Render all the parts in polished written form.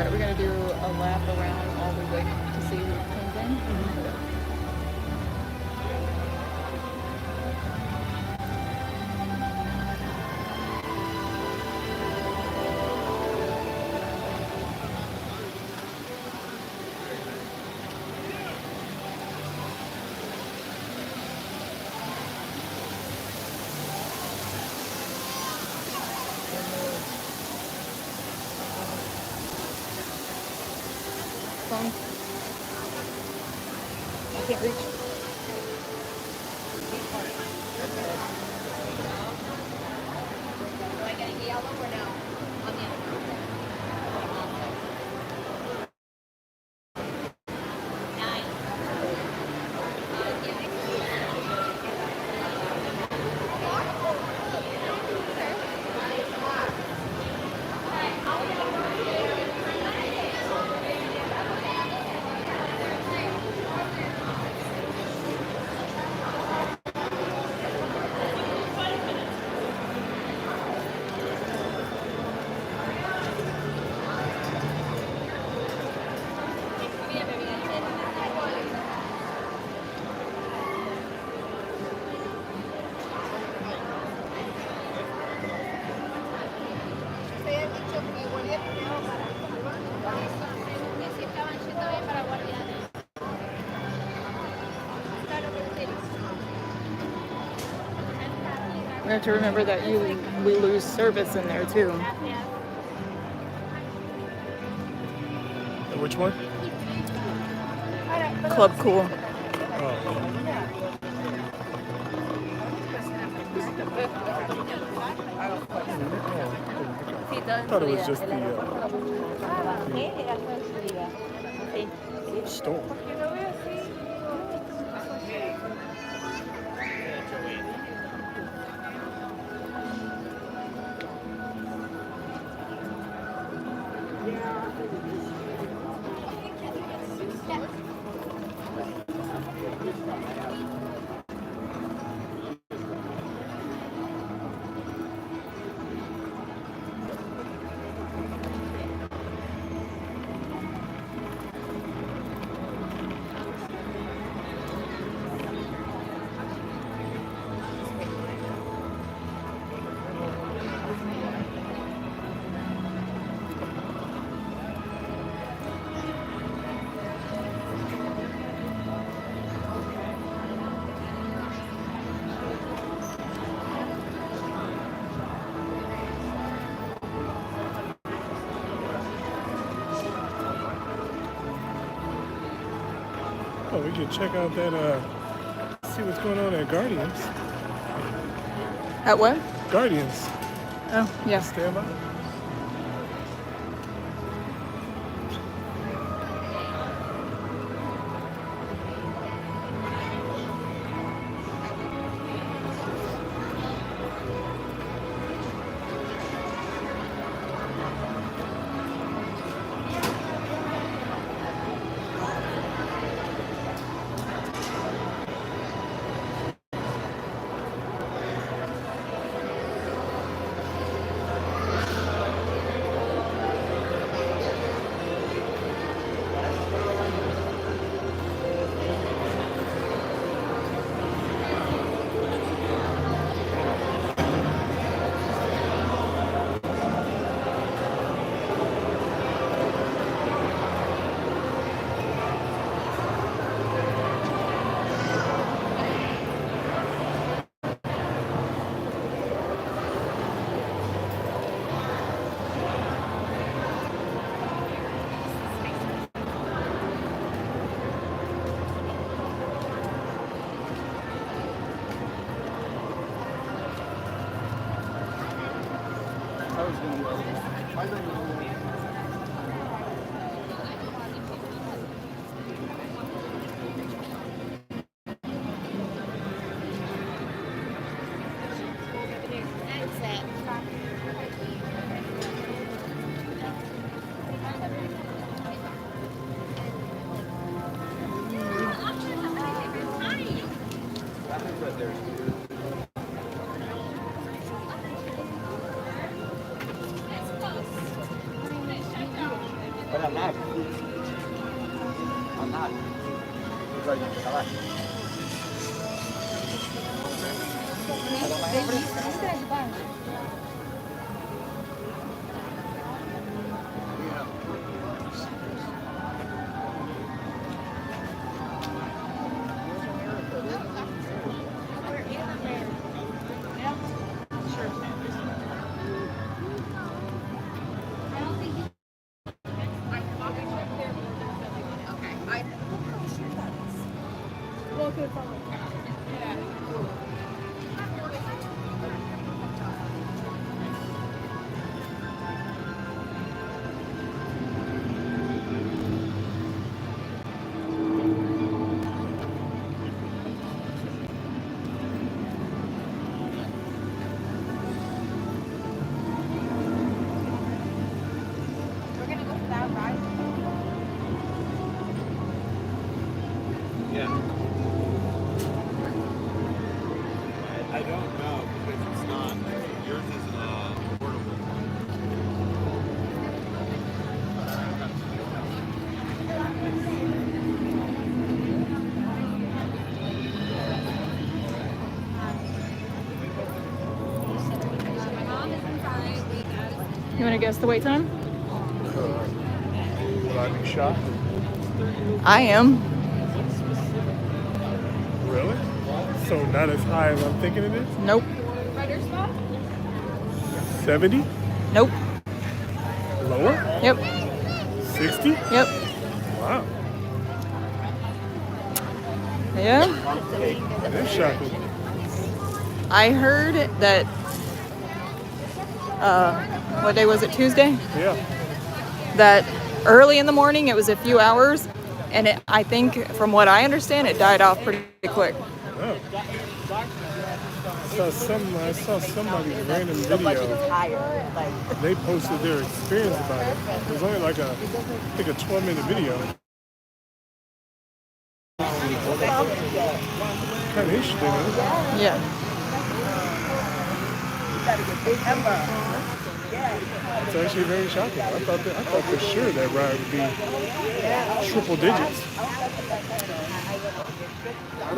Alright, we're gonna do a lap around while we wait to see who comes in. Phone. I can't reach. Am I getting yellow or no? On the other one. We have to remember that we lose service in there too. Which one? Club Cool. I thought it was just the store. Oh, we could check out that, see what's going on at Guardians. At what? Guardians. Oh, yeah. Stand by. But I'm not. I'm not. We're gonna go for that ride. Yeah. I don't know because it's not. Yours is portable. My mom is inside. You want to guess the wait time? Will I be shocked? I am. Really? So not as high as I'm thinking it is? Nope. Rider spot? 70? Nope. Lower? Yep. 60? Yep. Wow. Yeah. That is shocking. I heard that. What day was it? Tuesday. Yeah. That early in the morning it was a few hours, and I think, from what I understand, it died off pretty quick. Oh. I saw somebody's random video. They posted their experience about it. It was only like I think a 12-minute video. Kind of interesting, huh? Yeah. It's actually very shocking. I thought for sure that ride would be triple digits.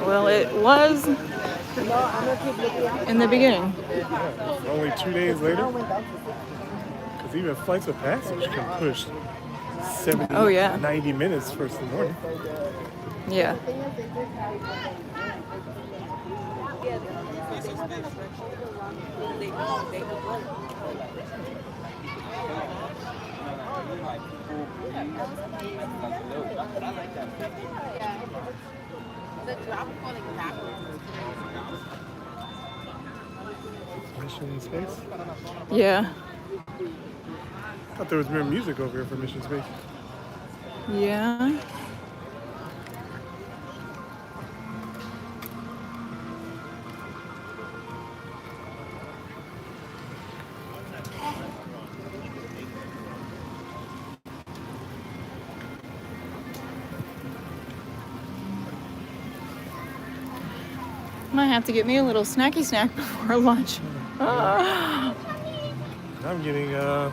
Well, it was in the beginning. Yeah. Only 2 days later. Because even flights of passage can push 70, Oh, yeah. 90 minutes first in the morning. Yeah. The drop falling backwards. Mission in Space. Yeah. I thought there was more music over here for Mission Space. Yeah. Might have to get me a little snacky snack before lunch. I'm getting a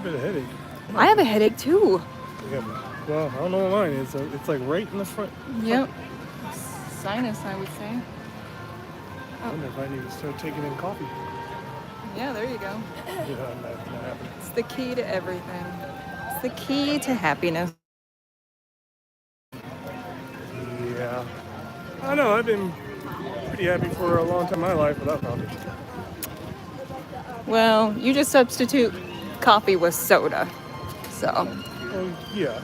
bit of headache. I have a headache too. Well, I don't know what mine is. It's like right in the front. Yep. Sinus, I would say. I wonder if I need to start taking in coffee. Yeah, there you go. Yeah, not happening. It's the key to everything. It's the key to happiness. Yeah. I know, I've been pretty happy for a long time in my life without coffee. Well, you just substitute coffee with soda. So, Well, yeah.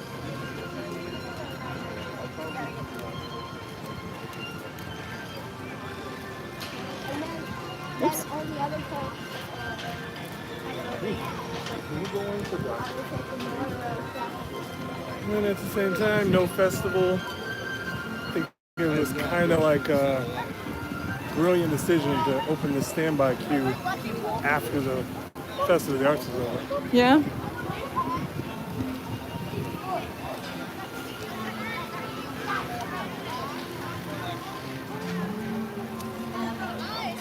oops. And at the same time, no festival. I think it was kind of like a brilliant decision to open the standby queue after the Festival of the Arts is over. Yeah.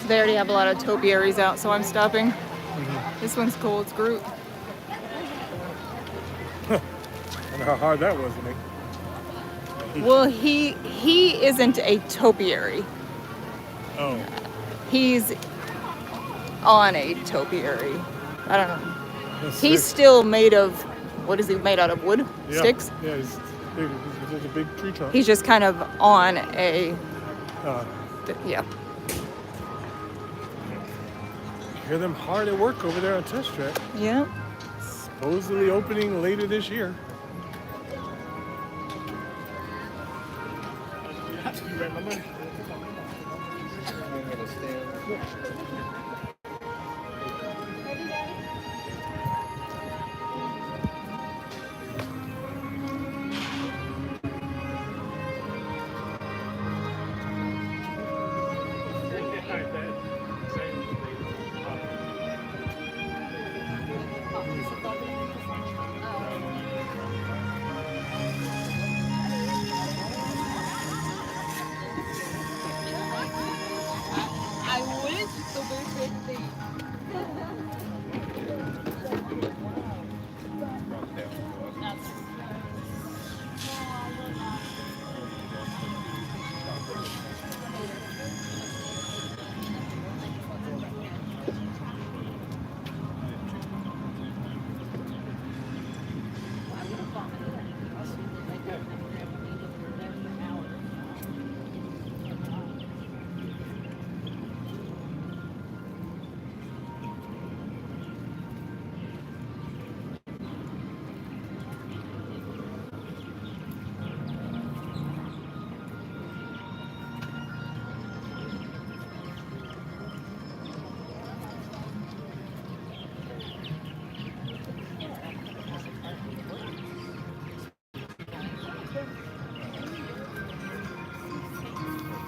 They already have a lot of topiaries out, so I'm stopping. This one's cool. It's Groot. Huh. wonder how hard that was to make. Well, he isn't a topiary. Oh. He's on a topiary. I don't know. That's He's sick. still made of, what is he made out of? Wood? Yeah. Sticks? Yeah, he's big. He's a big tree trunk. He's just kind of on a, Uh, yeah. hear them hard at work over there on Test Track. Yeah. Supposedly opening later this year. You read my money? I wish the weird thing.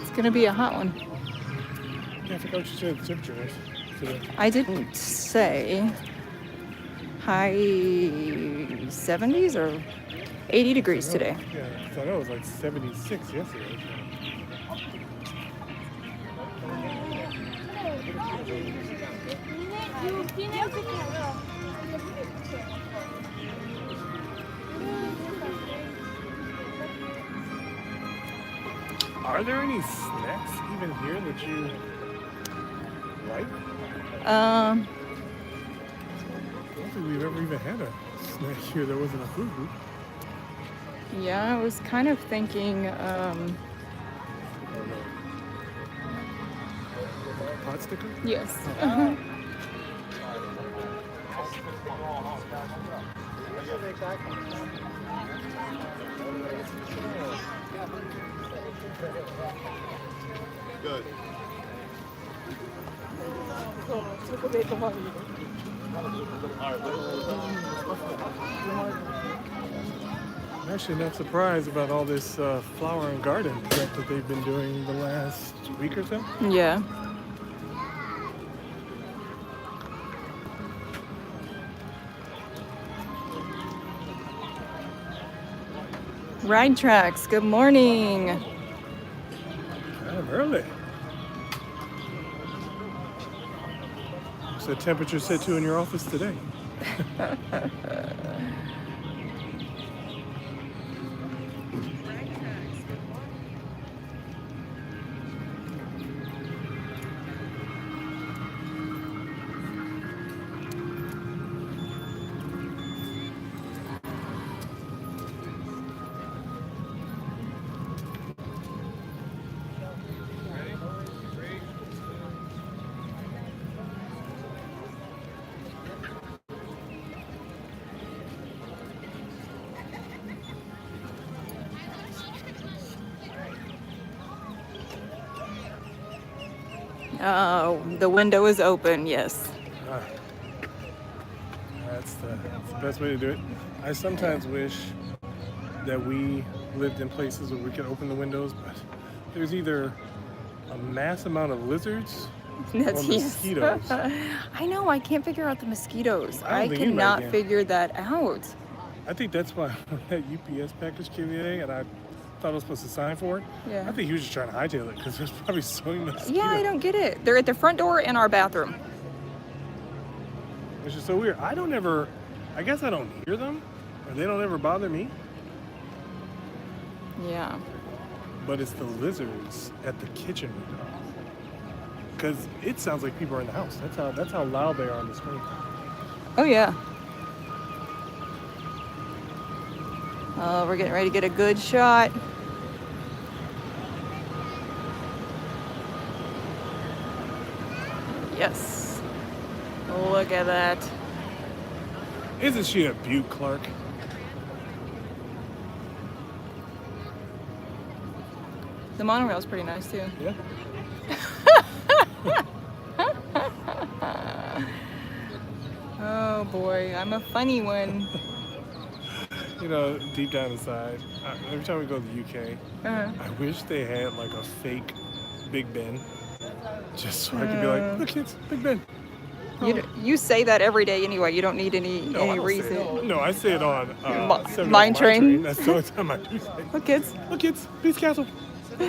It's going to be a hot one. Yeah, I forgot what you said the temperature was today. I didn't say high 70s or 80 degrees today. Yeah, 'cause I know it was like 76 yesterday. Are there any snacks even here that you like? I don't think we've ever even had a snack here that wasn't a food group. Yeah, I was kind of thinking, Pot sticker? yes. Good. I'm actually not surprised about all this flower and garden prep that they've been doing the last week or so. Yeah. Ride Tracks, good morning. I'm early. What's the temperature set to in your office today? The window is open, yes. That's the best way to do it. I sometimes wish that we lived in places where we could open the windows, but there's either a mass amount of lizards or Yes. mosquitoes. I know, I can't figure out the mosquitoes. I don't I think anybody cannot can. figure that out. I think that's why when that UPS package came today and I thought I was supposed to sign for it. Yeah. I think he was just trying to hightail it because there's probably so many mosquitoes. Yeah, I don't get it. They're at the front door in our bathroom. Which is so weird. I guess I don't hear them or they don't ever bother me. Yeah. But it's the lizards at the kitchen window. Because it sounds like people are in the house. That's how loud they are on the screen. Oh, yeah. Oh, we're getting ready to get a good shot. Yes. Look at that. Isn't she a beaut, Clark? The monorail's pretty nice, too. Yeah. Oh, boy. I'm a funny one. You know, deep down inside, every time we go to the UK, I wish they had like a fake Big Ben. Just so I could be like, look kids, Big Ben. You say that every day anyway. You don't need any I don't reason. Say it. No, I say it on Mine Train. That's the only time I do say it. Look kids. Look kids, Peace Castle. I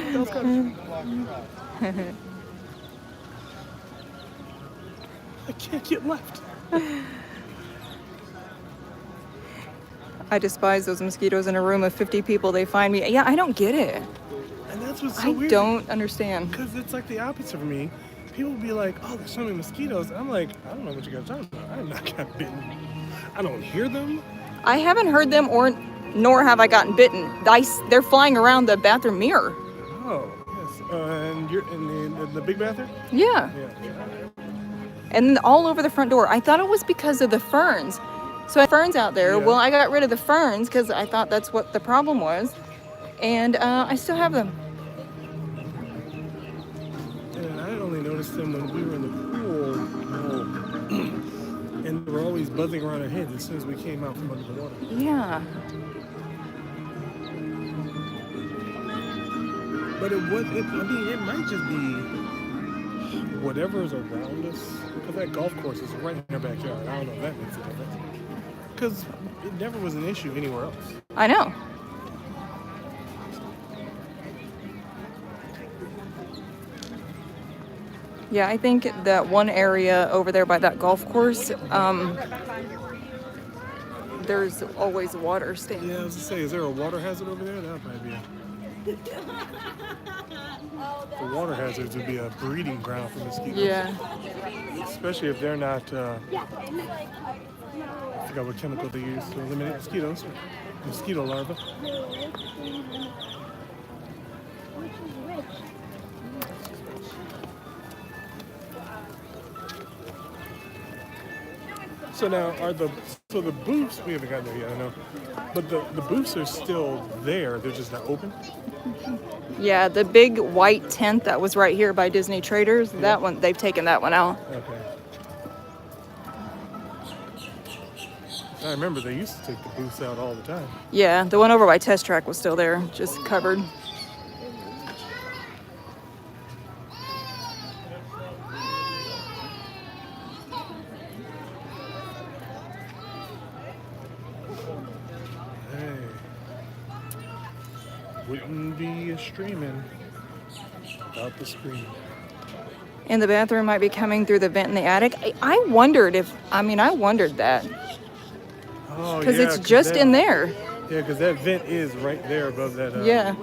can't get left. I despise those mosquitoes in a room of 50 people. They find me. Yeah, I don't get it. And that's what's so weird. I don't understand. Because it's like the opposite for me. People will be like, oh, there's so many mosquitoes. And I'm like, I don't know what you guys are talking about. I have not got bitten. I don't hear them. I haven't heard them, nor have I gotten bitten. They're flying around the bathroom mirror. Oh, yes. And you're in the big bathroom? Yeah. And then all over the front door. I thought it was because of the ferns. So I had ferns out there. Yeah. Well, I got rid of the ferns because I thought that's what the problem was. And I still have them. And I only noticed them when we were in the pool. And they were always buzzing around our heads as soon as we came out from under the water. Yeah. But it might just be whatever's around us. Because that golf course is right in our backyard. I don't know if that makes a difference. Because it never was an issue anywhere else. I know. Yeah, I think that one area over there by that golf course, there's always water standing. Yeah, I was going to say, is there a water hazard over there? That would probably be the water hazards would be a breeding ground for mosquitoes. Yeah. Especially if they're not, I forgot what chemical they use to eliminate mosquitoes. Mosquito larvae. So now, so the booths, we haven't gotten there yet, I know, but the booths are still there, they're just not open? Yeah, the big white tent that was right here by Disney Traders, that one, they've taken that one out. Okay. I remember they used to take the booths out all the time. Yeah, the one over by Test Track was still there, just covered. Wouldn't be a streaming without the screen. And the bathroom might be coming through the vent in the attic. I wondered that. Oh, because it's just in there. Yeah, because that vent is right there above that. Yeah.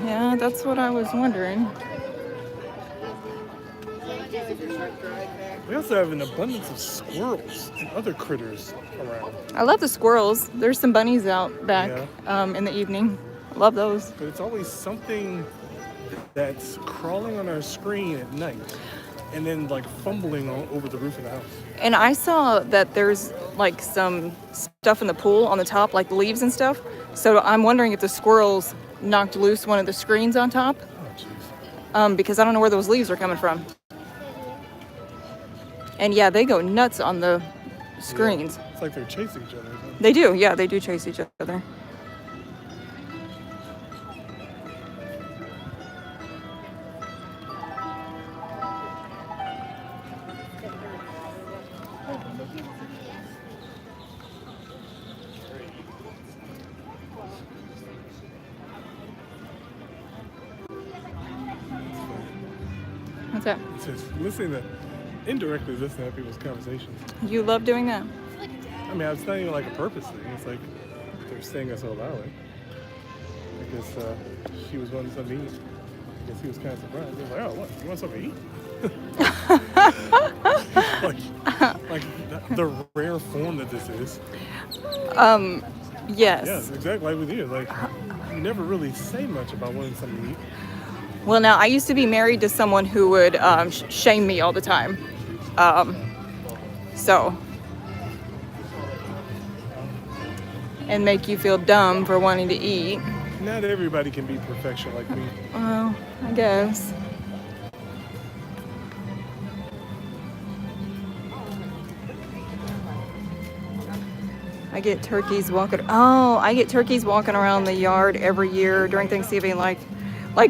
Yeah, that's what I was wondering. We also have an abundance of squirrels and other critters around. I love the squirrels. There's some bunnies out back in the evening. I love those. But it's always something that's crawling on our screen at night and then like fumbling over the roof of the house. And I saw that there's like some stuff in the pool on the top, like leaves and stuff. So I'm wondering if the squirrels knocked loose one of the screens on top. Oh, jeez. Because I don't know where those leaves are coming from. And yeah, they go nuts on the screens. Yeah, it's like they're chasing each other. Isn't it? They do, yeah, they do chase each other. What's that? It's just indirectly listening to people's conversations. You love doing that? I mean, it's not even like a purpose thing. It's like they're saying us so loudly. I guess she was wanting something to eat. I guess he was kind of surprised. He was like, oh, what? You want something to eat? like the rare form that this is. Yes. Yes, exactly like with you. Like, you never really say much about wanting something to eat. Well, now, I used to be married to someone who would shame me all the time. And make you feel dumb for wanting to eat. Not everybody can be perfection like me. Well, I guess. I get turkeys walking around the yard every year during Thanksgiving like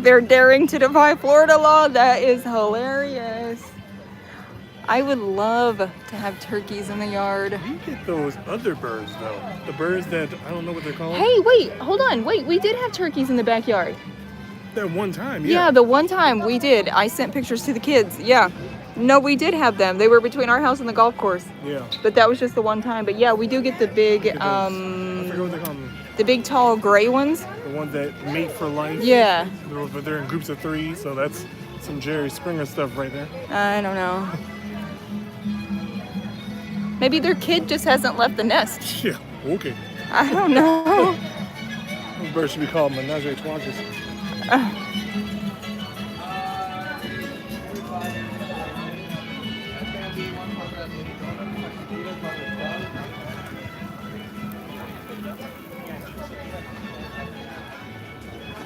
they're daring to defy Florida law. That is hilarious. I would love to have turkeys in the yard. You get those other birds though. The birds that I don't know what they're called. Hey, wait, hold on. Wait, we did have turkeys in the backyard. That one time, Yeah, the one time we did. I sent pictures to the kids. Yeah. No, we did have them. They were between our house and the golf course. Yeah. But that was just the one time. But yeah, we do get the big, I forget what they call them. the big tall gray ones. The ones that mate for life. Yeah. But they're in groups of 3, so that's some Jerry Springer stuff right there. I don't know. Maybe their kid just hasn't left the nest. Yeah, okay. I don't know. Those birds should be called menage a trois.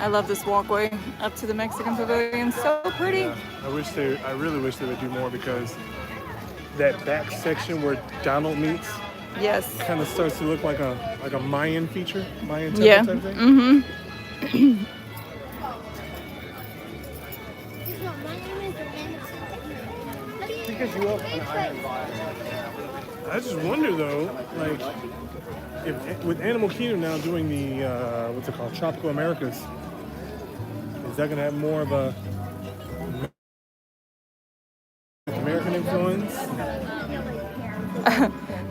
I love this walkway up to the Mexican pavilion. So pretty. Yeah, I really wish they would do more because that back section where Donald meets Yes. kind of starts to look like a Mayan feature, Mayan temple Yeah. type thing. Mm-hmm. I just wonder though, like, if with Animal Kingdom now doing the what's it called, Tropical Americas, is that gonna have more of a American influence?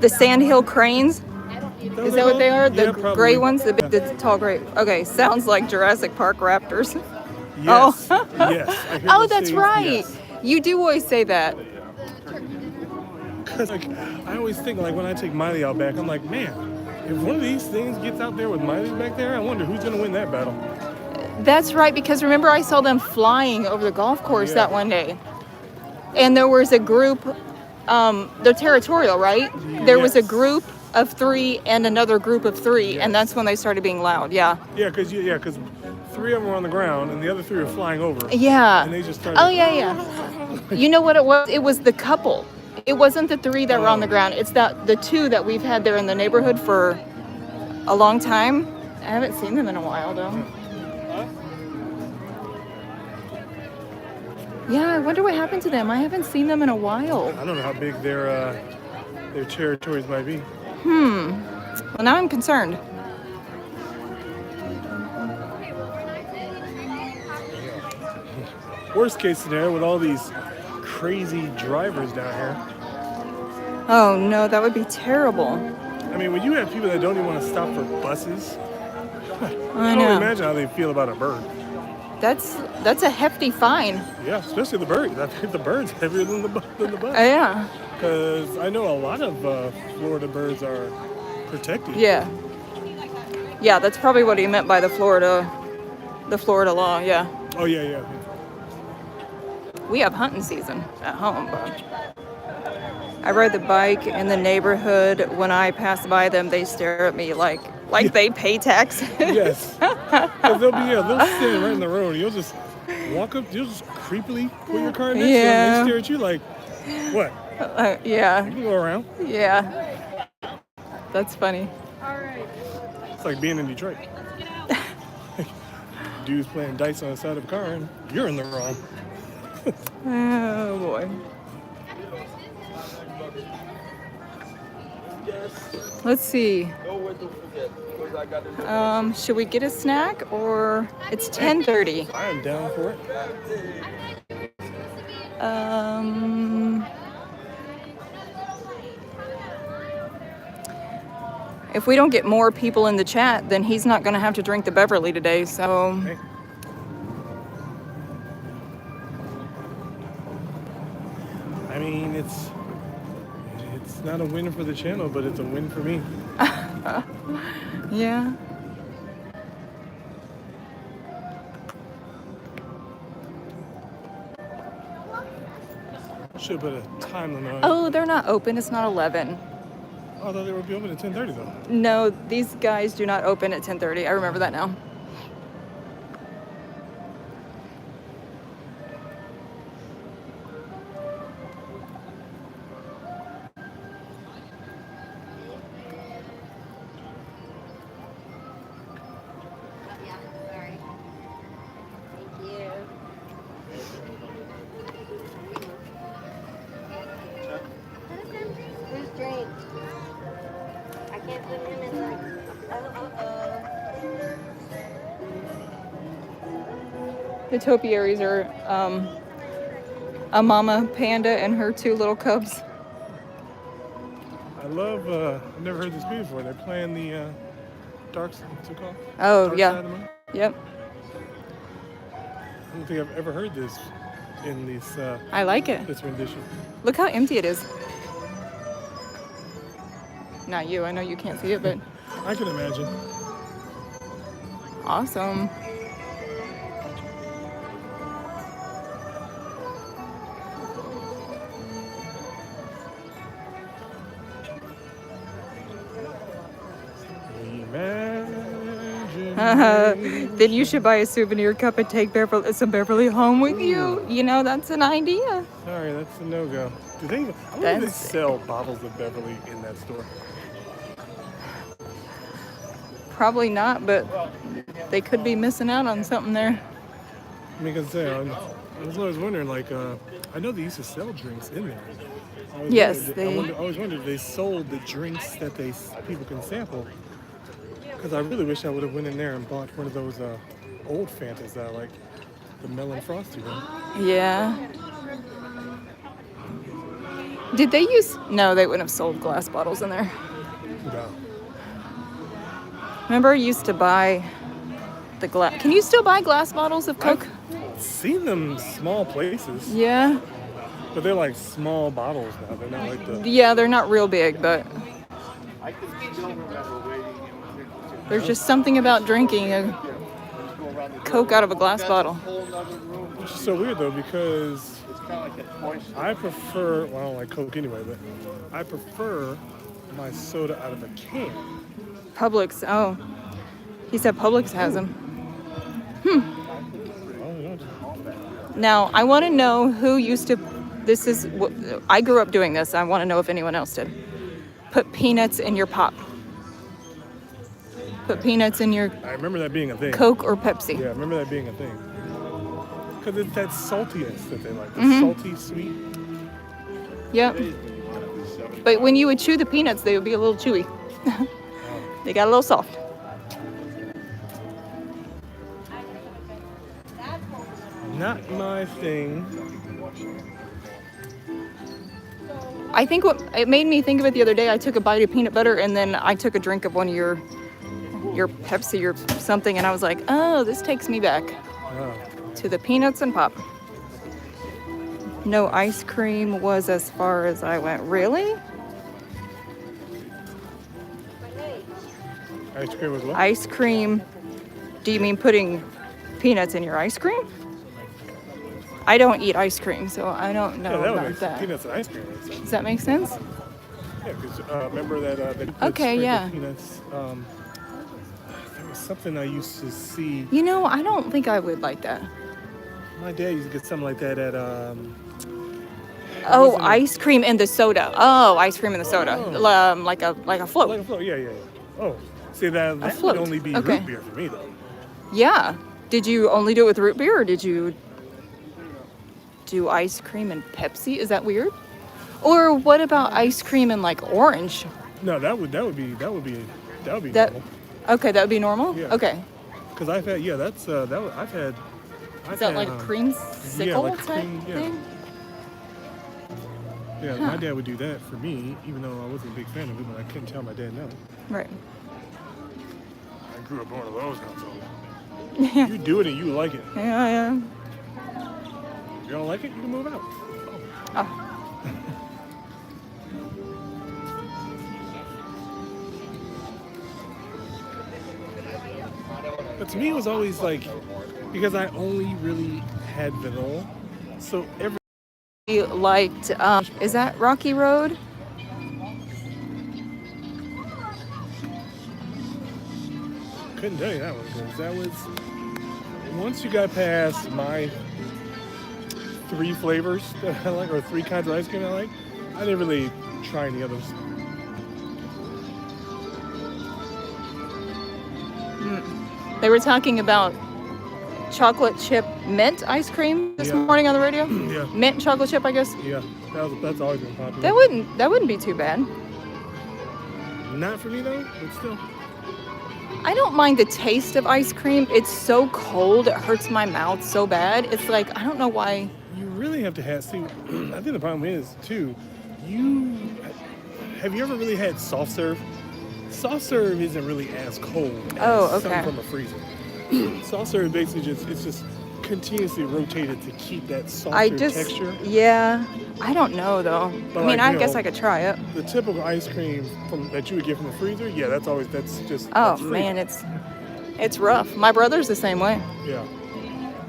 The sandhill cranes. Is that what they are? The Yeah, probably. gray ones? The tall gray. Okay, sounds like Jurassic Park raptors. Yes. Oh. Yes. I hear Oh, those that's things, right. yes. You do always say that. 'Cause, like, I always think, like, when I take Miley out back, I'm like, man, if one of these things gets out there with Miley back there, I wonder who's gonna win that battle. That's right, because remember I saw them flying over the golf course Yeah. that one day. And there was a group, they're territorial, right? There was a Yes. group of 3 and another group of 3, Yes. and that's when they started being loud. Yeah. Yeah, because 3 of them were on the ground and the other 3 were flying over. Yeah. And they just started. Oh, yeah. You know what it was? It was the couple. It wasn't the 3 that were on the ground. It's the 2 that we've had there in the neighborhood for a long time. I haven't seen them in a while, though. Yeah, I wonder what happened to them. I haven't seen them in a while. I don't know how big their territories might be. Well, now I'm concerned. Worst case scenario with all these crazy drivers down here. Oh, no, that would be terrible. I mean, when you have people that don't even want to stop for buses, I can know. only imagine how they feel about a bird. That's a hefty fine. Yeah, especially the bird. I think the bird's heavier than the bus. Yeah. Because I know a lot of Florida birds are protected. Yeah. Yeah, that's probably what he meant by the Florida law. Yeah. Oh yeah. We have hunting season at home, but I ride the bike in the neighborhood. When I pass by them, they stare at me like they pay taxes. Yes. 'Cause they'll stand right in the road. You'll just walk up. You'll just creepily put your car next to them. Yeah. They stare at you like, what? Yeah. You can go around. Yeah. That's funny. It's like being in Detroit. Dude's playing dice on the side of a car and you're in the wrong. Oh boy. Let's see. Should we get a snack or it's 10:30? I am down for it. If we don't get more people in the chat, then he's not going to have to drink the Beverly today. So, Hey. I mean, it's not a win for the channel, but it's a win for me. yeah. Should put a time limit on it. Oh, they're not open. It's not 11. I thought they would be open at 10:30 though. No, these guys do not open at 10:30. I remember that now. Who's drink? I can't put him in the. The topiaries are a mama panda and her 2 little cubs. I love. I've never heard this before. They're playing the what's it called? Oh, Dark yeah. Side of the Moon? Yep. I don't think I've ever heard this in this I like it. this rendition. Look how empty it is. Not you. I know you can't see it, but I can imagine. awesome. Then you should buy a souvenir cup and take some Beverly home with you. You know, that's an idea. Sorry, that's a no-go. Do they even, I wonder if they That's- sell bottles of Beverly in that store? Probably not, but they could be missing out on something there. I mean, because I was always wondering, like, I know they used to sell drinks in there. Yes, I always wondered if they sold the drinks that people can sample. Because I really wish I would have went in there and bought one of those old Fantas that I like, the melon frosty one. Yeah. Did they use? No, they wouldn't have sold glass bottles in there. No. Remember, I used to buy the glass. Can you still buy glass bottles of Coke? I've seen them small places, Yeah. but they're like small bottles now. They're not like the. Yeah, they're not real big, but there's just something about drinking a Coke out of a glass bottle. Which is so weird though, because I prefer. Well, I don't like Coke anyway, but I prefer my soda out of a can. Publix. Oh, he said Publix has them. Now, I want to know who used to. This is. I grew up doing this. I want to know if anyone else did. Put peanuts in your pop. Put peanuts in your I remember that being a thing. Coke or Pepsi. Yeah, I remember that being a thing. Because it's that saltiness that they like. The Mm-hmm. salty, sweet. Yep. But when you would chew the peanuts, they would be a little chewy. They got a little soft. Not my thing. I think what it made me think of it the other day, I took a bite of peanut butter and then I took a drink of one of your Pepsi or something, and I was like, oh, this takes me back to the peanuts and pop. No ice cream was as far as I went. Really? Ice cream was what? Ice cream? Do you mean putting peanuts in your ice cream? I don't eat ice cream, so I don't know Yeah, that would about make that. peanuts and ice cream make sense. Does that make sense? Yeah, because remember that they put Okay, sprinkled yeah. peanuts. There was something I used to see. You know, I don't think I would like that. My dad used to get something like that at. Oh, wasn't it- ice cream in the soda. Oh, ice cream in the soda. Oh. Like a float. Like a float, yeah. Oh, see that float. would only be Okay. root beer for me though. Yeah. Did you only do it with root beer, or did you do ice cream and Pepsi? Is that weird? Or what about ice cream and like orange? No, that would be That normal. okay, that would be normal? Yeah. Okay. Because I've had I've had. Is that like a creamsicle yeah, like a type cream, yeah. thing? Yeah, my dad would do that for me, even though I wasn't a big fan of it, but I couldn't tell my dad no. Right. I grew up in one of those households. Yeah. You do it and you like it. Yeah. If you don't like it, you can move out. Oh. But to me, it was always like, because I only really had vanilla, so every We liked, is that Rocky Road? couldn't tell you that one because that was once you got past my 3 flavors that I like, or 3 kinds of ice cream I like, I didn't really try any others. They were talking about chocolate chip mint ice cream this morning on the radio. Yeah. Mint chocolate chip, I guess. Yeah, that's always been popular. That wouldn't be too bad. Not for me though, but still. I don't mind the taste of ice cream. It's so cold, it hurts my mouth so bad. It's like, I don't know why. You really have to have, see, I think the problem is too, have you ever really had soft serve? Soft serve isn't really as cold as something from a freezer. Soft serve basically it's just continuously rotated to keep that softer texture. Yeah, I don't know though. But I mean, like, I guess I could try it. The typical ice cream that you would get from the freezer, yeah, that's just. Oh that's man, it's rough. My brother's the same way. Yeah,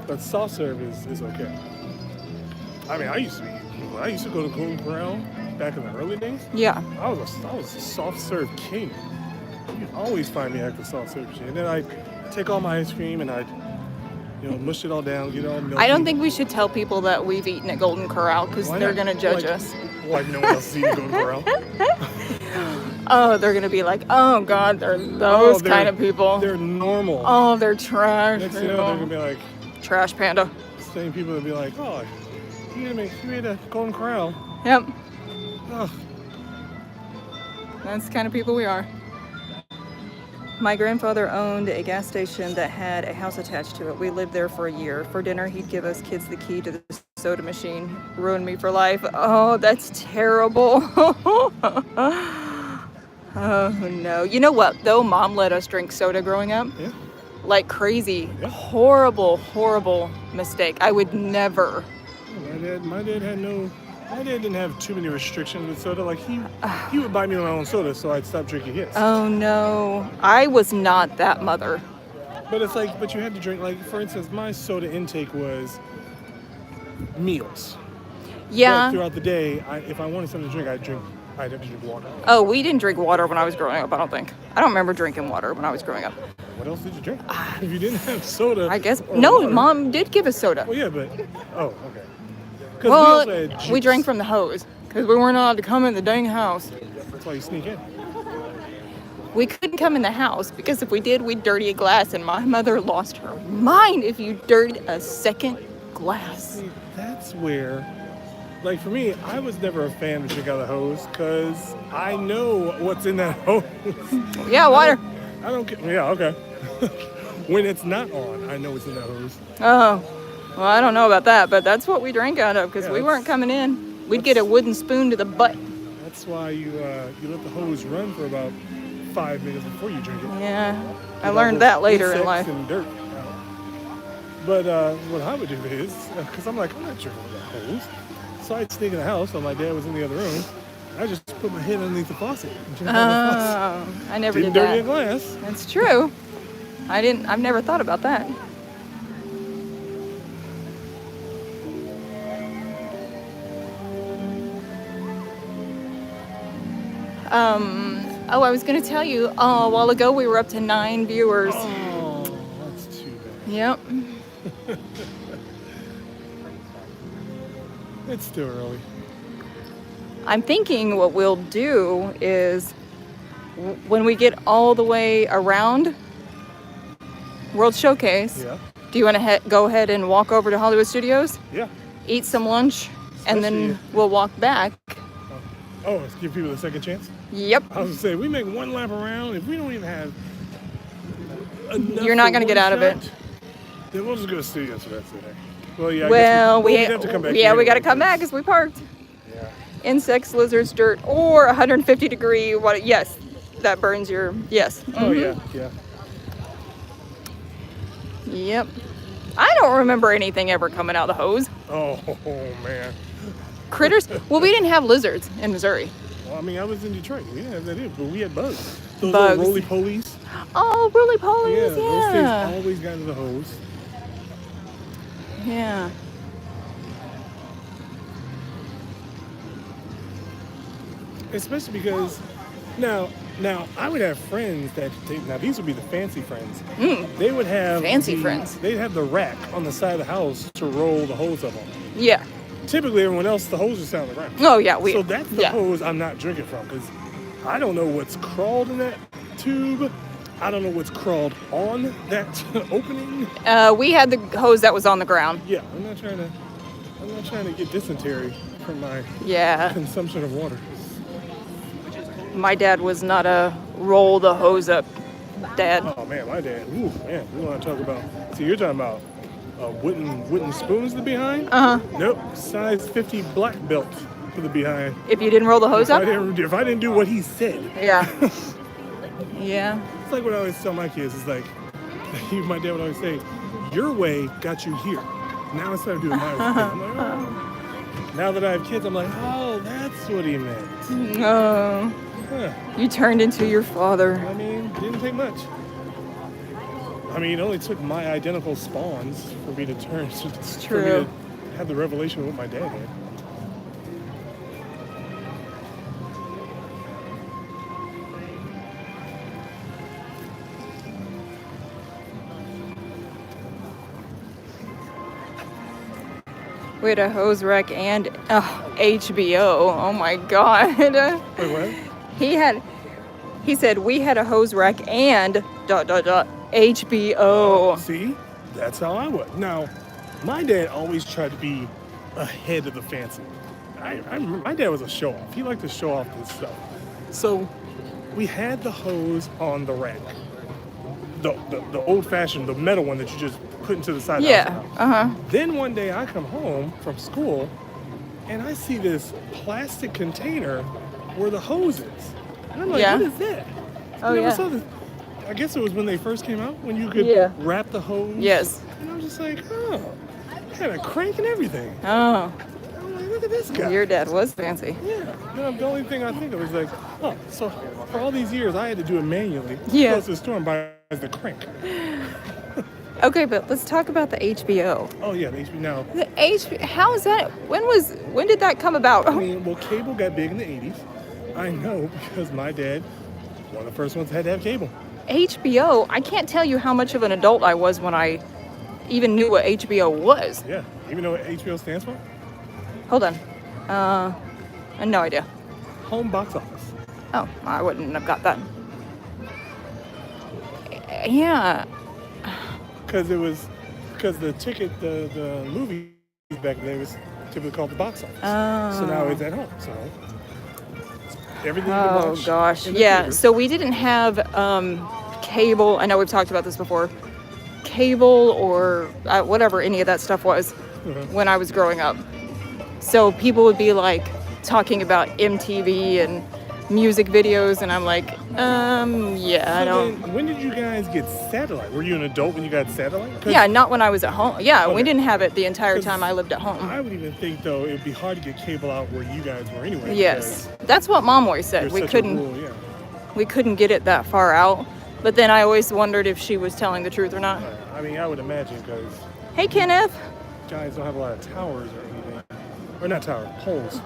but soft serve is okay. I mean, I used to go to Golden Corral back in the early days. Yeah. I was a soft serve king. You'd always find me at the soft serve shit. And then I'd take all my ice cream and I'd, mush it all down, get it all milky. I don't think we should tell people that we've eaten at Golden Corral because they're going to judge us. Like no one else is eating Golden Corral. Oh, they're going to be like, oh, God, they're those kind of people. They're normal. Oh, they're trash. Next thing you know, they're going to be like... Trash panda. Same people that be like, oh, you ate a Golden Corral. Yep. Oh. That's the kind of people we are. My grandfather owned a gas station that had a house attached to it. We lived there for a year. For dinner, he'd give us kids the key to the soda machine. Ruined me for life. Oh, that's terrible. Oh, no. You know what, though? Mom let us drink soda growing up. Yeah. Like crazy. Yeah. Horrible, horrible mistake. I would never. My dad didn't have too many restrictions with soda. Like he would buy me my own soda, so I'd stop drinking his. Oh no, I was not that mother. But it's like, but you had to drink. Like for instance, my soda intake was meals. Yeah. But throughout the day, if I wanted something to drink, I'd have to drink water. Oh, we didn't drink water when I was growing up. I don't think. I don't remember drinking water when I was growing up. What else did you drink? If you didn't have soda. I guess no. Water. Mom did give us soda. Well, yeah, but okay. Well, we drank from the hose because we weren't allowed to come in the dang house. That's why you sneak in. We couldn't come in the house because if we did, we'd dirty a glass, and my mother lost her mind if you dirtied a second glass. See, that's where, like for me, I was never a fan of drinking out of the hose because I know what's in that hose. Yeah, water. I don't get. Yeah, okay. When it's not on, I know what's in that hose. Oh. Well, I don't know about that, but that's what we drank out of because we weren't coming in. We'd get a wooden spoon to the butt. That's why you let the hose run for about 5 minutes before you drink it. Yeah, I learned that later in life. And dirt. But what I would do is, because I'm like, I'm not drinking with that hose. So I'd sneak in the house while my dad was in the other room. I just put my head underneath the faucet and drink out of the faucet. I never did that. Dirty a glass. That's true. I've never thought about that. Oh, I was going to tell you, a while ago we were up to 9 viewers. Oh, that's too bad. Yep. It's still early. I'm thinking what we'll do is when we get all the way around World Showcase, do you want to go ahead and walk over to Hollywood Studios? Yeah. Eat some lunch, and then we'll walk back. Oh, let's give people a second chance? Yep. I was going to say, we make one lap around. If we don't even have enough, you're not going to get out of it. Then we'll just go to studios for that today. Well, yeah. Well, we have to come back. Yeah, we got to come back because we parked. Yeah. insects, lizards, dirt, or 150 degree water. Yes, that burns your, yes. Oh, yeah, yeah. Yep. I don't remember anything ever coming out of the hose. Oh, man. Critters? Well, we didn't have lizards in Missouri. Well, I mean, I was in Detroit. We didn't have that either, but we had bugs. Those Bugs. little roly-polies. Oh, roly-polies, Yeah, those things yeah. always got into the hose. Yeah. Especially because now I would have friends that now these would be the fancy friends. They would have Fancy friends. They'd have the rack on the side of the house to roll the hose up on. Yeah. Typically, everyone else the hose is down the ground. Oh, yeah. So that's the hose I'm not drinking from because I don't know what's crawled in that tube. I don't know what's crawled on that opening. We had the hose that was on the ground. Yeah, I'm not trying to get dysentery from my consumption of water. My dad was not a roll the hose up dad. Oh man, my dad. Ooh, man, we want to talk about. See, you're talking about wooden spoons to the behind. Nope, size 50 black belt for the behind. If you didn't roll the hose up. If I didn't do what he said. Yeah. Yeah. It's like what I always tell my kids. It's like my dad would always say, "Your way got you here. Now it's time to do it my way." I'm like, oh. Now that I have kids, I'm like, oh, that's what he meant. No. You turned into your father. I mean, it didn't take much. I mean, it only took my identical spawns for me to turn. It's for me true. to have the revelation of what my dad had. We had a hose rack and HBO. Oh my God. Wait, what? He said we had a hose rack and ... HBO. See, that's how I was. Now, my dad always tried to be ahead of the fancy. My dad was a show off. He liked to show off this stuff. So we had the hose on the rack. The old fashioned, the metal one that you just put into the side of the house. Then one day I come home from school and I see this plastic container where the hose is. And I'm like, what is that? Oh, I never saw this. I guess it was when they first came out, when you could wrap the hose. Yes. And I was just like, oh, it had a crank and everything. Oh. I'm like, look at this guy. Your dad was fancy. Yeah. The only thing I think of is like, oh, so for all these years I had to do it manually. Yeah. Close to the store and buy the crank. Okay, but let's talk about the HBO. Oh yeah, the HBO now. The HBO, how is that? When did that come about? I mean, well, cable got big in the 80s. I know because my dad, one of the first ones, had to have cable. HBO, I can't tell you how much of an adult I was when I even knew what HBO was. Yeah, even know what HBO stands for? Hold on. I have no idea. Home box office. Oh, I wouldn't have got that. Yeah. Because the ticket, the movie back then was typically called the box office. So now it's at home. So everything you watch. Oh gosh. in the Yeah. theater. So we didn't have cable. I know we've talked about this before. Cable or whatever any of that stuff was when I was growing up. So people would be like talking about MTV and music videos, and I'm like, I don't. Then when did you guys get satellite? Were you an adult when you got satellite? Yeah, not when I was at home. Yeah, we Okay. didn't have it the entire time I lived at home. I would even think though it'd be hard to get cable out where you guys were anyway. Yes, that's what Mom always said. There's We such a couldn't. rule, yeah. We couldn't get it that far out. But then I always wondered if she was telling the truth or not. I mean, I would imagine because Hey, Kenneth. guys don't have a lot of towers or anything, or not towers, poles.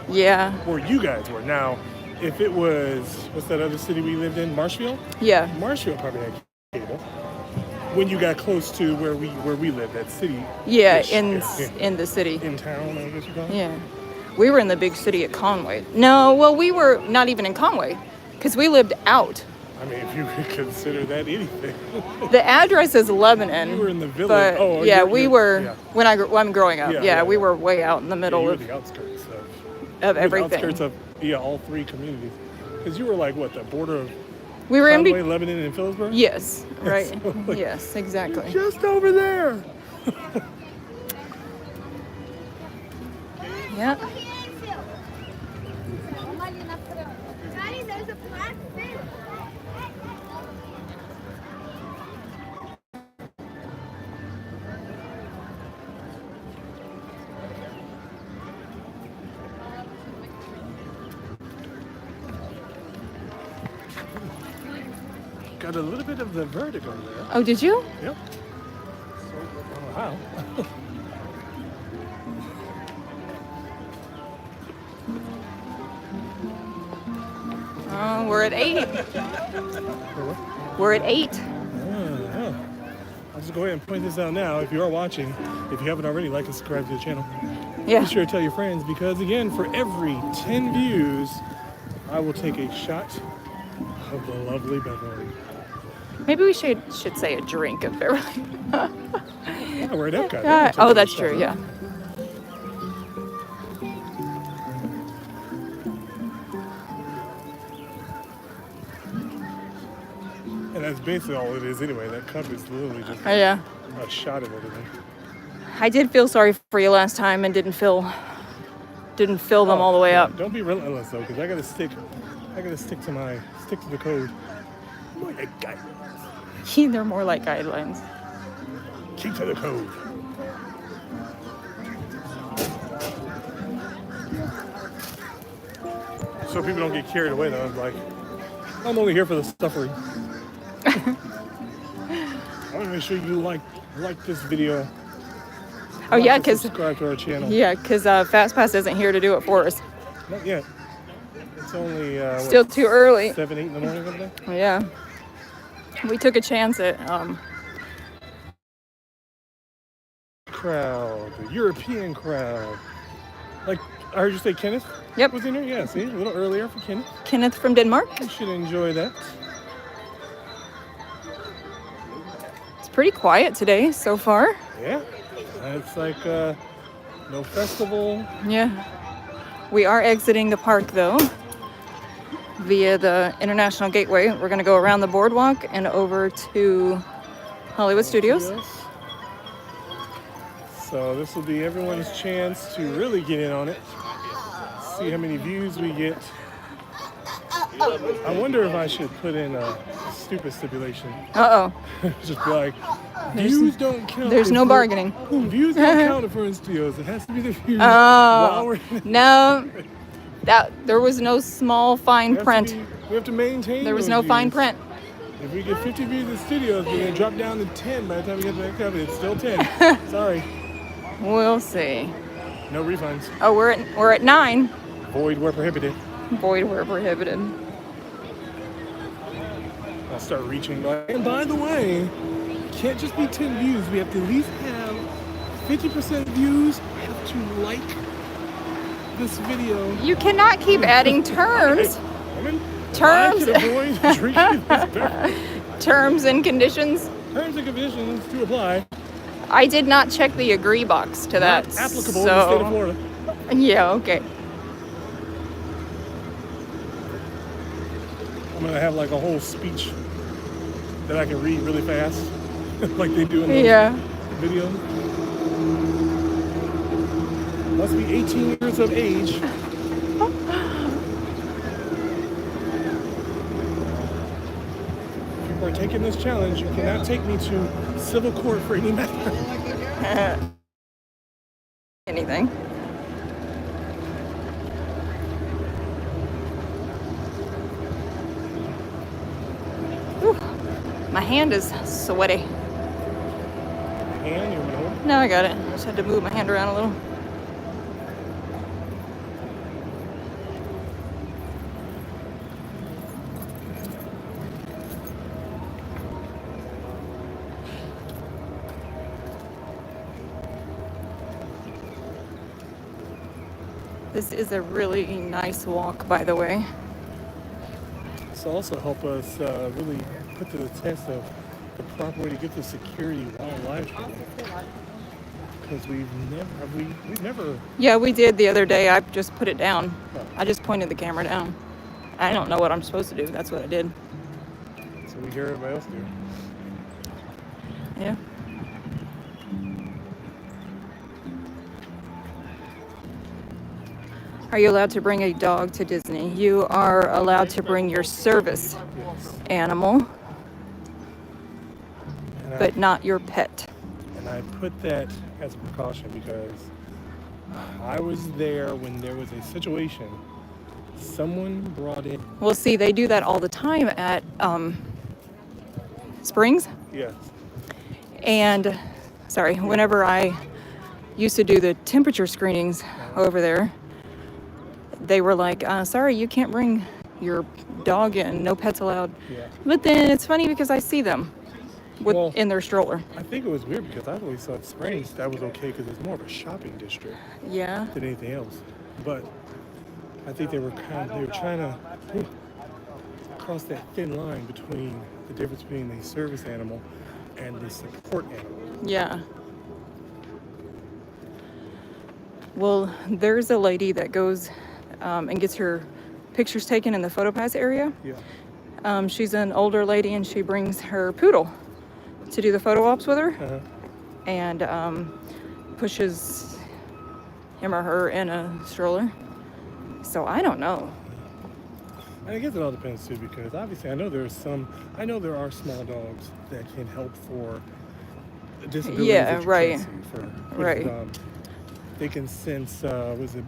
Yeah. Where you guys were. Now, if it was, what's that other city we lived in? Marshfield? Yeah. Marshfield probably had cable. When you got close to where we lived, that city. Yeah, in the city. In town, I guess you call it. Yeah. We were in the big city at Conway. No, well, we were not even in Conway because we lived out. I mean, if you could consider that anything. The address is Lebanon. You were in the village. But Oh, yeah, you're- we you're- were yeah. when I'm growing up. Yeah, Yeah, yeah, we yeah. were way out in the middle you were of the outskirts everything. The outskirts of all three communities. Because you were like what, the border of We were Conway, in. Lebanon, and Phillipsburg? Yes. Right. So, like, Yes. Exactly. Just over there. Yeah. Daddy, there's a black fish. Got a little bit of the vertigo there. Oh, did you? Yep. I don't know how. Oh, we're at 8. We're at 8. Yeah. I'll just go ahead and point this out now. If you are watching, if you haven't already, like and subscribe to the channel. Yeah. Be sure to tell your friends because, again, for every 10 views, I will take a shot of the lovely Beverly. Maybe we should say a drink of Beverly. Yeah, we're at EPCOT. Oh, that's true. Yeah. And that's basically all it is anyway. That cup is literally just Oh, yeah. a shot of everything. I did feel sorry for you last time and didn't fill them all the way up. Don't be relentless though, because I gotta stick to the code. More like guidelines. They're more like guidelines. Keep to the code. So people don't get carried away though. Like, I'm only here for the suffering. I want to make sure you like this video. Oh, Like yeah, and because subscribe to our channel. FastPass isn't here to do it for us. Not yet. It's only Still too early. 7, 8 in the morning over there. Yeah. We took a chance at Crowd, the European crowd. Like I heard you say Kenneth. Yep. Was in here? Yeah. See, a little earlier for Kenneth. Kenneth from Denmark. You should enjoy that. It's pretty quiet today so far. Yeah. It's like no festival. Yeah. We are exiting the park though via the International Gateway. We're going to go around the boardwalk and over to Hollywood Studios. Yes. So this will be everyone's chance to really get in on it. See how many views we get. I wonder if I should put in a stupid stipulation. Uh-oh. Just be like, views don't count. There's no bargaining. Views don't count for Foreign Studios. It has to be the views. Oh, no. There was no small fine print. We have to maintain. There was those no fine views. print. If we get 50 views in studios, we're gonna drop down to 10 by the time we get to that cover. It's still 10. Sorry. We'll see. No refunds. Oh, we're at 9. Void where prohibited. Void where prohibited. I'll start reaching. And by the way, can't just be 10 views. We have to at least have 50% views have to like this video. You cannot keep adding terms. Terms. Terms and conditions. Terms and conditions to apply. I did not check the agree box to that. Not applicable so, in the state of Florida. Yeah, okay. I'm gonna have like a whole speech that I can read really fast, like they do in those videos. Must be 18 years of age. If you are taking this challenge, you cannot take me to civil court for any matter. Anything. Whew. My hand is sweaty. And you know. No, I got it. I just had to move my hand around a little. This is a really nice walk, by the way. This will also help us really put to the test of the proper way to get the security while live streaming. Because we've never. Yeah, we did the other day. I just put it down. I just pointed the camera down. I don't know what I'm supposed to do. That's what I did. So we hear everybody else do. Yeah. Are you allowed to bring a dog to Disney? You are allowed to bring your service Yes. animal, And but not your pet. I put that as a precaution because I was there when there was a situation. Someone brought in. Well, see, they do that all the time at Springs. Yes. And, sorry, whenever I used to do the temperature screenings over there, they were like, sorry, you can't bring your dog in, no pets allowed. Yeah. But then it's funny because I see them Well, in their stroller. I think it was weird because I always thought Springs that was okay because it's more of a shopping district Yeah. than anything else. But I think they were trying to cross that thin line between the difference between a service animal and the support animal. Yeah. Well, there's a lady that goes and gets her pictures taken in the PhotoPass area. Yeah. She's an older lady and she brings her poodle to do the photo ops with her. Uh-huh. And pushes him or her in a stroller. So I don't know. And I guess it all depends too, because obviously I know there are small dogs that can help for disabilities. Yeah, that you right. can't see Right. They can sense, was it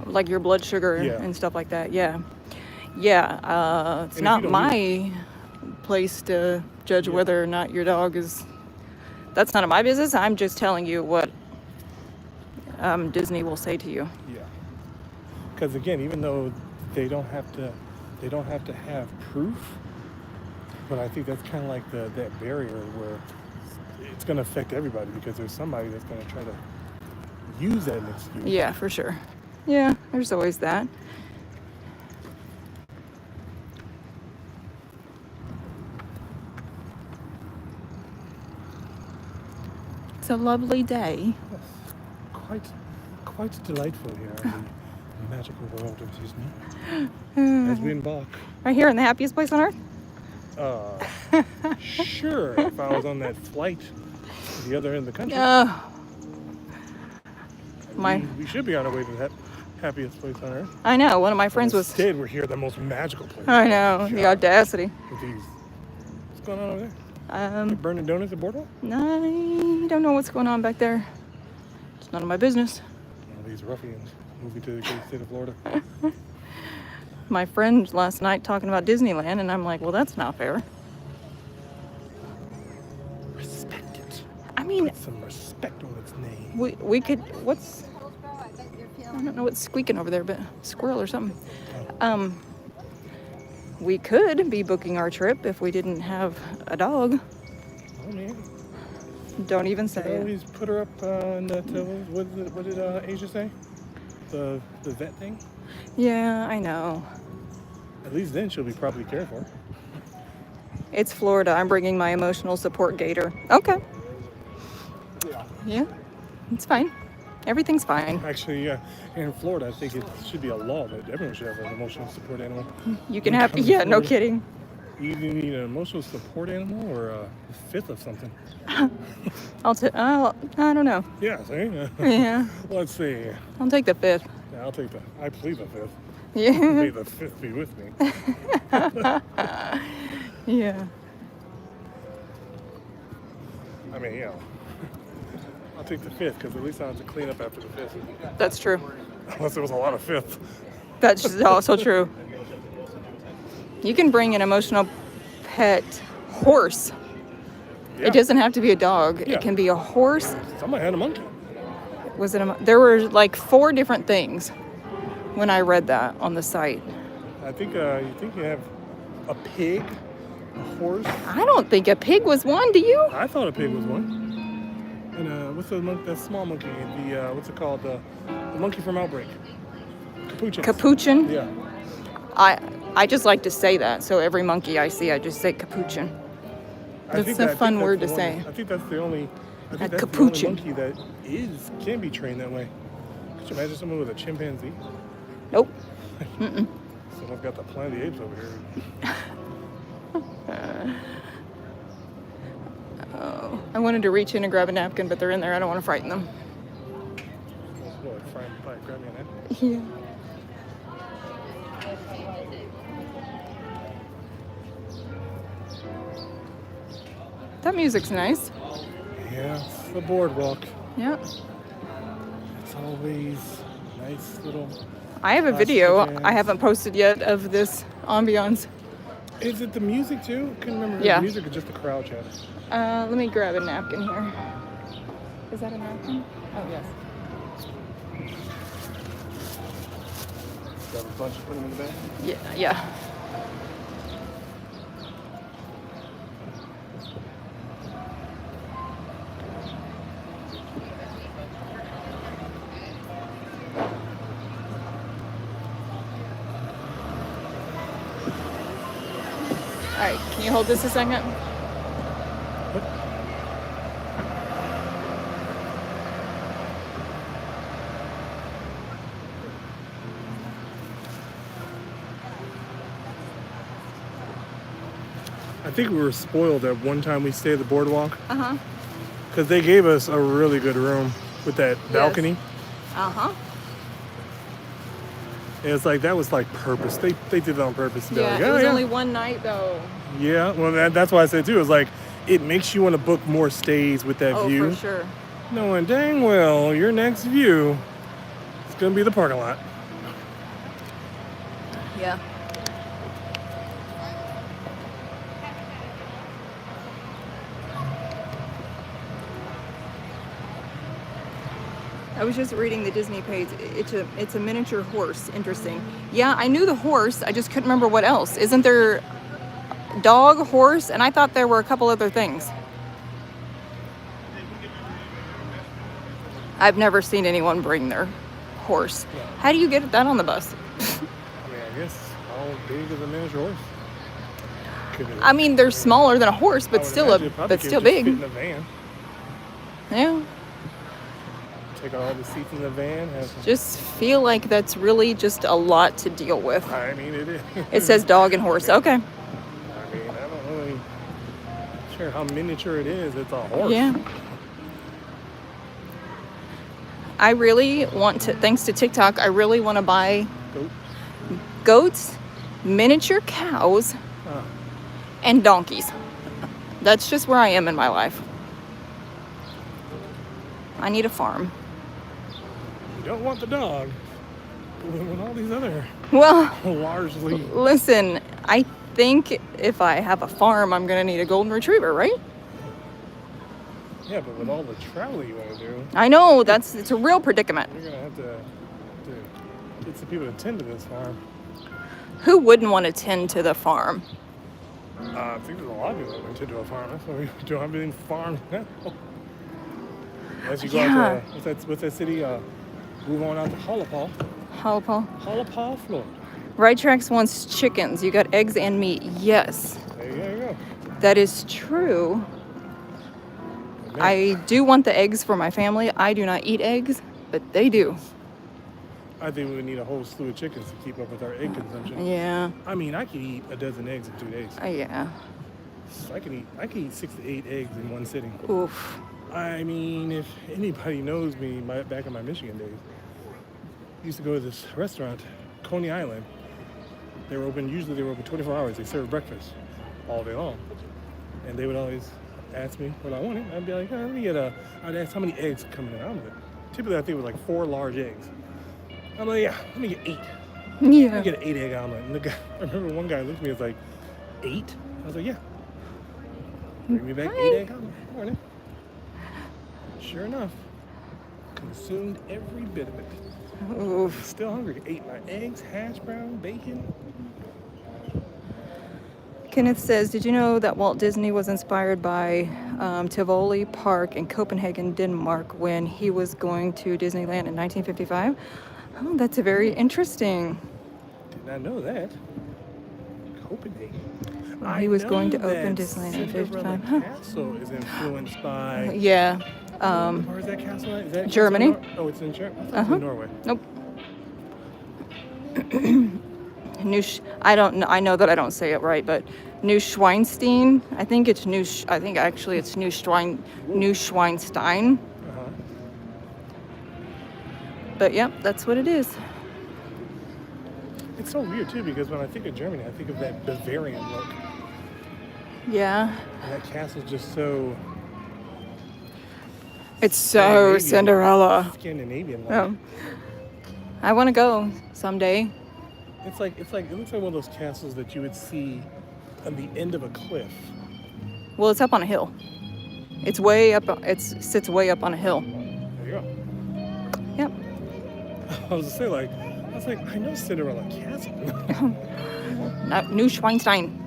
Like your blood sugar Yeah. and stuff like that. Yeah. Yeah. It's And if not you don't my place to judge Yeah. whether or not your dog is. That's none of my business. I'm just telling you what Disney will say to you. yeah. Because again, even though they don't have to have proof, but I think that's kind of like that barrier where it's going to affect everybody because there's somebody that's going to try to use that as an excuse. Yeah, for sure. Yeah, there's always that. It's a lovely day. Yes. Quite delightful here in the magical world of Disney. As we embark. Right here in the happiest place on earth? Sure, if I was on that flight to the other end of the country, we should be on our way to that happiest place on earth. I know, one of my friends was. Instead, we're here at the most magical place. I know, the audacity. With these, what's going on over there? Like burning donuts at Boardwalk? I don't know what's going on back there. It's none of my business. All these ruffians moving to the great state of Florida. My friend last night talking about Disneyland, and I'm like, well, that's not fair. Respect it. I mean, Put some respect on its name. we could. What's? I don't know what's squeaking over there, but squirrel or something. We could be booking our trip if we didn't have a dog. Oh man. Don't even say I it. always put her up in that. What did Asia say? The vet thing. Yeah, I know. At least then she'll be properly cared for. It's Florida. I'm bringing my emotional support gator. Okay. Yeah, it's fine. Everything's fine. Actually, yeah. Here in Florida, I think it should be a law that everyone should have an emotional support animal. You can have. Yeah, no kidding. You either need an emotional support animal or a fifth of something. I don't know. Yeah, see? Yeah. Let's see. I'll take the fifth. Yeah, I'll take the. I plead the fifth. Yeah. May the fifth be with me. Yeah. I mean, you know, I'll take the fifth because at least I don't have to clean up after the fifth. That's true. Unless there was a lot of fifth. That's also true. You can bring an emotional pet horse. Yeah. It doesn't have to be a dog. Yeah. It can be a horse. Somebody had a monkey. Was it there were like 4 different things when I read that on the site. I think you have a pig, a horse. I don't think a pig was one, do you? I thought a pig was one. And what's that small monkey? The what's it called? The monkey from Outbreak. Capuchin. Capuchin? Yeah. I just like to say that. So every monkey I see, I just say capuchin. That's a fun word to say. I think that's the only. I think A that's capuchin. the only monkey that can be trained that way. Could you imagine someone with a chimpanzee? Nope. Someone's got the Planet of the Apes over here. Oh, I wanted to reach in and grab a napkin, but they're in there. I don't want to frighten them. What, frying pie, grabbing a napkin? Yeah. That music's nice. Yeah, it's the boardwalk. Yeah. It's always nice little. I have a classical video jazz. I haven't posted yet of this ambiance. Is it the music too? Couldn't remember if Yeah. the music or just the crowd chat. Let me grab a napkin here. Is that a napkin? Oh, yes. Grab a bunch and put them in the bag. Yeah, yeah. All right, can you hold this a second? I think we were spoiled at one time we stayed at the boardwalk Uh-huh. because they gave us a really good room with that balcony. Uh-huh. And it's like that was like purpose. They did it on purpose. They're Yeah, like, it "Oh, was yeah." only one night, though. Yeah, well, that's why I said too. It's like it makes you want to book more stays with that Oh, view, for sure. knowing dang well your next view is gonna be the parking lot. Yeah. I was just reading the Disney page. It's a miniature horse. Interesting. Yeah, I knew the horse. I just couldn't remember what else. Isn't there dog, horse? And I thought there were a couple other things. I've never seen anyone bring their horse. How do you get that on the bus? I mean, I guess how big is a miniature horse? I mean, they're smaller than a horse, I but would still imagine it probably but could still just big. Fit in a van. Yeah. Take out all the seats in the van. Just feel like that's really just a lot to deal with. I mean, it is. It says dog and horse. Okay. I mean, I don't really sure how miniature it is. It's a horse. Yeah. I really want to, thanks to TikTok, I really want to buy Goat. goats, miniature cows, and donkeys. That's just where I am in my life. I need a farm. You don't want the dog, but we want all these other Well, largely. listen, I think if I have a farm, I'm going to need a golden retriever, right? Yeah, but with all the travel you want to do, I know, it's a real predicament. you're gonna have to get some people to tend to this farm. Who wouldn't want to tend to the farm? I think there's a lot of people that went to a farm. That's why we don't have anything farmed now. Unless you go out to what's that city? Move on out to Hollipaw, Florida. Right Tracks wants chickens. You got eggs and meat. Yes, There you go. that is true. I do want the eggs for my family. I do not eat eggs, but they do. I think we would need a whole slew of chickens to keep up with our egg consumption. Yeah. I mean, I could eat a dozen eggs in 2 days. Yeah. So I can eat 6 to 8 eggs in one sitting. Oof. I mean, if anybody knows me, back in my Michigan days, I used to go to this restaurant, Coney Island. Usually they were open 24 hours. They served breakfast all day long. And they would always ask me what I wanted. I'd be like, let me get I'd ask how many eggs come in an omelet. Typically, I think it was like 4 large eggs. I'm like, yeah, let me get 8. Let me Yeah. get an 8 egg omelet. And the guy, I remember one guy looked at me and was like, 8? I was like, yeah. Bring me back 8 egg omelet. Morning. Sure enough, consumed every bit of it. Oof. Still hungry. Ate my eggs, hash brown, bacon. Kenneth says, did you know that Walt Disney was inspired by Tivoli Park in Copenhagen, Denmark, when he was going to Disneyland in 1955? Oh, that's very interesting. Did not know that. Copenhagen. When he was going to know open that Disneyland in Cinderella 55. Huh. Castle is influenced by. Yeah. Where is that castle at? Is that Germany. Oh, it's in Germany. It's Uh-huh. in Norway. Nope. I don't know. I know that I don't say it right, but Neuschwanstein. I think it's I think actually it's Neuschwanstein. Uh-huh. But yep, that's what it is. It's so weird too because when I think of Germany, I think of that Bavarian look. Yeah. And that castle's just so It's so Cinderella. Scandinavian. Oh. I want to go someday. It looks like one of those castles that you would see on the end of a cliff. Well, it's up on a hill. It's way up. It sits way up on a hill. There you go. Yep. I was like, I know Cinderella Castle. Not Neuschwanstein.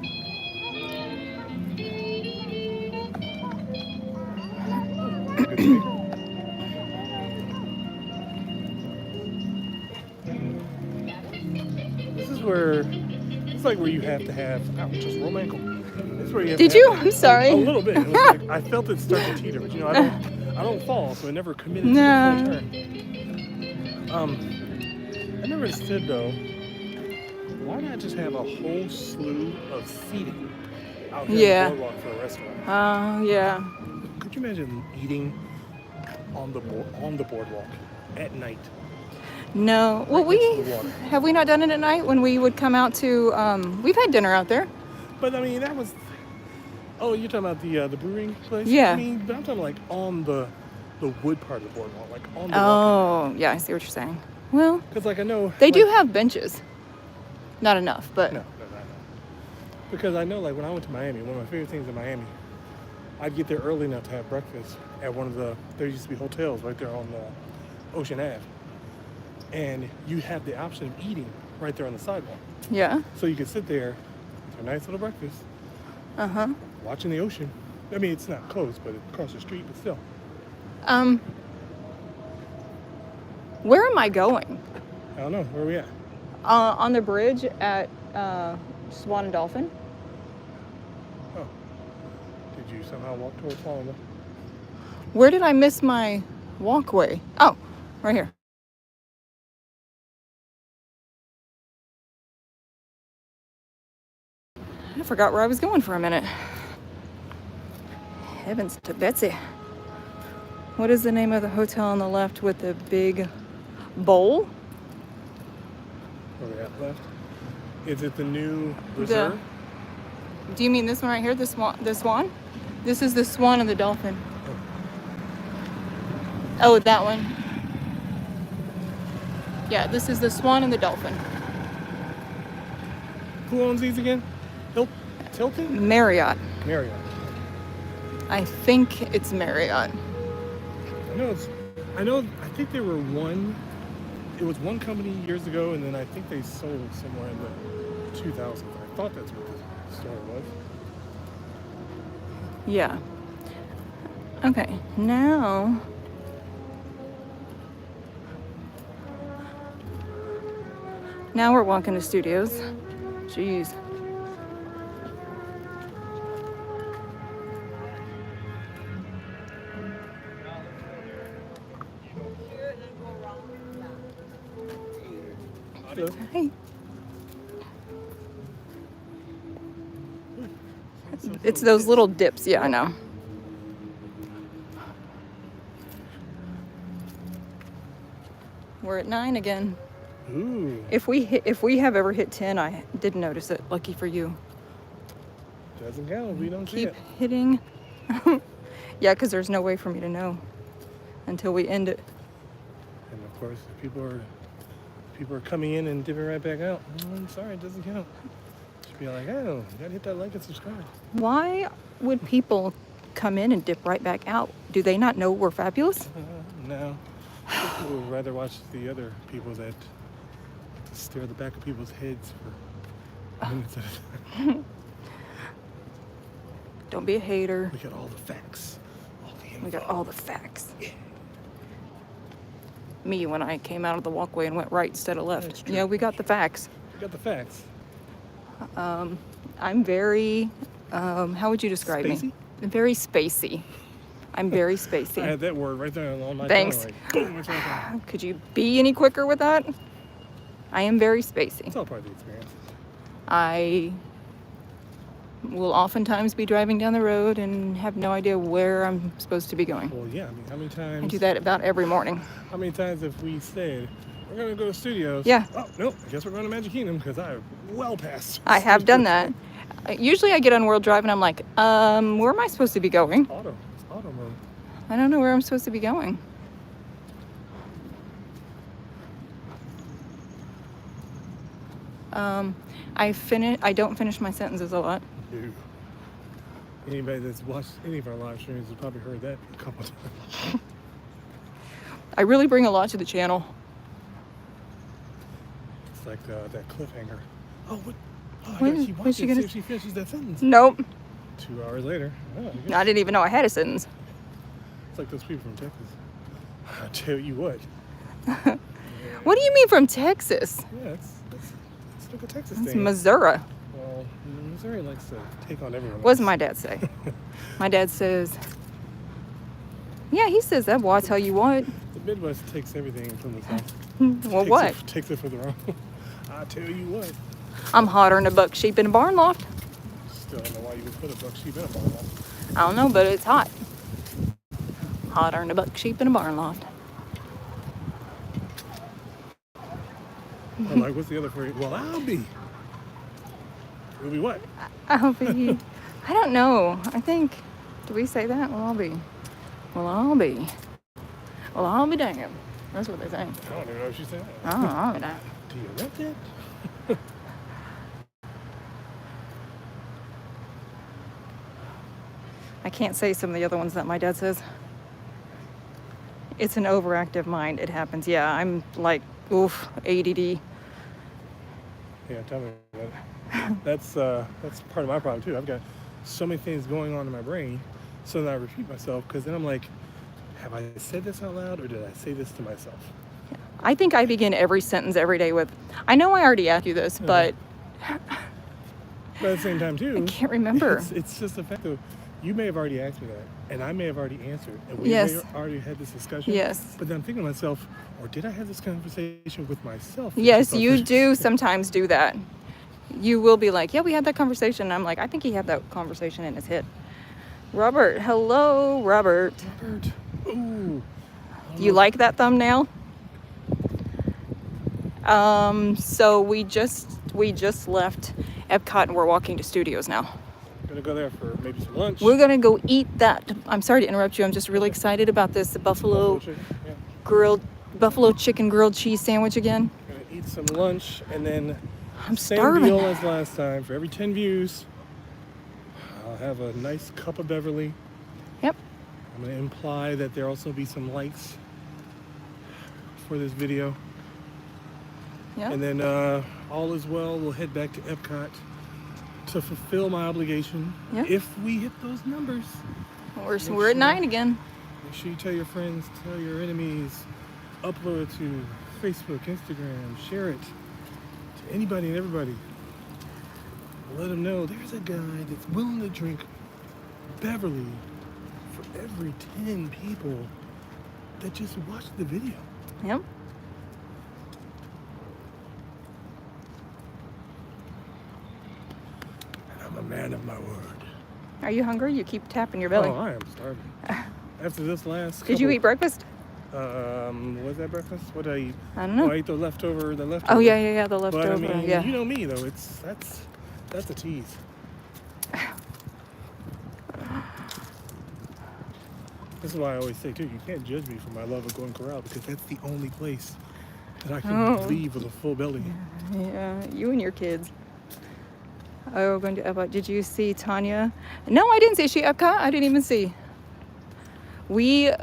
It's like where you have to have just roll my ankle. This is where you have Did to you? have I'm sorry. A little bit. It was like, I felt it start to teeter, but you know, I don't fall, so I never committed to the full turn. I never understood though, why not just have a whole slew of seating out here on the boardwalk for a restaurant? Oh, yeah. Could you imagine eating on the boardwalk at night? No. Well, have we not done it at night when we would come out to, we've had dinner out there. But I mean, that was, oh, you're talking about the brewing place? Yeah. I mean, but I'm talking like on the wood part of the boardwalk, like on the Oh, yeah, I see what you're saying. Well, because like I know they do have benches. Not enough, but. No. Because I know like when I went to Miami, one of my favorite things in Miami, I'd get there early enough to have breakfast at one of there used to be hotels right there on Ocean Ave. And you had the option of eating right there on the sidewalk. Yeah. So you could sit there with a nice little breakfast. Uh-huh. Watching the ocean. I mean, it's not close, but it's across the street, but still. Where am I going? I don't know. Where are we at? On the bridge at Swan and Dolphin. Oh. Did you somehow walk towards Florida? Where did I miss my walkway? Oh, right here. I forgot where I was going for a minute. Heavens to Betsy. What is the name of the hotel on the left with the big bowl? Where are we at left? Is it the new Reserve? Do you mean this one right here, the Swan? This is the Swan and the Dolphin. Oh, that one. Yeah, this is the Swan and the Dolphin. Who owns these again? Hilton? Marriott. Marriott. I think it's Marriott. I think they were it was one company years ago, and then I think they sold somewhere in the 2000s. I thought that's what the store was. Yeah. Okay, now we're walking to studios. Jeez. Hey. It's those little dips, yeah, I know. We're at 9 again. Ooh. If we have ever hit 10, I didn't notice it. Lucky for you. Doesn't count. We don't see Keep it. hitting. Yeah, because there's no way for me to know until we end it. And of course, people are coming in and dipping right back out. I'm sorry, it doesn't count. Should be like, oh, you gotta hit that like and subscribe. Why would people come in and dip right back out? Do they not know we're fabulous? No. People would rather watch the other people that stare at the back of people's heads for minutes at a time. Don't be a hater. We got all the facts. We got all the facts. Me, when I came out of the walkway and went right instead of left. Yeah, we got the facts. We got the facts. I'm very, how would you describe Spacey? me? I'm very spacey. I'm very spacey. I had that word right there on my Thanks. tongue. Like, boom, it's right there. Could you be any quicker with that? I am very spacey. It's all part of the experience. I will oftentimes be driving down the road and have no idea where I'm supposed to be going. Well, yeah. I mean, how many times? I do that about every morning. How many times have we said we're gonna go to studios? Yeah. Oh no, I guess we're going to Magic Kingdom because I well past. I have done that. Usually I get on World Drive and I'm like, where am I supposed to be going? Auto. It's auto mode. I don't know where I'm supposed to be going. I don't finish my sentences a lot. Dude. Anybody that's watched any of our live streams has probably heard that a couple times. I really bring a lot to the channel. It's like that cliffhanger. Oh, what? Oh, I When- gotta keep when's watching she see gonna- if she finishes that sentence. Nope. 2 hours later. Oh, I guess. I didn't even know I had a sentence. It's like those people from Texas. I tell you what. What do you mean from Texas? Yeah, it's like a Texas It's thing. Missouri. Well, Missouri likes to take on everyone. What does else. my dad say? My dad says, yeah, he says that. Well, I tell you what. The Midwest takes everything from the South. Well, Takes what? Takes it for the wrong. I tell you what. I'm hotter than a buck sheep in a barn loft. Still don't know why you would put a buck sheep in a barn loft. I don't know, but it's hot. Hotter than a buck sheep in a barn loft. I'm like, what's the other phrase? Well, I'll be. You'll be what? I'll be. I don't know. I think. Do we say that? Well, I'll be. Well, I'll be. Well, I'll be damned. That's what they say. I don't even know what she said. I'll be damned. Do you rent it? I can't say some of the other ones that my dad says. It's an overactive mind. It happens. Yeah, I'm like, oof, ADD. Yeah, tell me about it. That's part of my problem too. I've got so many things going on in my brain, so then I repeat myself because then I'm like, have I said this out loud or did I say this to myself? I think I begin every sentence every day with, I know I already asked you this, but But at the same time too, I can't remember. It's just the fact that you may have already asked me that, and I may have already answered, and we Yes. may have already had this discussion. Yes. But then I'm thinking to myself, or did I have this conversation with myself? Yes, you do sometimes do that. You will be like, yeah, we had that conversation. And I'm like, I think he had that conversation in his head. Robert, hello, Robert. Robert. Ooh. Do you like that thumbnail? So we just left EPCOT and we're walking to studios now. Gonna go there for maybe some lunch. We're gonna go eat that. I'm sorry to interrupt you. I'm just really excited about this buffalo chicken, yeah. buffalo chicken grilled cheese sandwich again. Gonna eat some lunch and then I'm same starving. deal as last time. For every 10 views, I'll have a nice cup of Beverly. Yep. I'm gonna imply that there also be some likes for this video. Yeah. And then all is well, we'll head back to EPCOT to fulfill my obligation. Yep. If we hit those numbers. We're at 9 again. Make sure you tell your friends, tell your enemies, upload it to Facebook, Instagram, share it to anybody and everybody. Let them know there's a guy that's willing to drink Beverly for every 10 people that just watched the video. Yep. And I'm a man of my word. Are you hungry? You keep tapping your belly. Oh, I am starving. After this last Did you eat breakfast? was that breakfast? What did I eat? I don't know. Oh, I ate the leftover. Oh yeah, the leftover. But I mean, yeah. you know me though. That's a tease. This is why I always say too, you can't judge me for my love of Golden Corral because that's the only place that I can leave with a full belly. Yeah, you and your kids. Oh, we're going to EPCOT. Did you see Tanya? No, I didn't see. She EPCOT? I didn't even see. We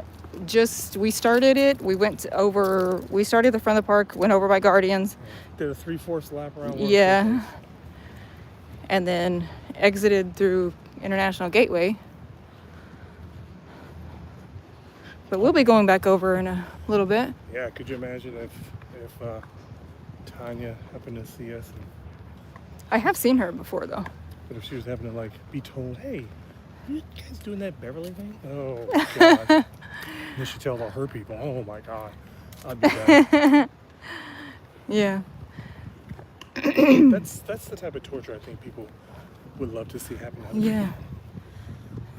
started it. We started the front of the park, went over by Guardians. Did a 3/4 lap around. Yeah. And then exited through International Gateway. But we'll be going back over in a little bit. Yeah, could you imagine if Tanya happened to see us, I have seen her before though. but if she was happening to like be told, hey, you guys doing that Beverly thing? Oh God. And then she tells all her people, oh my God, I'd be bad. Yeah. That's the type of torture I think people would love to see happen. Yeah.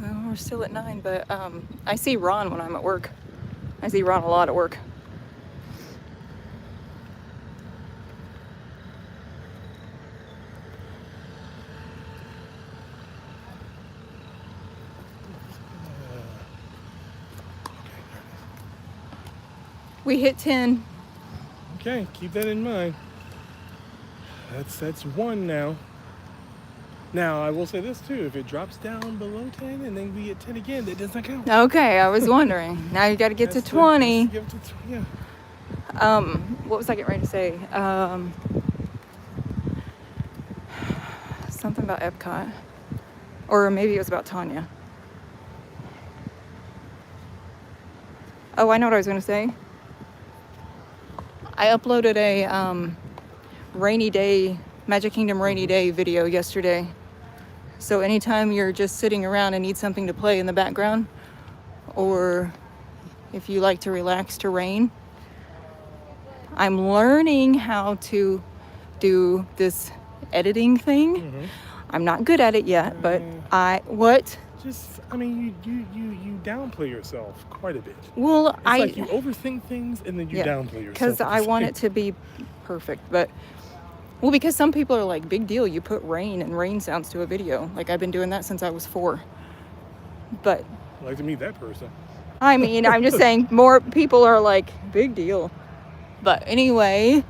Well, we're still at 9, but I see Ron when I'm at work. I see Ron a lot at work. We hit 10. Okay, keep that in mind. That's one now. Now, I will say this too. If it drops down below 10 and then we hit 10 again, that doesn't count. Okay, I was wondering. Now you got to get to 20. Yeah. What was I getting ready to say? Something about EPCOT. Or maybe it was about Tanya. Oh, I know what I was going to say. I uploaded a rainy day, Magic Kingdom rainy day video yesterday. So anytime you're just sitting around and need something to play in the background, or if you like to relax to rain, I'm learning how to do this editing thing. Mm-hmm. I'm not good at it yet, but you downplay yourself quite a bit. Well, it's like you overthink things and then you downplay yourself. Because I want it to be perfect, but because some people are like, big deal, you put rain and rain sounds to a video. Like, I've been doing that since I was 4. But I'd like to meet that person. I mean, I'm just saying, more people are like, big deal. But anyway,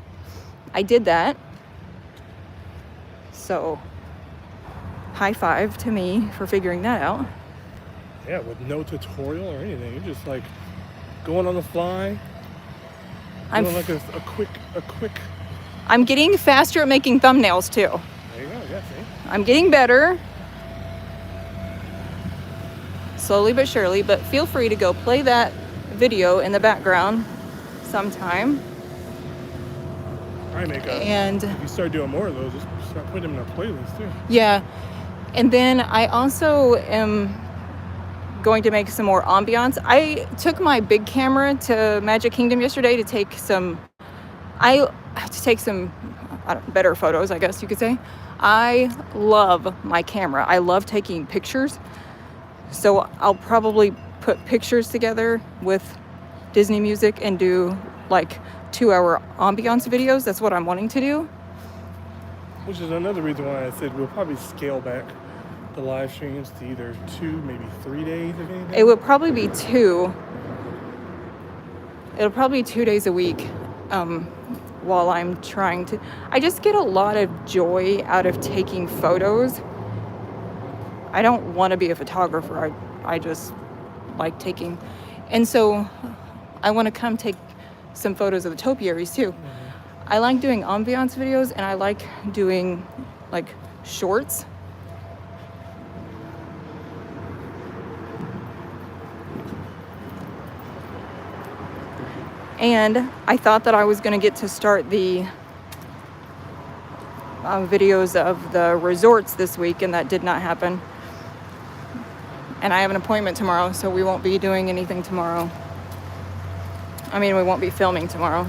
I did that. So, high five to me for figuring that out. Yeah, with no tutorial or anything. You're just like going on the fly. Doing like a quick. I'm getting faster at making thumbnails too. There you go, yeah, see? I'm getting better. Slowly but surely, but feel free to go play that video in the background sometime. All right, and if you start doing more of those, just start putting them in a playlist too. Yeah. And then I also am going to make some more ambiance. I took my big camera to Magic Kingdom yesterday to take some better photos, I guess you could say. I love my camera. I love taking pictures. So I'll probably put pictures together with Disney music and do like 2-hour ambiance videos. That's what I'm wanting to do. Which is another reason why I said we'll probably scale back the live streams to either 2, maybe 3 days, if anything. It would probably be 2. It'll probably be 2 days a week while I'm trying to... I just get a lot of joy out of taking photos. I don't want to be a photographer. I just like taking... And so I want to come take some photos of the topiaries too. Mm-hmm. I like doing ambiance videos, and I like doing like shorts. And I thought that I was going to get to start the videos of the resorts this week, and that did not happen. And I have an appointment tomorrow, so we won't be doing anything tomorrow. I mean, we won't be filming tomorrow.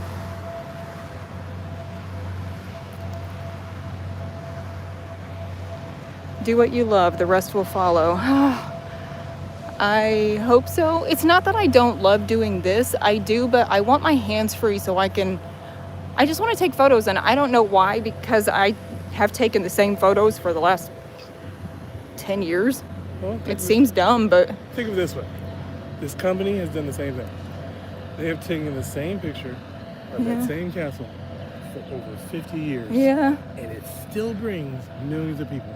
Do what you love, the rest will follow. I hope so. It's not that I don't love doing this. I do, but I want my hands free so I just want to take photos, and I don't know why, because I have taken the same photos for the last 10 years. Well, it seems dumb, but... Think of it this way. This company has done the same thing. They have taken the same picture of that same castle for over 50 years. Yeah. And it still brings millions of people.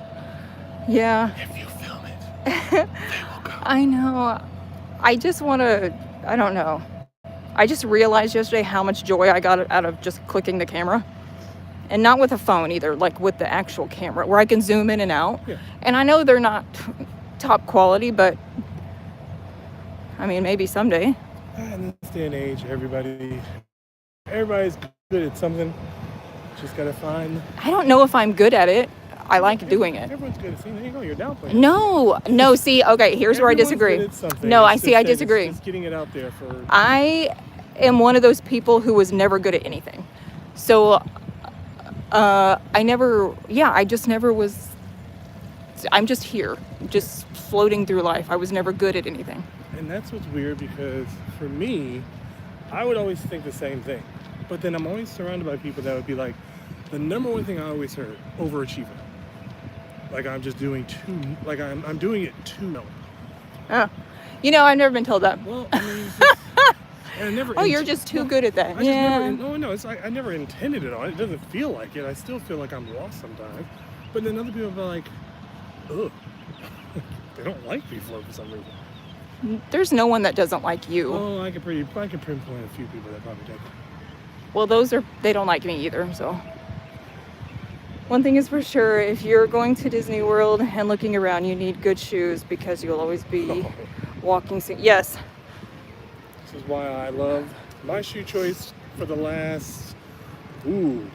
Yeah. If you film it, they will go. I know. I just want to... I don't know. I just realized yesterday how much joy I got out of just clicking the camera. And not with a phone either, like with the actual camera, where I can zoom in and out. Yeah. And I know they're not top quality, but I mean, maybe someday. In this day and age, everybody's good at something. Just gotta find... I don't know if I'm good at it. I like doing it. Everyone's good at seeing. There you go, you're downplaying. No, see, okay, here's where I disagree. No, I disagree. Just getting it out there for... I am one of those people who was never good at anything. So, I just never was... I'm just here, just floating through life. I was never good at anything. And that's what's weird, because for me, I would always think the same thing. But then I'm always surrounded by people that would be like, the number one thing I always heard, overachiever. Like I'm just doing I'm doing it too well. Oh. I've never been told that. Well, I mean, And I never Oh, you're just too good at that. I Yeah. just never, no, it's like I never intended it on. It doesn't feel like it. I still feel like I'm lost sometimes. But then other people are like, ugh. They don't like me for some reason. There's no one that doesn't like you. Oh, I can pinpoint a few people that probably don't. Well, they don't like me either, so. One thing is for sure, if you're going to Disney World and looking around, you need good shoes because you'll always be walking. Yes. This is why I love my shoe choice for the last,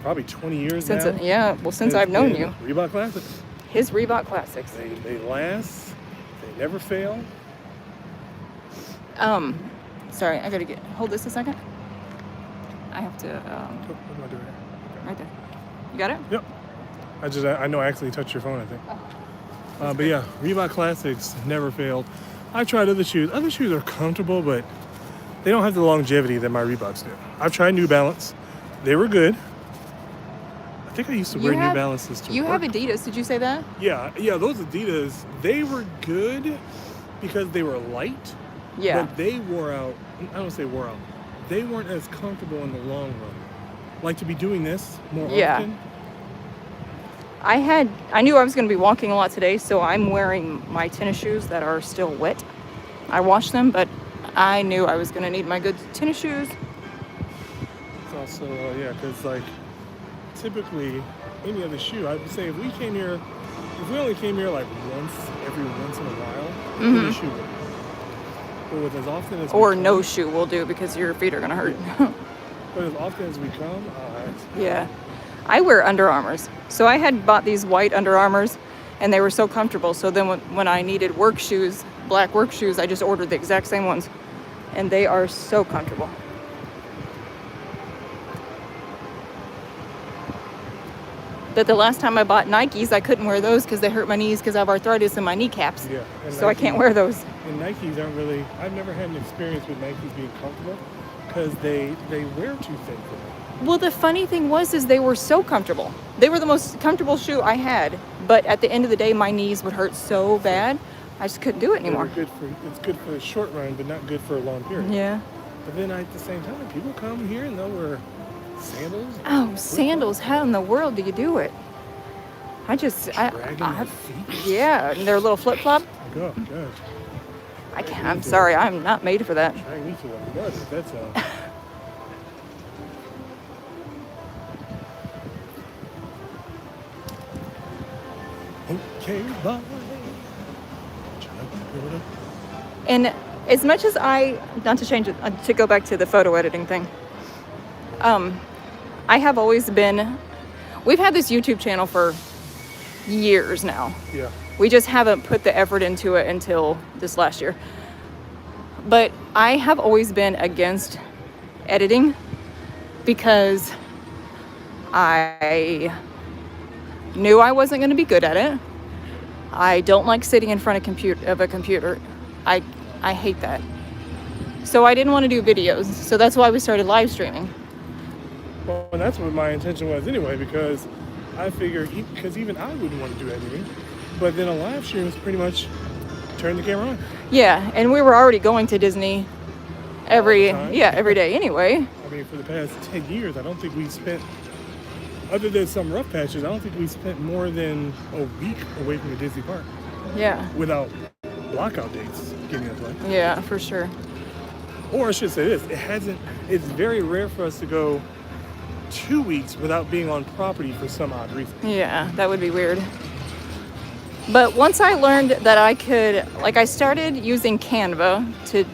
probably 20 years now. Since I've known you. Reebok Classics. His Reebok Classics. They last. They never fail. Sorry, I gotta hold this a second. I have to, What am I doing? right there. You got it? Yep. I know I actually touched your phone, I think. But yeah, Reebok Classics never failed. I've tried other shoes. Other shoes are comfortable, but they don't have the longevity that my Reeboks do. I've tried New Balance. They were good. I think I used to wear New Balances to work. You have Adidas, did you say that? Yeah, those Adidas, they were good because they were light. Yeah. But they wore out, I don't say wore out, they weren't as comfortable in the long run. Like to be doing this more often. I knew I was going to be walking a lot today, so I'm wearing my tennis shoes that are still wet. I washed them, but I knew I was going to need my good tennis shoes. It's also, because like typically any other shoe, I would say if we only came here like every once in a while, any shoe would. But with as often as or no shoe will do because your feet are going to hurt. But as often as we come, yeah. I wear Under Armours. So I had bought these white Under Armours and they were so comfortable. So then when I needed work shoes, black work shoes, I just ordered the exact same ones. And they are so comfortable. But the last time I bought Nikes, I couldn't wear those because they hurt my knees because I have arthritis in my kneecaps. Yeah. So I can't wear those. And Nikes aren't really, I've never had an experience with Nikes being comfortable because they wear too thin for me. Well, the funny thing was they were so comfortable. They were the most comfortable shoe I had. But at the end of the day, my knees would hurt so bad, I just couldn't do it anymore. It's good for a short run, but not good for a long period. Yeah. But then at the same time, people come here and they'll wear sandals. Oh, sandals! How in the world do you do it? Dragging feet. Yeah, and they're a little flip flop. Oh God. I'm sorry, I'm not made for that. Drag me to the mud. That's okay, bye. And as much as not to change it, to go back to the photo editing thing, I have always been, we've had this YouTube channel for years now. Yeah. We just haven't put the effort into it until this last year. But I have always been against editing because I knew I wasn't going to be good at it. I don't like sitting in front of a computer. I hate that. So I didn't want to do videos. So that's why we started live streaming. Well, and that's what my intention was anyway, because I figured, because even I wouldn't want to do editing, but then a live stream is pretty much turn the camera on. Yeah, and we were already going to Disney every day anyway. I mean, for the past 10 years, I don't think we spent, other than some rough patches, I don't think we spent more than a week away from the Disney park. Yeah. Without blackout dates getting us play. Yeah, for sure. Or I should say this, it's very rare for us to go 2 weeks without being on property for some odd reason. Yeah, that would be weird. But once I learned that I could, I started using Canva to,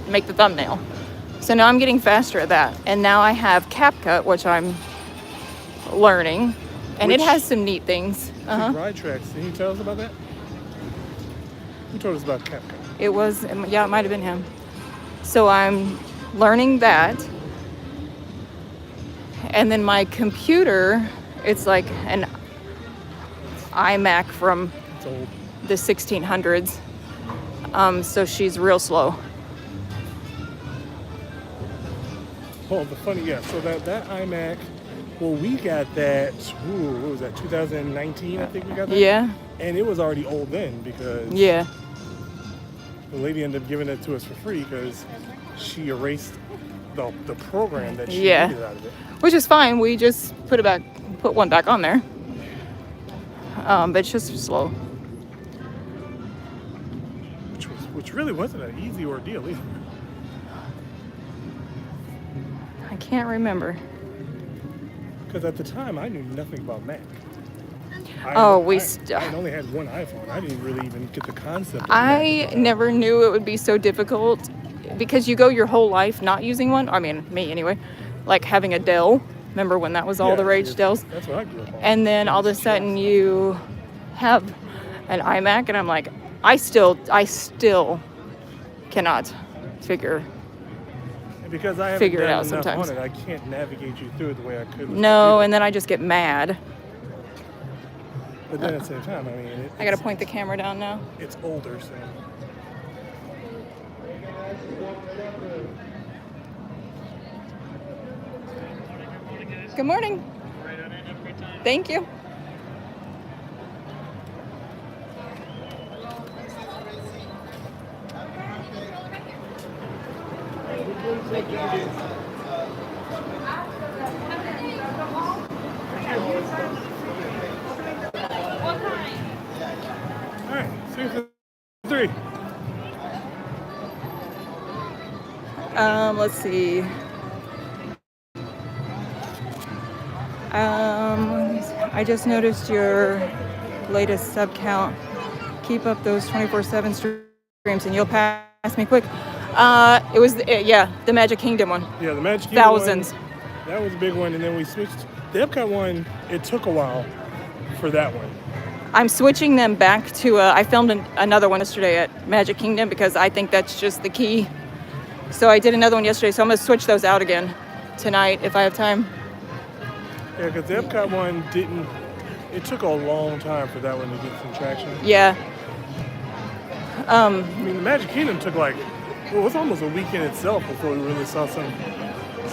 make the thumbnail. So now I'm getting faster at that. And now I have CapCut, which I'm learning. And it has some neat things. Ride tracks. Can you tell us about that? Who told us about CapCut? It might have been him. So I'm learning that. And then my computer, it's like an iMac from the 1600s. So she's real slow. Oh, so that iMac, well, we got that, what was that, 2019, I think we got that? Yeah. And it was already old then because... Yeah. the lady ended up giving it to us for free because she erased the program that she Yeah. needed out of it. Which is fine. We just put one back on there. But it's just slow. Which really wasn't an easy ordeal either. I can't remember. Because at the time I knew nothing about Mac. I only had one iPhone. I didn't really even get the concept of I Mac. never knew it would be so difficult because you go your whole life not using one. I mean, me anyway. Like having a Dell. Remember when that was all the rage, Dells? That's what I grew up on. And then all of a sudden you have an iMac, and I'm like, I still cannot figure because I haven't figure it done out enough sometimes. on it, I can't navigate you through it the way I could. No, and then I just get mad. But then at the same time, I mean, I gotta point the camera down now. it's older, so. Good morning. Thank you. All right, 6 3. Let's see. I just noticed your latest sub count. Keep up those 24/7 streams, and you'll pass me quick. It was the Magic Kingdom one. Yeah, the Magic Kingdom Thousands. one, that was a big one, and then we switched. The EPCOT one, it took a while for that one. I'm switching them back to. I filmed another one yesterday at Magic Kingdom because I think that's just the key. So I did another one yesterday, so I'm gonna switch those out again tonight if I have time. Yeah, because the EPCOT one didn't. It took a long time for that one to get some traction. Yeah. I mean, the Magic Kingdom took it was almost a week in itself before we really saw some.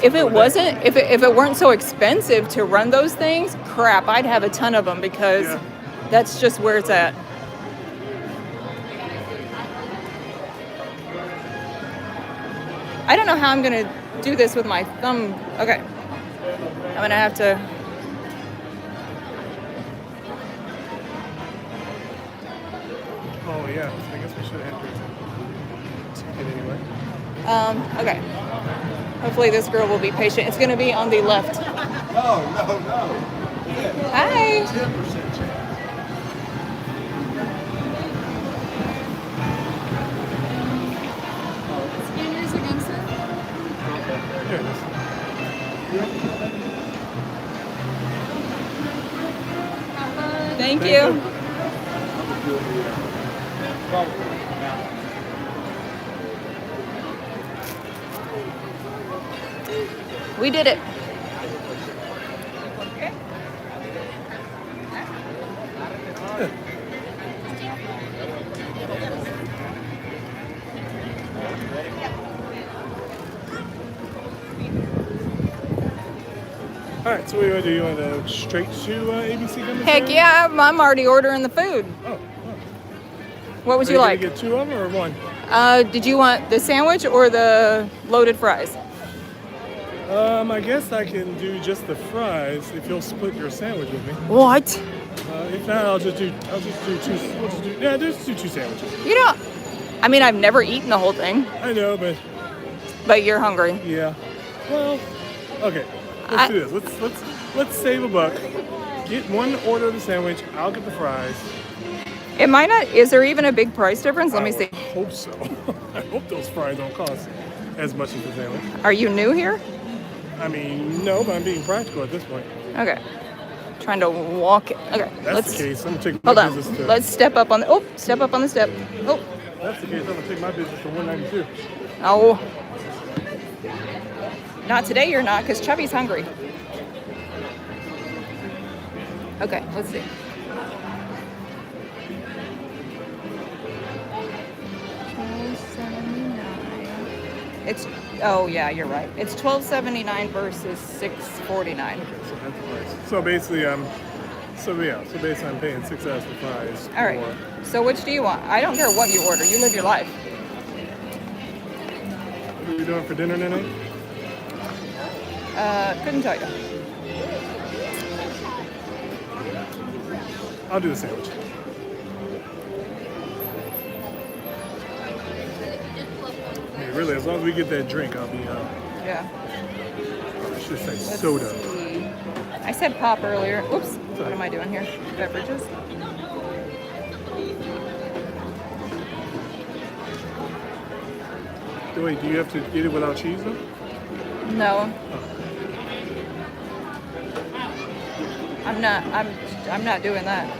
If it wasn't, if it weren't so expensive to run those things, crap, I'd have a ton of them because that's just where it's at. I don't know how I'm gonna do this with my thumb. Okay, I'm gonna have to. Oh yeah, I guess we should have had your ticket anyway. Okay. Hopefully this girl will be patient. It's gonna be on the left. No. Hi. 10% check. Scanners against it. Here it is. Thank you. We did it. All right, so what do you want to do? You want to go straight to ABC Commissary? Heck yeah, I'm already ordering the food. Oh. What would Are you gonna like? get two of them or one? Did you want the sandwich or the loaded fries? I guess I can do just the fries if you'll split your sandwich with me. What? If not, I'll just do two. Just do two sandwiches. You know, I mean, I've never eaten the whole thing, I know, but you're hungry. yeah. Well, okay. Let's do this. Let's save a buck. Get one order of the sandwich. I'll get the fries. It might not. Is there even a big price difference? Let me see. I hope so. I hope those fries don't cost as much as the sandwich. Are you new here? I mean, no, but I'm being practical at this point. Okay. Trying to walk. Okay. That's the case. I'm gonna take Hold my on. business to. Let's step up on the. Oh, step up on the step. Oh. That's the case. I'm gonna take my business to 192. Oh. Not today. You're not, because Chubby's hungry. Okay. Let's see. It's you're right. It's $12.79 versus $6.49. Okay, so that's the price. So basically, I'm paying $6 for fries. All right. So which do you want? I don't care what you order. You live your life. are you doing for dinner tonight? Couldn't tell you. I'll do the sandwich. I mean, really, as long as we get that drink, I'll be, Yeah. I should say Let's soda. see. I said pop earlier. Oops. What am I doing here? Beverages. Wait, do you have to eat it without cheese though? No. I'm not doing that.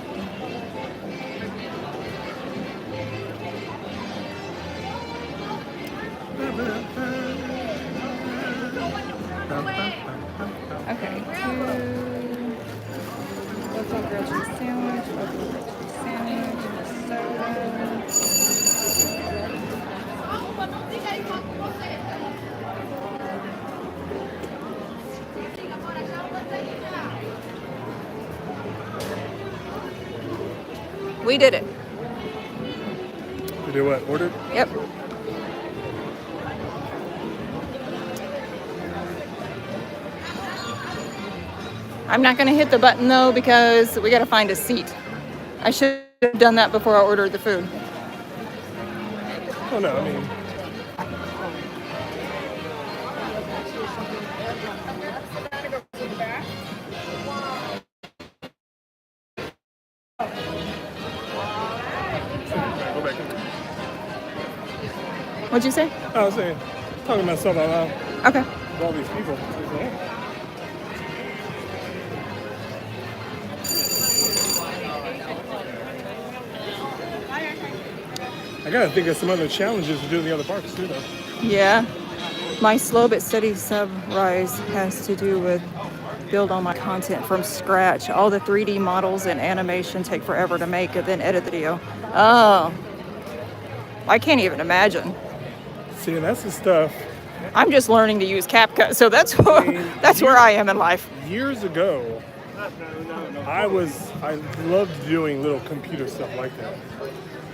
Okay, two local grilled cheese sandwich, local grilled cheese sandwich, soda. We did it. You did what? Ordered? Yep. I'm not going to hit the button though because we got to find a seat. I should have done that before I ordered the food. Oh no, I mean. Go back in. What'd you say? I was saying, talking to myself out loud. Okay. With all these people. I gotta think of some other challenges to do in the other parks too, though. Yeah. My slow but steady sub rise has to do with build all my content from scratch. All the 3D models and animation take forever to make and then edit the video. Oh. I can't even imagine. See, and that's the stuff. I'm just learning to use CapCut, so that's where I am in life. Years ago, I loved doing little computer stuff like that.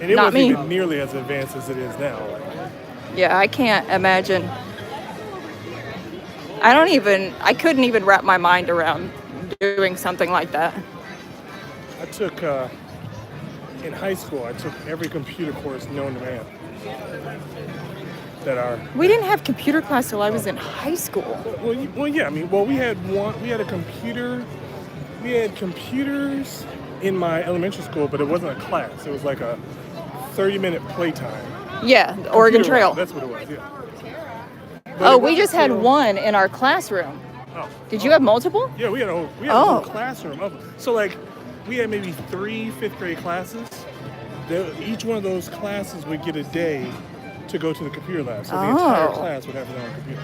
And it Not wasn't me. even nearly as advanced as it is now. Yeah, I can't imagine. I couldn't even wrap my mind around doing something like that. I took, in high school, I took every computer course known to man. We didn't have computer class till I was in high school. Well, yeah, I mean, we had a computer, we had computers in my elementary school, but it wasn't a class. It was like a 30-minute playtime. Yeah, the Oregon Computer Trail. lab, that's what it was, yeah. Oh, we just had one in our classroom. Did you have multiple? Yeah, we had a whole classroom of them. So like, we had maybe 3 fifth-grade classes. Each one of those classes would get a day to go to the computer lab. So the entire class would have their own computer.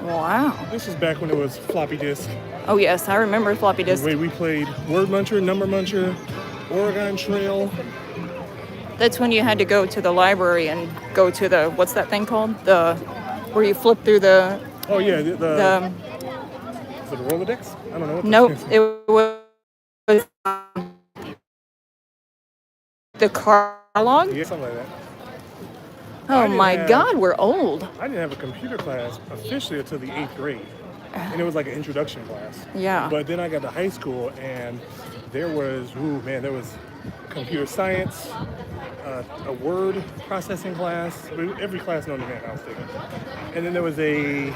Wow. This was back when it was floppy disk. Oh yes, I remember floppy disk. We played Word Muncher, Number Muncher, Oregon Trail. That's when you had to go to the library and go to the, what's that thing called? Where you flip through the... Oh yeah, the is it the Rolodex? I don't know what nope, this is. it was the catalog? Yeah, something like that. Oh my God, we're old. I didn't have a computer class officially until the 8th grade. And it was like an introduction class. Yeah. But then I got to high school and there was computer science, a word processing class, every class known to man I was taking. And then there was a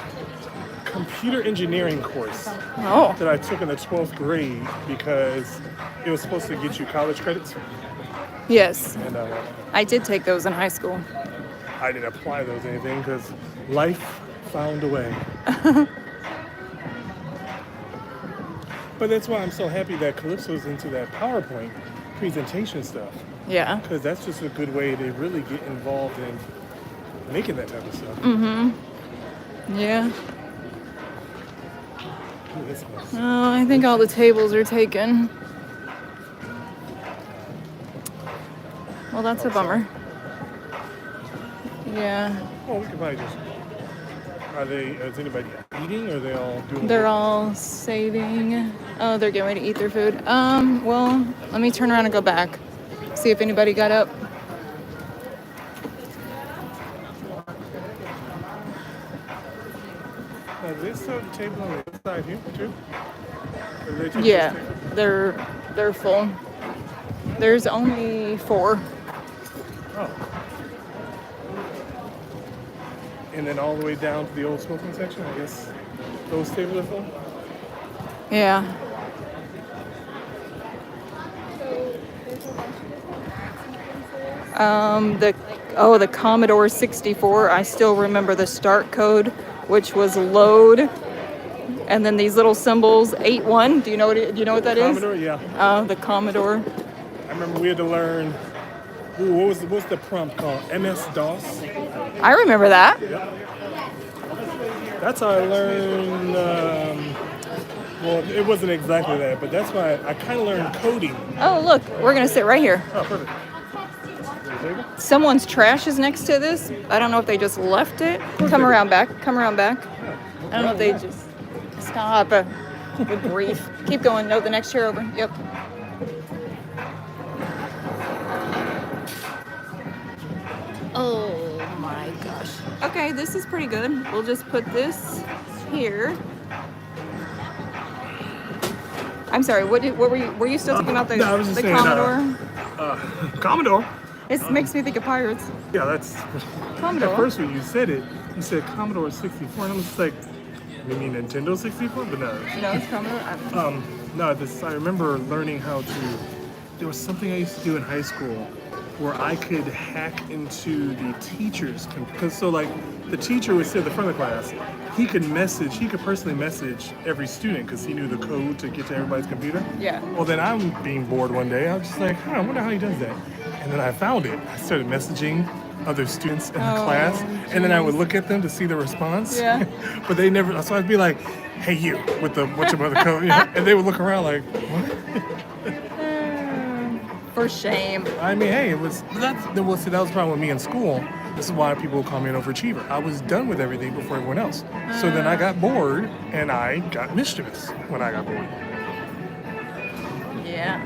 computer engineering course that I took in the 12th grade because it was supposed to get you college credits. Yes. And I did take those in high school. I didn't apply those to anything because life found a way. But that's why I'm so happy that Calypso's into that PowerPoint presentation stuff. Yeah. Because that's just a good way to really get involved in making that type of stuff. Mm-hmm. Yeah. Ooh, this smells. Oh, I think all the tables are taken. Well, that's a bummer. Yeah. Oh, we could probably just... Is anybody eating or are they all doing... They're all saving. Oh, they're getting ready to eat their food. Well, let me turn around and go back. See if anybody got up. still have the table on the inside here too? Or they took Yeah, this table? they're full. There's only 4. Oh. And then all the way down to the old smoking section, I guess those tables are full? Yeah. The Commodore 64. I still remember the start code, which was load, and then these little symbols 81. Do you know what that is? Commodore, yeah. The Commodore. I remember we had to learn. Ooh, what's the prompt called? MS-DOS. I remember that. Yep. That's how I learned. Well, it wasn't exactly that, but that's why I kind of learned coding. Oh, look, we're gonna sit right here. Oh, perfect. Someone's trash is next to this. I don't know if they just left it. Come around back. Come around back. I don't know if they just stop. Good grief. Keep going. No, the next chair over. Yep. Oh my gosh. Okay, this is pretty good. We'll just put this here. I'm sorry. What were you still talking about the, No, I was just the saying, Commodore? Commodore? It makes me think of pirates. Yeah, that's. Commodore. At first, when you said it, you said Commodore 64, and I was just like, you mean Nintendo 64? But no. No, it's Commodore. No, I remember learning how to. There was something I used to do in high school where I could hack into the teacher's because so like the teacher would sit at the front of the class. He could personally message every student because he knew the code to get to everybody's computer. Yeah. Well, then I'm being bored one day. I was just like, I wonder how he does that. And then I found it. I started messaging other students in the class, and then I would look at them to see the response. Yeah. But they never. So I'd be like, "Hey, you," with the what's your other code, and they would look around like, "What?" For shame. I mean, hey, that was the problem with me in school. This is why people call me an overachiever. I was done with everything before everyone else. So then I got bored, and I got mischievous when I got bored. Yeah.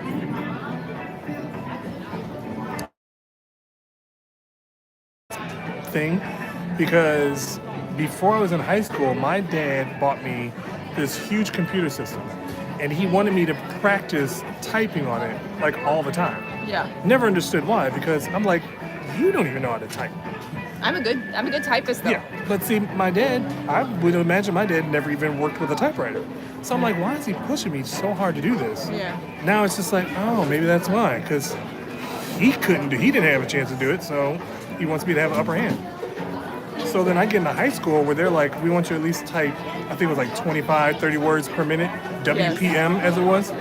Thing, because before I was in high school, my dad bought me this huge computer system, and he wanted me to practice typing on it like all the time. Yeah. Never understood why, because I'm like, you don't even know how to type. I'm a good typist though. Yeah, but see, my dad, I would imagine my dad never even worked with a typewriter. So I'm like, why is he pushing me so hard to do this? Yeah. Now it's just like, oh, maybe that's why, because he didn't have a chance to do it, so he wants me to have an upper hand. So then I get into high school where they're like, we want you to at least type, I think it was like 25, 30 words per minute, WPM as it was.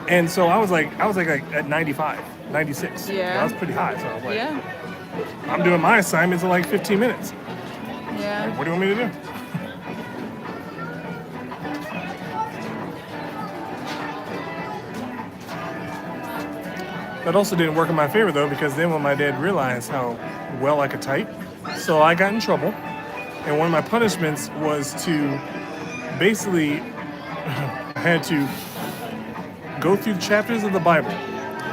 And so I was like at 95, 96. Yeah. That was pretty high. So I was like, Yeah. I'm doing my assignments in like 15 minutes. Yeah. What do you want me to do? That also didn't work in my favor though, because then when my dad realized how well I could type, so I got in trouble. And one of my punishments was to basically I had to go through chapters of the Bible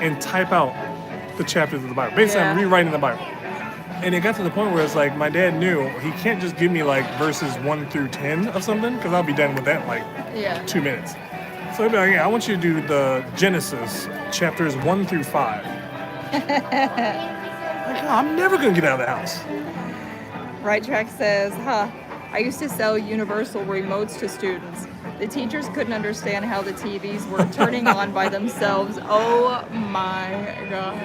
and type out the chapters of the Bible. Basically, I'm rewriting the Bible. And it got to the point where it's like my dad knew he can't just give me like verses 1 through 10 of something, because I'll be done with that in like 2 minutes. So he'd be like, yeah, I want you to do the Genesis chapters 1 through 5. Like, oh, I'm never gonna get out of the house. Right Track says, I used to sell universal remotes to students. The teachers couldn't understand how the TVs were turning on by themselves. Oh my God.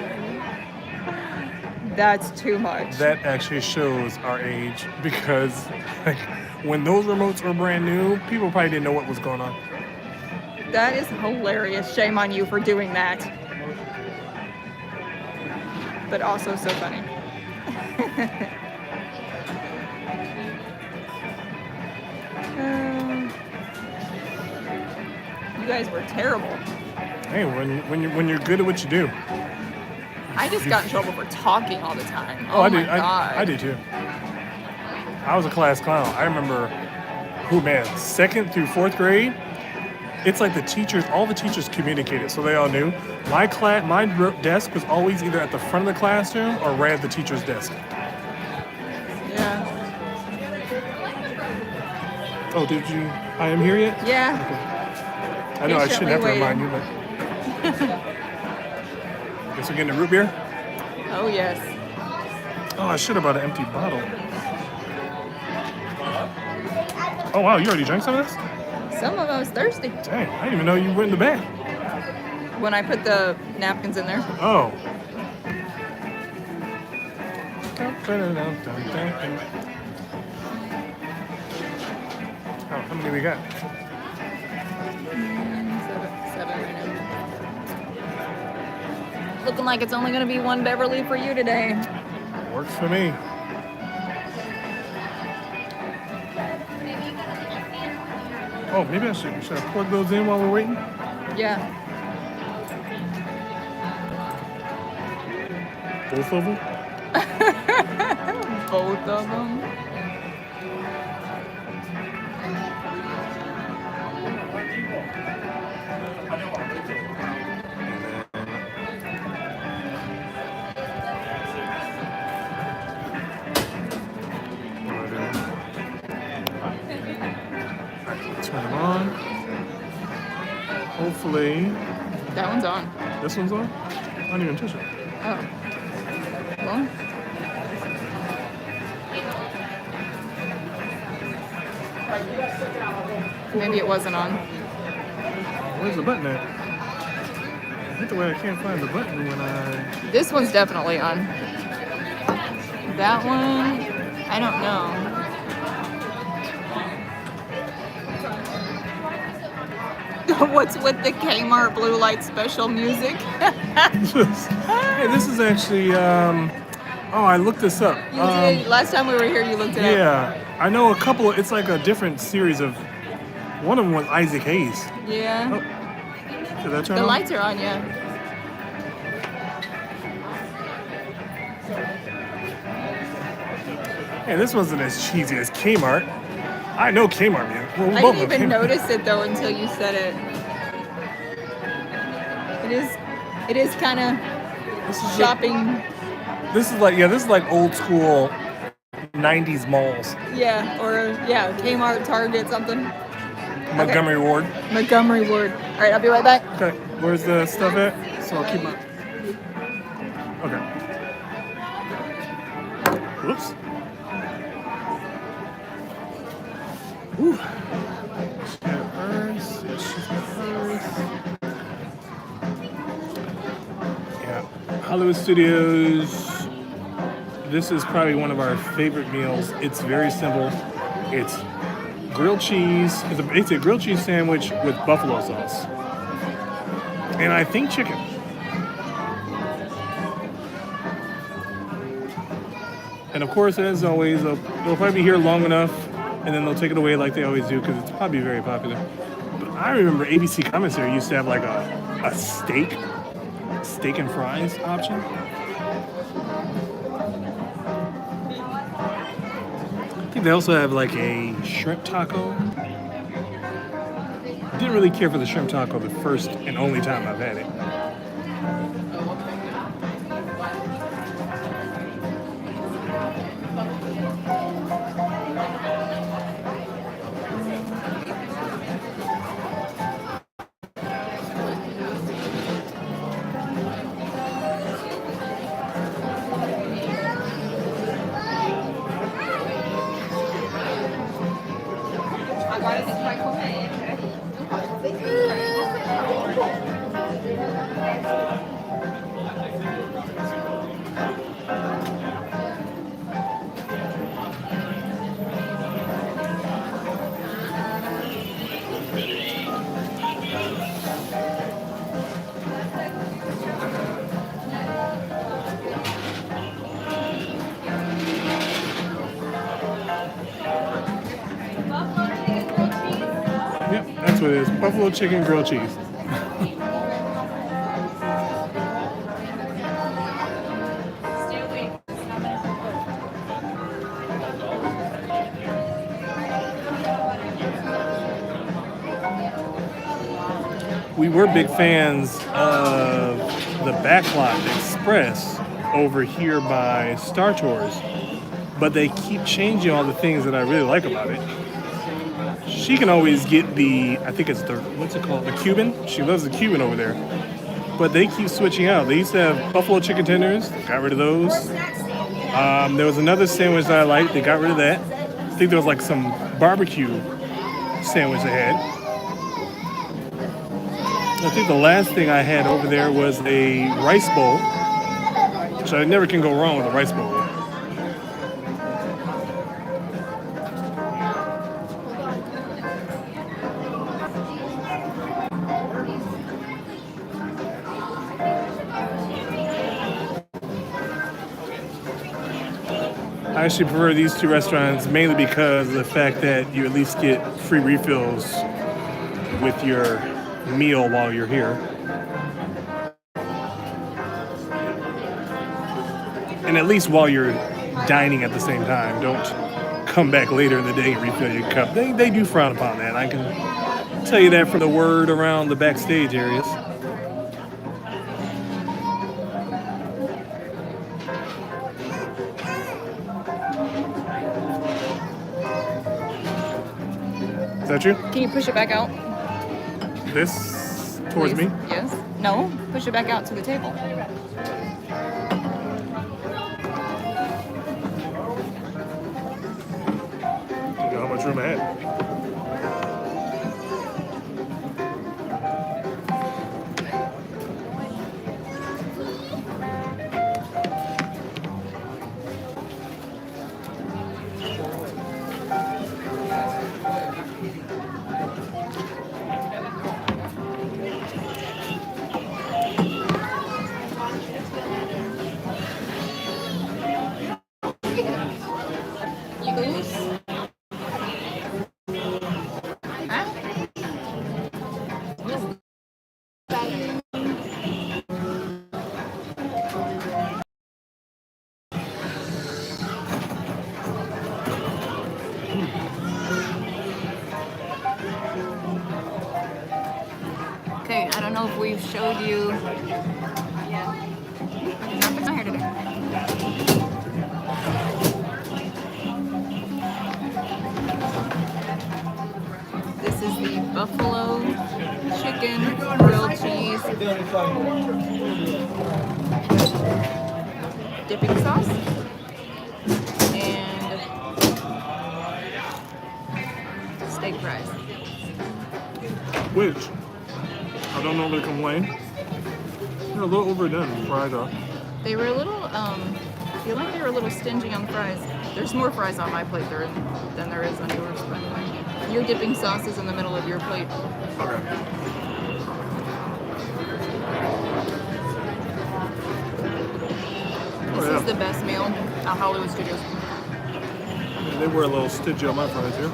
That's too much. That actually shows our age, because like when those remotes were brand new, people probably didn't know what was going on. That is hilarious. Shame on you for doing that. But also so funny. You guys were terrible. Hey, when you're good at what you do. I just got in trouble for talking all the time. Oh, I my did. God. I did too. I was a class clown. I remember, second through fourth grade. It's like all the teachers communicated, so they all knew. My desk was always either at the front of the classroom or right at the teacher's desk. Yeah. Oh, did you? I am here yet? Yeah. I know I shouldn't have to Patiently remind you, but. Guess we're getting a root beer? Oh, yes. Oh, I should have brought an empty bottle. Oh, wow, you already drank some of this? Some of us thirsty. Dang, I didn't even know you went in the bag. When I put the napkins in there. Oh. Oh, how many we got? Seven right now. Looking like it's only going to be one Beverly for you today. Works for me. Oh, maybe should I plug those in while we're waiting? Yeah. Both of them? Both of them. Turn them on. Hopefully. That one's on. This one's on? I didn't even touch it. Oh. Well. Maybe it wasn't on. Where's the button at? I hate the way I can't find the button when I... This one's definitely on. That one, I don't know. What's with the Kmart blue light special music? Hey, this is actually, oh, I looked this up. You did. Last time we were here, you looked it up. Yeah, I know a couple, it's like a different series of, one of them was Isaac Hayes. Yeah. Oh, did that turn The on? lights are on, yeah. Hey, this wasn't as cheesy as Kmart. I know Kmart, man. Well, we I both didn't know even Kmart. notice it though until you said it. It is kind of shopping. This is like old school 90s malls. Yeah, or yeah, Kmart, Target, something. Montgomery Ward. Montgomery Ward. All right, I'll be right back. Okay, where's the stuff at? So I'll keep my... Okay. Whoops. Ooh. She got hers. She's got hers. Yeah. Hollywood Studios. This is probably one of our favorite meals. It's very simple. It's grilled cheese. It's a grilled cheese sandwich with buffalo sauce. And I think chicken. And of course, as always, they'll probably be here long enough, and then they'll take it away like they always do, because it's probably very popular. But I remember ABC Commissary used to have like a steak and fries option. I think they also have like a shrimp taco. Didn't really care for the shrimp taco the first and only time I've had it. Yep, that's what it is. Buffalo chicken grilled cheese. We were big fans of the Backlot Express over here by Star Tours, but they keep changing all the things that I really like about it. she can always get the, I think it's the, what's it called? The Cuban. She loves the Cuban over there. But they keep switching out. They used to have buffalo chicken tenders. They got rid of those. There was another sandwich that I liked. They got rid of that. I think there was like some barbecue sandwich they had. I think the last thing I had over there was a rice bowl, which I never can go wrong with a rice bowl. I actually prefer these two restaurants mainly because of the fact that you at least get free refills with your meal while you're here. And at least while you're dining at the same time. Don't come back later in the day and refill your cup. They do frown upon that. I can tell you that from the word around the backstage areas. Is that you? Can you push it back out? This towards Please? me? Yes. No. Push it back out to the table. You know how much room I had? Okay, I don't know if we've showed you. Nothing's not here today. This is the buffalo chicken grilled cheese dipping sauce and steak fries. Which I don't normally complain. They're a little overdone. The fries are. They were a little, I feel like they were a little stingy on the fries. There's more fries on my plate than there is on yours, by the way. Your dipping sauce is in the middle of your plate. Okay. This is the best meal at Hollywood Studios. Yeah, they were a little stingy on my fries here.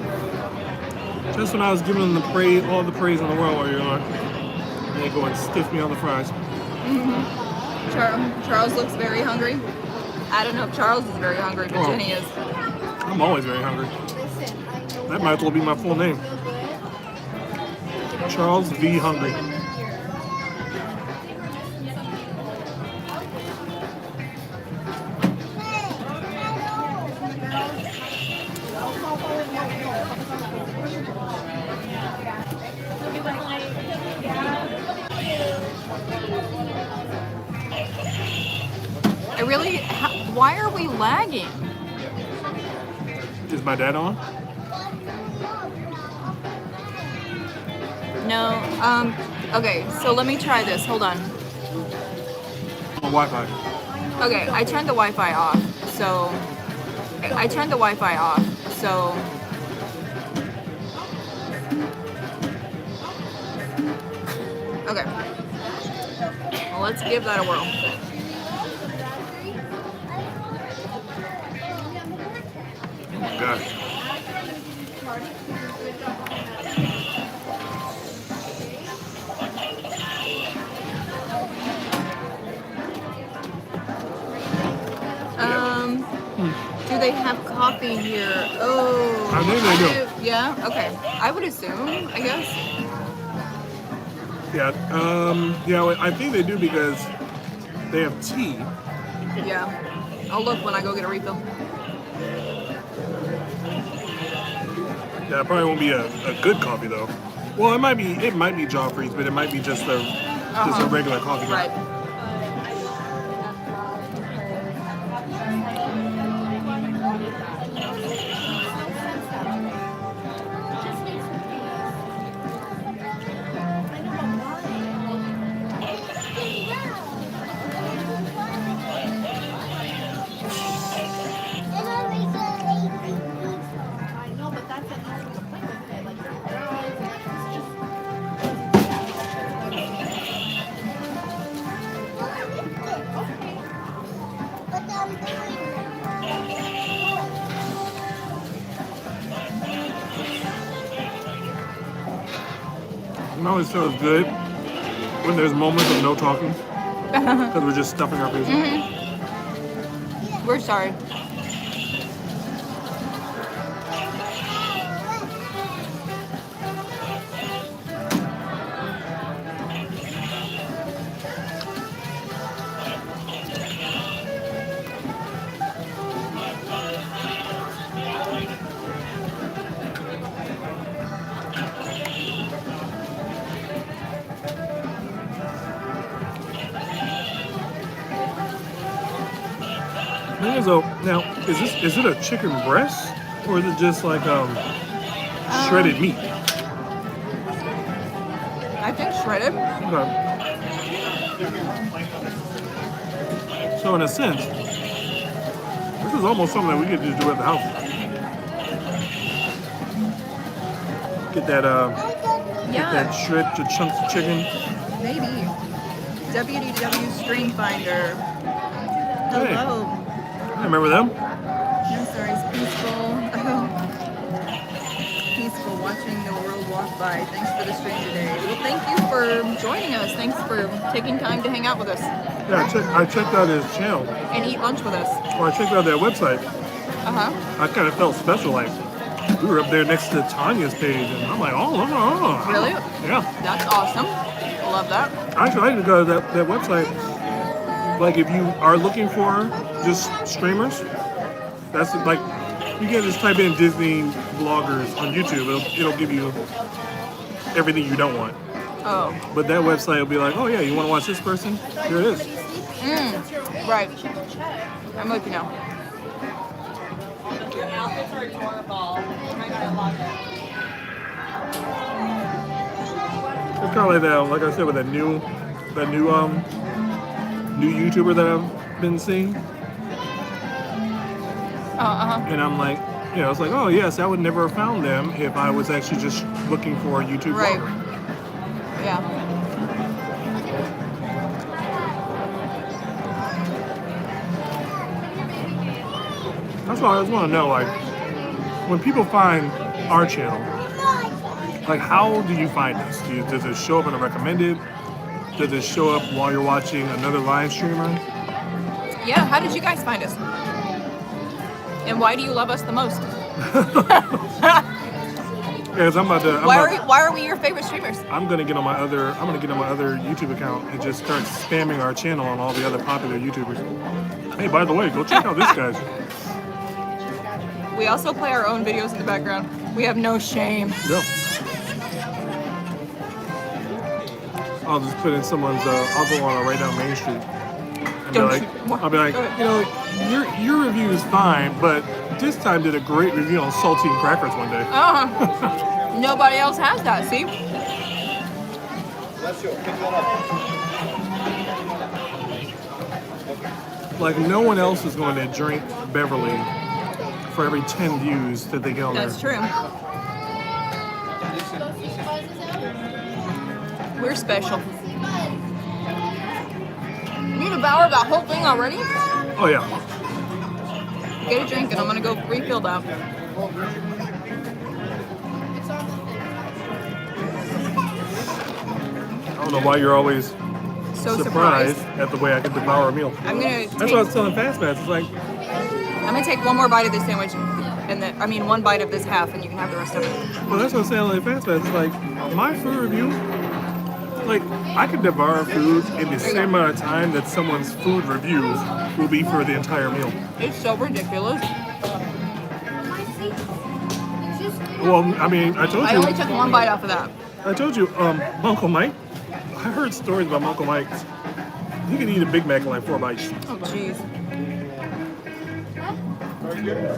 Just when I was giving them all the praise in the world while you're on, they go and stiff me on the fries. Charles looks very hungry. I don't know if Charles is very hungry, but Jenny is. I'm always very hungry. That might as well be my full name. Charles V. Hungry. Why are we lagging? Is my dad on? No. Okay, so let me try this. Hold on. Wi-Fi. Okay, I turned the Wi-Fi off. So okay. Well, let's give that a whirl. Gosh. Do they have coffee here? Oh, I think they do. Yeah. Okay. I would assume. I guess. Yeah. Yeah. I think they do because they have tea. Yeah. I'll look when I go get a refill. Yeah, it probably won't be a good coffee though. Well, it might be Joffrey's, but it might be just a regular coffee. Right. It always feels good when there's moments of no talking because we're just stuffing our faces. We're sorry. So now, is it a chicken breast or is it just like shredded meat? I think shredded. Okay. So in a sense, this is almost something that we could just do at the house. Get that that shred to chunks of chicken. Maybe. WDW Stream Finder. Hello. Hey, I remember them. No stories. Peaceful. Oh. Peaceful. Watching the world walk by. Thanks for the stream today. Well, thank you for joining us. Thanks for taking time to hang out with us Yeah, I checked out his channel. and eat lunch with us. Well, I checked out their website. Uh-huh. I kind of felt special, like we were up there next to Tanya's page, and I'm like, oh. Really? Yeah. That's awesome. Love that. I actually like to go to that website. Like, if you are looking for just streamers, that's like, you can just type in Disney vloggers on YouTube. It'll give you everything you don't want. Oh. But that website will be like, oh yeah, you want to watch this person? Here it is. Right. I'm with you now. Your outfits are adorable. Oh my god, I love it. It's kind of like that, like I said, with that new YouTuber that I've been seeing. And I'm like, it's like, oh yes, I would never have found them if I was actually just looking for a YouTube Right. vlogger. Yeah. That's why I just want to know, like, when people find our channel, like, how do you find us? Does it show up in a recommended? Does it show up while you're watching another live streamer? Yeah, how did you guys find us? And why do you love us the most? Because Why are we your favorite streamers? I'm gonna get on my other YouTube account and just start spamming our channel on all the other popular YouTubers. Hey, by the way, go check out this guy's. We also play our own videos in the background. We have no shame. Yeah. I'll just put in someone's. I'll go on right down Main Street. And I'll be like, your review is fine, but this time did a great review on saltine crackers one day. Nobody else has that. See? Like, no one else is going to drink Beverly for every 10 views that they get on That's there. true. We're special. You devoured that whole thing already? Oh yeah. Get a drink and I'm gonna go refill that. I don't know why you're always So surprised surprised. at the way I can devour a meal. I'm gonna That's why I was telling Fast Pass. It's like, I'm gonna take one more bite of this sandwich, and then one bite of this half, and you can have the rest of it. well, that's what I'm saying. Like Fast Pass, it's like my food review. Like, I could devour food in the same amount of time that someone's food reviews will be for the entire meal. It's so ridiculous. Well, I mean, I told I you. only took one bite off of that. I told you, Uncle Mike. I heard stories about Uncle Mike's. He could eat a Big Mac in like 4 bites. Oh, jeez.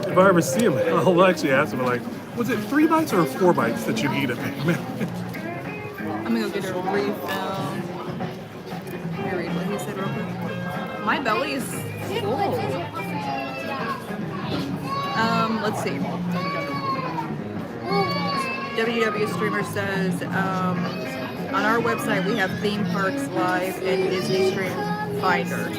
If I ever see him, I'll actually ask him, like, was it 3 bites or 4 bites that you eat a Big Mac? I'm gonna go get a refill. Let me read what he said real quick. My belly is full. Let's see. WW Streamer says, on our website we have theme parks live and Disney Stream Finder.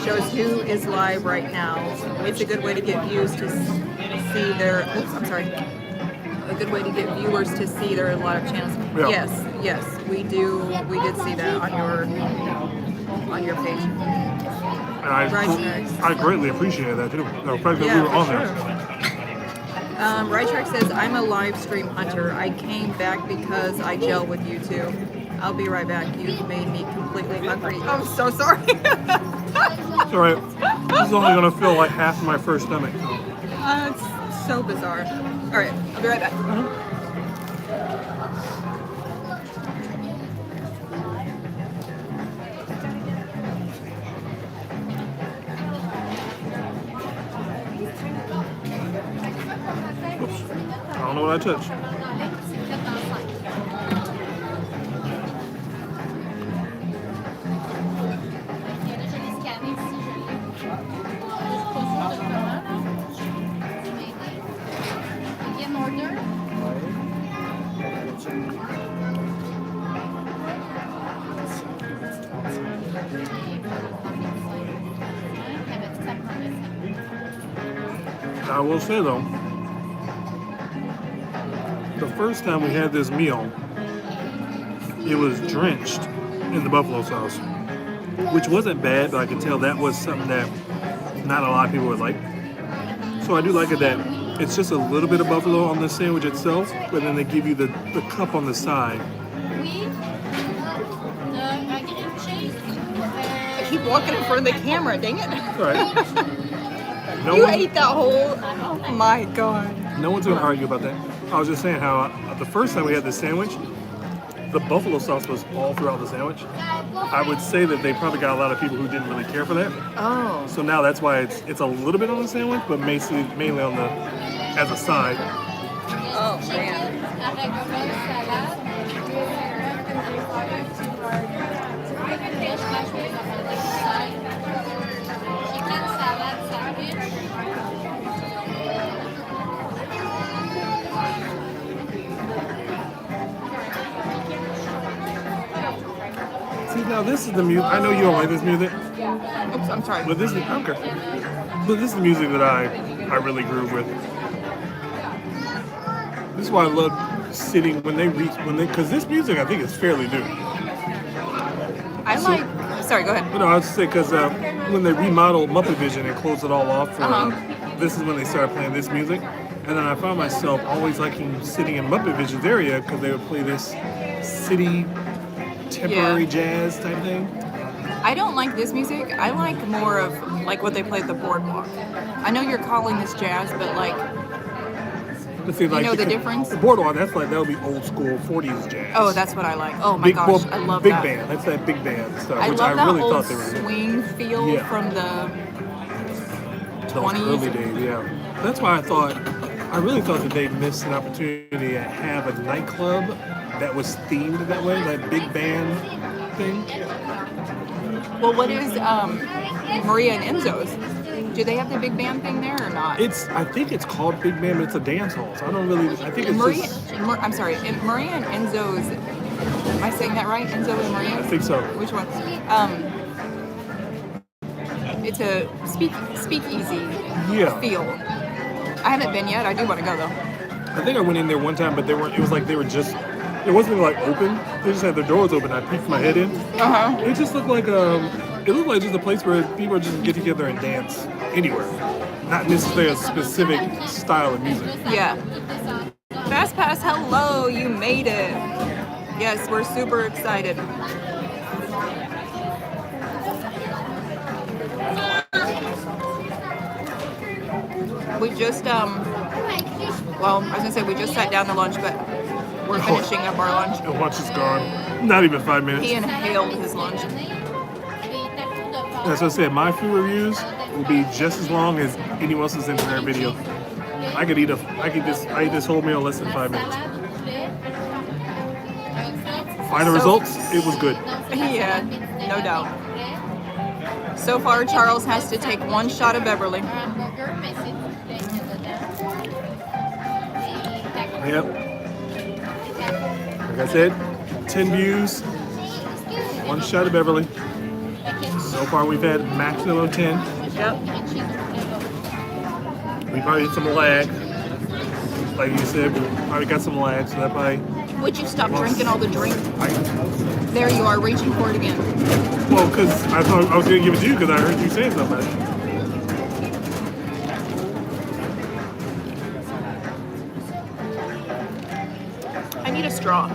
Shows who is live right now. It's a good way to get views to see their. Oops, I'm sorry. A good way to get viewers to see there are a lot of channels. Yeah. Yes, we do. We did see that on your page. And I greatly appreciate that too. The fact that we were on there. Right Track says, I'm a live stream hunter. I came back because I gel with you too. I'll be right back. You've made me completely hungry. I'm so sorry. It's alright. This is only gonna feel like half of my first stomach. So. It's so bizarre. Alright, I'll be right back. Oops. I don't know what I touched. I will say though, the first time we had this meal, it was drenched in the buffalo sauce, which wasn't bad, but I could tell that was something that not a lot of people would like. So I do like it that it's just a little bit of buffalo on the sandwich itself, but then they give you the cup on the side. I keep walking in front of the camera, dang it. All right. You ate that whole, oh my God. No one's gonna argue about that. I was just saying how the first time we had this sandwich, the buffalo sauce was all throughout the sandwich. I would say that they probably got a lot of people who didn't really care for that. Oh. So now that's why it's a little bit on the sandwich, but mainly on the as a side. Oh man. See, now this is the music. I know you don't like this music. Oops, I'm sorry. But this is okay. But this is the music that I really groove with. This is why I love sitting because this music I think is fairly new. Sorry, go ahead. No, I was just saying because when they remodeled Muppet Vision and closed it all off, this is when they started playing this music. And then I found myself always liking sitting in Muppet Vision's area because they would play this city temporary jazz type thing. I don't like this music. I like more of like what they play at the boardwalk. I know you're calling this jazz, but like, See, like, you know the difference? The boardwalk, that would be old school 40s jazz. Oh, that's what I like. Oh my gosh, I love big that. Band. That's that big band stuff, I which love I that really old thought they were swing feel from the 20s. Early days, yeah. That's why I really thought that they missed an opportunity to have a nightclub that was themed that way, that big band thing. Well, what is Maria and Enzo's? Do they have the big band thing there or not? I think it's called Big Band, but it's a dance hall. So I don't really. I think it's I'm sorry, Maria and Enzo's. Am I saying that right? Enzo and Maria? I think so. Which one? It's a speakeasy feel. I haven't been yet. I do want to go though. I think I went in there one time, but they weren't. It was like they were just. It wasn't like open. They just had their doors open. I peeked my head in. It just looked like It looked like just a place where people just get together and dance anywhere, not necessarily a specific style of music. Yeah. Fast Pass, hello, you made it. Yes, we're super excited. We just Well, I was gonna say we just sat down to lunch, but we're finishing up our lunch. The lunch is gone. Not even 5 minutes. He inhaled his lunch. That's what I said. My food reviews will be just as long as anyone else's internet video. I eat this whole meal in less than 5 minutes. Final results, it was good. Yeah, no doubt. So far, Charles has to take one shot of Beverly. Yep. Like I said, 10 views, one shot of Beverly. So far, we've had maximum of 10. Yep. We probably had some lag. Like you said, we probably got some lag, so that probably... Would you stop drinking all the drink? There you are, reaching for it again. Well, because I thought I was going to give it to you because I heard you say something. I need a straw.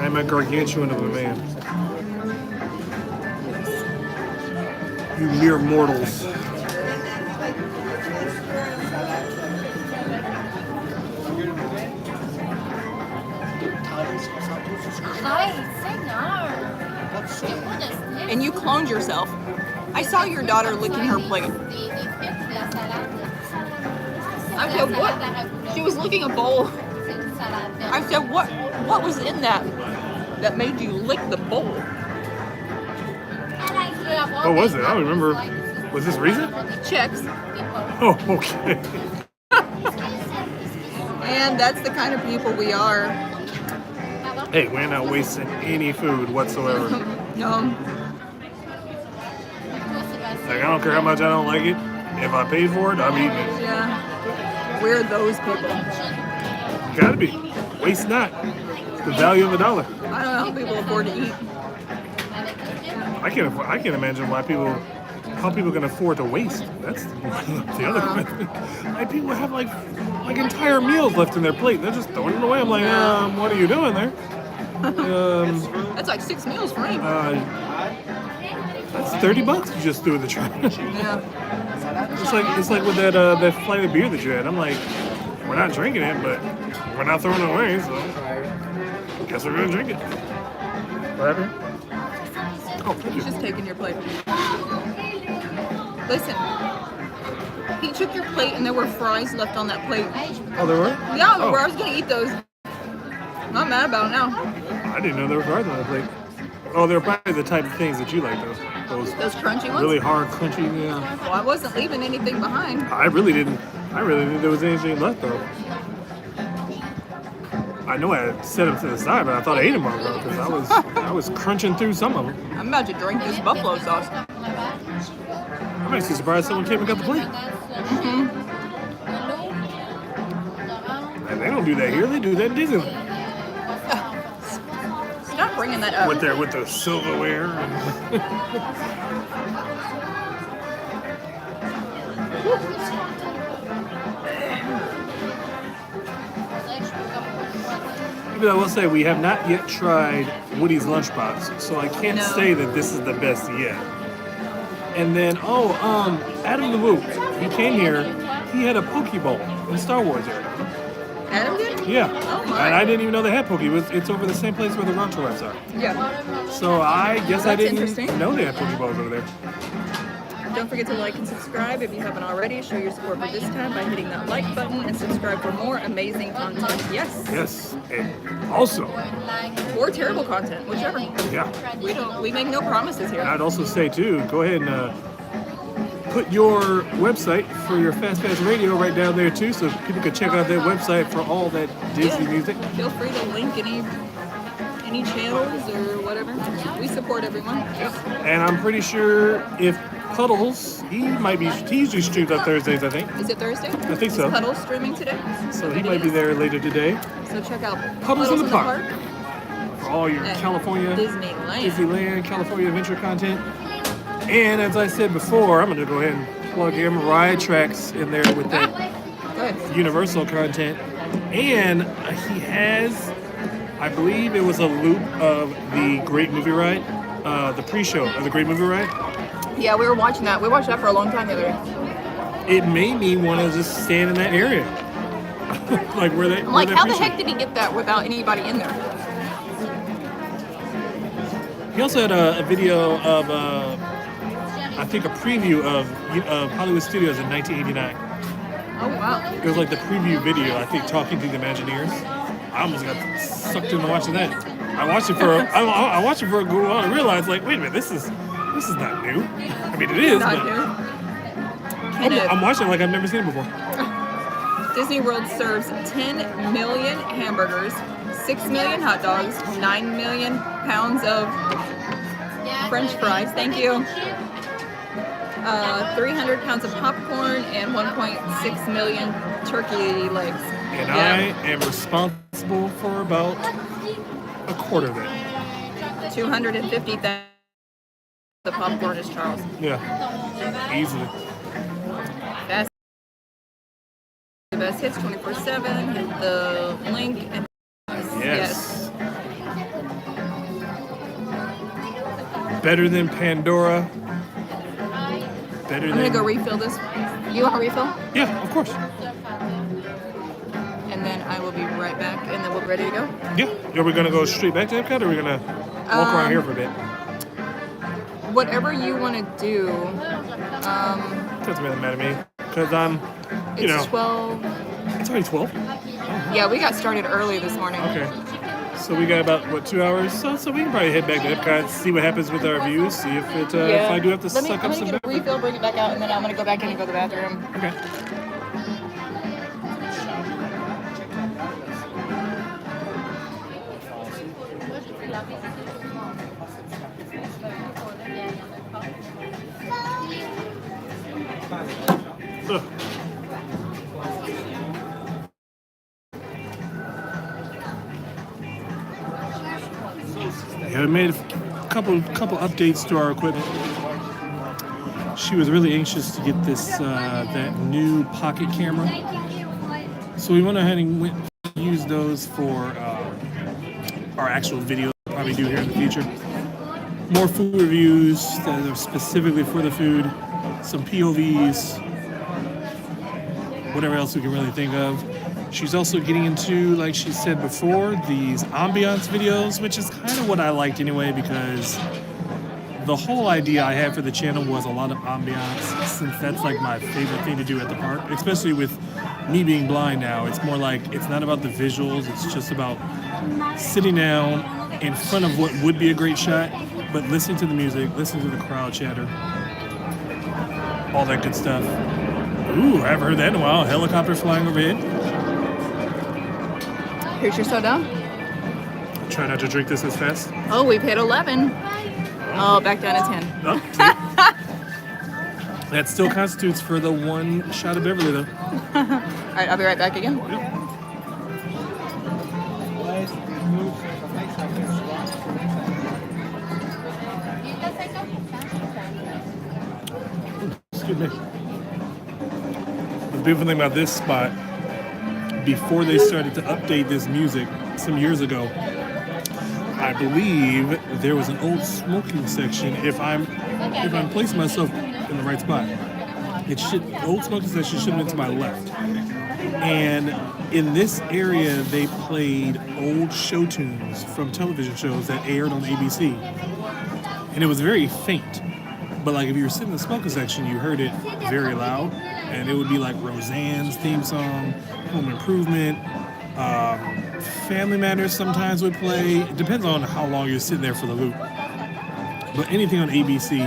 I'm a gargantuan of a man. You mere mortals. And you cloned yourself. I saw your daughter licking her plate. I said, what? She was licking a bowl. I said, what was in that made you lick the bowl? What was it? I don't remember. Was this recent? Checks. Oh, okay. And that's the kind of people we are. Hey, we're not wasting any food whatsoever. No. Like, I don't care how much I don't like it. If I paid for it, I'm eating it. Yeah. We're those people. Gotta be. Waste not. It's the value of a dollar. I don't know how people afford to eat. I can't imagine how people can afford to waste. That's the other question. Like, people have like entire meals left in their plate. They're just throwing it away. I'm like, what are you doing there? That's like 6 meals for me. That's $30 you just threw in the trash. Yeah. It's like with that flight of beer that you had. I'm like, we're not drinking it, but we're not throwing it away, so I guess we're gonna drink it. What happened? Oh, thank He's you. just taking your plate. Listen, he took your plate and there were fries left on that plate. Oh, there were? Yeah, Oh. where I was gonna eat those. I'm not mad about it now. I didn't know there were fries on that plate. Oh, they're probably the type of things that you like, Those crunchy ones? really hard, crunchy. Yeah. Well, I wasn't leaving anything behind. I really didn't think there was anything left though. I know I set them to the side, but I thought I ate them all though because I was crunching through some of them. I'm about to drink this buffalo sauce. I'm actually surprised someone came and got the plate. And they don't do that here. They do that in Disneyland Stop bringing that up. with the silverware. But I will say we have not yet tried Woody's Lunchbox, so I can't No. say that this is the best yet. And then Adam the Woo, he came here. He had a Pokeball in Star Wars area. Adam did? Yeah. Oh my. And I didn't even know they had Poke. It's over the same place where the Ronto reps are. Yeah. So I guess I That's didn't interesting. know they had Pokeballs over there. Don't forget to like and subscribe if you haven't already. Show your support for this time by hitting that like button and subscribe for more amazing content. Yes. Yes. And also, Or terrible content, whichever. yeah. We make no promises And here. I'd also say too, go ahead and put your website for your Fast Pass Radio right down there too, so people can check out that website for all that Disney music. Feel free to link any channels or whatever. We support everyone. Yep. And I'm pretty sure if Puddles, he usually streams on Thursdays, I think. Is it Thursday? I think so. Is Puddle streaming today? So he might be there later today. So check out Puddles in the Park. For all your at California, Disneyland. California adventure content. And as I said before, I'm going to go ahead and plug in ride tracks in there with that Go ahead. Universal content. And he has, I believe it was a loop of the Great Movie Ride, the pre-show of the Great Movie Ride. Yeah, we were watching that. We watched that for a long time the other day. it made me want to just stand in that area. Like where they. I'm like, how the heck did he get that without anybody in there? He also had a video of, I think, a preview of Hollywood Studios in 1989. Oh wow. It was like the preview video, I think, talking to the Imagineers. I almost got sucked into watching that. I watched it for I watched it for a good while and realized, like, wait a minute, this is not new. I mean, it is, Not but new. I'm watching it like I've never seen it before. Disney World serves 10 million hamburgers, 6 million hot dogs, 9 million pounds of French fries. Thank you. 300 pounds of popcorn and 1.6 million turkey legs. And I am responsible for about a quarter of it. 250,000 the popcorn is Charles. Yeah, easily. Fast. The best hits 24/7. Hit the link and Yes. Better than Pandora. Better I'm than. gonna go refill this. You want a refill? Yeah, of course. And then I will be right back, and then we'll be ready to go. Yeah. Are we gonna go straight back to EPCOT, or are we gonna walk around here for a bit? Whatever you want to do. Doesn't really matter to me, because I'm, you It's know, 12. it's only 12. Yeah, we got started early this morning. Okay. So we got about, what, 2 hours? So we can probably head back to EPCOT, see what happens with our views, see if it if I do have to suck up I'm some gonna get a refill, bring it back out, and then I'm gonna go back in and go to the bathroom. Okay. Ugh. Yeah, we made a couple updates to our equipment. She was really anxious to get this that new pocket camera, so we went ahead and used those for our actual videos. We'll probably do here in the future. More food reviews that are specifically for the food, some POVs, whatever else we can really think of. She's also getting into, like she said before, these ambiance videos, which is kind of what I liked anyway, because the whole idea I had for the channel was a lot of ambiance, since that's like my favorite thing to do at the park, especially with me being blind now. It's more like, it's not about the visuals, it's just about sitting down in front of what would be a great shot, but listening to the music, listening to the crowd chatter, all that good stuff. Ooh, I haven't heard that in a while. Helicopter flying overhead. Here's your soda. Try not to drink this as fast. Oh, we've hit 11. Oh, back down to 10. Oh, that still constitutes for the one shot of Beverly, though. All right, I'll be right back again. Yep. Excuse me. The beautiful thing about this spot, before they started to update this music some years ago, I believe there was an old smoking section. If I'm placing myself in the right spot, old smoking section should have been to my left. And in this area, they played old show tunes from television shows that aired on ABC, and it was very faint. But like if you were sitting in the smoking section, you heard it very loud, and it would be like Roseanne's theme song, Home Improvement, Family Matters sometimes would play. It depends on how long you're sitting there for the loop. But anything on ABC,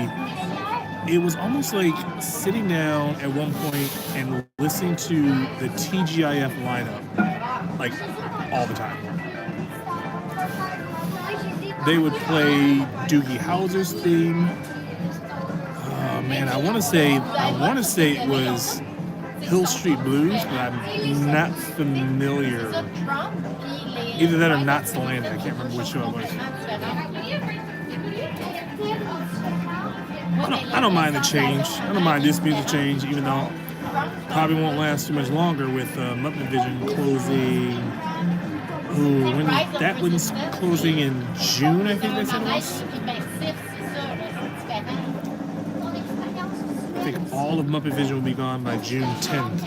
it was almost like sitting down at one point and listening to the TGIF lineup, like all the time. They would play Doogie Howser's theme. Oh man, I want to say it was Hill Street Blues, but I'm not familiar. Either that or Knots the Landing. I can't remember which show it was. I don't mind the change. I don't mind this music change, even though it probably won't last too much longer with Muppet Vision closing. Ooh, when that one's closing in June, I think they said it was. I think all of Muppet Vision will be gone by June 10th.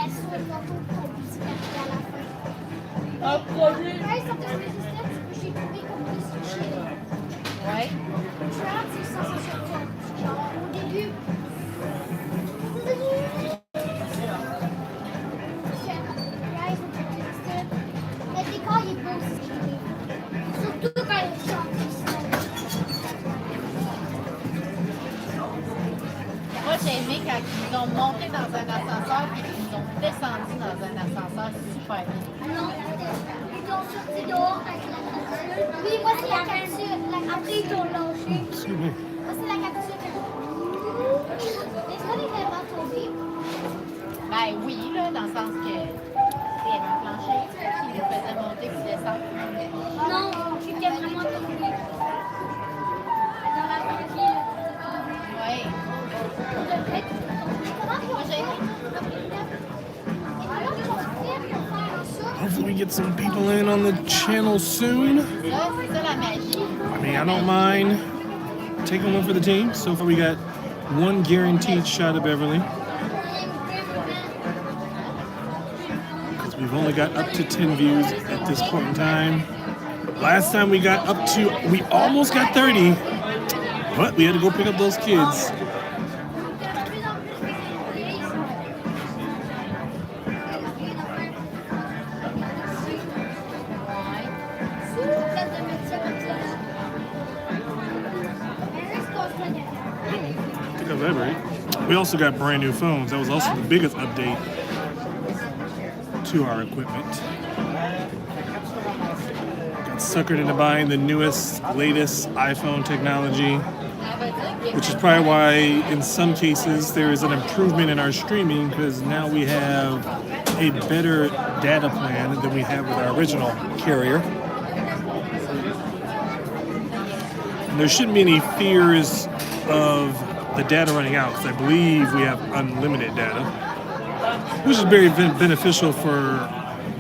Un produit. Ouais, ça peut être j'ai trouvé comme plus chill. Ouais. Je suis là, c'est sensation. Genre, au début. Le décor il est beau aussi. Surtout quand il chante. Moi, j'ai aimé quand ils ont monté dans un ascenseur et qu'ils ont descendu dans un ascenseur super bien. Non, ils t'ont sorti dehors avec la capsule. Oui, moi c'est la capsule. Après ils t'ont lâché. Moi c'est la capsule. Est-ce qu'on est vraiment tombé? Ben oui, là, dans le sens que il y avait un plancher qui nous faisait monter puis descendre. Non, j'étais vraiment tombé. Dans la banquille. Oui. Moi, j'ai aimé. Hopefully we get some people in on the channel soon. Ça, c'est ça la magie. I mean, I don't mind taking one for the team. So far we got one guaranteed shot of Beverly. Because we've only got up to 10 views at this point in time. Last time we almost got 30, but we had to go pick up those kids. We also got brand new phones. That was also the biggest update to our equipment. Got suckered into buying the newest, latest iPhone technology, which is probably why in some cases there is an improvement in our streaming, because now we have a better data plan than we had with our original carrier. And there shouldn't be any fears of the data running out, because I believe we have unlimited data, which is very beneficial for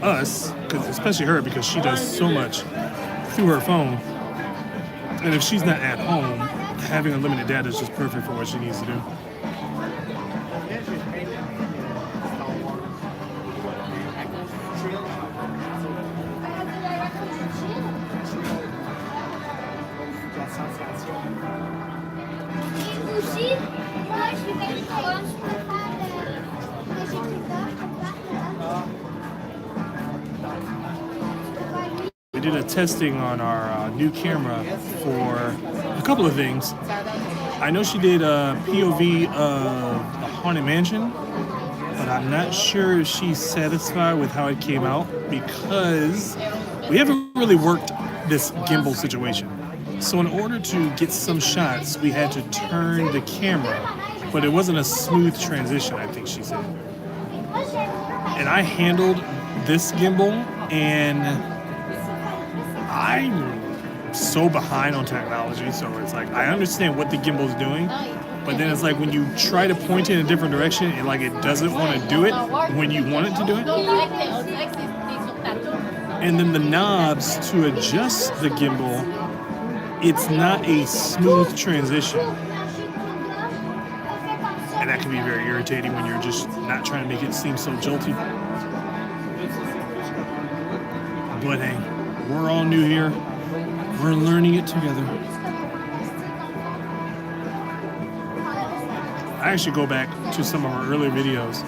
us, because especially her, because she does so much through her phone. And if she's not at home, having unlimited data is just perfect for what she needs to do. Aussi, moi je suis quelqu'un qui peut faire des écrivains. We did a testing on our new camera for a couple of things. I know she did a POV of a Haunted Mansion, but I'm not sure if she's satisfied with how it came out, because we haven't really worked this gimbal situation. So in order to get some shots, we had to turn the camera, but it wasn't a smooth transition, I think she said. And I handled this gimbal, and I'm so behind on technology, so it's like I understand what the gimbal's doing, but then it's like when you try to point it in a different direction, and like it doesn't want to do it when you want it to do it. And then the knobs to adjust the gimbal, it's not a smooth transition. And that can be very irritating when you're just not trying to make it seem so jolty. But hey, we're all new here. We're learning it together. I actually go back to some of our earlier videos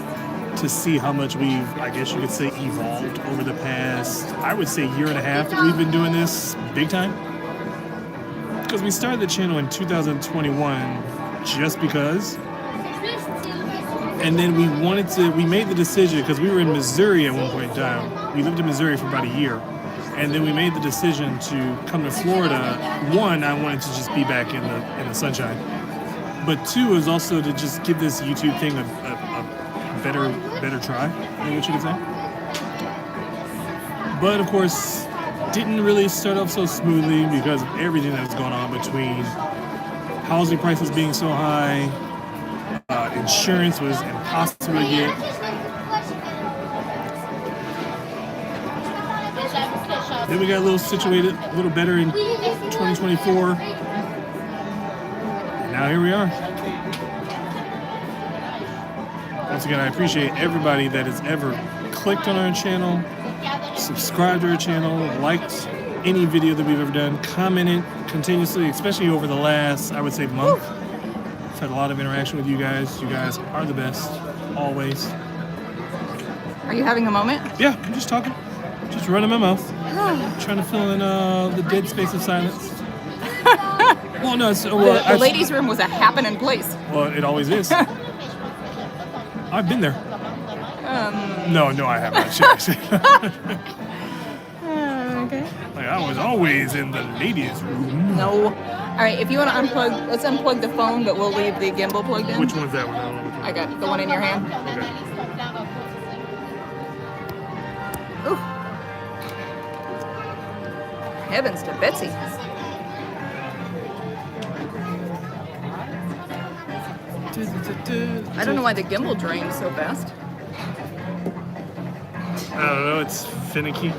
to see how much we've, I guess you could say, evolved over the past, I would say, year and a half that we've been doing this big time. Because we started the channel in 2021 just because. And then we made the decision, because we were in Missouri at one point in time. We lived in Missouri for about a year. And then we made the decision to come to Florida. One, I wanted to just be back in the sunshine. But two is also to just give this YouTube thing a better try, maybe what you could say. But of course, didn't really start off so smoothly because of everything that's gone on between housing prices being so high, insurance was impossible to get. Then we got a little situated, a little better in 2024. And now here we are. once again, I appreciate everybody that has ever clicked on our channel, subscribed to our channel, liked any video that we've ever done, commented continuously, especially over the last, I would say, month. I've had a lot of interaction with you guys. You guys are the best, always. Are you having a moment? Yeah, I'm just talking. Just running my mouth. Trying to fill in the dead space of silence. Well, no, it's, well, The ladies' room was a happening place. Well, it always is. I've been there. No, I haven't. Okay. Like, I was always in the ladies' room. No. All right, if you want to unplug, let's unplug the phone, but we'll leave the gimbal plugged in. Which one's that one? I don't know which one. I got the one in your hand. Okay. Ooh. Heavens to Betsy. I don't know why the gimbal drains so fast. I don't know, it's finicky. It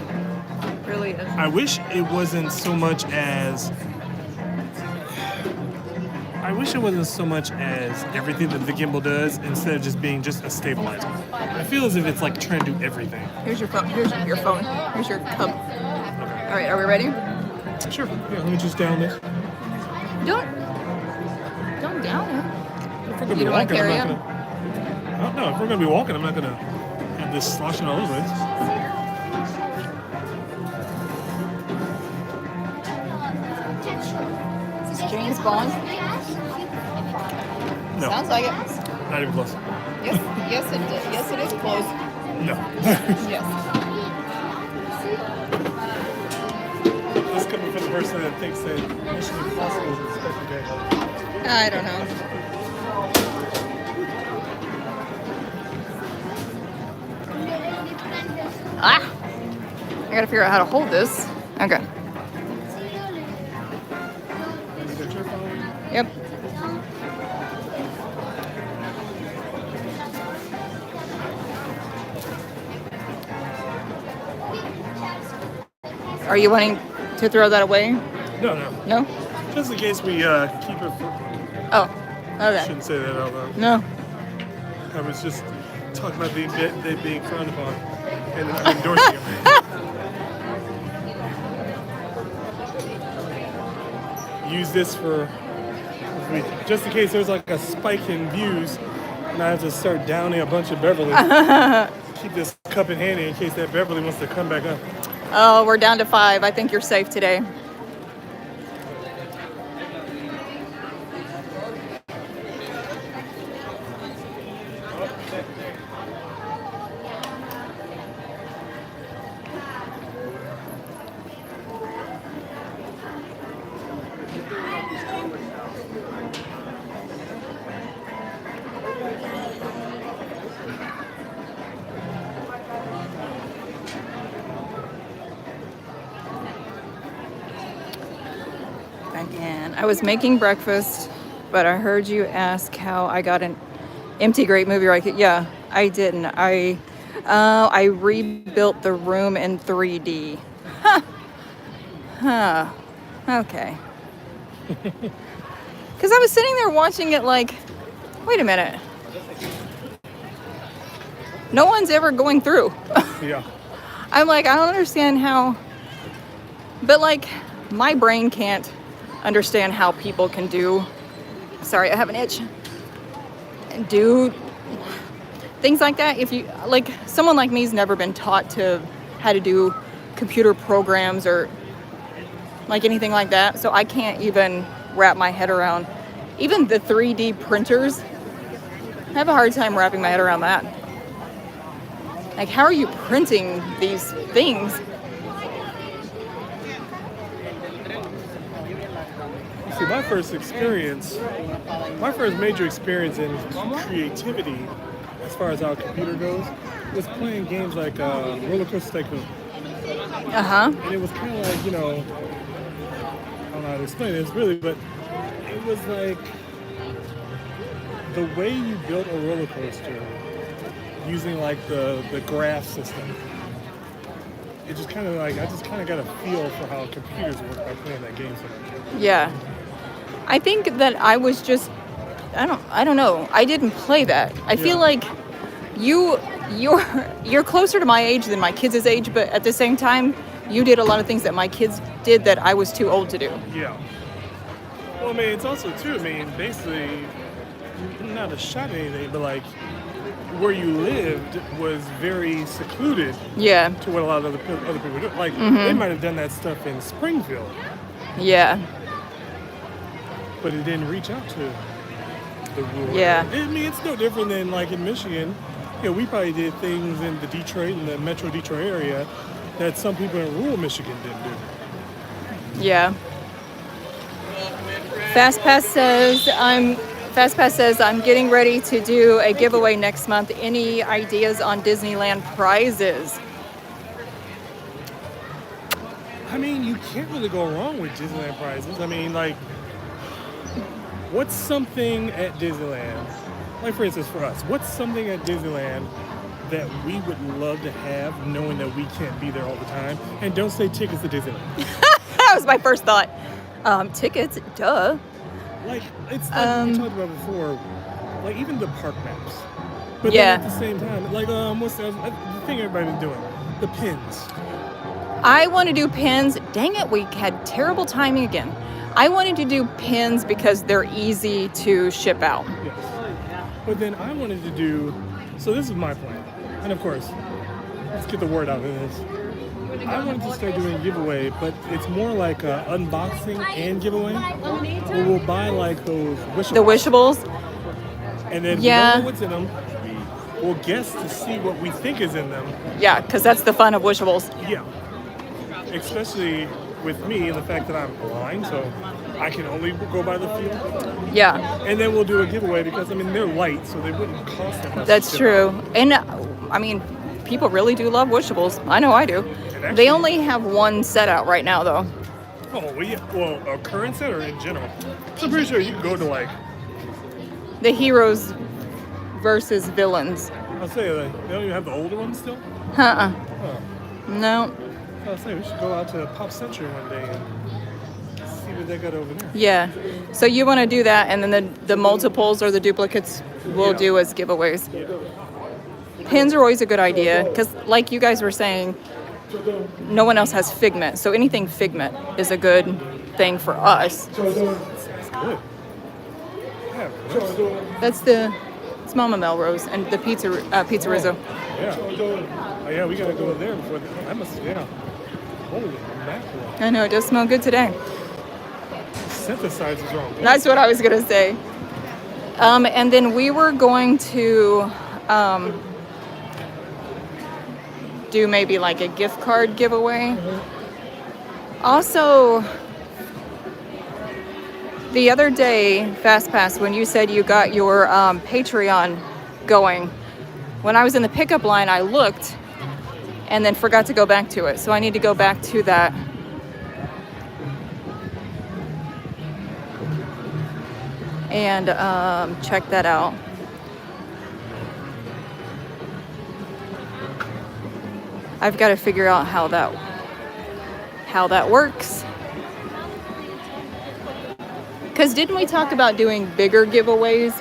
really is. I wish it wasn't so much as everything that the gimbal does instead of just being just a stabilizer. I feel as if it's like trying to do everything. Here's your phone. Here's your phone. Here's your cub. Okay. All right, are we ready? Sure. Yeah, let me just down this. Don't down it. If we're gonna You be don't want to walking, carry I'm it? not gonna. I don't know. If we're gonna be walking, I'm not gonna have this sloshing all over it. Is this James Bond? No, Sounds like it. not even close. Yes, it is close. No. Yes. This coming from the person that thinks that Mission Impossible is a special day. I don't know. Ah! I gotta figure out how to hold this. Okay. Is that your phone? Yep. Are you wanting to throw that away? No. No? Just in case we keep it. Oh, okay. Shouldn't say that out loud. No. I was just talking about they being frowned upon, and I'm endorsing it. Use this for just in case there's like a spike in views, and I have to start downing a bunch of Beverly. Keep this cup in handy in case that Beverly wants to come back up. Oh, we're down to 5. I think you're safe today. Again, I was making breakfast, but I heard you ask how I got an empty great movie right. Yeah, I didn't. I rebuilt the room in 3D. Okay. Because I was sitting there watching it like, wait a minute. No one's ever going through. Yeah. I'm like, I don't understand how, but like, my brain can't understand how people can do, sorry, I have an itch, and do things like that. If you, like, someone like me's never been taught to how to do computer programs or like anything like that, so I can't even wrap my head around, even the 3D printers, I have a hard time wrapping my head around that. Like, how are you printing these things? See, my first major experience in creativity, as far as how a computer goes, was playing games like Roller Coaster Tycoon. Uh-huh. And it was kind of like, you know, I don't know how to explain this really, but it was like the way you built a roller coaster using like the graph system. It just kind of like, I just kind of got a feel for how computers work by playing that game so much. Yeah. I think that I was just, I don't know. I didn't play that. I feel like you're closer to my age than my kids' age, but at the same time, you did a lot of things that my kids did that I was too old to do. Yeah. Well, I mean, it's also too. I mean, basically, not to shot at anything, but like where you lived was very secluded. Yeah. To what a lot of other people do. Like they might have done that stuff in Springfield, Yeah. but it didn't reach out to the rural. Yeah. area. I mean, it's no different than like in Michigan. You know, we probably did things in the Detroit and the Metro Detroit area that some people in rural Michigan didn't do. Yeah. FastPass says I'm getting ready to do a giveaway next month. Any ideas on Disneyland prizes? I mean, you can't really go wrong with Disneyland prizes. I mean, like, what's something at Disneyland? Like, for instance, for us, what's something at Disneyland that we would love to have, knowing that we can't be there all the time? And don't say tickets to Disneyland. That was my first thought. Tickets, duh. Like, it's like we talked about before, like even the park maps. But Yeah. then at the same time, like, what's the thing everybody's doing? The pins. I want to do pins. Dang it, we had terrible timing again. I wanted to do pins because they're easy to ship out. Yes. But then I wanted to do, so this is my plan. And of course, let's get the word out of this. I wanted to start doing a giveaway, but it's more like a unboxing and giveaway. Where we'll buy like those wishables. The wishables. And then Yeah. we don't know what's in them. We'll guess to see what we think is in them. Yeah, because that's the fun of wishables. Yeah. Especially with me and the fact that I'm blind, so I can only go by the feel. Yeah, And then we'll do a giveaway because, I mean, they're light, so they wouldn't cost that much. that's to true. And I mean, people really do love wishables. I know I do. actually- They only have one set out right now, though. Oh, well, yeah. Well, a current set or in general? So I'm pretty sure you can go to like, The heroes versus villains. I'll say, like, they don't even have the older ones still? Uh-uh. Oh. No. I'll say, we should go out to Pop Century one day and see what they got over there. Yeah. So you want to do that, and then the multiples or the duplicates we'll do as giveaways. Yeah. Pins are always a good idea because, like you guys were saying, no one else has Figment. So anything Figment is a good thing for us. That's good. Yeah. It's Mama Melrose and the Pizza Rizzo. Yeah. Oh, yeah, we gotta go there before. I must. Yeah. Holy mackerel! I know, it does smell good today. Synthesizer's wrong. That's what I was going to say. And then we were going to do maybe like a gift card giveaway. Also, the other day, FastPass, when you said you got your Patreon going, when I was in the pickup line, I looked and then forgot to go back to it. So I need to go back to that. And check that out. I've got to figure out how that works. Because didn't we talk about doing bigger giveaways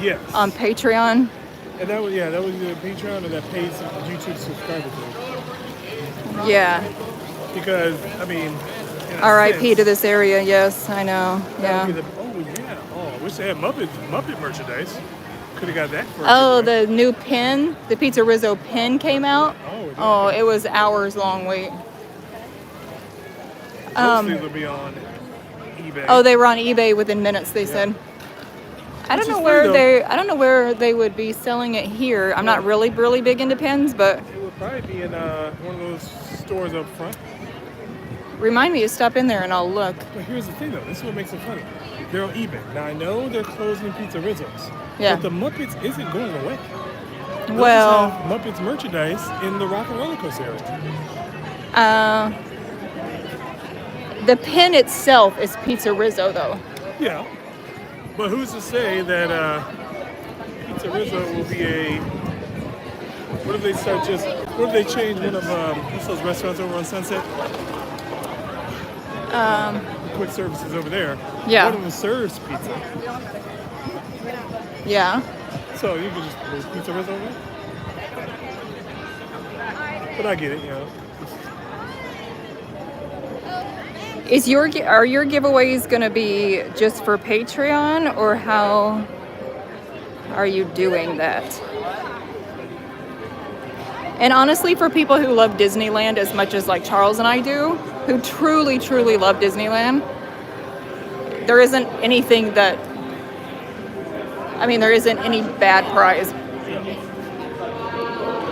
Yes. on Patreon? And that was the Patreon or that paid YouTube subscriber thing. Yeah. Because I mean, in a R.I.P. sense, to this area. Yes, I know. that would Yeah. be I wish they had Muppet merchandise. Could have got that. For a Oh, giveaway. the new pin, the Pizza Rizzo pin came out. Oh, Oh, it was hours long wait. Hopefully it'll be on eBay. Oh, they were on eBay within minutes. They said. I don't Which know is where funny, they. I don't know where they would be selling it here. I'm not really big into pins, but It would probably be in one of those stores up front. remind me to stop in there and I'll look. But here's the thing, though. This is what makes it funny. They're on eBay. Now, I know they're closing Pizza Rizzo's. Yeah. But the Muppets isn't going away. They'll Well, just have Muppets merchandise in the Rock and Roller Coaster area. the pin itself is Pizza Rizzo, though. Yeah. But who's to say that Pizza Rizzo will be a... What if they change one of what's those restaurants over on Sunset? Quick services over there. Yeah. One of them serves pizza. Yeah. So you could just move Pizza Rizzo over there? But I get it, you know. Are your giveaways gonna be just for Patreon, or how are you doing that? And honestly, for people who love Disneyland as much as like Charles and I do, who truly, truly love Disneyland, there isn't anything that, I mean, there isn't any bad prize. I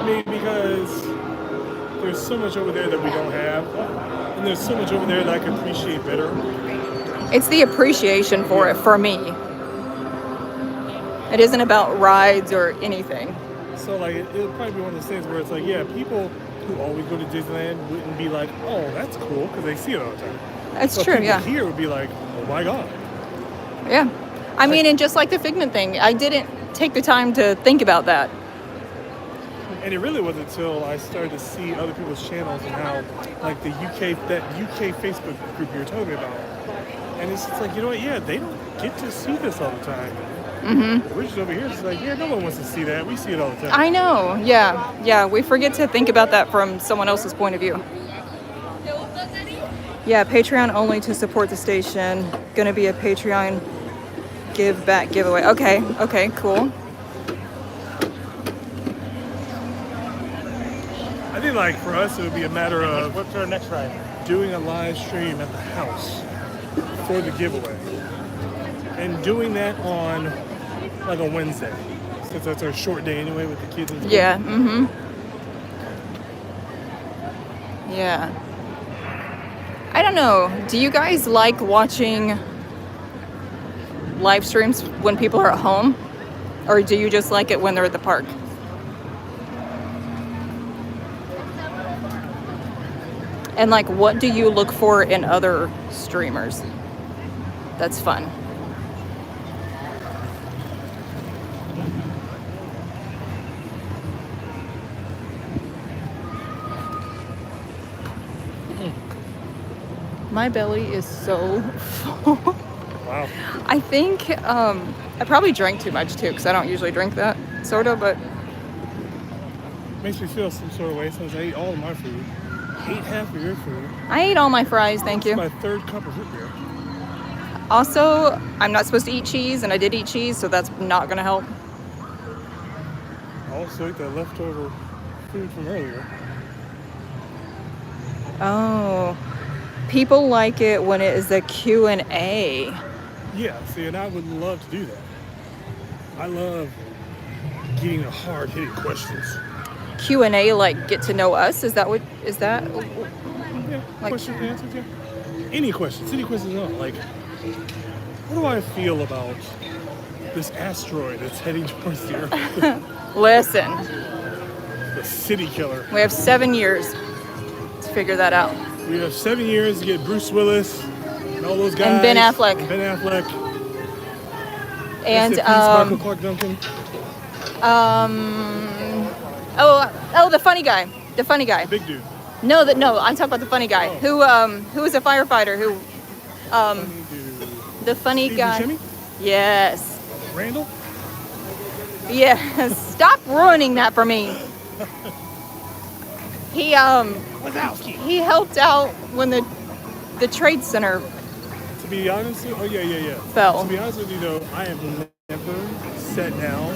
mean, because there's so much over there that we don't have, and there's so much over there that I can appreciate better. It's the appreciation for it, for me. It isn't about rides or anything. So, like, it'll probably be one of those things where it's like, yeah, people who always go to Disneyland wouldn't be like, oh, that's cool, because they see it all the time. That's So true, people yeah. here would be like, oh my God. Yeah. I mean, and just like the Figment thing, I didn't take the time to think about that. And it really wasn't until I started to see other people's channels and how, like, that UK Facebook group you were telling me about. And it's just like, you know what, yeah, they don't get to see this all the time. Mm-hmm. We're just over here, it's like, yeah, no one wants to see that. We see it all the time. I know, yeah. Yeah, we forget to think about that from someone else's point of view. Yeah, Patreon only to support the station. Gonna be a Patreon give back giveaway. Okay, cool. I think, like, for us, it would be a matter of What's our next ride? doing a live stream at the house for the giveaway. And doing that on, like, a Wednesday. Since that's our short day anyway with the kids and stuff. Yeah, mm-hmm. Yeah. I don't know. Do you guys like watching live streams when people are at home? Or do you just like it when they're at the park? And like, what do you look for in other streamers? That's fun. My belly is so full. Wow. I think I probably drank too much too, because I don't usually drink that soda, but Makes me feel some sort of way since I ate all of my food. Ate half of your food. I ate all my fries, thank you. My third cup of root beer. Also, I'm not supposed to eat cheese, and I did eat cheese, so that's not gonna help. I also ate that leftover food from earlier. Oh, people like it when it is a Q&A. Yeah, see, and I would love to do that. I love getting the hard-hitting questions. Q&A, like get to know us? Is that? Yeah, Like, questions and answers, yeah. Any questions at all. Like, what do I feel about this asteroid that's heading towards the Earth? Listen, The city killer. we have 7 years to figure that out. We have 7 years to get Bruce Willis and all those guys. And Ben Affleck. And Ben Affleck. And Rest in peace, Michael Clark Duncan. the funny guy. The funny guy. Big dude. No, I'm talking about the funny guy who was a firefighter who Funny dude. the funny Steve guy. Buscemi? Yes. Randall? Yes. Stop ruining that for me. He Wazowski. he helped out when the Trade Center To be honest with you, yeah. fell. To be honest with you though, I have never sat down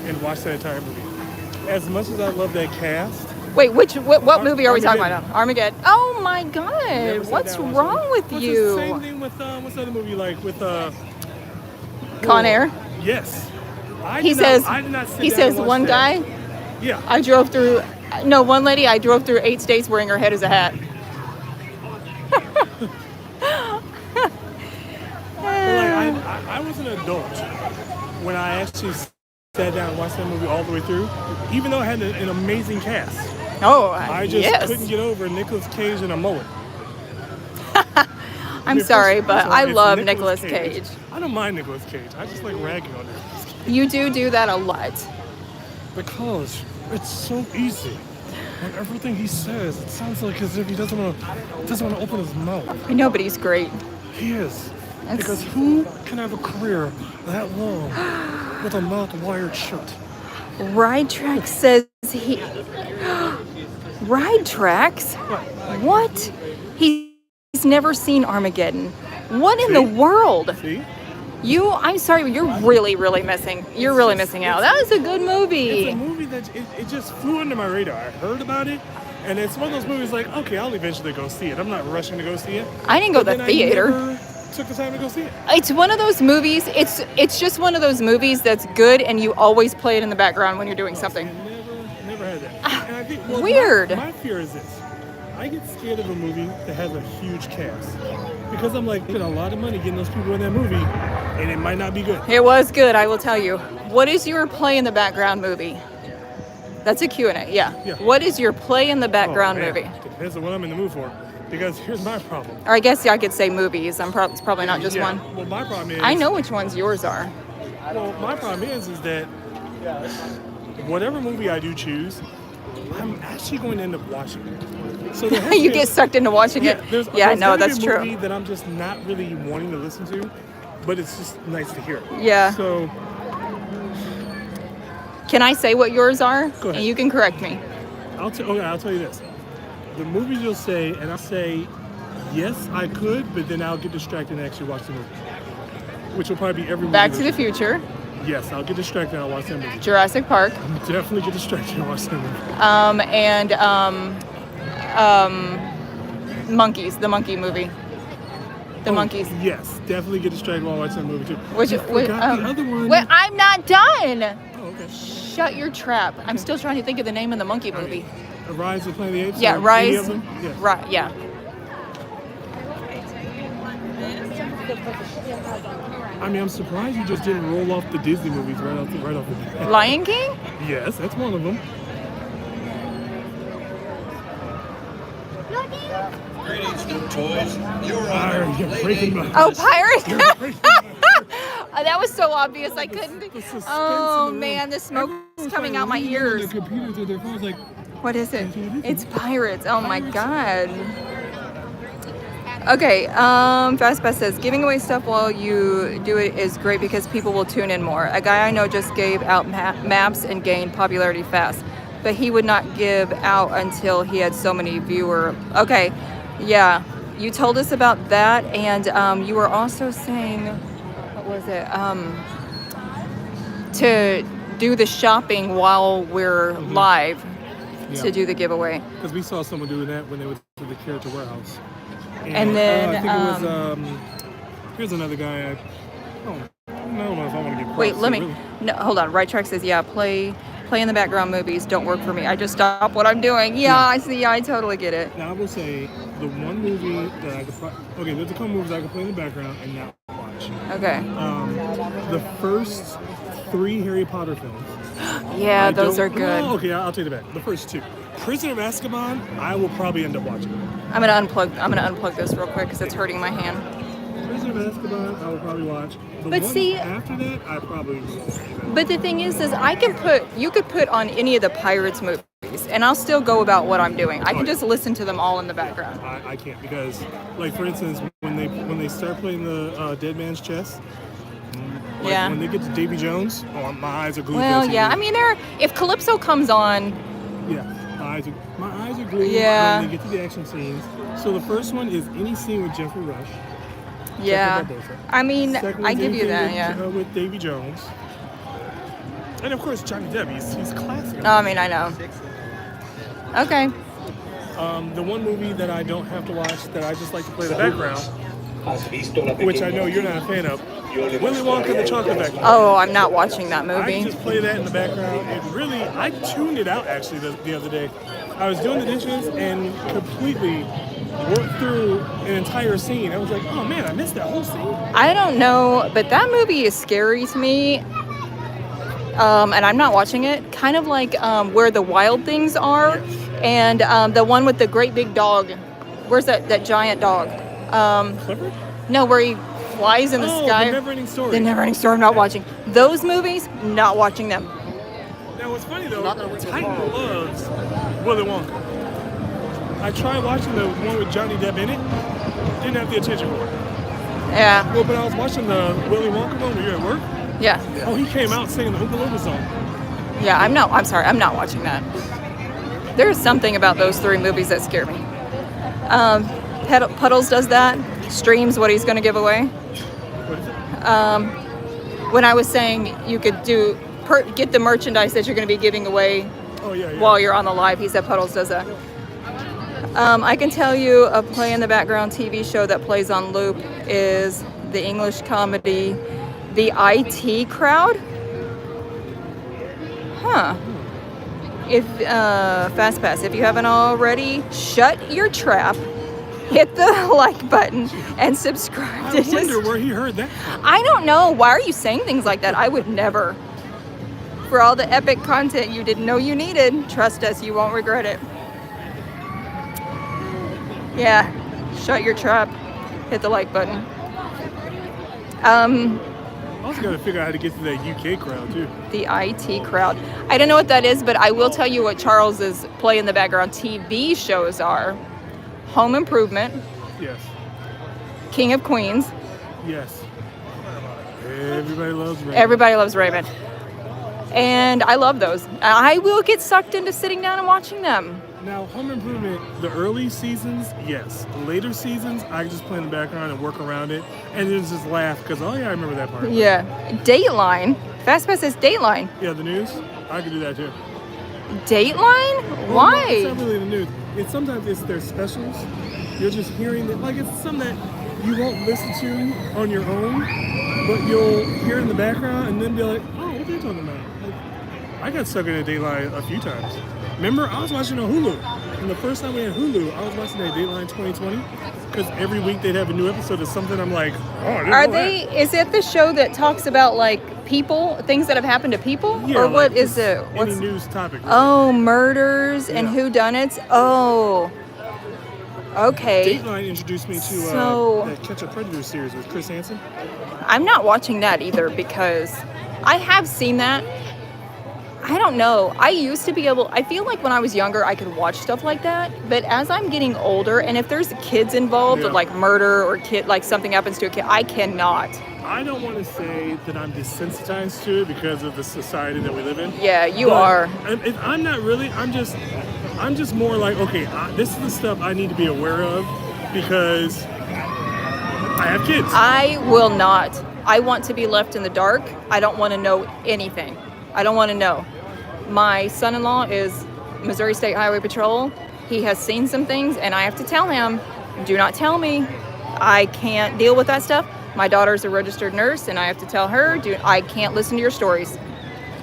and watched that entire movie. As much as I love that cast, Wait, what movie are we talking Armageddon. about now? Armageddon. Oh my never God! sat What's down and watched wrong it. with What's you? The same thing with what's the other movie like with Con Air. Yes. He says I did not sit he down says and watch one that. guy. Yeah. I drove through. No, one lady. I drove through 8 states wearing her head as a hat. But like, I was an adult when I actually sat down and watched that movie all the way through, even though it had an amazing cast. Oh, I just yes. couldn't get over Nicolas Cage and a mullet. I'm sorry, first but of all, I it's love Nicolas Cage. I don't mind Nicolas Cage. I just like ragging on Nicolas Cage. You do that a lot. Because it's so easy. And everything he says, it sounds like as if he doesn't want to open his mouth. I know, but he's great. He is. That's- Because who can have a career that long with a mouth wired shut? Ride Track says he. Ride tracks? What? He's never seen Armageddon. What in the world? See? I'm sorry, but you're really missing. You're really missing out. That was a good movie. It's a movie that it just flew under my radar. I heard about it, and it's one of those movies like, okay, I'll eventually go see it. I'm not rushing to go see it. I didn't go to But the then theater. I never took the time to go see it. It's one of those movies. It's just one of those movies that's good, and you always play it in the background when you're doing something. Never had that. And I think, Weird. My fear is this. I get scared of a movie that has a huge cast. Because I'm like, spent a lot of money getting those people in that movie, and it might not be good. It was good, I will tell you. What is your play in the background movie? That's a Q&A, yeah. What is your play in the background movie? Depends on what I'm in the mood for. Because here's my problem. Or I guess I could say movies. It's probably not just one. Well, my problem is... I know which ones yours are. Well, my problem is that whatever movie I do choose, I'm actually going to end up watching it. So You get sucked into watching it. There's no, gonna be that's a true. movie that I'm just not really wanting to listen to, but it's just nice to hear. Yeah. So Can I say what yours are? Go ahead. And you can correct me. I'll tell you this. The movies you'll say, and I'll say, yes, I could, but then I'll get distracted and actually watch the movie. Which will probably be every movie. Back to the Future, Yes, I'll get distracted and I'll watch that movie. Jurassic Park, Definitely get distracted and watch that movie. and Monkeys, the monkey movie. The Monkeys. Yes, definitely get distracted while watching that movie too. Which, I forgot the other one. Wait, I'm not done. Oh, okay. Shut your trap. I'm still trying to think of the name of the monkey movie. Rise of the Planet of the Apes? Yeah, or any Rise. of them? Yes. Right, yeah. I mean, I'm surprised you just didn't roll off the Disney movies right off the bat. Lion King? Yes, that's one of them. Greetings, new toys. You're You're breaking my Oh, Pirates? You're breaking my heart. That was so obvious I couldn't. The suspense Oh in the man, room. the smoke is Everyone's coming like out my leaning on ears. their computers with their phones like, What is it? It's Pirates. Oh my god. Okay, Fastpass says, giving away stuff while you do it is great because people will tune in more. A guy I know just gave out maps and gained popularity fast, but he would not give out until he had so many viewers. Okay, yeah, you told us about that, and you were also saying, what was it? To do the shopping while we're live to do the giveaway. because we saw someone doing that when they were to the Character Warehouse. And then, I think it was, here's another guy. I don't know if I want to get Wait, props, let me. really. No, hold on. Right Track says, yeah, play in the background movies don't work for me. I just stop what I'm doing. Yeah, I see. I totally get it. Now I will say the one movie that I could okay, there's a couple movies I could play in the background and not watch. Okay. The first 3 Harry Potter films. Yeah, I those are don't- good. Well, okay, I'll take it back. The first 2. Prisoner of Azkaban, I will probably end up watching. I'm gonna unplug this real quick because it's hurting my hand. Prisoner of Azkaban, I will probably watch. The But one see- after that, I probably will. But the thing is you could put on any of the Pirates movies, and I'll still go about what I'm doing. I can just listen to them all in the background. I can't because, like for instance, when they start playing the Dead Man's Chess, like Yeah. when they get to Davy Jones, oh, my eyes are glued. Well, to the yeah. TV. I mean, if Calypso comes on, Yeah, my eyes are glued Yeah. when they get to the action scenes. So the first one is any scene with Jeffrey Rush. yeah. I mean, Second I one's give you anything that. with, Yeah. with Davy Jones. And of course Johnny Depp, he's classic. Oh, I mean, I know. Okay. The one movie that I don't have to watch that I just like to play in the background, which I know you're not a fan of, Willy Wonka and the Chocolate Factory. Oh, I'm not watching that I movie. just play that in the background. It really, I tuned it out actually the other day. I was doing the dishes and completely worked through an entire scene. I was like, oh man, I missed that whole scene. I don't know, but that movie is scary to me. And I'm not watching it. Kind of like Where the Wild Things Are, and the one with the great big dog. Where's that giant dog? Clifford? No, where he flies in the sky. The Neverending Story. The Neverending Story. I'm not watching those movies. Not watching them. Now what's funny though, Titan loves Willy Wonka. I tried watching the one with Johnny Depp in it. Didn't have the attention for it. Yeah. Well, but I was watching the Willy Wonka one when you were at work. Yeah. Oh, he came out singing the Oompa Loompa song. Yeah. I'm sorry. I'm not watching that. There's something about those 3 movies that scare me. Puddles does that. Streams what he's going to give away. What is it? When I was saying you could get the merchandise that you're going to be giving away Oh, yeah. while you're on the live, he said Puddles does that. I can tell you a play in the background TV show that plays on loop is the English comedy The IT Crowd. Huh. If Fast Pass, if you haven't already, shut your trap, hit the like button, and subscribe. I wonder where he heard that from. I don't know. Why are you saying things like that? I would never. For all the epic content you didn't know you needed, trust us, you won't regret it. Yeah, shut your trap, hit the like button. I also got to figure out how to get to that UK crowd, too. The IT Crowd. I don't know what that is, but I will tell you what Charles's play in the background TV shows are. Home Improvement, Yes. King of Queens. Yes. Everybody loves Raymond. Everybody loves Raymond. And I love those. I will get sucked into sitting down and watching them. Now, Home Improvement, the early seasons, yes. The later seasons, I just play in the background and work around it, and then just laugh because, oh yeah, I remember that part. Yeah. Dateline. FastPass says Dateline. Yeah, the news, I can do that too. Dateline? Well, Why? no, it's not really the news. Sometimes it's their specials. You're just hearing it, like it's something that you won't listen to on your own, but you'll hear it in the background and then be like, oh, what are they talking about? Like, I got stuck in a Dateline a few times. Remember, I was watching on Hulu. And the first time we had Hulu, I was watching that Dateline 2020 because every week they'd have a new episode of something. I'm like, oh, I didn't know that. Is it the show that talks about like people, things that have happened to people? Yeah, or like what is just it? Any news topic. Really. Oh, murders and Yeah. whodunits? Oh. Okay. Dateline introduced me to So- that Catch a Predator series with Chris Hansen. I'm not watching that either because I have seen that. I don't know. I used to be able, I feel like when I was younger, I could watch stuff like that. But as I'm getting older, and if there's kids involved with Yeah. like murder or like something happens to a kid, I cannot. I don't want to say that I'm desensitized to it because of the society that we live in. Yeah, you But are. I'm not really. I'm just more like, okay, this is the stuff I need to be aware of because I have kids. I will not. I want to be left in the dark. I don't want to know anything. I don't want to know. My son-in-law is Missouri State Highway Patrol. He has seen some things, and I have to tell him, do not tell me. I can't deal with that stuff. My daughter's a registered nurse, and I have to tell her, I can't listen to your stories.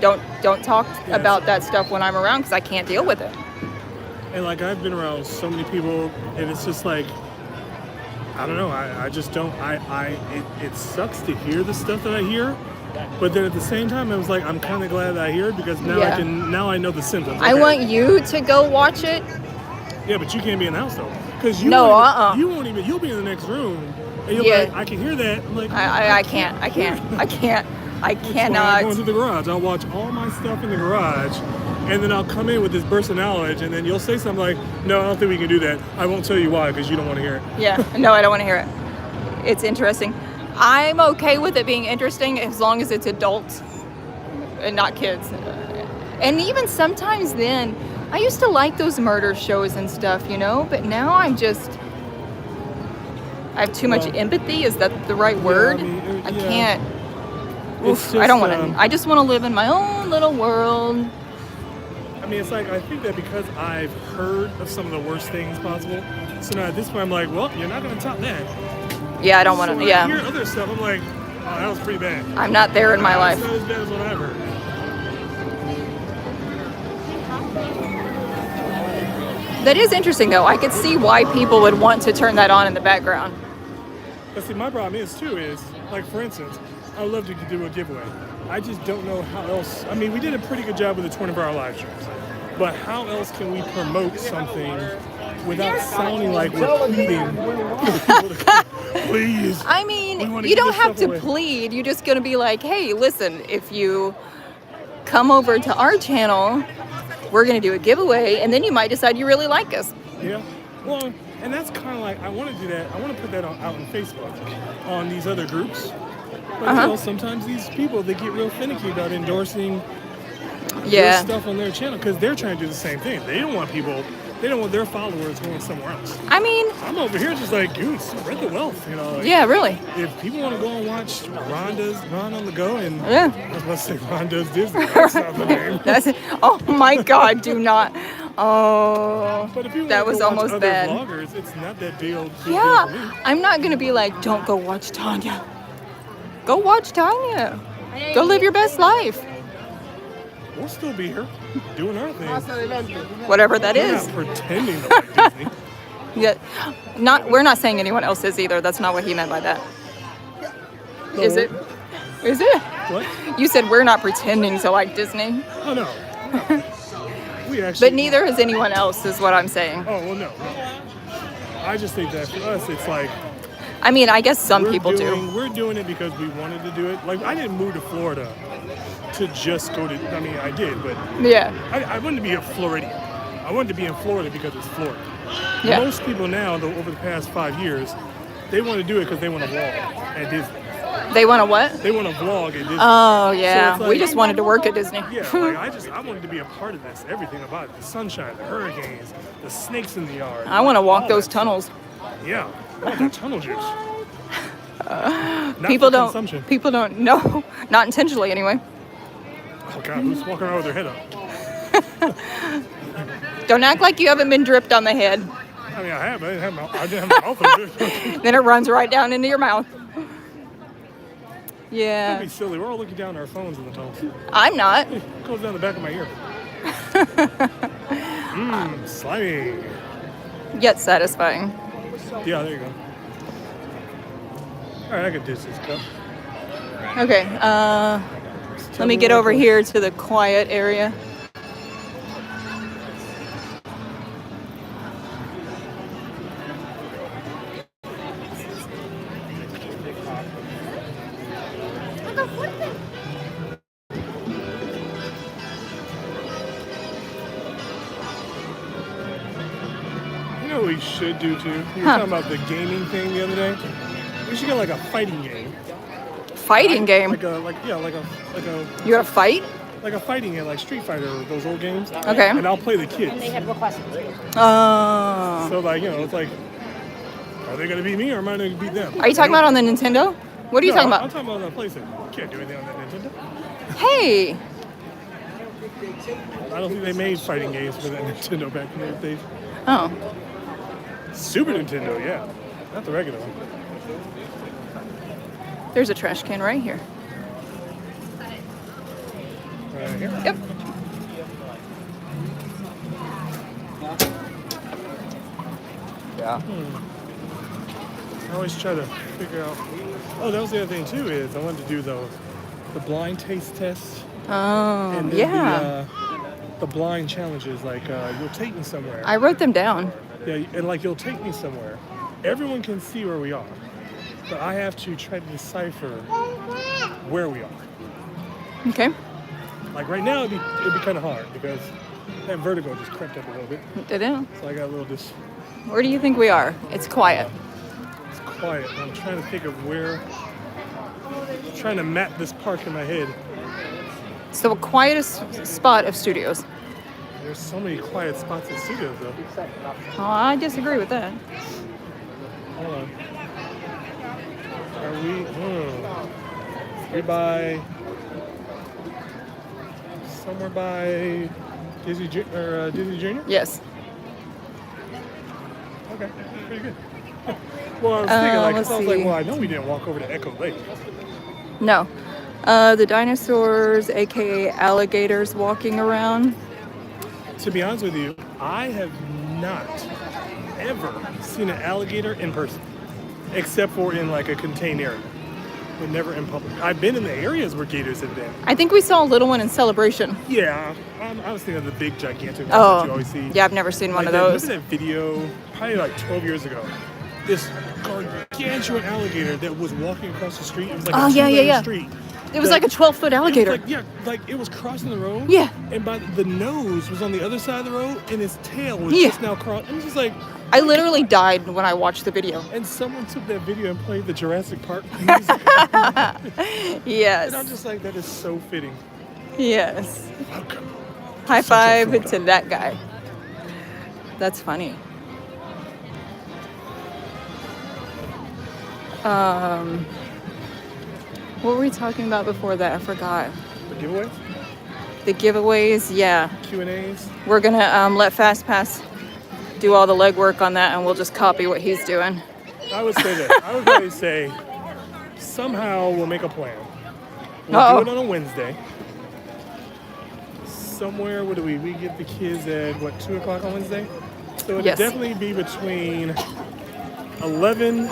Don't talk about that stuff when I'm around because I can't deal with it. And like I've been around so many people, and it's just like, I don't know. I just don't. It sucks to hear the stuff that I hear. But then at the same time, I was like, I'm kind of glad that I hear it because now Yeah. I know the symptoms. I Okay. want you to go watch it. Yeah, but you can't be in the house though, because you No, you won't even. You'll be in the next room, and you'll Yeah. be like, I can hear that. I'm like, I can't. I That's why cannot. I go into the garage. I'll watch all my stuff in the garage, and then I'll come in with this burst of knowledge, and then you'll say something like, no, I don't think we can do that. I won't tell you why because you don't want to hear it. Yeah, no, I don't want to hear it. It's interesting. I'm okay with it being interesting as long as it's adults and not kids. And even sometimes then, I used to like those murder shows and stuff, you know, but now I have too much empathy. Is that the right word? I yeah. can't. It's Oof, I don't just, want to. I just want to live in my own little world. I mean, it's like, I think that because I've heard of some of the worst things possible, so now at this point I'm like, well, you're not going to top that. Yeah, I don't want So to. when I Yeah, hear other stuff, I'm like, oh, that was pretty bad. I'm not there in my life. It's not as bad as what I've heard. That is interesting, though. I could see why people would want to turn that on in the background. But see, my problem is, like, for instance, I would love to do a giveaway. I just don't know how else. I mean, we did a pretty good job with the 24-hour live streams. But how else can we promote something without sounding like we're pleading for people to please? I We mean, wanna you give don't this have stuff to away. plead. You're just going to be like, hey, listen, if you come over to our channel, we're going to do a giveaway, and then you might decide you really like us. Yeah. Well, and that's kind of like, I want to do that. I want to put that out on Facebook, on these other groups. But you know, sometimes these people, they get real finicky about endorsing Yeah. stuff on their channel because they're trying to do the same thing. They don't want their followers going somewhere else. I mean, I'm over here just like, dude, spread the wealth, you know. Like, yeah, really. if people want to go and watch Ron on the go, and Yeah. I was about to say Ron Does Disney. That's not the name. That's it. Oh my God, do not. Oh, But if you that want was to go watch almost other bad. vloggers, it's not that deal. Big deal for me. Yeah, I'm not gonna be like, don't go watch Tanya. Go watch Tanya. Go live your best life. We'll still be here doing our thing. Whatever that We're is. not pretending to like Disney. Yeah, we're not saying anyone else is either. That's not what he meant by that. Is it? Is it? What? You said we're not pretending to like Disney, Oh no. We actually. but neither is anyone else, is what I'm saying. Oh well, no. I just think that for us, it's like I mean, I guess some people do. We're doing it because we wanted to do it. Like I didn't move to Florida to just go to. I mean, I did, but Yeah, I wanted to be a Floridian. I wanted to be in Florida because it's Florida. yeah. Most people now, though, over the past 5 years, they want to do it because they want to vlog at Disney. They want to what? They want to vlog at Disney. Oh yeah, it's like- we just wanted to work at Disney. Yeah, like I wanted to be a part of this. Everything about it: the sunshine, the hurricanes, the snakes in the yard. I want to walk all those that tunnels. stuff. Yeah, I want that tunnel juice. Not People for don't. consumption. People don't know. Not intentionally, anyway. Oh God, who's walking around with their head up? Don't act like you haven't been dripped on the head. I mean, I didn't have my mouth open. Then it runs right down into your mouth. That'd Yeah, be silly. We're all looking down at our phones in the tunnels. I'm not. It goes down the back of my ear. Slimy. Yet satisfying. Yeah, there you go. All right, I can ditch this cup. Okay, let me get over here to the quiet area. You know what we should do too? We were Huh. talking about the gaming thing the other day. We should get like a fighting game. Fighting game. Like a You got to fight? fighting game, like Street Fighter, or those old games. Okay. And I'll play the kids. Oh. So like, you know, it's like, are they gonna beat me or am I gonna beat them? Are you talking about on the Nintendo? What are you talking I'm about? talking about on the PlayStation. You can't do anything on that Nintendo. Hey, I don't think they made fighting games for that Nintendo back in the days. oh, Super Nintendo, yeah. Not the regular one. there's a trash can right here. Right here. Yep. Yeah. I always try to figure out. Oh, that was the other thing too. Is I wanted to do the blind taste test Oh, and then yeah. the blind challenges. Like you'll take me somewhere. I wrote them down. Yeah, and like you'll take me somewhere. Everyone can see where we are, but I have to try to decipher where we are. Okay. Like right now, it'd be kind of hard because that vertigo just crept up a little bit. Did it? So I got a little Where do you think we are? It's quiet. it's quiet. I'm trying to think of where. Trying to map this park in my head. It's the quietest spot of studios. There's so many quiet spots in studios though. Oh, I disagree with that. Hold on. Are we? We by somewhere by Disney Disney Junior? Yes. Okay, pretty good. Well, I was thinking like, 'cause let's I was like, see. well, I know we didn't walk over to Echo Lake. No. The dinosaurs, aka alligators, walking around. To be honest with you, I have not ever seen an alligator in person, except for in like a contained area, but never in public. I've been in the areas where gators have been. I think we saw a little one in Celebration. Yeah, I was thinking of the big, gigantic ones that you always see. Yeah, I've never seen one Like of that- those. Remember that video, probably like 12 years ago? This gargantuan alligator that was walking across the street. It was like Oh, a yeah, yeah, two-lane yeah. street. It was like a 12-foot alligator. It was like it was crossing the road. Yeah. And by the nose was on the other side of the road, and its tail was Yeah. just now crossing. I'm just like, I literally died when I watched the video. and someone took that video and played the Jurassic Park music. Yes. And I'm just like, that is so fitting. Yes. Welcome. High Central five Florida. to that guy. That's funny. What were we talking about before that? I forgot. The giveaway, The giveaways, yeah. Q&As. We're gonna let FastPass do all the legwork on that, and we'll just copy what he's doing. I would say that. I would probably say somehow we'll make a plan. We'll Uh-oh. do it on a Wednesday. Somewhere, what do we get the kids at, 2 o'clock on Wednesday? So it'll Yes. definitely be between 11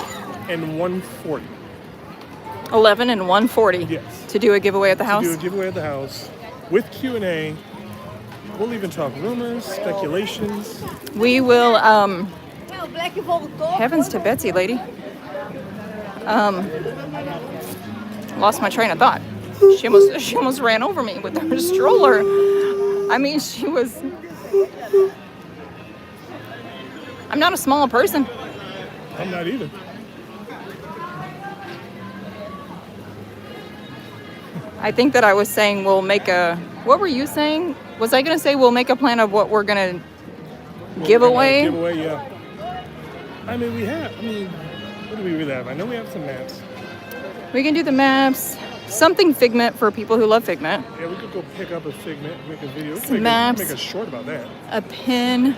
and 1:40. 11 and 1:40. Yes. To do a giveaway at the house. Do a giveaway at the house with Q&A. We'll even talk rumors, speculations. We will, heavens to Betsy, lady. Lost my train of thought. She almost ran over me with her stroller. I mean, she was... I'm not a small person. I'm not either. I think that I was saying we'll make a... What were you saying? Was I going to say we'll make a plan of what we're going to give away? Giveaway, yeah. I mean, what do we really have? I know we have some maps. We can do the maps. Something Figment for people who love Figment. Yeah, we could go pick up a Figment, make a video. We Some could maps. make a short about that. A pin.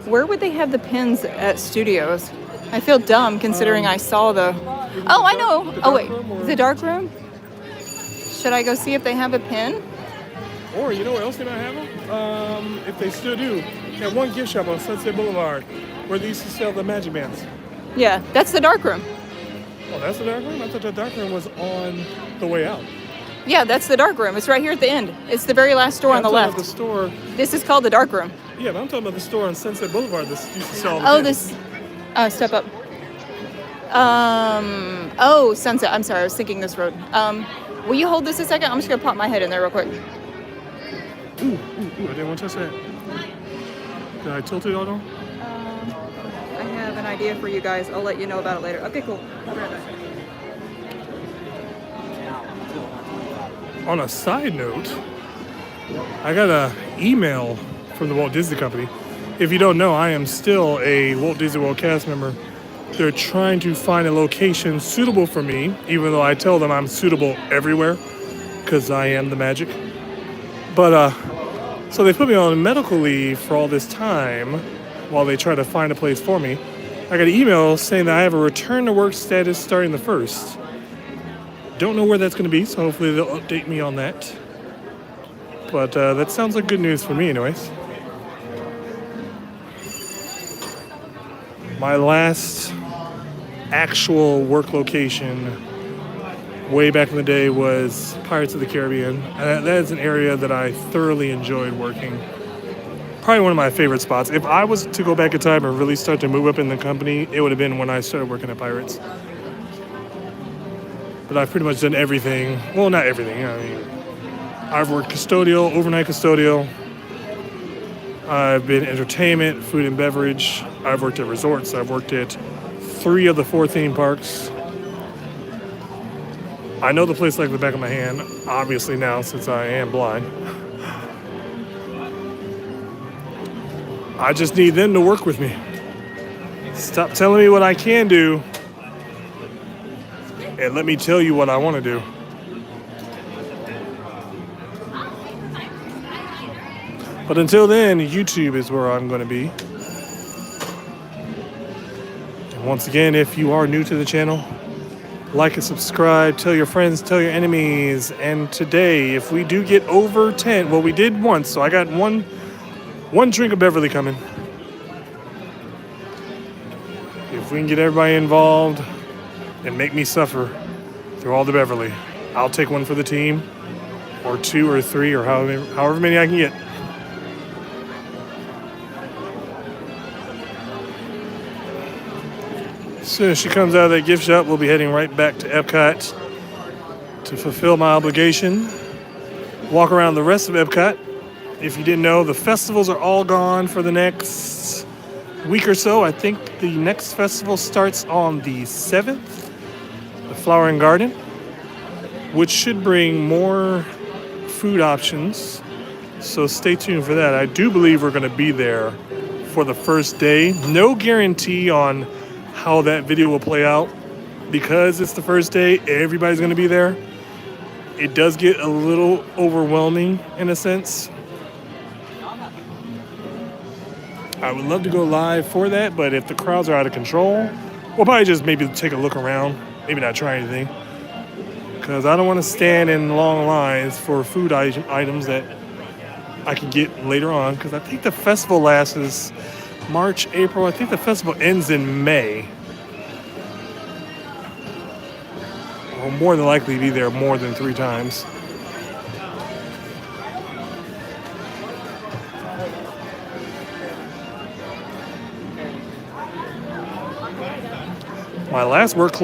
Where would they have the pins at studios? I feel dumb considering I saw the... Oh, I know. the Oh, dark wait. room or- The dark room? Should I go see if they have a pin? Or you know what else they might have them? If they still do, that one gift shop on Sunset Boulevard where they used to sell the magic bands. Yeah, that's the dark room. Oh, that's the dark room? I thought the dark room was on the way out. Yeah, that's the dark room. It's right here at the end. It's the very last store on the I'm talking left. about the store. This is called the dark room. Yeah, but I'm talking about the store on Sunset Boulevard that used to sell the Oh, pins. this... step up. Oh, Sunset. I'm sorry, I was thinking this road. Will you hold this a second? I'm just gonna pop my head in there real quick. Ooh, I didn't want to touch that. Did I tilt it all on? I have an idea for you guys. I'll let you know about it later. Okay, cool. I'll be right back. On a side note, I got an email from the Walt Disney Company. If you don't know, I am still a Walt Disney World cast member. They're trying to find a location suitable for me, even though I tell them I'm suitable everywhere, because I am the magic. But, so they put me on medical leave for all this time while they try to find a place for me. I got an email saying that I have a return to work status starting the 1st. Don't know where that's going to be, so hopefully they'll update me on that. But that sounds like good news for me anyways. My last actual work location way back in the day was Pirates of the Caribbean. That is an area that I thoroughly enjoyed working. Probably one of my favorite spots. If I was to go back in time and really start to move up in the company, it would have been when I started working at Pirates. But I've pretty much done everything. Well, not everything. I mean, I've worked custodial, overnight custodial. I've been entertainment, food and beverage. I've worked at resorts. I've worked at 3 of the 4 theme parks. I know the place like the back of my hand, obviously now since I am blind. I just need them to work with me. Stop telling me what I can do and let me tell you what I want to do. But until then, YouTube is where I'm going to be. And once again, if you are new to the channel, like and subscribe, tell your friends, tell your enemies. And today, if we do get over 10, well, we did once, so I got one drink of Beverly coming. If we can get everybody involved and make me suffer through all the Beverly, I'll take one for the team, or 2 or 3, or however many I can get. As soon as she comes out of that gift shop, we'll be heading right back to EPCOT to fulfill my obligation. Walk around the rest of EPCOT. If you didn't know, the festivals are all gone for the next week or so. I think the next festival starts on the 7th, the Flower and Garden, which should bring more food options, so stay tuned for that. I do believe we're going to be there for the first day. No guarantee on how that video will play out because it's the first day. Everybody's going to be there. It does get a little overwhelming in a sense. I would love to go live for that, but if the crowds are out of control, we'll probably just maybe take a look around, maybe not try anything, because I don't want to stand in long lines for food items that I can get later on, because I think the festival lasts March, April. I think the festival ends in May. I'll more than likely be there more than 3 times. My last work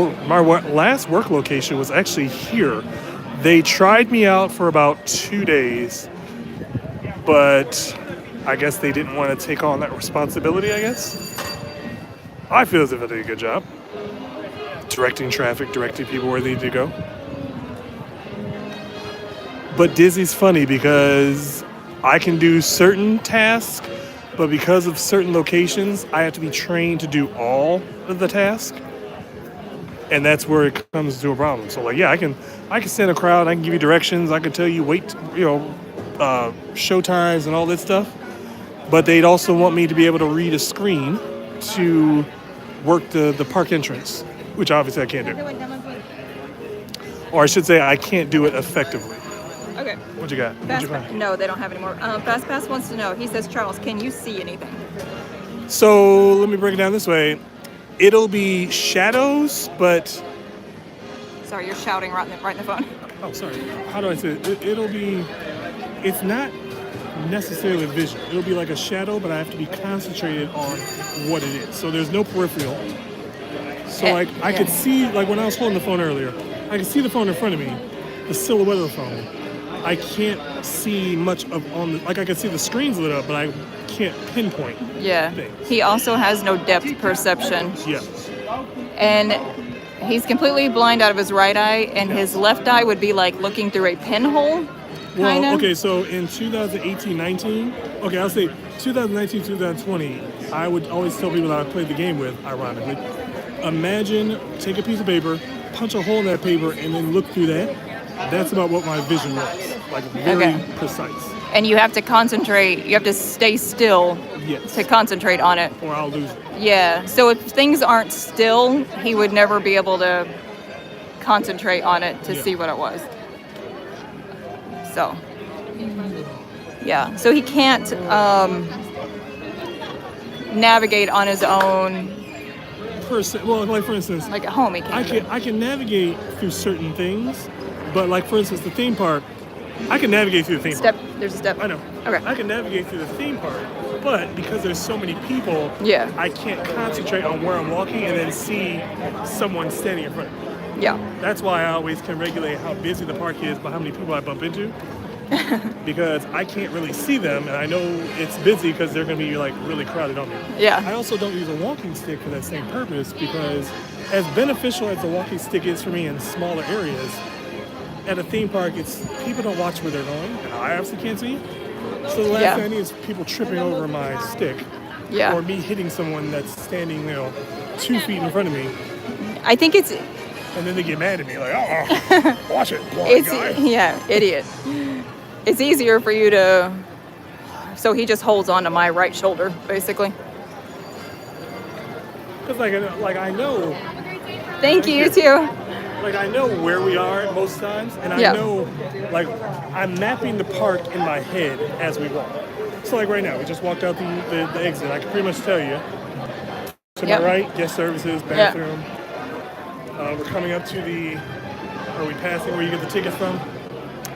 location was actually here. They tried me out for about 2 days, but I guess they didn't want to take on that responsibility, I guess. I feel as if I did a good job. Directing traffic, directing people where they need to go. But Disney's funny because I can do certain tasks, but because of certain locations, I have to be trained to do all of the tasks. And that's where it comes to a problem. So like, yeah, I can stand a crowd, I can give you directions, I can tell you show times and all that stuff. But they'd also want me to be able to read a screen to work the park entrance, which obviously I can't do. Or I should say I can't do it effectively. Okay. What you got? No, they don't have any more. Fast Pass wants to know. He says, Charles, can you see anything? So let me break it down this way. It'll be shadows, but... Sorry, you're shouting right in the phone. Oh, sorry. How do I say it? It'll be... It's not necessarily vision. It'll be like a shadow, but I have to be concentrated on what it is. So there's no peripheral. So like I could see, like when I was holding the phone earlier, I could see the phone in front of me, the silhouette of the phone. I can't see much of I could see the screens lit up, but I can't pinpoint. Yeah. Things. He also has no depth perception. Yeah. And he's completely blind out of his right eye, and his left eye would be like looking through a pinhole. Well, kinda. okay, so in 2018-19, okay, I'll say 2019-2020, I would always tell people that I played the game with, ironically, imagine, take a piece of paper, punch a hole in that paper, and then look through that. That's about what my vision was, like very precise. And you have to concentrate, you have to stay still to concentrate on it. Or I'll lose it. Yeah, so if things aren't still, he would never be able to concentrate on it to see what it was. So, yeah, so he can't navigate on his own. Well, like for instance, like at home, he can't. I can navigate through certain things, but like for instance, the theme park, I can navigate through the theme park. There's a step. I know. Okay. I can navigate through the theme park, but because there's so many people, I can't concentrate on where I'm walking and then see someone standing in front of me. Yeah. That's why I always can regulate how busy the park is by how many people I bump into. Because I can't really see them, and I know it's busy because they're going to be like really crowded on me. Yeah. I also don't use a walking stick for that same purpose because as beneficial as the walking stick is for me in smaller areas, at a theme park, it's people don't watch where they're going, and I obviously can't see. So the last thing I need is people tripping over my stick, or me hitting someone that's standing, 2 feet in front of me. I think it's. And then they get mad at me, like, oh, watch it, blind guy. Yeah, idiot. It's easier for you to. So he just holds on to my right shoulder, basically. Because like I know. Thank you, you too. Like I know where we are most times, and I know, like, I'm mapping the park in my head as we walk. So like right now, we just walked out the exit. I can pretty much tell you. To my right, guest services, bathroom. We're coming up to are we passing where you get the tickets from?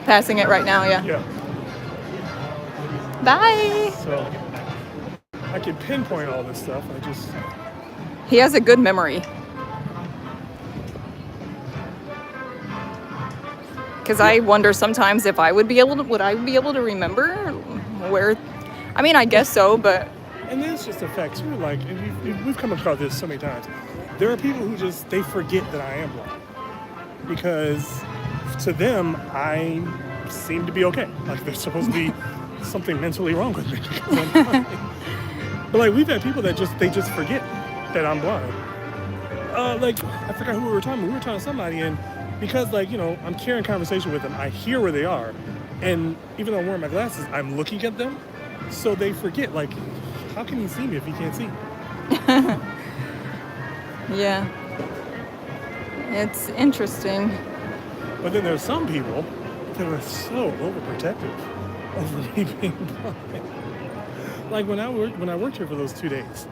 Passing it right now, yeah. Bye. So I can pinpoint all this stuff. He has a good memory. Because I wonder sometimes if would I be able to remember where? I mean, I guess so, but. And that's just a fact too. Like, we've come across this so many times. There are people who they forget that I am blind. Because to them, I'm seem to be okay. Like there's supposed to be something mentally wrong with me. Because I'm blind. But like we've had people that they just forget that I'm blind. Like I forgot who we were talking to. We were talking to somebody, and because like, you know, I'm carrying conversation with them, I hear where they are. And even though I'm wearing my glasses, I'm looking at them. So they forget, like, how can he see me if he can't see? Yeah. It's interesting. But then there's some people that are so overprotective over me being blind. Like when I worked here for those 2 days,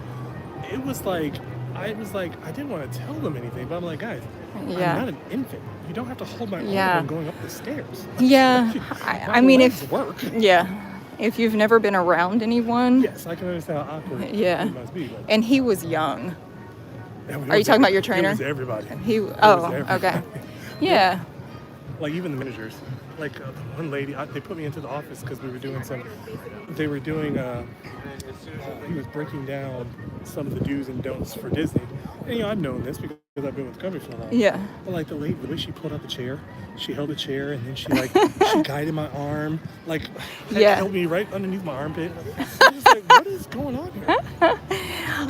it was like I didn't want to tell them anything, but I'm like, guys, Yeah. I'm not an infant. You don't have to hold my arm Yeah. when going up the stairs. Yeah. I mean, legs if work. yeah, if you've never been around anyone, Yes, I can understand how awkward Yeah. it must be. But and he was young. it Are you talking about your It trainer? was everybody. He. was Oh, everybody. okay. Yeah. Like even the managers, like one lady, they put me into the office because we were doing he was breaking down some of the do's and don'ts for Disney. And you know, I've known this because I've been with the company for a long time. Yeah. But like the lady, the way she pulled out the chair, she held the chair and then she she guided my arm, like Yeah. held me right underneath my armpit. I was like, what is going on here?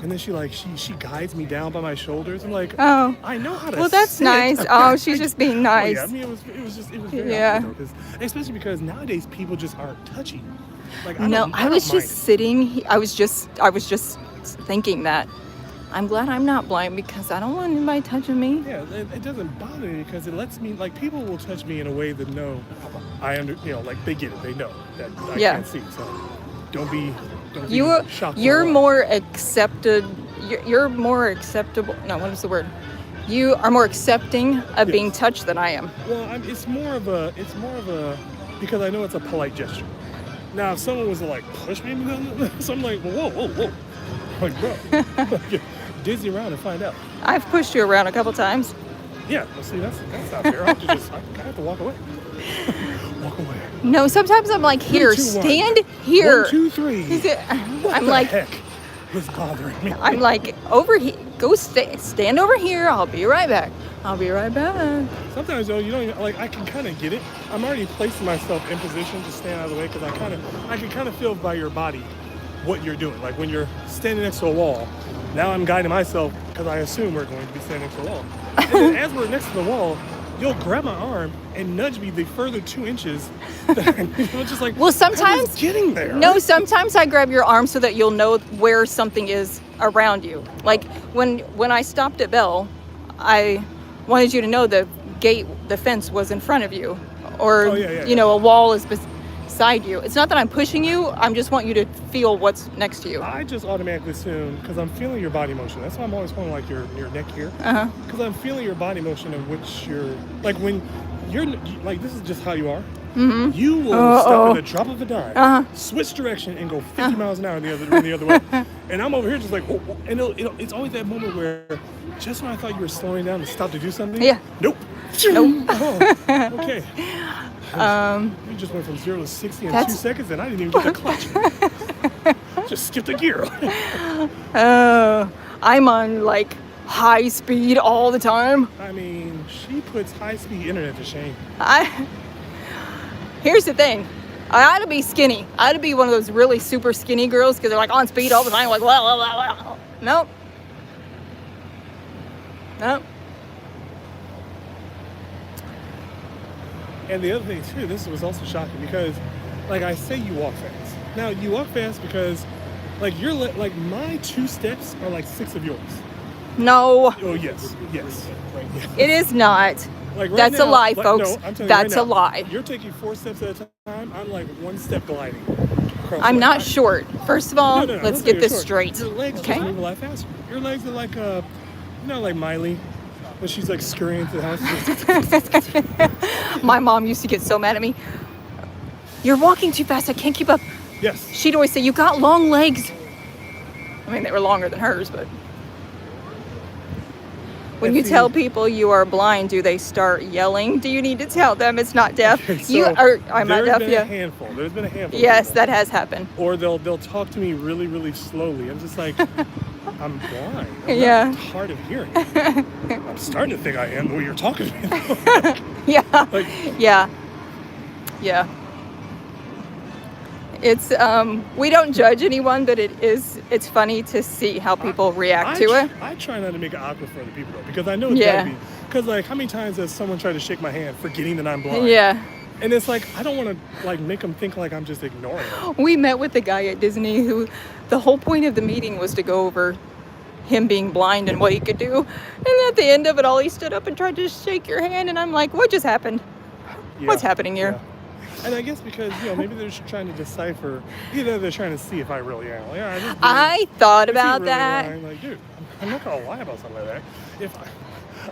And then she guides me down by my shoulders. I'm like, Oh. I know how to Well, that's sit. nice. Oh, she's just being nice. Oh, yeah, I mean, it was very Yeah. awkward though, especially because nowadays people just aren't touchy. Like, No, I was don't just mind sitting. I was just thinking that I'm glad I'm not blind because I don't want anybody touching me. it. Yeah, it doesn't bother me because it lets me, like, people will touch me in a way that like they get it, they know that I Yeah. can't see. So don't be shocked. You're or wrong. more accepted. You're more acceptable. No, what is the word? You are more accepting of being Yes. touched than I am. Well, it's more of a because I know it's a polite gesture. Now, if someone was to like push me, so I'm like, whoa, like bro, dizzy around and find out. I've pushed you around a couple times. Yeah, well, see, that's not fair. I have to walk away. Walk away. No, sometimes I'm like, here, 3, 2, 1. stand here. 1, 2, 3. What I'm the like, heck was bothering me? I'm like, over here, go stand over here. I'll be right back. I'll be right back. Sometimes though, you don't even, like, I can kind of get it. I'm already placing myself in position to stand out of the way because I can kind of feel by your body what you're doing. Like when you're standing next to a wall, now I'm guiding myself because I assume we're going to be standing next to a wall. And then as we're next to the wall, you'll grab my arm and nudge me the further 2 inches. Just like, Well, sometimes I was getting there. No, sometimes I grab your arm so that you'll know where something is around you. Like when I stopped at Bell, I wanted you to know the fence was in front of you, or a wall is beside you. It's not that I'm pushing you. I just want you to feel what's next to you. I just automatically assume because I'm feeling your body motion. That's why I'm always holding like your neck here. Because I'm feeling your body motion in which you're like when you're like this is just how you are. Mm-hmm. You will stop at the drop of a dime, switch direction, and go 50 miles an hour in the other way. And I'm over here just like, whoa. And it's always that moment where just when I thought you were slowing down to stop to do something, nope. Oh, okay. You just went from 0 to 60 in 2 seconds, and I didn't even get the clutch. Just skipped a gear. I'm on like high speed all the time. I mean, she puts high-speed internet to shame. Here's the thing. I ought to be skinny. I ought to be one of those really super skinny girls because they're like on speed all the time. Like, well. Nope. And the other thing too, this was also shocking because, like I say, you walk fast. Now you walk fast because, like you're like my 2 steps are like 6 of yours. No. Oh yes. It is not. Like right That's now, a lie, like, folks. No, I'm telling That's you a right now, lie. You're taking 4 steps at a time. I'm like 1 step gliding. I'm not short. First of all, No, let's don't get say this you're short. straight. Your legs Okay? just move a lot faster. Your legs are like like Miley when she's like scurrying to the house. My mom used to get so mad at me. You're walking too fast. I can't keep up. Yes. She'd always say, you got long legs. I mean, they were longer than hers, but when you tell people you are blind, do they start yelling? Do you need to tell them it's not deaf? Okay, I'm not deaf, There's been a handful. Yes, that has happened. Or they'll talk to me really, really slowly. I'm just like, I'm blind. I'm Yeah. not hard of hearing. I'm starting to think I am the way you're talking to me. Yeah. Like, Yeah. Yeah. It's we don't judge anyone, but it's funny to see how people react to it. I try not to make it awkward for other people though, because I know it's Yeah. gotta be. Because like, how many times has someone tried to shake my hand, forgetting that I'm blind? Yeah. And it's like, I don't want to like make them think like I'm just ignoring them. We met with the guy at Disney who the whole point of the meeting was to go over him being blind and what he could do. And at the end of it all, he stood up and tried to shake your hand. And I'm like, what just happened? What's happening here? Yeah. And I guess because, maybe they're just trying to decipher, either they're trying to see if I really am. Like, I thought is he about really that. lying? Like, dude, I'm not going to lie about something like that. If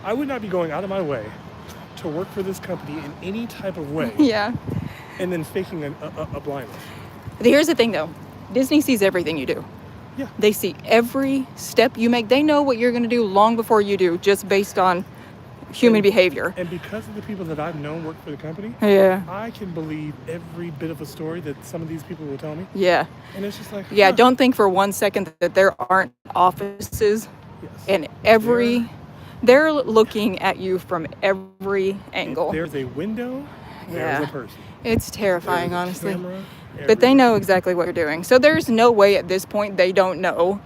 I would not be going out of my way to work for this company in any type of way. Yeah. And then faking a blindness. Here's the thing, though. Disney sees everything you do. Yeah. They see every step you make. They know what you're going to do long before you do, just based on human behavior. And because of the people that I've known work for the company, Yeah. I can believe every bit of a story that some of these people will tell me. Yeah. And it's just like, Yeah, don't think for 1 second that there aren't offices Yes. and they're looking at you from every angle. If there's a window, there's a person. It's terrifying, There's a honestly. camera But they everywhere. know exactly what you're doing. So there's no way at this point they don't know.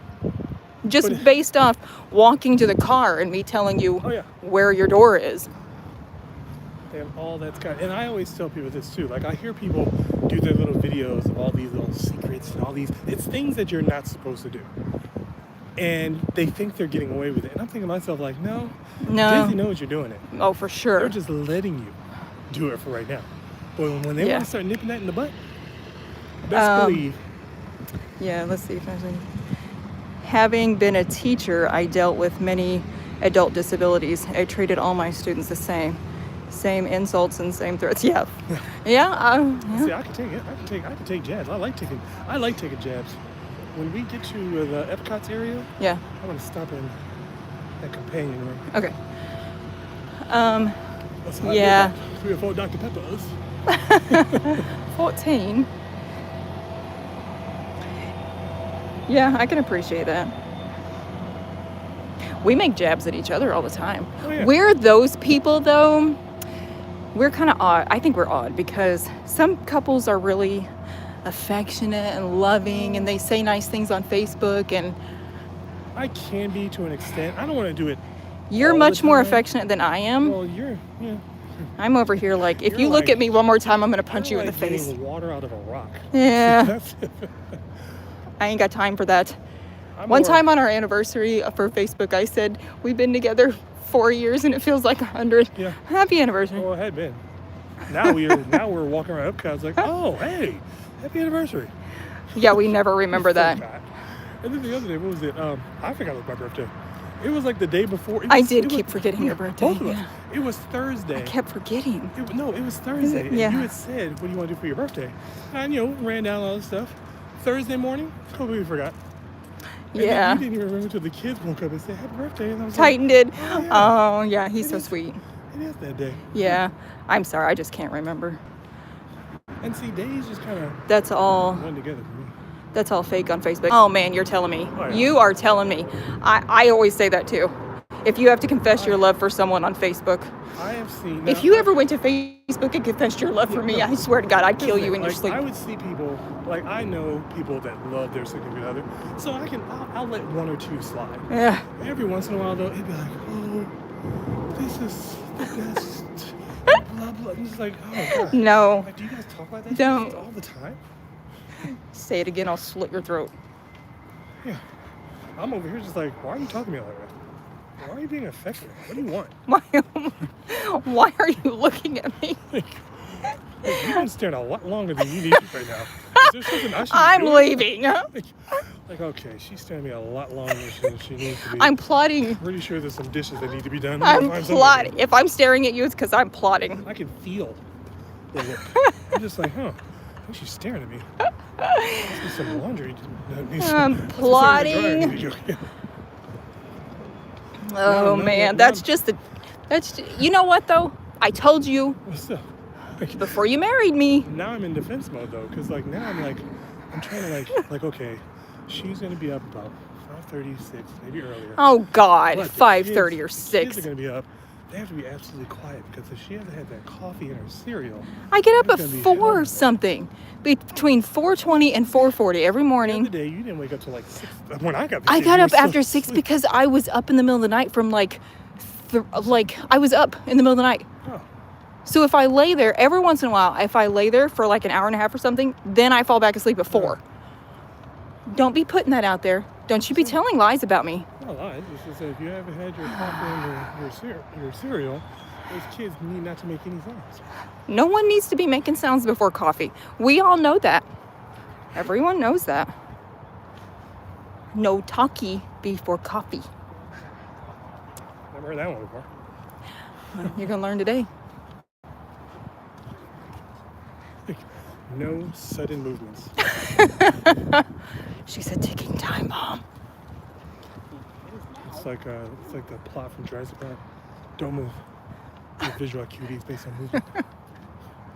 Just But- based off walking to the car and me telling you Oh, yeah. where your door is. And all that's got, and I always tell people this too. Like, I hear people do their little videos of all these little secrets and all these. It's things that you're not supposed to do, and they think they're getting away with it. And I'm thinking to myself, like, no, Disney knows you're doing it. Oh, for sure. They're just letting you do it for right now. But when they Yeah. want to start nipping that in the butt, best believe. Yeah, let's see if there's any. Having been a teacher, I dealt with many adult disabilities. I treated all my students the same. Same insults and same threats. Yeah. Yeah. See, I can take it. I can take jabs. I like taking jabs. When we get to the EPCOT area, Yeah. I'm gonna stop in that companion room. Okay. Let's not Yeah. get 3 or 4 Dr. Peppers. 14. Yeah, I can appreciate that. We make jabs at each other all the time. Oh, yeah. We're those people, though. We're kind of odd. I think we're odd because some couples are really affectionate and loving and they say nice things on Facebook, and I can be to an extent. I don't want to do it. you're all the much more time. affectionate than I am. Well, yeah. I'm over here like, if You're you look like- at me one more time, I'm going to punch you You're in the like face. getting water out of a rock. Yeah. That's it. I ain't got time for that. I'm One more- time on our anniversary for Facebook, I said, we've been together 4 years and it feels like 100. Yeah. Happy anniversary. Well, it had been. Now we're walking around EPCOT. It's like, oh, hey, happy anniversary. Yeah, we never remember that. Forgot. And then the other day, what was it? I forgot it was my birthday. It was like the day before. I did keep forgetting your birthday, Both of us. yeah. It was Thursday. I kept forgetting. It was Thursday. Yeah. And you had said, what do you want to do for your birthday? And, ran down all this stuff. Thursday morning, completely forgot. And then Yeah. you didn't even remember until the kids woke up and said, happy birthday. And I was Titan like, did. oh, yeah. Oh, yeah, he's so is. sweet. It is that day. Yeah. I'm sorry, I just can't remember. And see, days just kind of That's all. run together for me. That's all fake on Facebook. Oh man, you're telling me. Oh, yeah. You are telling me. I always say that too. If you have to confess your love for someone on Facebook, I have seen. if you ever went to Facebook and confessed your love for me, I swear to God, I'd kill you in your like, sleep. I would see people, like I know people that love their significant other, so I'll let 1 or 2 slide. Yeah. Every once in a while though, it'd be like, oh, this is the best, blah blah. And it's like, oh God. No. Like, do you guys talk like that Don't. all the time? Say it again, I'll slit your throat. Yeah. I'm over here just like, why are you talking to me like that? Why are you being affectionate? What do you want? Why are you looking at me? Like, you've been staring a lot longer than you need to right now. Is there something I should be I'm doing? leaving. Like, okay, she's staring at me a lot longer than she needs to be. I'm plotting. Pretty sure there's some dishes that need to be done. I'm Find something. plotting. If I'm staring at you, it's because I'm plotting. I can feel the look. I'm just like, huh? I think she's staring at me. Must be some laundry. that needs to- I'm must be something in the dryer plotting. needs to go- Oh no, man, no. that's just the. You know what though? I told you What's up? Like, before you married me. now I'm in defense mode though, because like now I'm trying to like okay, she's gonna be up about 5:36, maybe earlier. Oh God, But the 5:30 or kids 6. are gonna be up. they have to be absolutely quiet because if she hasn't had that coffee in her cereal, I get up it's at gonna be 4 hell. something, between 4:20 and 4:40 every The morning. other day, you didn't wake up till like 6. When I got the I kids, got you up were still after 6 asleep. because I was up in the middle of the night from I was up in the middle of the night. Oh, So if I lay there, every once in a while, if I lay there for like an hour and a half or something, then I fall back asleep at 4. Don't be putting that out there. Don't you be telling lies about me. not lies. It's just that if you haven't had your coffee and your cereal, those kids need not to make any sounds. No one needs to be making sounds before coffee. We all know that. Everyone knows that. No talkie before coffee. Never heard that one before. You're going to learn today. No sudden movements. She's a ticking time bomb. It's like the plot from Jurassic Park. Don't move. Your visual acuity is based on movement.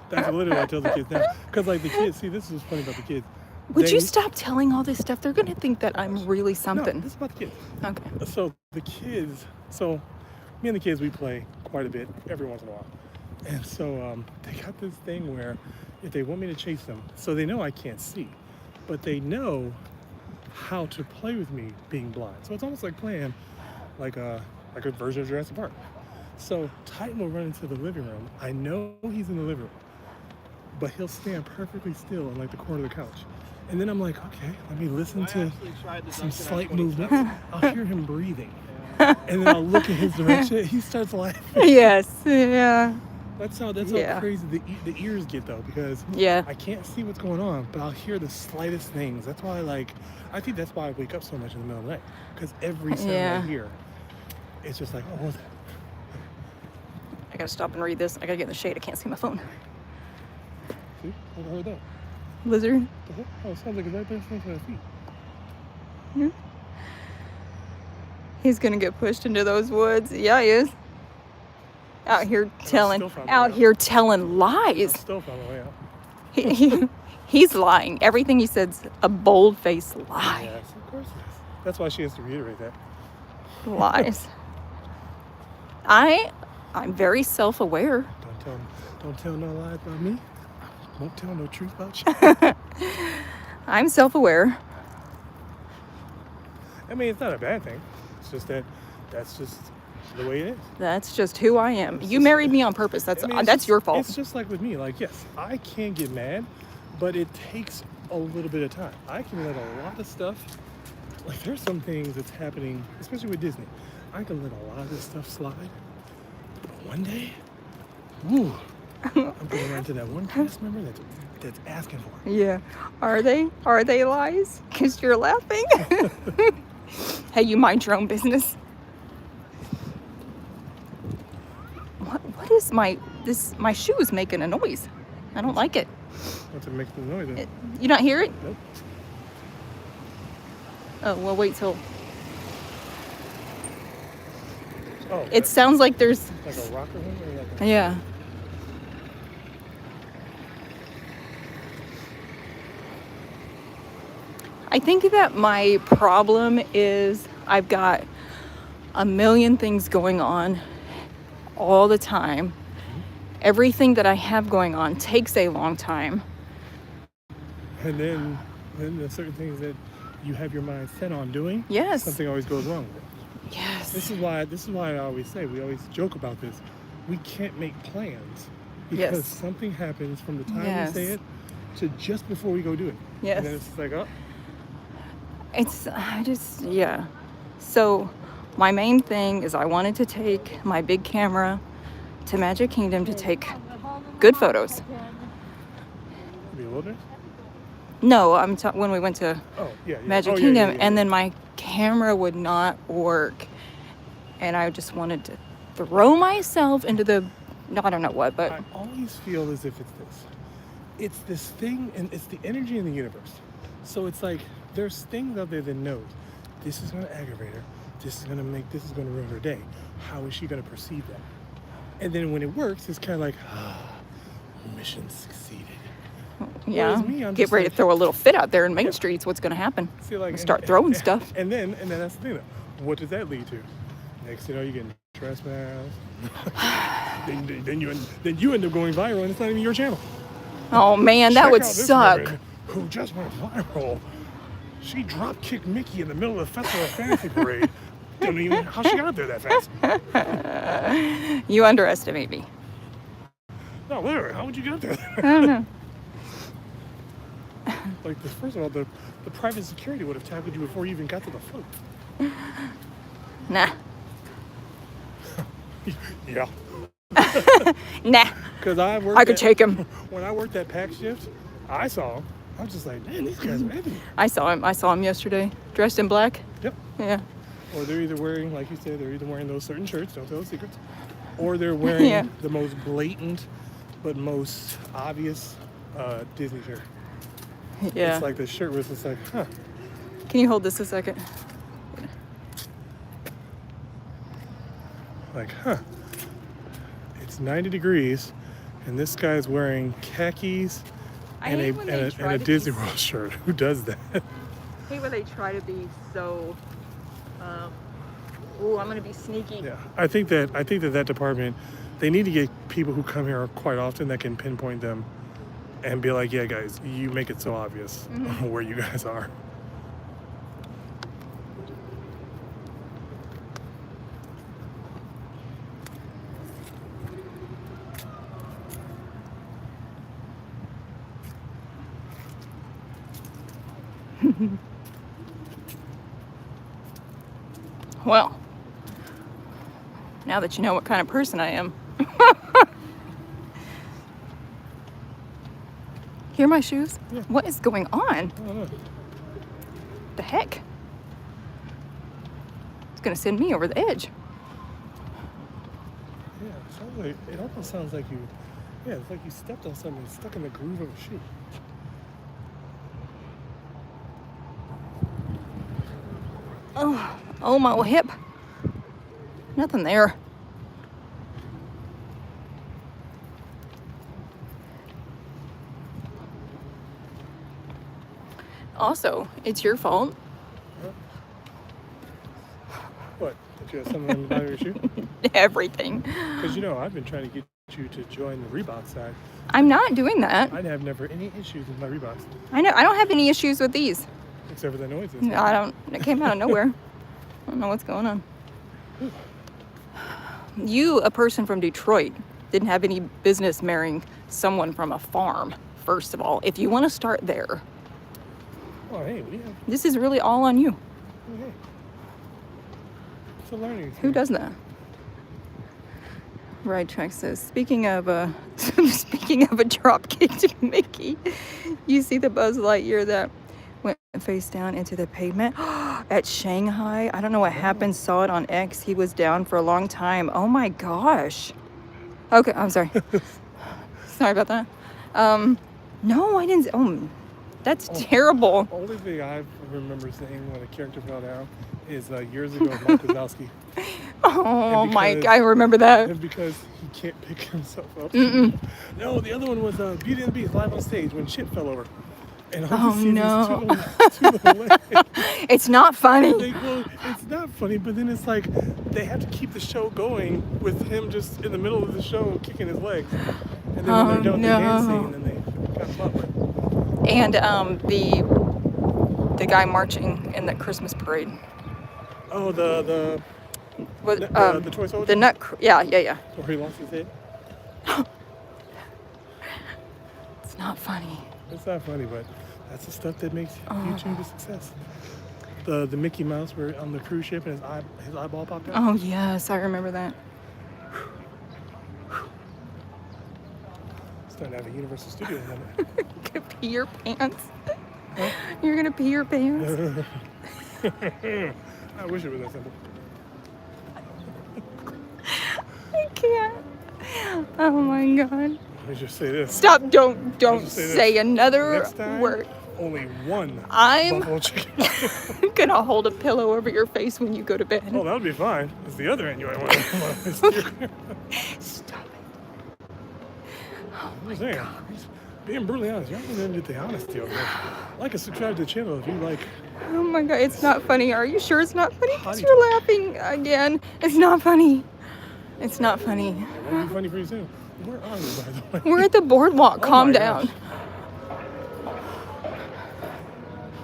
That's literally what I tell the kids now. Because like the kids, see, this is what's funny about the kids. Would you stop telling all this stuff? They're going to think that I'm really something. No, this is about the kids. Okay. So the kids, so me and the kids, we play quite a bit every once in a while. And so they got this thing where if they want me to chase them, so they know I can't see, but they know how to play with me being blind. So it's almost like playing like a version of Jurassic Park. So Titan will run into the living room. I know he's in the living room, but he'll stand perfectly still in like the corner of the couch. And then I'm like, okay, let me listen to some slight movements. I'll hear him breathing. And then I'll look in his direction. He starts laughing. Yes. Yeah. That's how Yeah. crazy the ears get though, because Yeah. I can't see what's going on, but I'll hear the slightest things. That's why I think that's why I wake up so much in the middle of the night, because every sound Yeah. I hear, it's just like, oh, what's that? I got to stop and read this. I got to get in the shade. I can't see my phone. See? I heard that. Lizard. The heck? Oh, it sounds like it's right there in front of my feet. He's going to get pushed into those woods. Yeah, he is. Out here telling I'm lies. still on the way out. He's lying. Everything he said's a bold-faced lie. Yes, of course it is. That's why she has to reiterate that. Lies. I'm very self-aware. Don't tell no lies about me. Won't tell no truth about you. I'm self-aware. I mean, it's not a bad thing. It's just that's just the way it is. That's just who I am. You married me on purpose. That's I mean, that's your fault. It's just like with me. Like, yes, I can get mad, but it takes a little bit of time. I can let a lot of stuff, like there's some things that's happening, especially with Disney. I can let a lot of this stuff slide. But one day, woo, I'm gonna run to that one cast member that's asking for it. Yeah. Are they lies? Because you're laughing. Hey, you mind your own business. What is my shoe is making a noise. I don't like it. What's it make the noise? Then? You not hear it? Nope. Oh, well, wait till. Oh, It sounds like there's. like a rocker one or like a... Yeah. I think that my problem is I've got a million things going on all the time. Everything that I have going on takes a long time. And then there's certain things that you have your mind set on doing. Yes. Something always goes wrong with it. Yes. This is why I always say, we always joke about this. We can't make plans because Yes. something happens from the time Yes. we say it to just before we go do it. Yes. And then it's like, oh, Yeah. So my main thing is I wanted to take my big camera to Magic Kingdom to take good photos. be a wilderness? No, when we went to Oh, yeah. Magic Oh, Kingdom, yeah. and then my camera would not work, and I just wanted to throw myself into I don't know what, but I always feel as if it's this. It's this thing, and it's the energy in the universe. So it's like there's things out there that knows this is going to aggravate her. This is going to ruin her day. How is she going to perceive that? And then when it works, it's kind of like, mission succeeded. yeah, Whereas me, I'm get just ready like- to throw a little fit out there in Main Street's what's going to happen. See, like, Start throwing stuff. And then that's the thing. Though. What does that lead to? Next, you know, you're getting trespass. then you end up going viral, and it's not even your channel. Oh man, that Check would out this suck. woman who just went viral. She drop kicked Mickey in the middle of the Festival of Fantasy Parade. Don't even know how she got up there that fast. You underestimate me. No, whatever. How would you get up there? I don't know. Like, first of all, the private security would have tackled you before you even got to the float. Nah. Yeah. Nah. Because I could take him. When I worked that pack shift, I saw him. I was just like, man, these guys are heavy. I saw him yesterday, dressed in black. Yep. Yeah. Or they're either wearing, like you said, they're either wearing those certain shirts, don't tell the secrets, or they're wearing the most blatant but most obvious Disney shirt. Yeah. It's like the shirt was just like, huh. Can you hold this a second? Like, huh. It's 90 degrees, and this guy's wearing khakis and a Disney World shirt. Who does that? I hate when they try to be so. Ooh, I'm gonna be sneaky. Yeah, I think that department, they need to get people who come here quite often that can pinpoint them, and be like, yeah, guys, you make it so obvious where you guys are. Well, now that you know what kind of person I am. Hear my shoes? Yeah. What is going on? I don't know. The heck? It's gonna send me over the edge. Yeah, it almost sounds like you. Yeah, it's like you stepped on something and stuck in the groove of a shoe. Oh, my hip. Nothing there. Also, it's your fault. What? Did you have something on the bottom of your shoe? Everything. Because I've been trying to get you to join the Reebok side. I'm not doing that. I have never any issues with my Reeboks, I know. I don't have any issues with these. except for the noises. No, I don't. It came out of nowhere. I don't know what's going on. You, a person from Detroit, didn't have any business marrying someone from a farm, first of all. If you want to start there, Oh, hey, we have. this is really all on you. Oh, hey. It's a learning experience. Who does that? Ride Track says, speaking of a drop kick to Mickey, you see the Buzz Lightyear that went face down into the pavement at Shanghai. I don't know what happened. Saw it on X. He was down for a long time. Oh my gosh. Okay, I'm sorry. Sorry about that. No, I didn't. Oh, that's terrible. Only thing I remember saying when a character fell down is years ago with Mike Wazowski. Oh, Mike, I remember that. And because he can't pick himself up. No, the other one was Beauty and the Beast live on stage when shit fell over. And all you see is two little legs. It's not funny. Well, it's not funny, but then it's like they have to keep the show going with him just in the middle of the show kicking his legs. And then when they don't, they're dancing, and then they got caught with. And the guy marching in the Christmas parade. Oh, the toy soldier? The nut. Yeah. Where he lost his head? It's not funny. It's not funny, but that's the stuff that makes YouTube a success. The Mickey Mouse were on the cruise ship and his eyeball popped out. Oh yes, I remember that. Starting to have a Universal Studio moment. Gonna pee your pants. Huh? You're gonna pee your pants. I wish it was that simple. I can't. Oh my god. Let me just say this. Stop! Don't say another Next time, word. Only one I'm buffalo chicken. gonna hold a pillow over your face when you go to bed. Oh, that would be fine. It's the other end you might want to. Stop it. I'm just saying, just being brutally honest. Y'all need to get the honesty over there. Like and subscribe to the channel if you like. Oh my god, it's not funny. Are you sure it's not funny? Because you're laughing again. It's not funny. It's not funny. It won't be funny for you too. Where are we, by the way? We're at the boardwalk. Oh Calm my down. gosh.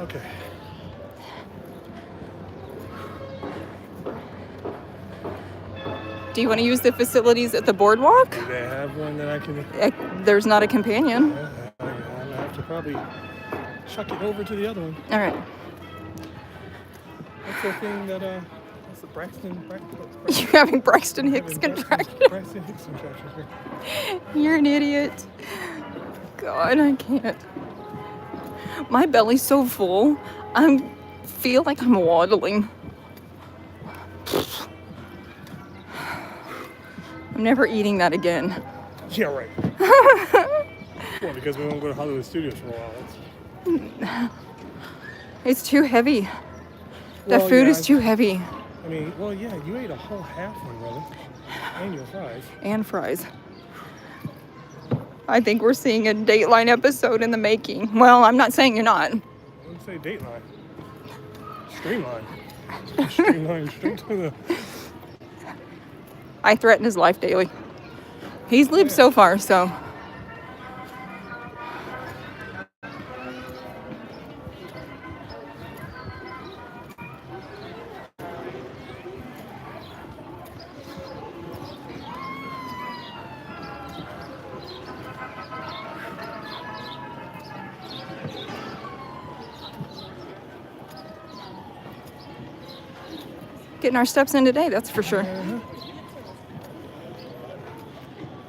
Okay. Do you want to use the facilities at the boardwalk? Do they have one that I can? There's not a companion. I'm gonna have to probably chuck it over to the other one. All right. That's the thing that what's the Braxton? You're having Braxton Hicks contraction. Braxton Hicks contraction. You're an idiot. God, I can't. My belly's so full. I feel like I'm waddling. I'm never eating that again. Yeah, right. Well, because we won't go to Hollywood Studios for a while. It's too heavy. That Well, food yeah, is too heavy. I mean, well, yeah, you ate a whole half one, brother. And your fries. And fries. I think we're seeing a Dateline episode in the making. Well, I'm not saying you're not. I wouldn't say Dateline. Streamline. Streamline straight to the... I threaten his life daily. He's lived so far, so. Getting our steps in today, that's for sure.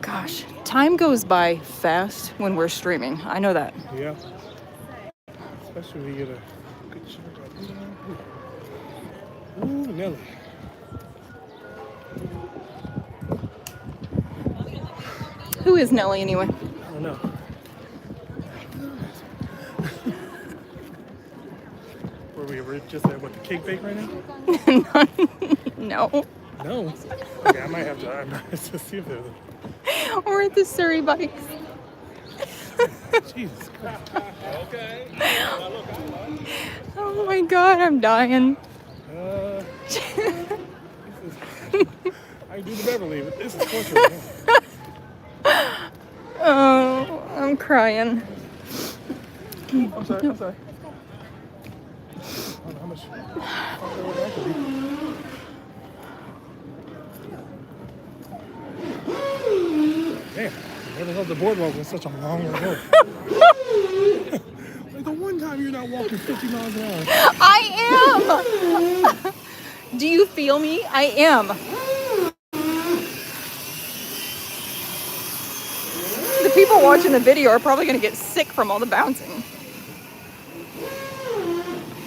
Gosh, time goes by fast when we're streaming. I know that. Yeah. Especially when you get a good shot right there. Ooh, Nelly. Who is Nelly anyway? I don't know. We're just at what, the cake bake right now? No. No. Okay, I might have to see if there's We're at the Surrey Bikes. Jesus Christ. Okay. Oh my God, I'm dying. This is, I do the Beverly, but this is torture. Oh, I'm crying. I'm sorry. I don't know how much. Damn, I never thought the boardwalk was such a long road. Like the one time you're not walking 50 miles an hour. I am. Do you feel me? I am. The people watching the video are probably going to get sick from all the bouncing.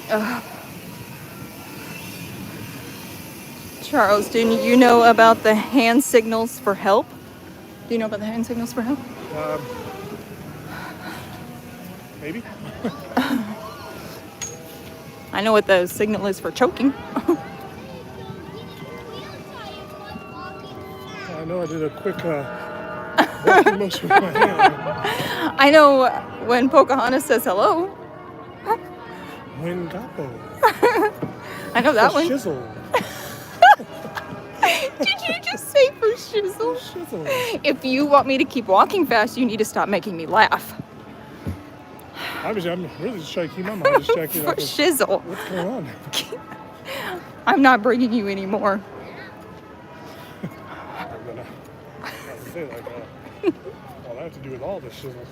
Ugh. Charles, didn't you know about the hand signals for help? Do you know about the hand signals for help? Maybe. I know what the signal is for choking. I know I did a quick walking motion with my hand. I know when Pocahontas says hello. When Gapo. I know that one. Shizzle. Did you just say for shizzle? Shizzle. If you want me to keep walking fast, you need to stop making me laugh. I'm really just trying to keep my mind distracted. For shizzle. What's going on? I'm not bringing you anymore. I'm gonna say like, all I have to do with all this shizzle.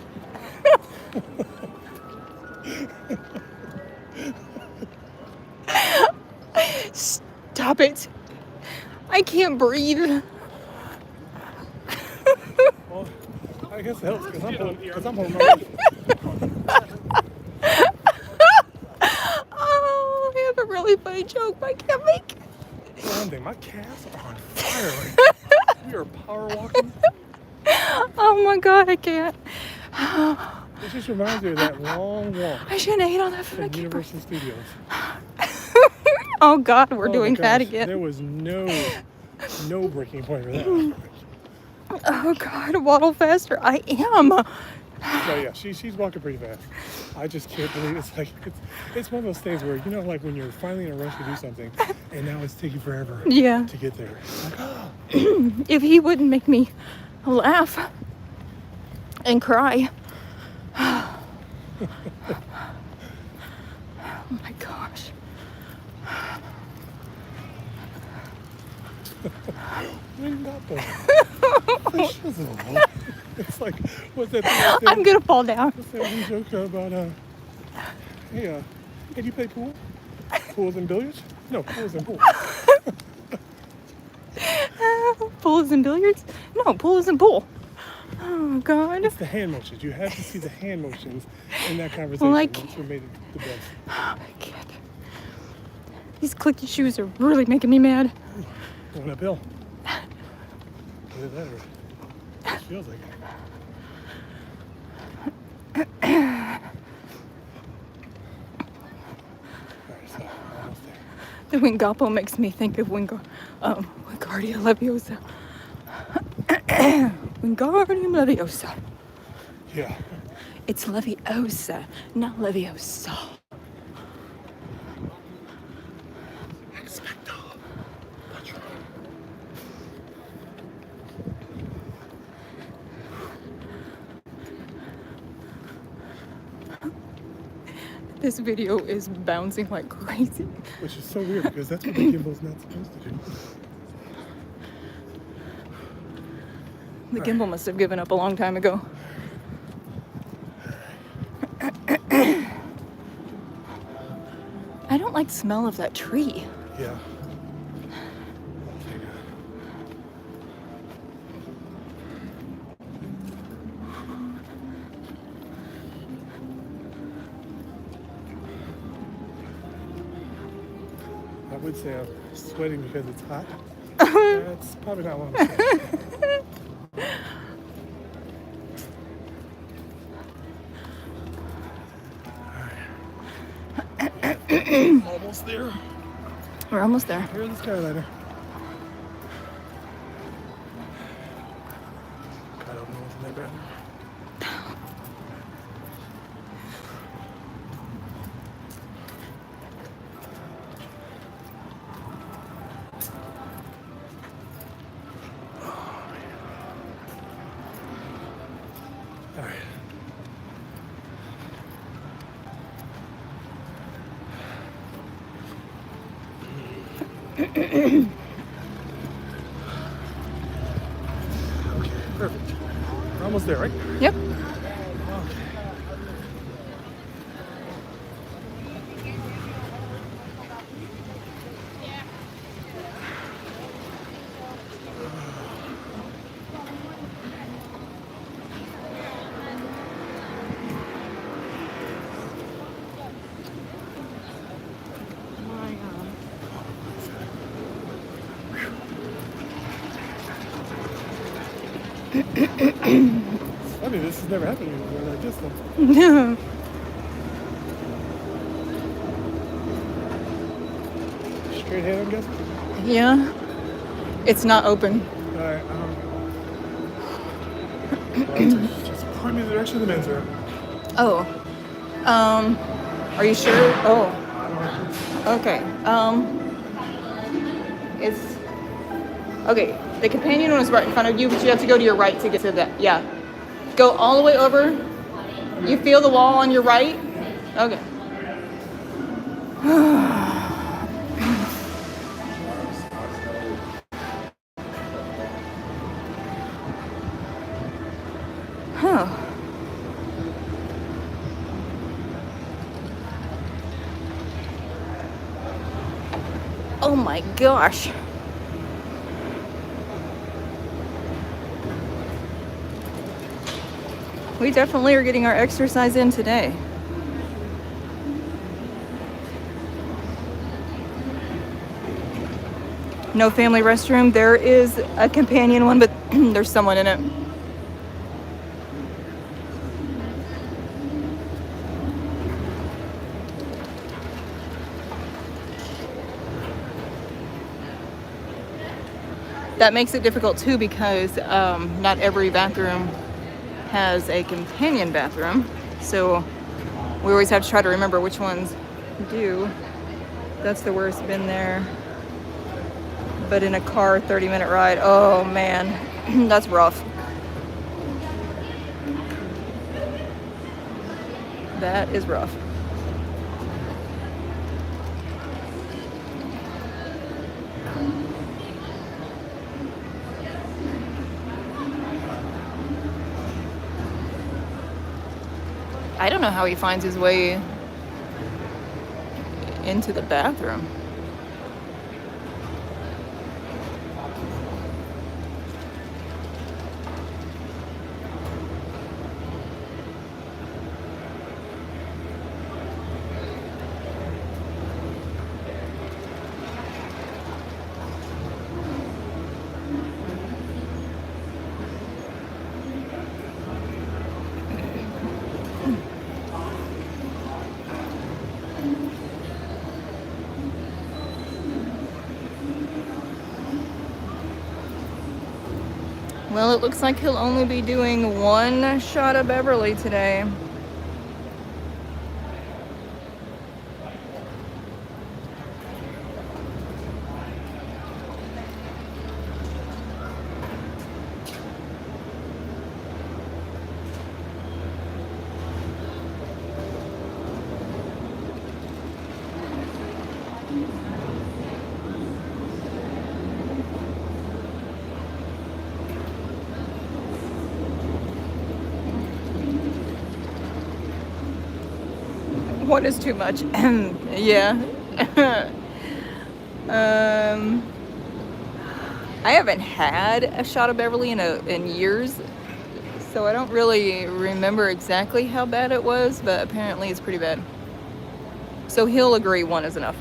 Stop it. I can't breathe. Well, I guess it helps because I'm holding my breath. Oh, I have a really funny joke, but I can't make it. One thing, my calves are on fire right now. We are power walking. Oh my God, I can't. It just reminds me of that long walk I shouldn't have ate all that food. I at can't Universal Studios. Oh God, we're Oh doing my that gosh, again. There was no breaking point for that. Oh God, waddle faster. I am. So yeah, she's walking pretty fast. I just can't believe it's one of those things where, you know, like when you're finally in a rush to do something and now it's taking forever Yeah. to get there. It's like, oh. If he wouldn't make me laugh and cry. Oh my gosh. It's like, what's that? I'm gonna fall down. What's that one joke about, hey, do you play pool? Pools and billiards? No, pools and pool. Pools and billiards? No, pools and pool. Oh God. It's the hand motions. You have to see the hand motions in that conversation. Well, That's what made it the best. Oh my God. These clicky shoes are really making me mad. Going uphill. Look at that. It feels like it. Alright, so almost there. The Wingapo makes me think of Wingardium Leviosa. Wingardium Leviosa. Yeah. It's Leviosa, not Leviosa. Expecto Patronum. This video is bouncing like crazy. Which is so weird because that's what the gimbal's not supposed to do. The gimbal must have given up a long time ago. I don't like the smell of that tree. Yeah. I would say I'm sweating because it's hot. That's probably not what I'm saying. Almost there. We're almost there. Here's the skylighter. I don't know what's in that bathroom. All right. Okay, perfect. We're almost there, right? Yep. It's funny, this has never happened before like this though. No. Straight ahead, I'm guessing. Yeah. It's not open. Alright, just point me in the direction of the men's room. Oh. Are you sure? Oh. Okay. It's okay. The companion one is right in front of you, but you have to go to your right to get to that. Yeah. Go all the way over. You feel the wall on your right? Okay. Huh. Oh my gosh. We definitely are getting our exercise in today. No family restroom. There is a companion one, but there's someone in it. That makes it difficult too because not every bathroom has a companion bathroom, so we always have to try to remember which ones do. That's the worst. Been there. But in a car, 30-minute ride, oh man, that's rough. That is rough. I don't know how he finds his way into the bathroom. Well, it looks like he'll only be doing one shot of Beverly today. What is too much? Yeah. I haven't had a shot of Beverly in years, so I don't really remember exactly how bad it was, but apparently it's pretty bad. So he'll agree one is enough.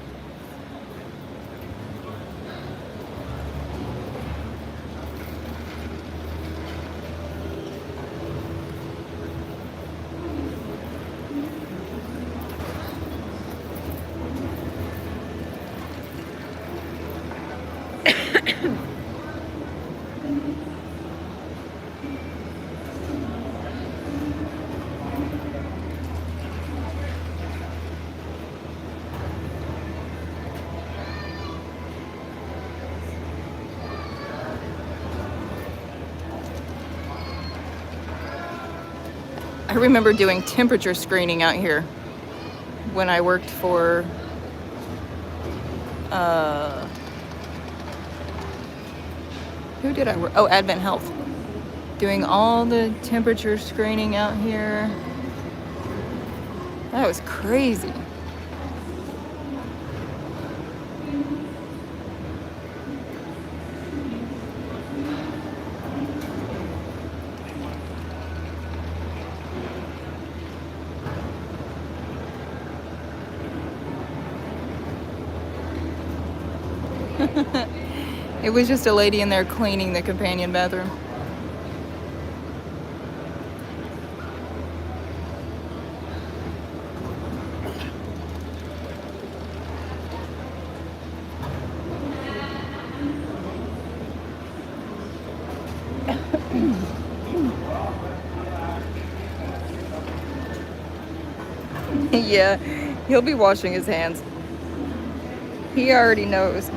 I remember doing temperature screening out here when I worked for who did I work? Oh, Advent Health. Doing all the temperature screening out here. That was crazy. It was just a lady in there cleaning the companion bathroom. Yeah, he'll be washing his hands. He already knows.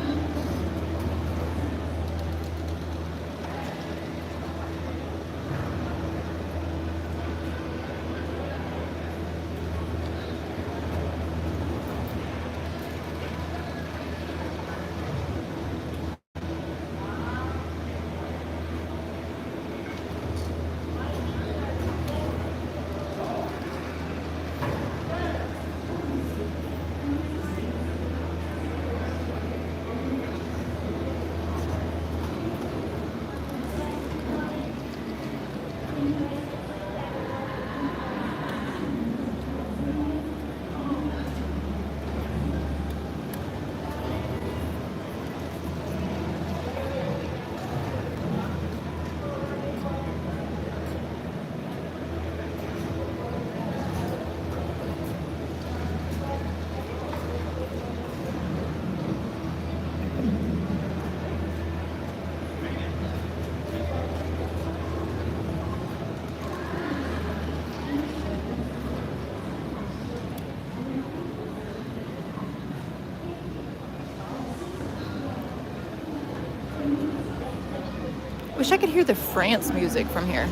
Wish I could hear the France music from here.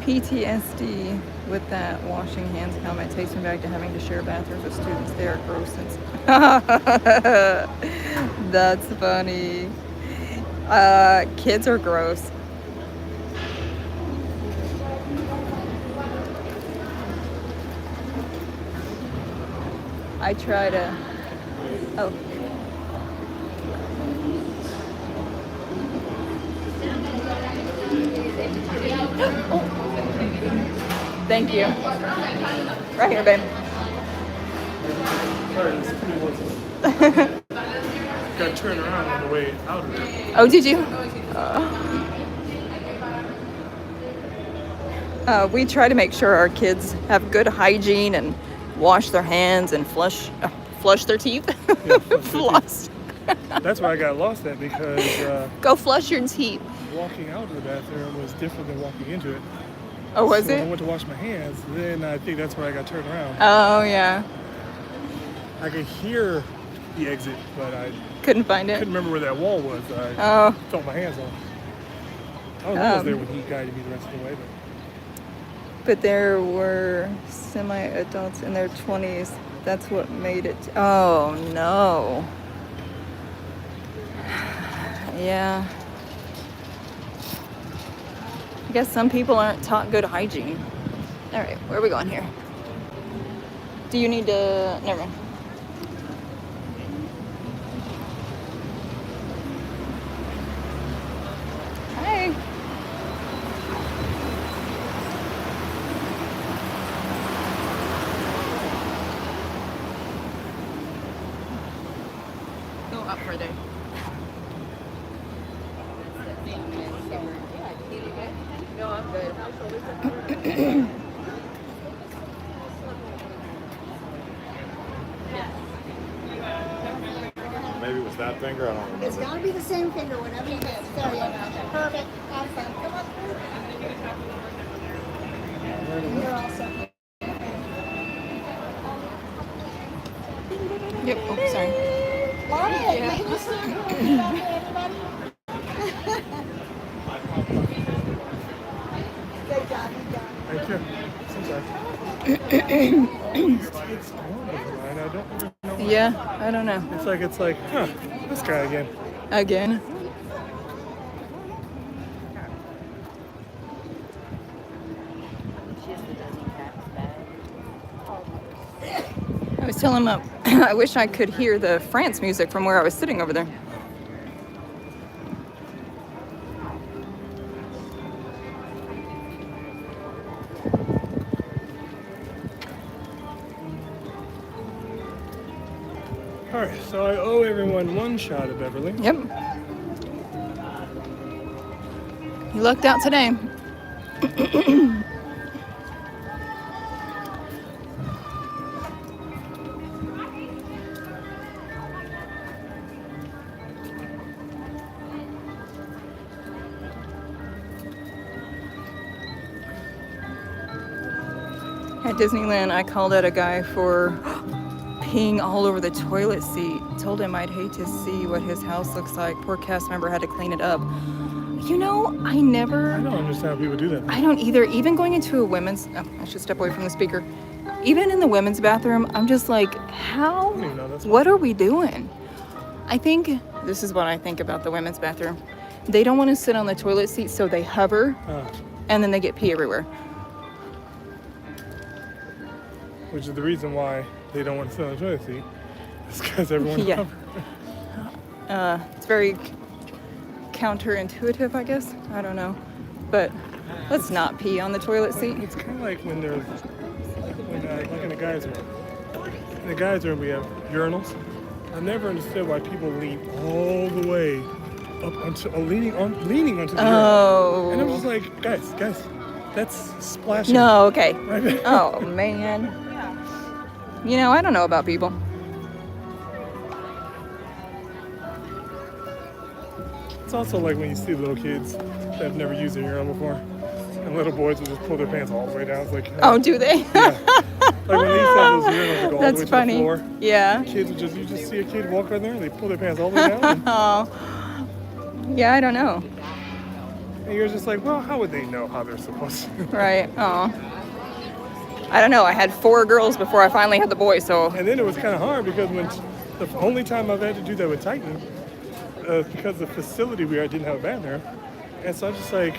PTSD with that washing hands comment takes me back to having to share bathrooms with students. They are gross since. That's funny. Kids are gross. I try to. Oh. Thank you. Right here, babe. Sorry, this got turned around on the way out of it. Oh, did you? We try to make sure our kids have good hygiene and wash their hands and flush their teeth. Yeah, flush their Floss. That's where I got lost at because Go flush your teeth. walking out of the bathroom was different than walking into it. Oh, was So when I it? went to wash my hands, then I think that's where I got turned around. Oh, yeah. I could hear the exit, but I Couldn't find couldn't it. remember where that wall was. I Oh, felt my hands on. I was almost there when he guided me the rest of the way, but there were semi-adults in their 20s. That's what made it. Oh, no. Yeah. I guess some people aren't taught good hygiene. All right, where are we going here? Do you need to? Never mind. Hi. Go up further. No, I'm good. Maybe it was that finger, I don't remember. It's gotta be the same finger, whatever you get. Sorry about that. Perfect. Awesome. Come on through. And you're all set. Yep. Oh, sorry. Love it. Making you stand up. Everybody. Good job. Good job. Thank you. Sometimes. It's horrible, Ryan. I don't really know. Yeah, I don't know. It's like, huh, this guy again. Again. I was telling him I wish I could hear the France music from where I was sitting over there. All right, so I owe everyone one shot of Beverly. Yep. You lucked out today. At Disneyland, I called out a guy for peeing all over the toilet seat. Told him I'd hate to see what his house looks like. Poor cast member had to clean it up. You know, I I don't understand how people do that. I don't either. Even going into a women's, oh, I should step away from the speaker. Even in the women's bathroom, I'm just like, how? I don't even know that's What are we doing? I think, this is what I think about the women's bathroom. They don't want to sit on the toilet seat, so they hover, and then they get pee everywhere. Which is the reason why they don't want to sit on the toilet seat. It's because everyone Yeah. It's very counterintuitive, I guess. I don't know. But let's not pee on the toilet seat. It's kind of like when they're, like in the guys' room. In the guys' room, we have urinals. I never understood why people lean all the way up onto, leaning onto the urinal. And I was Oh. just like, guys, that's splashing. No, okay. Right there. Oh, man. You know, I don't know about people. It's also like when you see little kids that have never used a urinal before. And little boys will just pull their pants all the way down. It's like, Oh, do they? yeah. Like when they used to have those urinals that go all the That's way to funny. the floor. Yeah. Kids would you just see a kid walk on there and they pull their pants all the way down. Oh. Yeah, I don't know. And you're just like, well, how would they know how they're supposed to? Right. Oh. I don't know. I had 4 girls before I finally had the boy, so. And then it was kind of hard because when the only time I've had to do that with Titan, because the facility we were at didn't have a bathroom. And so I'm just like,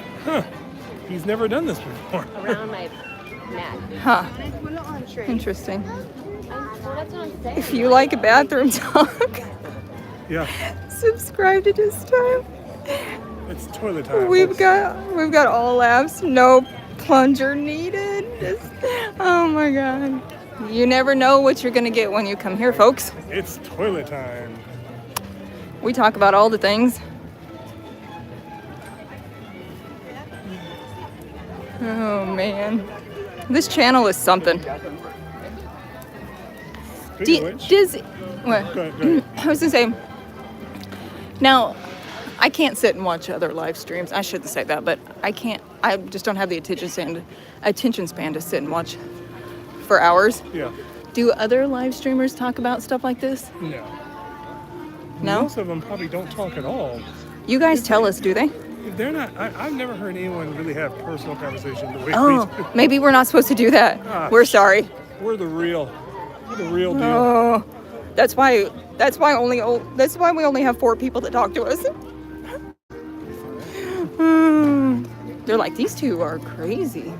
he's never done this before. Around my neck. Huh. Interesting. If you like a bathroom talk, Yeah, subscribe to Just Time. it's toilet time. We've folks. got all laughs, no plunger needed. Oh my god. You never know what you're gonna get when you come here, folks. It's toilet time. We talk about all the things. Oh man. This channel is something. Speaking of which, What? go ahead. I was gonna say, now, I can't sit and watch other live streams. I shouldn't say that, but I can't. I just don't have the attention span to sit and watch for hours. Yeah. Do other live streamers talk about stuff like this? No. No? Most of them probably don't talk at all. You guys tell us, do they? If they're not, I've never heard anyone really have personal conversation the way Oh, we do. maybe we're not supposed to do that. We're sorry. We're the real deal. Oh, that's why we only have 4 people that talk to us. They're like, these 2 are crazy.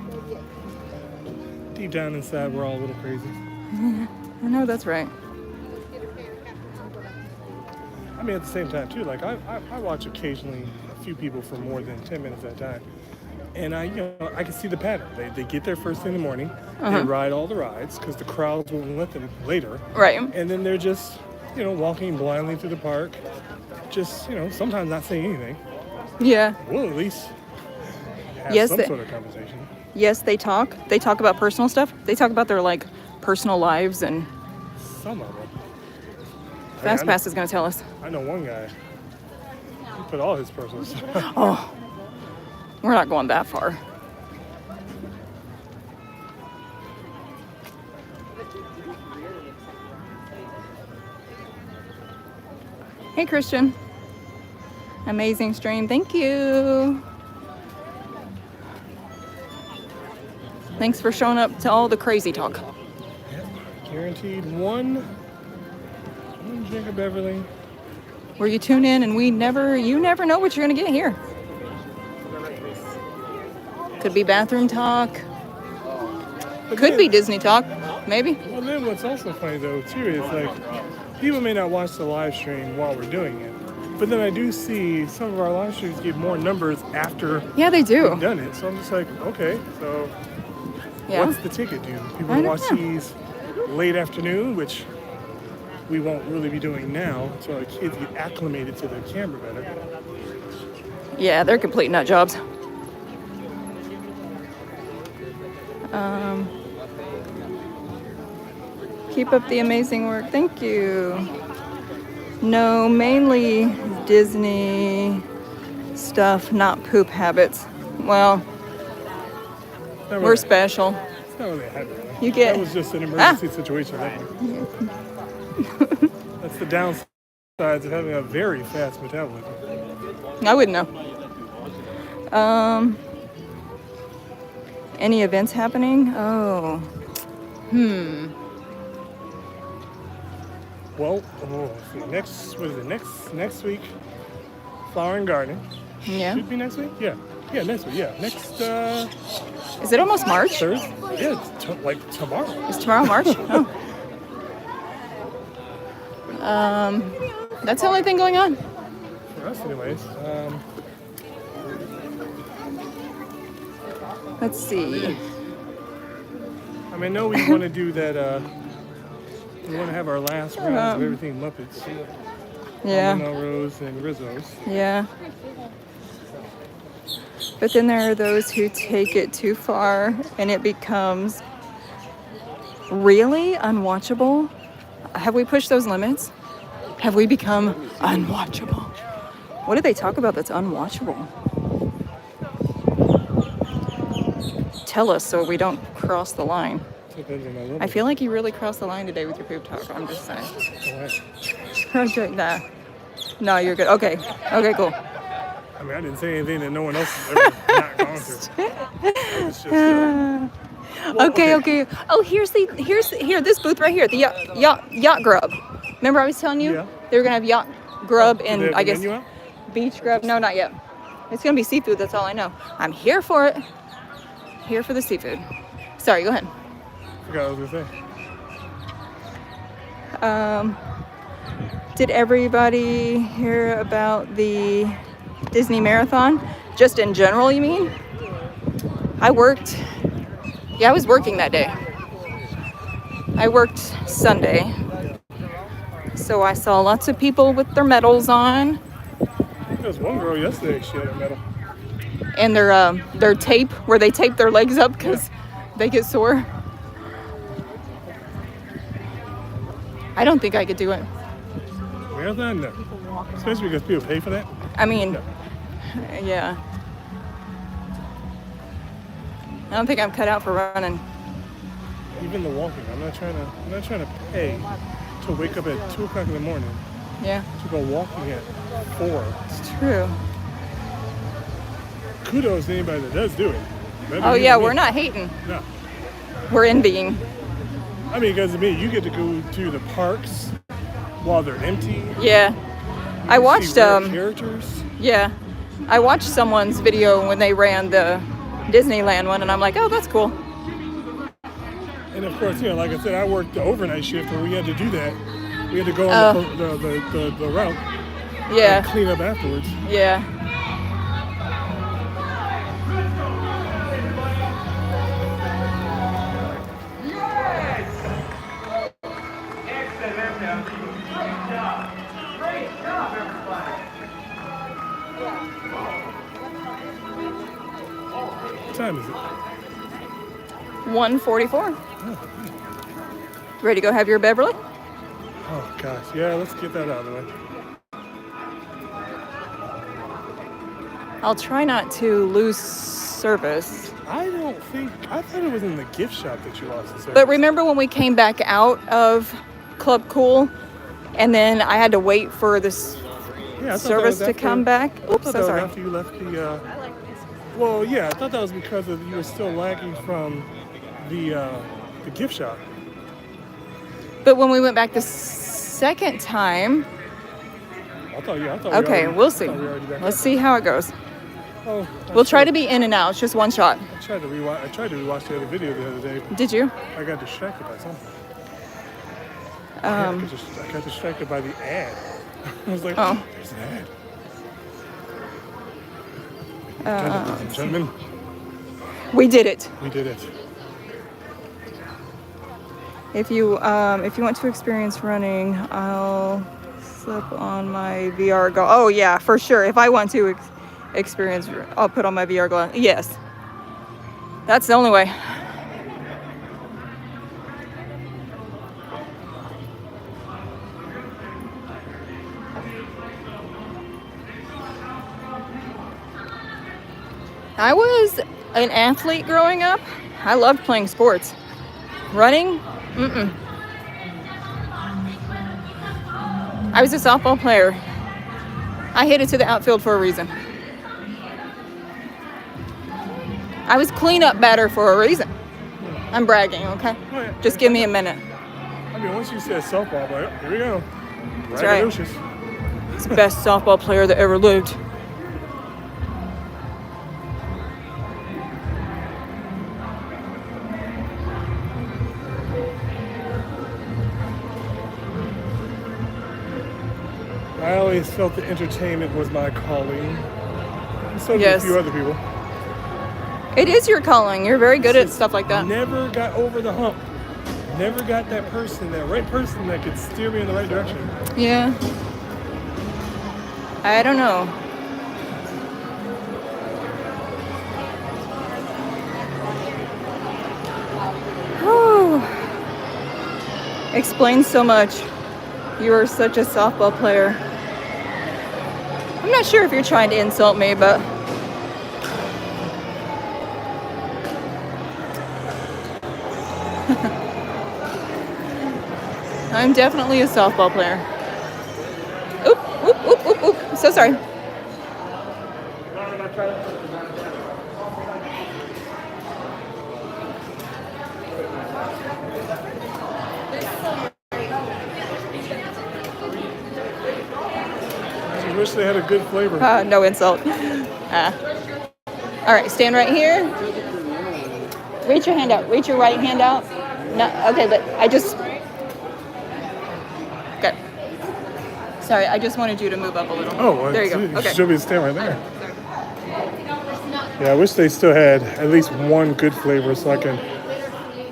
Deep down inside, we're all a little crazy. I know that's right. I mean, at the same time, too, like, I watch occasionally a few people for more than 10 minutes at a time. And I can see the pattern. They get there first thing in the morning, they ride all the rides, because the crowds won't let them later. Right. And then they're just, walking blindly through the park, just, sometimes not saying anything. Yeah. We'll at least have Yes, some they- sort of conversation. Yes, they talk. They talk about personal stuff. They talk about their personal lives, and Some of them. FastPass is going to tell us. I know one guy. He put all his personal stuff. Oh, we're not going that far. Hey, Christian. Amazing stream. Thank you. Thanks for showing up to all the crazy talk. Guaranteed one drink of Beverly. Where you tune in and you never know what you're gonna get here. Could be bathroom talk. But Could then- be Disney talk, maybe. Well, then what's also funny though too is like people may not watch the live stream while we're doing it, but then I do see some of our live streams get more numbers after Yeah, they do. we've done it. So I'm just like, okay, so Yeah. what's the ticket, dude? People I don't watch know. these late afternoon, which we won't really be doing now, so our kids get acclimated to the camera better. Yeah, they're complete nut jobs. Keep up the amazing work. Thank you. No, mainly Disney stuff, not poop habits. Well, Not we're really- special. It's not really a habit. You get- That was just an emergency situation. That's the downsides of having a very fast metabolism. I wouldn't know. Any events happening? Oh. Well, let's see. Next week, Flower and Garden. Yeah. Should be next week? Yeah, next week. Yeah, next Is it almost March? Thursday. Yeah, it's like tomorrow. Is tomorrow March? Oh. That's the only thing going on. For us, anyways. Let's see. I mean, I know we want to do that. We want to have our last rounds of everything Muppets. Yeah. Melrose and Rizzo's. Yeah. But then there are those who take it too far and it becomes really unwatchable. Have we pushed those limits? Have we become unwatchable? What do they talk about that's unwatchable? tell us so we don't cross the line. Depends on my little. I feel like you really crossed the line today with your poop talk. I'm just saying. Alright. Project that. No, you're good. Okay. Okay, cool. I mean, I didn't say anything that no one else has ever not gone through. It's just, well, Okay. Oh, here, this booth right here, the yacht grub. Remember I was telling you Yeah. they were gonna have yacht grub Do they and have I the guess menu out? beach grub. No, not yet. It's gonna be seafood. That's all I know. I'm here for it. Here for the seafood. Sorry, go ahead. I forgot what I was gonna say. Did everybody hear about the Disney Marathon? Just in general, you mean? I worked. Yeah, I was working that day. I worked Sunday. So I saw lots of people with their medals on There was one girl yesterday, she had a medal. and their tape where they tape their legs up because they get sore. I don't think I could do it. Marathon? No. Especially because people pay for that. I mean, No. yeah. I don't think I'm cut out for running. Even the walking. I'm not trying to pay to wake up at 2 o'clock in the morning Yeah, to go walking at 4. it's true. Kudos to anybody that does do it. Better Oh you yeah, than me. we're not hating. No. We're envying. I mean, because to me, you get to go to the parks while they're empty. Yeah. I See watched rare characters. yeah. I watched someone's video when they ran the Disneyland one and I'm like, "Oh, that's cool." And of course, you know, like I said, I worked the overnight shift where we had to do that. We had to go on the route Yeah. and clean up afterwards. Yeah. What time is it? 1:44. Ready to go have your Beverly? Oh gosh, yeah, let's get that out of the way. I'll try not to lose service. I thought it was in the gift shop that you lost the service. But remember when we came back out of Club Cool and then I had to wait for this yeah, I thought that service was to come back? I Oops, thought so that sorry. was after you left the. Well, yeah, I thought that was because you were still lagging from the gift shop. But when we went back the second time, I thought we okay, already- we'll I see. thought we were already back Let's up. see how it goes. Oh, We'll try to be in and out. It's just one shot. I tried to rewatch the other video the other day. Did you? I got distracted by something. Um, I got distracted by the ad. I was like, Oh. there's an ad. Ladies and gentlemen, We did it. we did it. If you want to experience running, I'll slip on my VR goggles. Oh yeah, for sure. If I want to experience, I'll put on my VR goggles. Yes, that's the only way. I was an athlete growing up. I loved playing sports. Running? Mm-mm. I was a softball player. I hit it to the outfield for a reason. I was cleanup batter for a reason. I'm bragging, okay? Oh, yeah. Just give me a minute. I mean, once you said softball, but here we go. That's right. Braggadocious. It's the best softball player that ever lived. I always felt that entertainment was my calling. And so did Yes. a few other people. It is your calling. You're very good at stuff like that. Never got over the hump. Never got that right person that could steer me in the right direction. Yeah. I don't know. Whew. Explains so much. You are such a softball player. I'm not sure if you're trying to insult me, but I'm definitely a softball player. Oop, oop, oop, oop, oop. I'm so sorry. I wish they had a good flavor. No insult. All right, stand right here. Reach your hand out. Reach your right hand out. No, okay, but I just. Okay. Sorry, I just wanted you to move up a little. Oh, well, there you go. You Okay. should be standing right there. Yeah, I wish they still had at least one good flavor so I can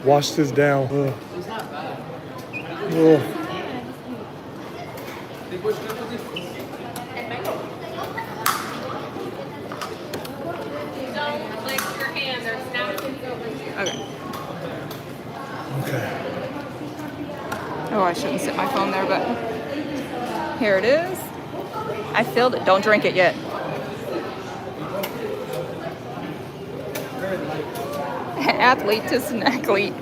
wash this down. Ugh. Ugh. Okay. Okay. Oh, I shouldn't sit my phone there, but here it is. I filled it. Don't drink it yet. Athlete to snacklethe.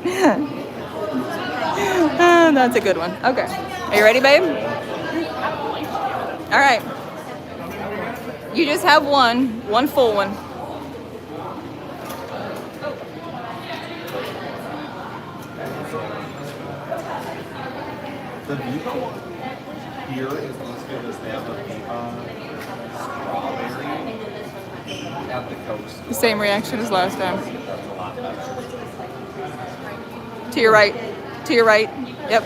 That's a good one. Okay. Are you ready, babe? All right. You just have one full one. The Viva here is listed as they have the Viva strawberry at the coast. The same reaction as last time. That's a lot better. To your right. To your right. Yep.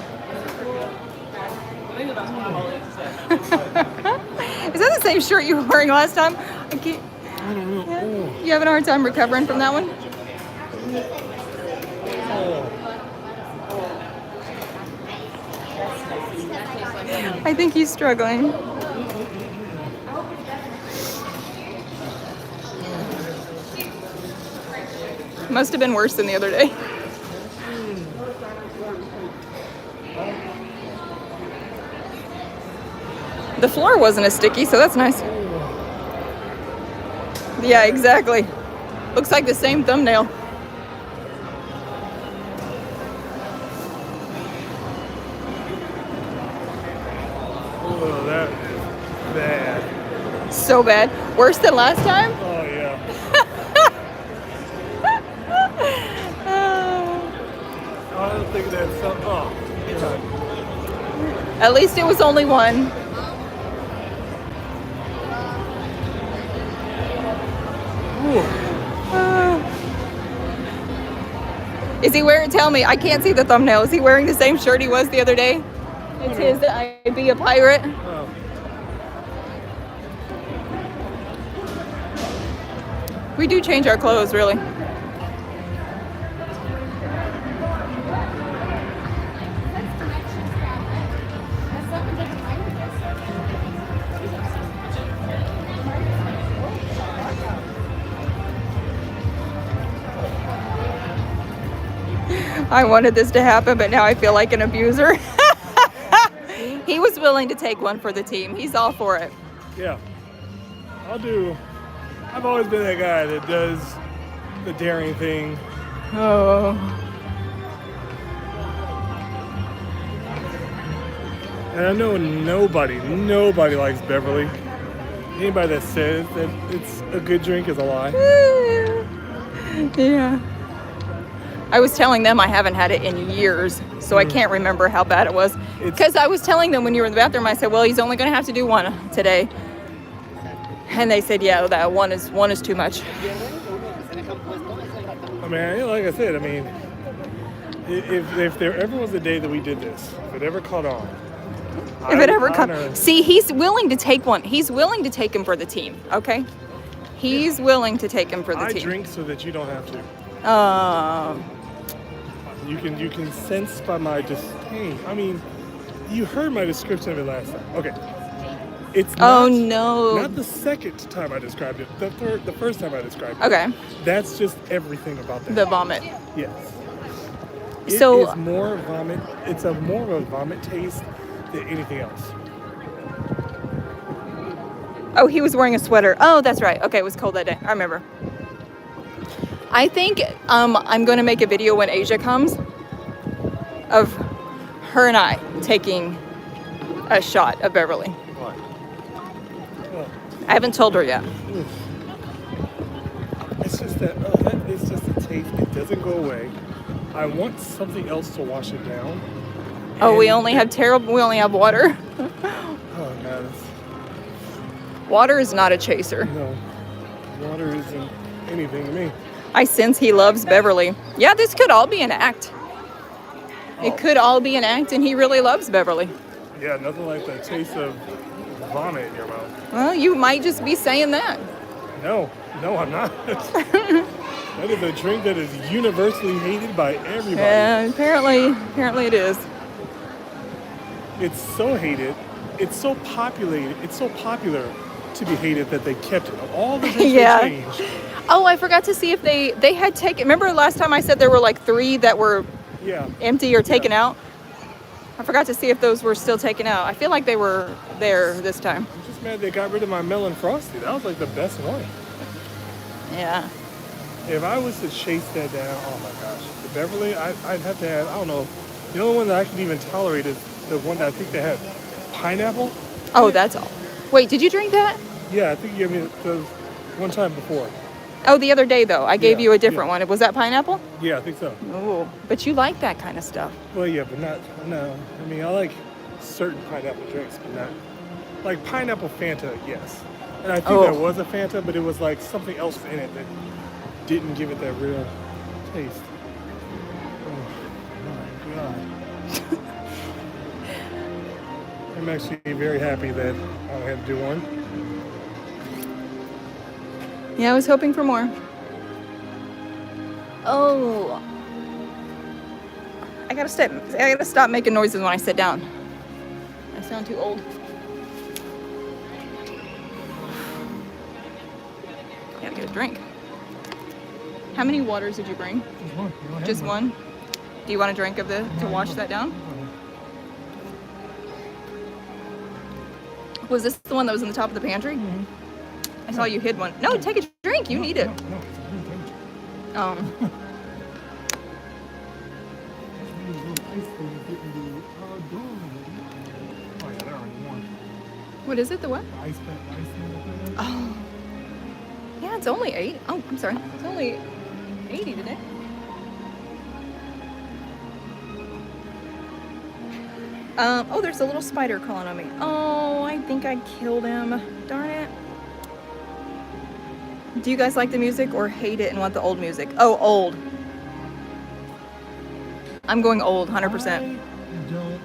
Is that the same shirt you were wearing last time? I can't. I don't know. Yeah. Oh. You having a hard time recovering from that one? I think he's struggling. Must have been worse than the other day. The floor wasn't as sticky, so that's nice. Yeah, exactly. Looks like the same thumbnail. Oh, that is bad. So bad. Worse than last time? Oh, yeah. I don't think that's something. Oh, God. At least it was only one. Is he wearing, tell me, I can't see the thumbnail. Is he wearing the same shirt he was the other day? It's his, I Be a Pirate. Oh. We do change our clothes, really. I wanted this to happen, but now I feel like an abuser. He was willing to take one for the team. He's all for it. Yeah. I've always been that guy that does the daring thing. Oh. And I know nobody likes Beverly. Anybody that says that it's a good drink is a lie. Yeah. I was telling them I haven't had it in years, so I can't remember how bad it was. Because I was telling them when you were in the bathroom, I said, well, he's only going to have to do one today. And they said, yeah, that one is too much. I mean, like I said, if there ever was a day that we did this, if it ever caught on. If it ever comes. See, he's willing to take one. He's willing to take him for the team, okay? He's willing to take him for the team. I drink so that you don't have to. You can sense by my disdain. I mean, you heard my description of it last time. Okay. It's not, not the second time I described it. The first time I described it. Okay. That's just everything about that. The vomit. Yes. It So is more vomit. It's more of a vomit taste than anything else. Oh, he was wearing a sweater. Oh, that's right. Okay, it was cold that day. I remember. I think I'm going to make a video when Asia comes of her and I taking a shot of Beverly. What? Well, I haven't told her yet. it's just that it's just a taste. It doesn't go away. I want something else to wash it down. Oh, we And only have water. Oh God, Water is not a chaser. no, water isn't anything to me. I sense he loves Beverly. Yeah, this could all be an act. It could all be an act, and he really loves Beverly. Yeah, nothing like the taste of vomit in your mouth. Well, you might just be saying that. No, I'm not. That is a drink that is universally hated by everybody. Yeah, apparently it is. It's so hated. It's so populated. It's so popular to be hated that they kept it. All the drinks Yeah. they changed. Oh, I forgot to see if they had taken. Remember last time I said there were like 3 that were Yeah. empty or taken out? I forgot to see if those were still taken out. I feel like they were there this time. I'm just mad they got rid of my melon frosty. That was like the best one. Yeah. If I was to chase that down, oh my gosh. The Beverly, I'd have to have, I don't know. The only one that I can even tolerate is the one that I think they had pineapple. Oh, that's all. Wait, did you drink that? Yeah, I think you gave me those one time before. Oh, the other day though. I gave Yeah, you a different yeah. one. Was that pineapple? Yeah, I think so. Oh, but you like that kind of stuff. Well, yeah, but no. I mean, I like certain pineapple drinks, but not. Like pineapple Fanta, yes. And I think Oh. there was a Fanta, but it was like something else in it that didn't give it that real taste. Oh my God. I'm actually very happy that I only had to do one. Yeah, I was hoping for more. Oh. I gotta stop making noises when I sit down. I sound too old. Gotta get a drink. How many waters did you bring? Just one. You don't have Just one? Do you want a drink of the to wash that down? Was this the one that was in the top of the pantry? I saw you hid one. No, take a drink. You need it. No. What is it? The what? Oh. Yeah, it's only 8. Oh, I'm sorry. It's only 80 today. Oh, there's a little spider crawling on me. Oh, I think I killed him. Darn it. Do you guys like the music or hate it and want the old music? Oh, old. I'm going old, 100%. I don't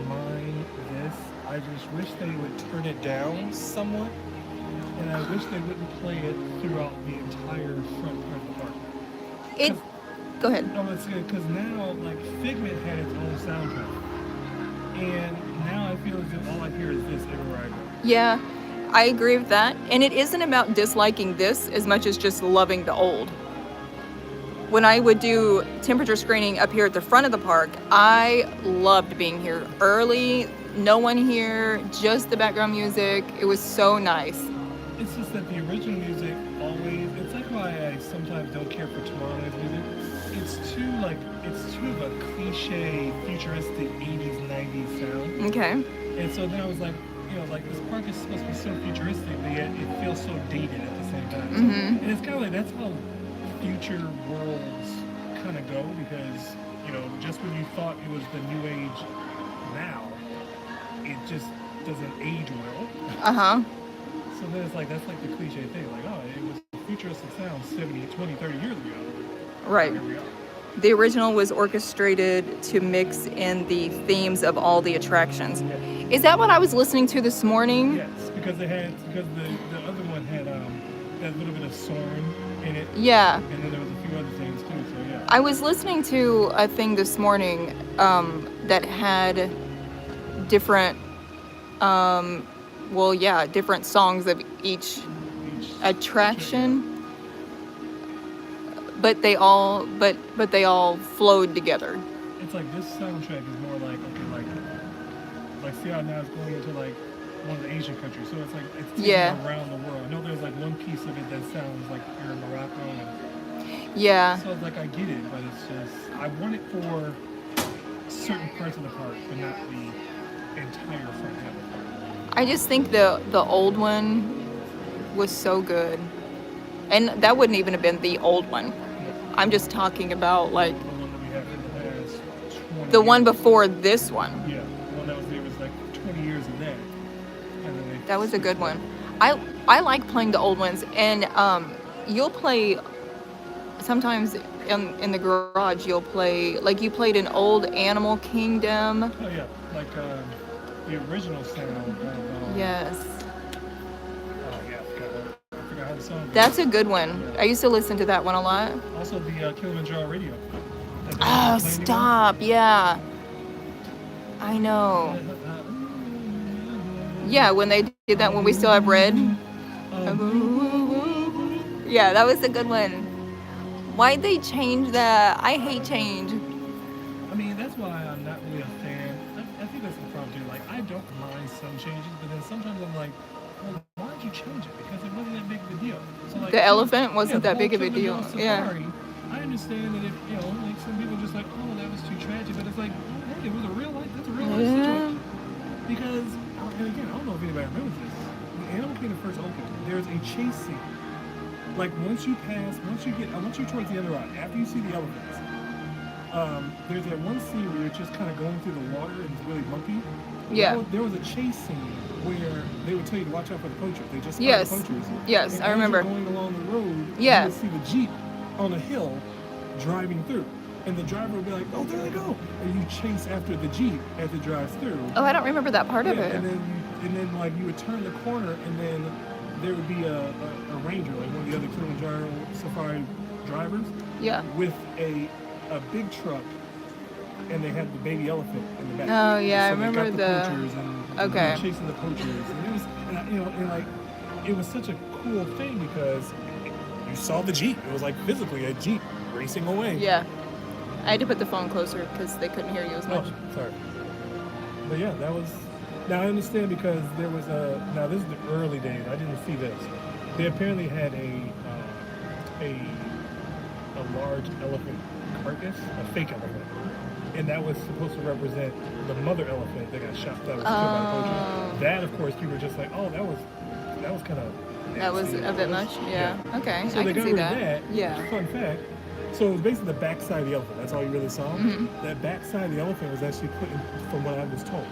mind this. I just wish they would turn it down somewhat. And I wish they wouldn't play it throughout the entire front part of the park. Go ahead. No, it's good because now, like, Figment had its own soundtrack. And now I feel as if all I hear is this everywhere I go. Yeah, I agree with that. And it isn't about disliking this as much as just loving the old. When I would do temperature screening up here at the front of the park, I loved being here early, no one here, just the background music. It was so nice. It's just that the original music always, it's like why I sometimes don't care for Tomorrowland's music. It's too of a cliche, futuristic 80s, 90s sound. Okay. And so then I was like, like this park is supposed to be so futuristic, but yet it feels so dated at the same time. Mm-hmm. And it's kind of like, that's how future worlds kind of go because, just when you thought it was the new age now, it just doesn't age well. Uh-huh. So then it's like, that's like the cliche thing, like, oh, it was futuristic sound 70, 20, 30 years ago. Right. Here we are. The original was orchestrated to mix in the themes of all the attractions. Is that what I was listening to this morning? Yes, because the other one had that little bit of Soarin' in it. Yeah. And then there was a few other things too, so yeah. I was listening to a thing this morning that had different, different songs of each attraction. But they all flowed together. It's like this soundtrack is more like see how now it's going into like one of the Asian countries, so it's like it's taking around the world. I know there's like one piece of it that sounds like you're in Morocco, and yeah. so it's like I get it, but it's just I want it for certain parts of the park, but not the entire front half of the park. I just think the old one was so good. And that wouldn't even have been the old one. I'm just talking about like The one that we have in the last 20 the one years. before this one. Yeah, the one that was there was like 20 years of that. And then they That was a good one. I like playing the old ones, and you'll play sometimes in the garage. You'll play like you played an old Animal Kingdom. Oh yeah, like the original sound of Yes, oh yeah, I forgot how the song goes. that's a good one. I used to listen to that one a lot. Also the Kilimanjaro radio. That they Oh, don't play anymore. stop! Yeah, I know. Yeah, when they did that when we still have red. Yeah, that was a good one. Why'd they change that? I hate change. I mean, that's why I'm not really a fan. I think that's the problem too. Like, I don't mind some changes, but then sometimes I'm like, well, why'd you change it? Because it wasn't that big of a deal. So like, The elephant wasn't yeah, that big of a the deal. whole Kilimanjaro Yeah. Safari, I understand that if, you know, like some people just like, oh, that was too tragic, but it's like, oh, hey, it was a real life, that's a real life Yeah. situation. Because, and again, I don't know if anybody remembers this. When Animal Kingdom first opened, there's a chase scene. Like once you towards the other ride, after you see the elephants, there's that one scene where you're just kind of going through the water and it's really bumpy. Yeah. There was a chase scene where they would tell you to watch out for the poachers. They just spotted Yes. the poachers. Yes, And I as remember. you're going along the road, Yeah. you would see the Jeep on a hill driving through. And the driver would be like, oh, there they go. And you chase after the Jeep as it drives through. Oh, I don't remember that part of Yeah, it. and then like you would turn the corner and then there would be a ranger, like one of the other Kilimanjaro Safari drivers, Yeah. with a big truck, and they had the baby elephant in the back. Oh, yeah, I So they got remember the the- poachers and okay. chasing the poachers, and it was, and like it was such a cool thing because you saw the Jeep. It was like physically a Jeep racing away. Yeah. I had to put the phone closer because they couldn't hear you as much. Oh, sorry. But yeah, that was. Now I understand because there was a. Now this is the early days. I didn't see this. They apparently had a large elephant carcass, a fake elephant, and that was supposed to represent the mother elephant that got shot, that was killed by the poachers. That, of course, people were just like, oh, that was kind of. That was a bit much. Yeah. Okay. So I they can got see rid that. of that. Yeah. Fun fact. So it was basically the backside of the elephant. That's all you really saw. Mhm. That backside of the elephant was actually put in, from what I was told,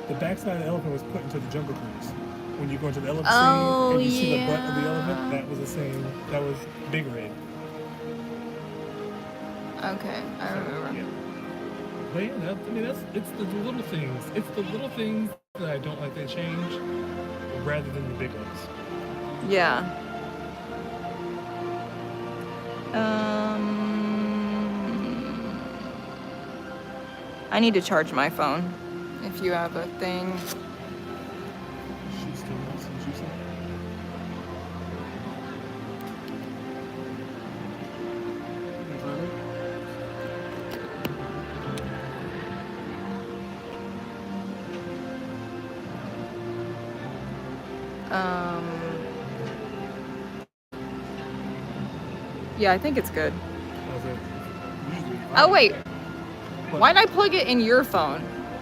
the backside of the elephant was put into the Jungle Cruise. When you go into the elephant Oh, scene and you see the butt of the yeah. elephant, that was the same. That was Big Red. Okay. I remember. Yeah. But yeah, I mean, it's the little things. It's the little things that I don't like they change, rather than the big ones. Yeah. I need to charge my phone. If you have a thing. She still wants some juice. Yeah, I think it's good. How's it? Usually. Oh wait, What? why'd I plug it in your phone?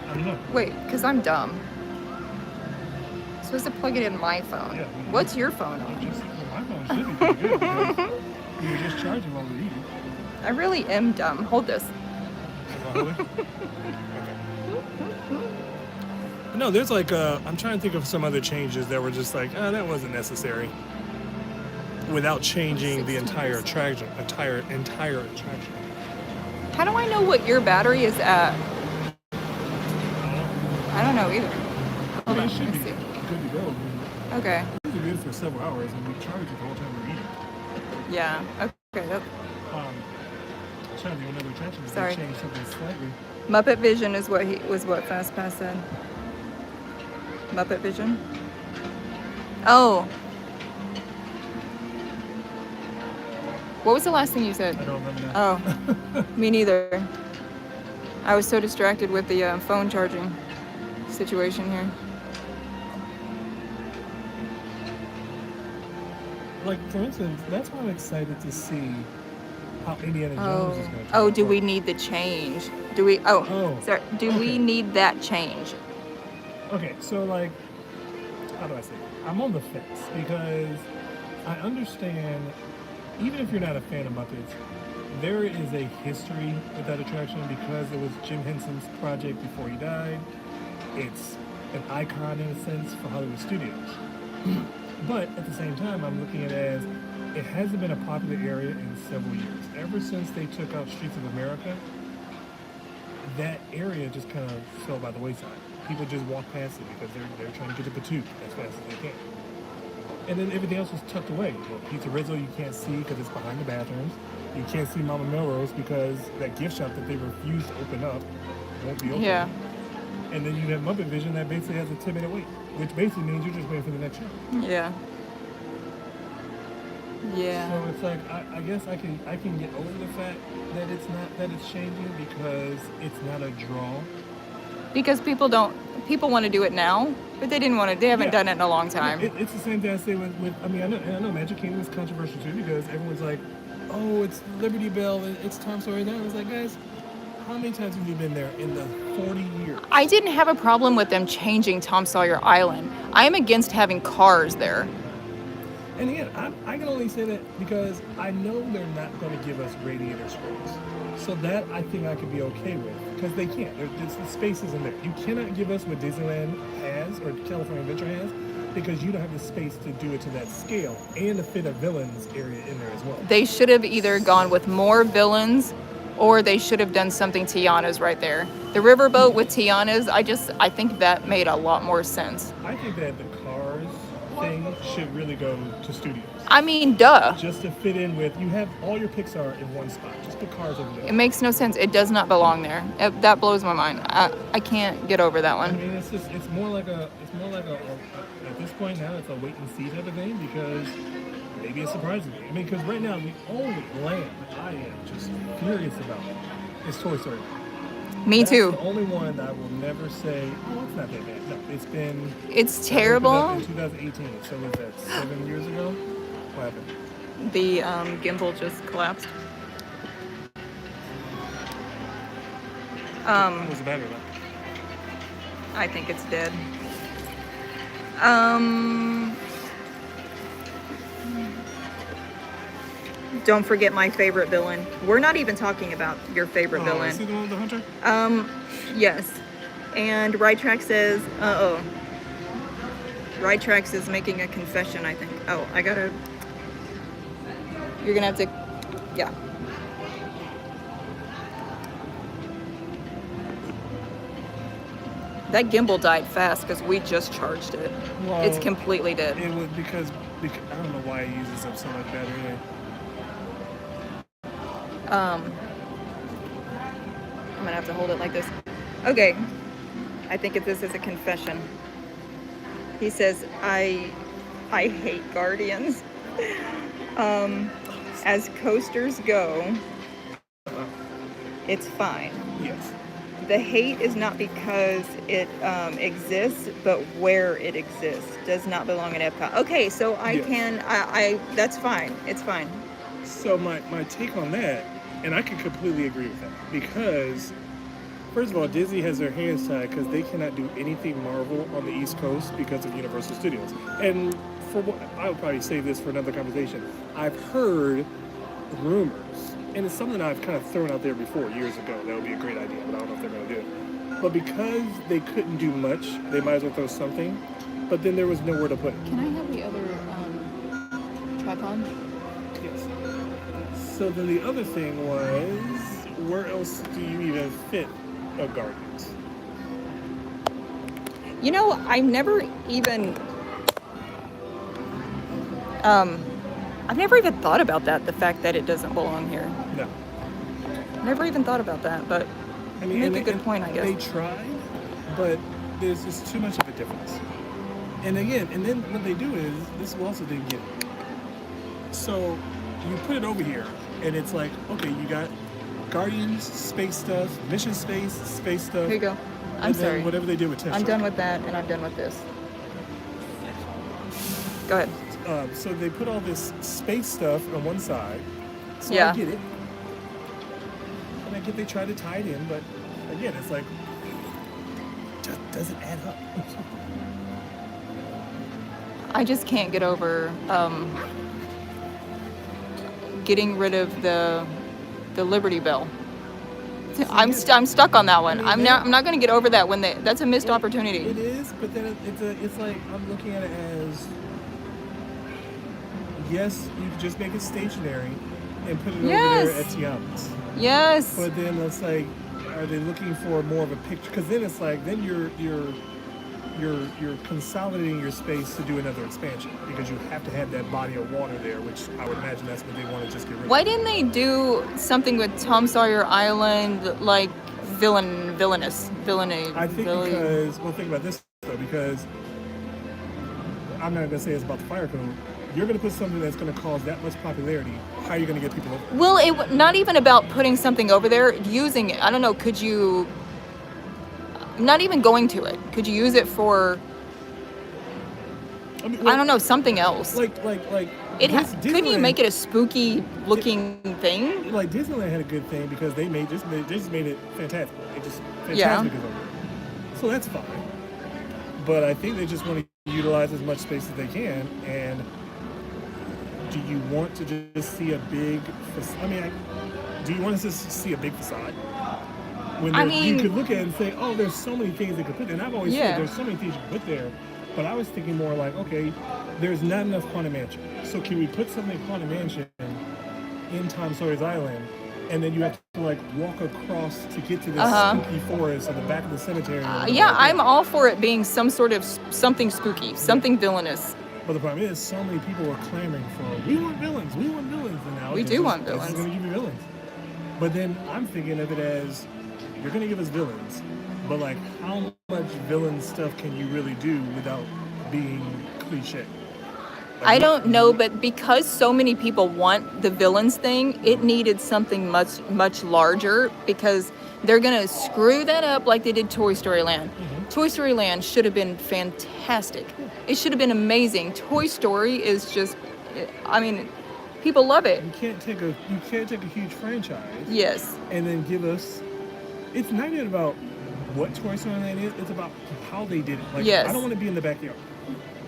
I don't know. Wait, because I'm dumb. I'm supposed to plug it in my phone. Yeah. What's your phone on? Just, my phone should be pretty good because you were just charging while we were eating. I really am dumb. Hold this. No, there's like I'm trying to think of some other changes that were just like, that wasn't necessary. Without changing the entire attraction. Entire attraction. How do I know what your battery is at? I don't know either. I Hold mean, on, it should let be me see. good to go. I mean, Okay. it's good for several hours, and we charge it the whole time we're eating. Yeah. Okay. Trying to do another attraction. But Sorry. they changed something slightly. Muppet Vision is what Fast Pass said. Muppet Vision. Oh. What was the last thing you said? I don't remember that. Oh, me neither. I was so distracted with the phone charging situation here. Like, for instance, that's why I'm excited to see how Indiana Jones is going to Oh, do we need the change? Do we? Oh, Oh, sorry. Do we okay. need that change? Okay, so like, how do I say it? I'm on the fence because I understand, even if you're not a fan of Muppets, there is a history with that attraction because it was Jim Henson's project before he died. It's an icon in a sense for Hollywood studios. But at the same time, I'm looking at it as it hasn't been a popular area in several years. Ever since they took out Streets of America, that area just kind of fell by the wayside. People just walk past it because they're trying to get to Patoot as fast as they can. And then everything else was tucked away. Well, Pizza Rizzo you can't see because it's behind the bathrooms. You can't see Mama Melrose because that gift shop that they refused to open up won't be open. Yeah. And then you have Muppet Vision that basically has a 10-minute wait, which basically means you're just waiting for the next show. Yeah. Yeah. So it's like I guess I can get over the fact that it's changing because it's not a draw. Because people want to do it now, but they haven't done it in a long time. It's the same thing I say with I know Magic Kingdom is controversial too because everyone's like, oh, it's Liberty Bell, it's Tom Sawyer. And I was like, guys, how many times have you been there in the 40 years? I didn't have a problem with them changing Tom Sawyer Island. I am against having cars there. And again, I can only say that because I know they're not going to give us radiator springs. So that I think I could be okay with because they can't. The space isn't there. You cannot give us what Disneyland has or California Adventure has because you don't have the space to do it to that scale and to fit a villains area in there as well. They should have either gone with more villains or they should have done something Tiana's right there. The riverboat with Tiana's, I think that made a lot more sense. I think that the Cars thing should really go to studios. I mean, duh. Just to fit in with, you have all your Pixar in one spot. Just put Cars over there. It makes no sense. It does not belong there. That blows my mind. I can't get over that I one. mean, it's more like a at this point now, it's a wait and see type of thing because maybe it surprises me. I mean, because right now, the only land I am just furious about is Toy Story. Me too. That's the only one that I will never say, oh, it's not that bad. No, It's terrible. In 2018, so was that 7 years ago? What happened? The gimbal just collapsed. What was the battery like? I think it's dead. Don't forget my favorite villain. We're not even talking about your favorite villain. Is he the one with the hunter? Yes. And Rytrax says, Rytrax is making a confession, I think. Oh, you're gonna have to, yeah. That gimbal died fast because we just charged it. Well, it's completely dead. It was because I don't know why he uses up so much battery. I'm gonna have to hold it like this. Okay, I think this is a confession. He says, I hate Guardians. As coasters go, it's fine. Yes. The hate is not because it exists, but where it exists does not belong in Epcot. Okay, so that's fine. It's fine. So my take on that, and I can completely agree with that, because first of all, Disney has their hands tied because they cannot do anything Marvel on the East Coast because of Universal Studios. And for what I would probably save this for another conversation. I've heard rumors, and it's something I've kind of thrown out there before years ago. That would be a great idea, but I don't know if they're going to do it. But because they couldn't do much, they might as well throw something. But then there was nowhere to put it. Can I have the other tripod? Yes. So then the other thing was, where else do you even fit a Guardians? You know, I've never even thought about that, the fact that it doesn't belong here. No. Never even thought about that, but I mean, you make a good point, I guess. They tried, but there's just too much of a difference. And again, and then what they do is, this also didn't get it. So you put it over here, and it's like, okay, you got Guardians, space stuff, Mission Space, space stuff. Here you go. I'm and then sorry. whatever they did with Test I'm Track. done with that, and I'm done with this. Go ahead. So they put all this space stuff on one side. So Yeah. I get it. And I get they try to tie it in, but again, it's like, just doesn't add up. I just can't get over getting rid of the Liberty Bell. I'm stuck on that one. I'm not going to get over that when that's a missed opportunity. It is, but then it's like I'm looking at it as, yes, you can just make it stationary and put it over there at Tiana's. Yes. But then it's like, are they looking for more of a picture? Because then it's like, then you're consolidating your space to do another expansion because you have to have that body of water there, which I would imagine that's what they want to just get rid of. Why didn't they do something with Tom Sawyer Island, like villainous? I think because, well, think about this though, because I'm not going to say it's about the fire code. You're going to put something that's going to cause that much popularity. How are you going to get people over? Well, not even about putting something over there, using it. I don't know. Could you? Not even going to it. Could you use it for? I don't know, something else. Like. Couldn't you make it a spooky looking thing? Like Disneyland had a good thing because they just made it fantastic. It just fantastic is over there. So that's fine. But I think they just want to utilize as much space as they can. And do you want to just see a big? Do you want to just see a big facade? When you could look at it and say, oh, there's so many things they could put there. And I've always said there's so many things you can put there. But I was thinking more like, okay, there's not enough Haunted Mansion. So can we put something Haunted Mansion in Tom Sawyer's Island? And then you have to like walk across to get to this spooky forest at the back of the cemetery. I'm all for it being some sort of something spooky, something villainous. But the problem is, so many people are clamoring for, we want villains. And now we do want villains. This is going to give you villains. But then I'm thinking of it as, you're going to give us villains, but like how much villain stuff can you really do without being cliche? Like, I don't know, but because so many people want the villains thing, it needed something much larger because they're going to screw that up like they did Toy Story Land. Toy Story Land should have been fantastic. It should have been amazing. Toy Story is just, I mean, people love it. You can't take a huge franchise. Yes. And then give us. It's not even about what Toy Story Land is. It's about how they did it. Like, I don't want to be in the backyard.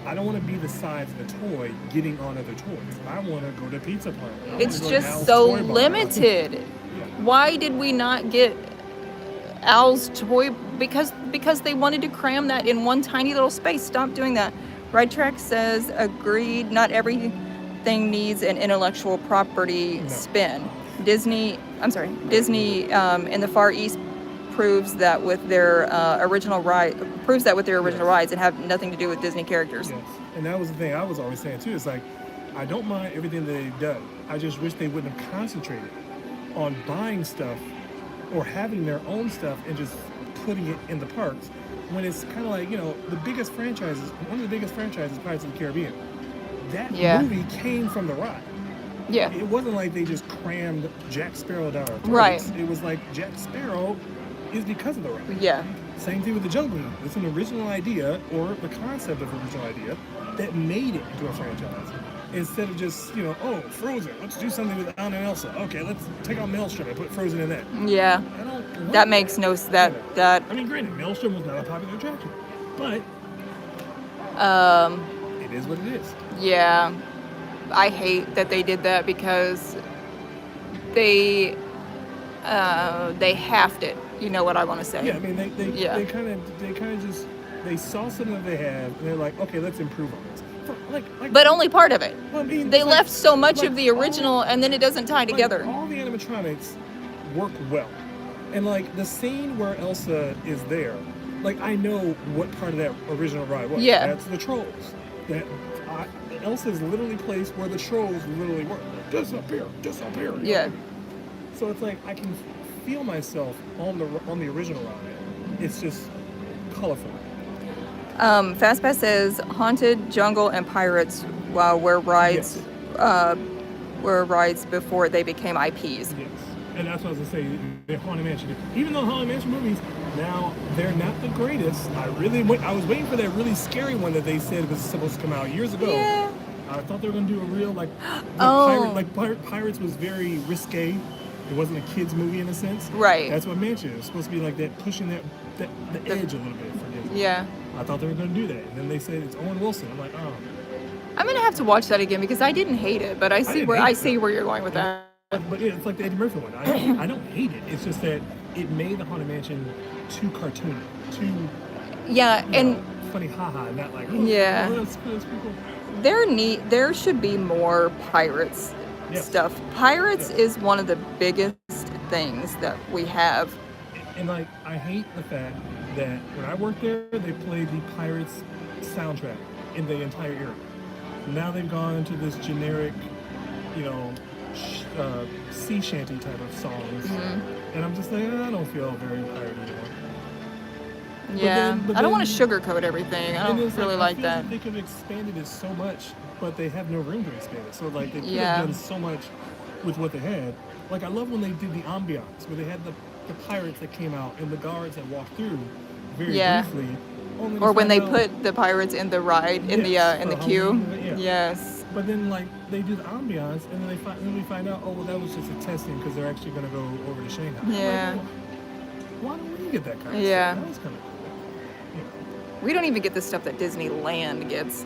I don't want to be the size of a toy getting on other toys. I want to go to Pizza Planet. It's just so limited. Why did we not get Al's toy? Because they wanted to cram that in one tiny little space. Stop doing that. Right Track says, agreed, not everything needs an intellectual property spin. Disney in the Far East proves that with their original rides and have nothing to do with Disney characters. Yes, and that was the thing I was always saying too. It's like, I don't mind everything that they've done. I just wish they wouldn't have concentrated on buying stuff or having their own stuff and just putting it in the parks. When it's kind of like, one of the biggest franchises, Pirates of the Caribbean. That movie came from the ride. Yeah. It wasn't like they just crammed Jack Sparrow down our throats. Right. It was like Jack Sparrow is because of the ride. Yeah. Same thing with the Jungle Book. It's an original idea or the concept of an original idea that made it into a franchise. Instead of just, Frozen. Let's do something with Anna and Elsa. Okay, let's take out Maelstrom and put Frozen in that. Yeah. That makes no sense. That. I mean, granted, Maelstrom was not a popular attraction, but it is what it is. Yeah. I hate that they did that because they halved it. You know what I want to say? Yeah, I mean they kind of just saw something that they have and they're like, okay, let's improve on this. But only part of it. Well, I mean, they left so much of the original and then it doesn't tie together. All the animatronics work well, and like the scene where Elsa is there, like I know what part of that original ride was. Yeah, that's the trolls. Elsa is literally placed where the trolls literally were. Disappear. Yeah. So it's like I can feel myself on the original ride. It's just colorful. Fastpass says Haunted, Jungle, and Pirates were rides before they became IPs. Yes. And that's what I was gonna say. The Haunted Mansion, even though Haunted Mansion movies now they're not the greatest. I was waiting for that really scary one that they said was supposed to come out years ago. Yeah. I thought they were gonna do a real Pirates was very risque. It wasn't a kid's movie in a sense. Right. That's what Mansion is. It's supposed to be like that, pushing the edge a little bit for Disney. Yeah. I thought they were going to do that. And then they said it's Owen Wilson. I'm like, oh. I'm gonna have to watch that again because I didn't hate it, but I see where you're going with that. But yeah, it's like the Eddie Murphy one. I don't hate it. It's just that it made the Haunted Mansion too cartoony, too funny, haha, not like that's pretty cool. There should be more pirates stuff. Pirates is one of the biggest things that we have. And like, I hate the fact that when I worked there, they played the Pirates soundtrack in the entire era. Now they've gone into this generic, sea shanty type of songs, and I'm just like, I don't feel very pirate anymore. Yeah, but I don't want to sugarcoat everything. I don't really like I feel that. Like they could have expanded it so much, but they have no room to expand it. So like they could have done so much with what they had. Like I love when they did the ambiance, where they had the pirates that came out and the guards that walked through very briefly. Or when they put the pirates in the ride in the queue. Yes. But then like they do the ambiance, and then we find out, oh well, that was just a testing because they're actually going to go over to Shanghai. Yeah. Like, why don't we get that kind of stuff? That was kind of cool. We don't even get the stuff that Disneyland gets.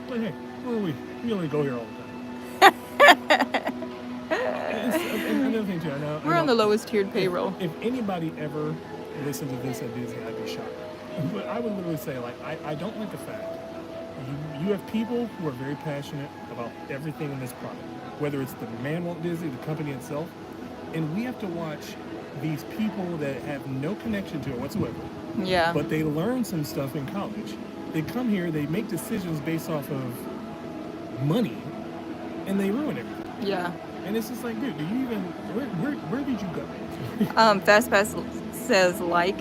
But hey, where are we? We only go here all the time. Another thing too, We're on the lowest tiered payroll. If anybody ever listened to this at Disney, I'd be shocked. But I would literally say, like, I don't like the fact you have people who are very passionate about everything in this product, whether it's the man Walt Disney, the company itself, and we have to watch these people that have no connection to it whatsoever. Yeah. But they learn some stuff in college. They come here, they make decisions based off of money, and they ruin everything. Yeah. And it's just like, dude, do you even where did you go? FastPass says like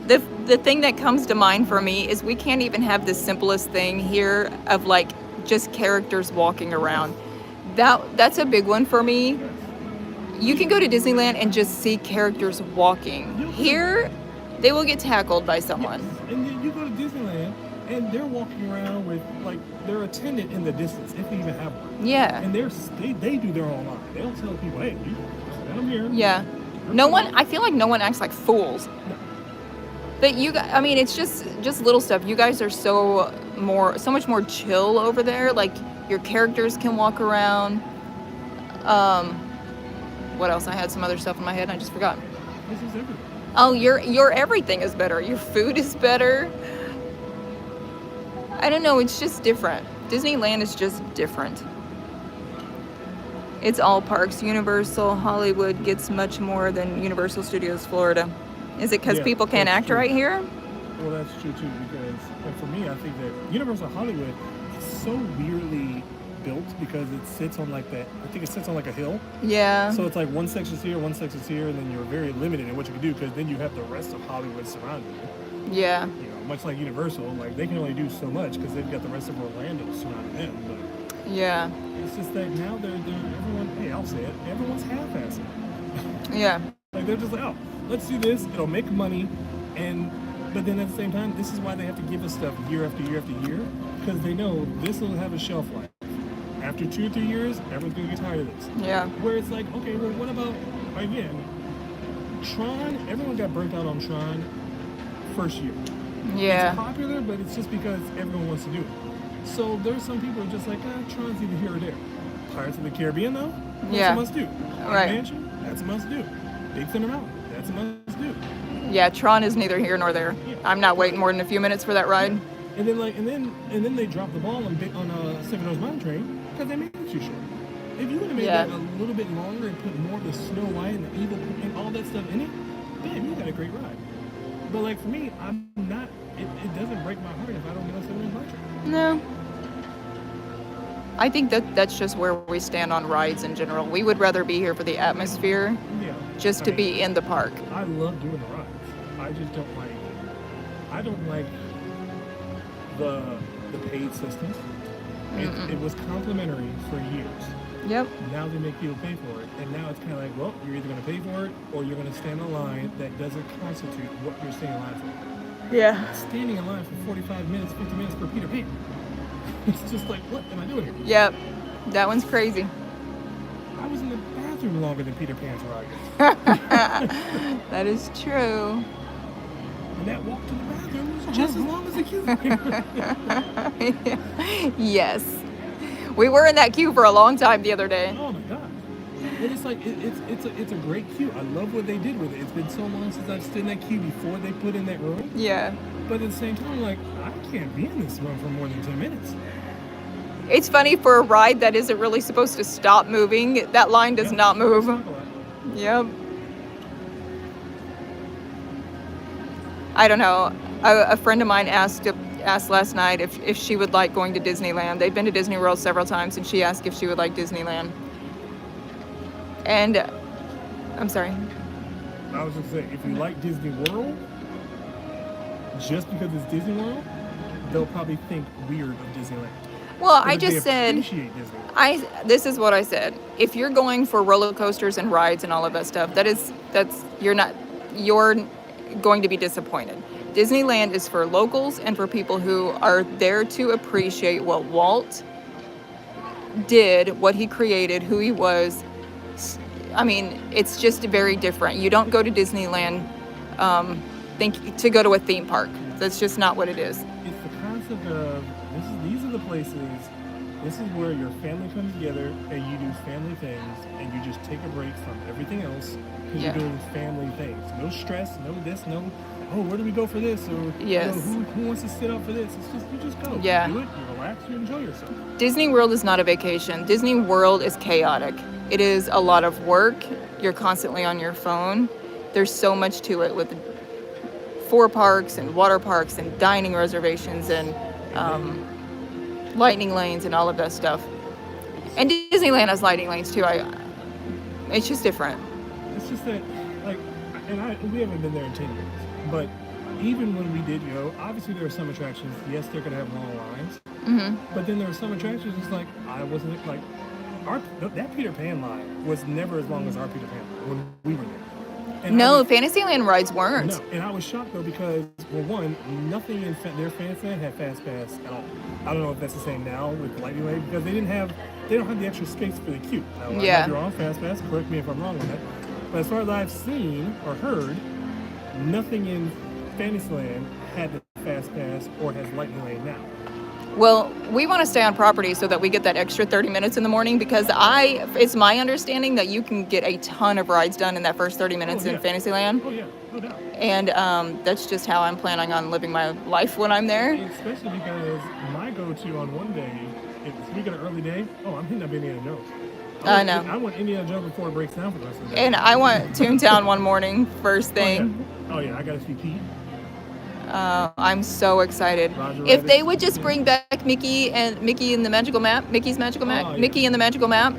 the thing that comes to mind for me is we can't even have the simplest thing here of like just characters walking around. That's a big one for me. You can go to Disneyland and just see characters walking. Here, they will get tackled by someone. Yes. And then you go to Disneyland and they're walking around with like their attendant in the distance, if they even have one. Yeah. And they do their own line. They don't tell people, hey, you let them here. Yeah. I feel like no one acts like fools. No. But it's just little stuff. You guys are so much more chill over there. Like your characters can walk around. What else? I had some other stuff in my head and I just forgot. This is everything. Oh, your everything is better. Your food is better. I don't know, it's just different. Disneyland is just different. It's all parks. Universal Hollywood gets much more than Universal Studios Florida. Is it because people can't act right here? Well, that's true too, because for me, I think that Universal Hollywood is so weirdly built because it sits on like that. I think it sits on like a hill. Yeah. So it's like one section's here, one section's here, and then you're very limited in what you can do because then you have the rest of Hollywood surrounding you. Yeah. Much like Universal, like they can only do so much because they've got the rest of Orlando surrounding them. But yeah. It's just that now they're everyone. Hey, I'll say it. Everyone's half-assing. Yeah. Like they're just like, oh, let's do this. It'll make money, but then at the same time, this is why they have to give us stuff year after year after year because they know this will have a shelf life. After 2 or 3 years, everyone's gonna get tired of this. Yeah. Where it's like, okay, well, what about again? Tron. Everyone got burnt out on Tron first year. Yeah. It's popular, but it's just because everyone wants to do it. So there's some people who are just like, Tron's either here or there. Pirates of the Caribbean, though, that's a must do. Right. Mansion, that's a must do. Big Thunder Mountain, that's a must do. Yeah, Tron is neither here nor there. Yeah. I'm not waiting more than a few minutes for that ride. And then they dropped the ball on Seven Rose Mountain Train because they made it too short. If you would have made that a little bit longer and put more of the Snow White and the Evil and all that stuff in it, damn, you got a great ride. But like for me, I'm not. It doesn't break my heart if I don't get on Seven Rose Mountain Train. No. I think that's just where we stand on rides in general. We would rather be here for the atmosphere, just to be in the park. I love doing the rides. I just don't like. I don't like the paid system. It was complimentary for years. Yep. Now they make people pay for it, and now it's kind of like, well, you're either going to pay for it or you're going to stand in line that doesn't constitute what you're standing in line for. Yeah. Standing in line for 45 minutes, 50 minutes for Peter Pan. It's just like, what am I doing here? Yep. That one's crazy. I was in the bathroom longer than Peter Pan's ride. That is true. And that walk to the bathroom was just as long as the queue. Yes. We were in that queue for a long time the other day. Oh my god. And it's like it's a great queue. I love what they did with it. It's been so long since I've stood in that queue before they put in that room. Yeah. But at the same time, like, I can't be in this room for more than 10 minutes. It's funny for a ride that isn't really supposed to stop moving. That line does not move. Yep. I don't know. A friend of mine asked last night if she would like going to Disneyland. They'd been to Disney World several times, and she asked if she would like Disneyland. And I'm sorry. I was just saying, if you like Disney World, just because it's Disney World, they'll probably think weird of Disneyland. Well, But I if just they said, appreciate Disney. this is what I said. If you're going for roller coasters and rides and all of that stuff, you're going to be disappointed. Disneyland is for locals and for people who are there to appreciate what Walt did, what he created, who he was. I mean, it's just very different. You don't go to Disneyland to go to a theme park. That's just not what it is. It's the concept of these are the places. This is where your family comes together and you do family things, and you just take a break from everything else because you're doing family things. No stress, no this, no. Oh, where do we go for this? Or Yes. who wants to sit up for this? It's just you just go. Yeah. You do it. You relax. You enjoy yourself. Disney World is not a vacation. Disney World is chaotic. It is a lot of work. You're constantly on your phone. There's so much to it with 4 parks and water parks and dining reservations and lightning lanes and all of that stuff. And Disneyland has lightning lanes too. It's just different. It's just that, like, we haven't been there in 10 years, but even when we did go, obviously there are some attractions. Yes, they're gonna have long lines, but then there are some attractions. It's like I wasn't like that Peter Pan line was never as long as our Peter Pan line when we were there. And No, Fantasyland rides weren't. No, and I was shocked though because, well, one, nothing in their Fantasyland had Fast Pass at all. I don't know if that's the same now with Lightning Lane because they don't have the extra space for the queue. Now, I might be wrong, Fast Pass, correct me if I'm wrong on that. But as far as I've seen or heard, nothing in Fantasyland had the Fast Pass or has Lightning Lane now. Well, we want to stay on property so that we get that extra 30 minutes in the morning because it's my understanding that you can get a ton of rides done in that first 30 minutes in Fantasyland. Oh yeah, no doubt. And that's just how I'm planning on living my life when I'm there. Especially because my go-to on one day, if we get an early day, I'm hitting up Indiana Jones. I know. I want Indiana Jones before it breaks down for the rest of the day. And I want Toontown one morning, first thing. Oh yeah, I gotta see Pete. I'm so excited. If they would just bring back Mickey and the Magical Map, Mickey's Magical Map, Mickey and the Magical Map,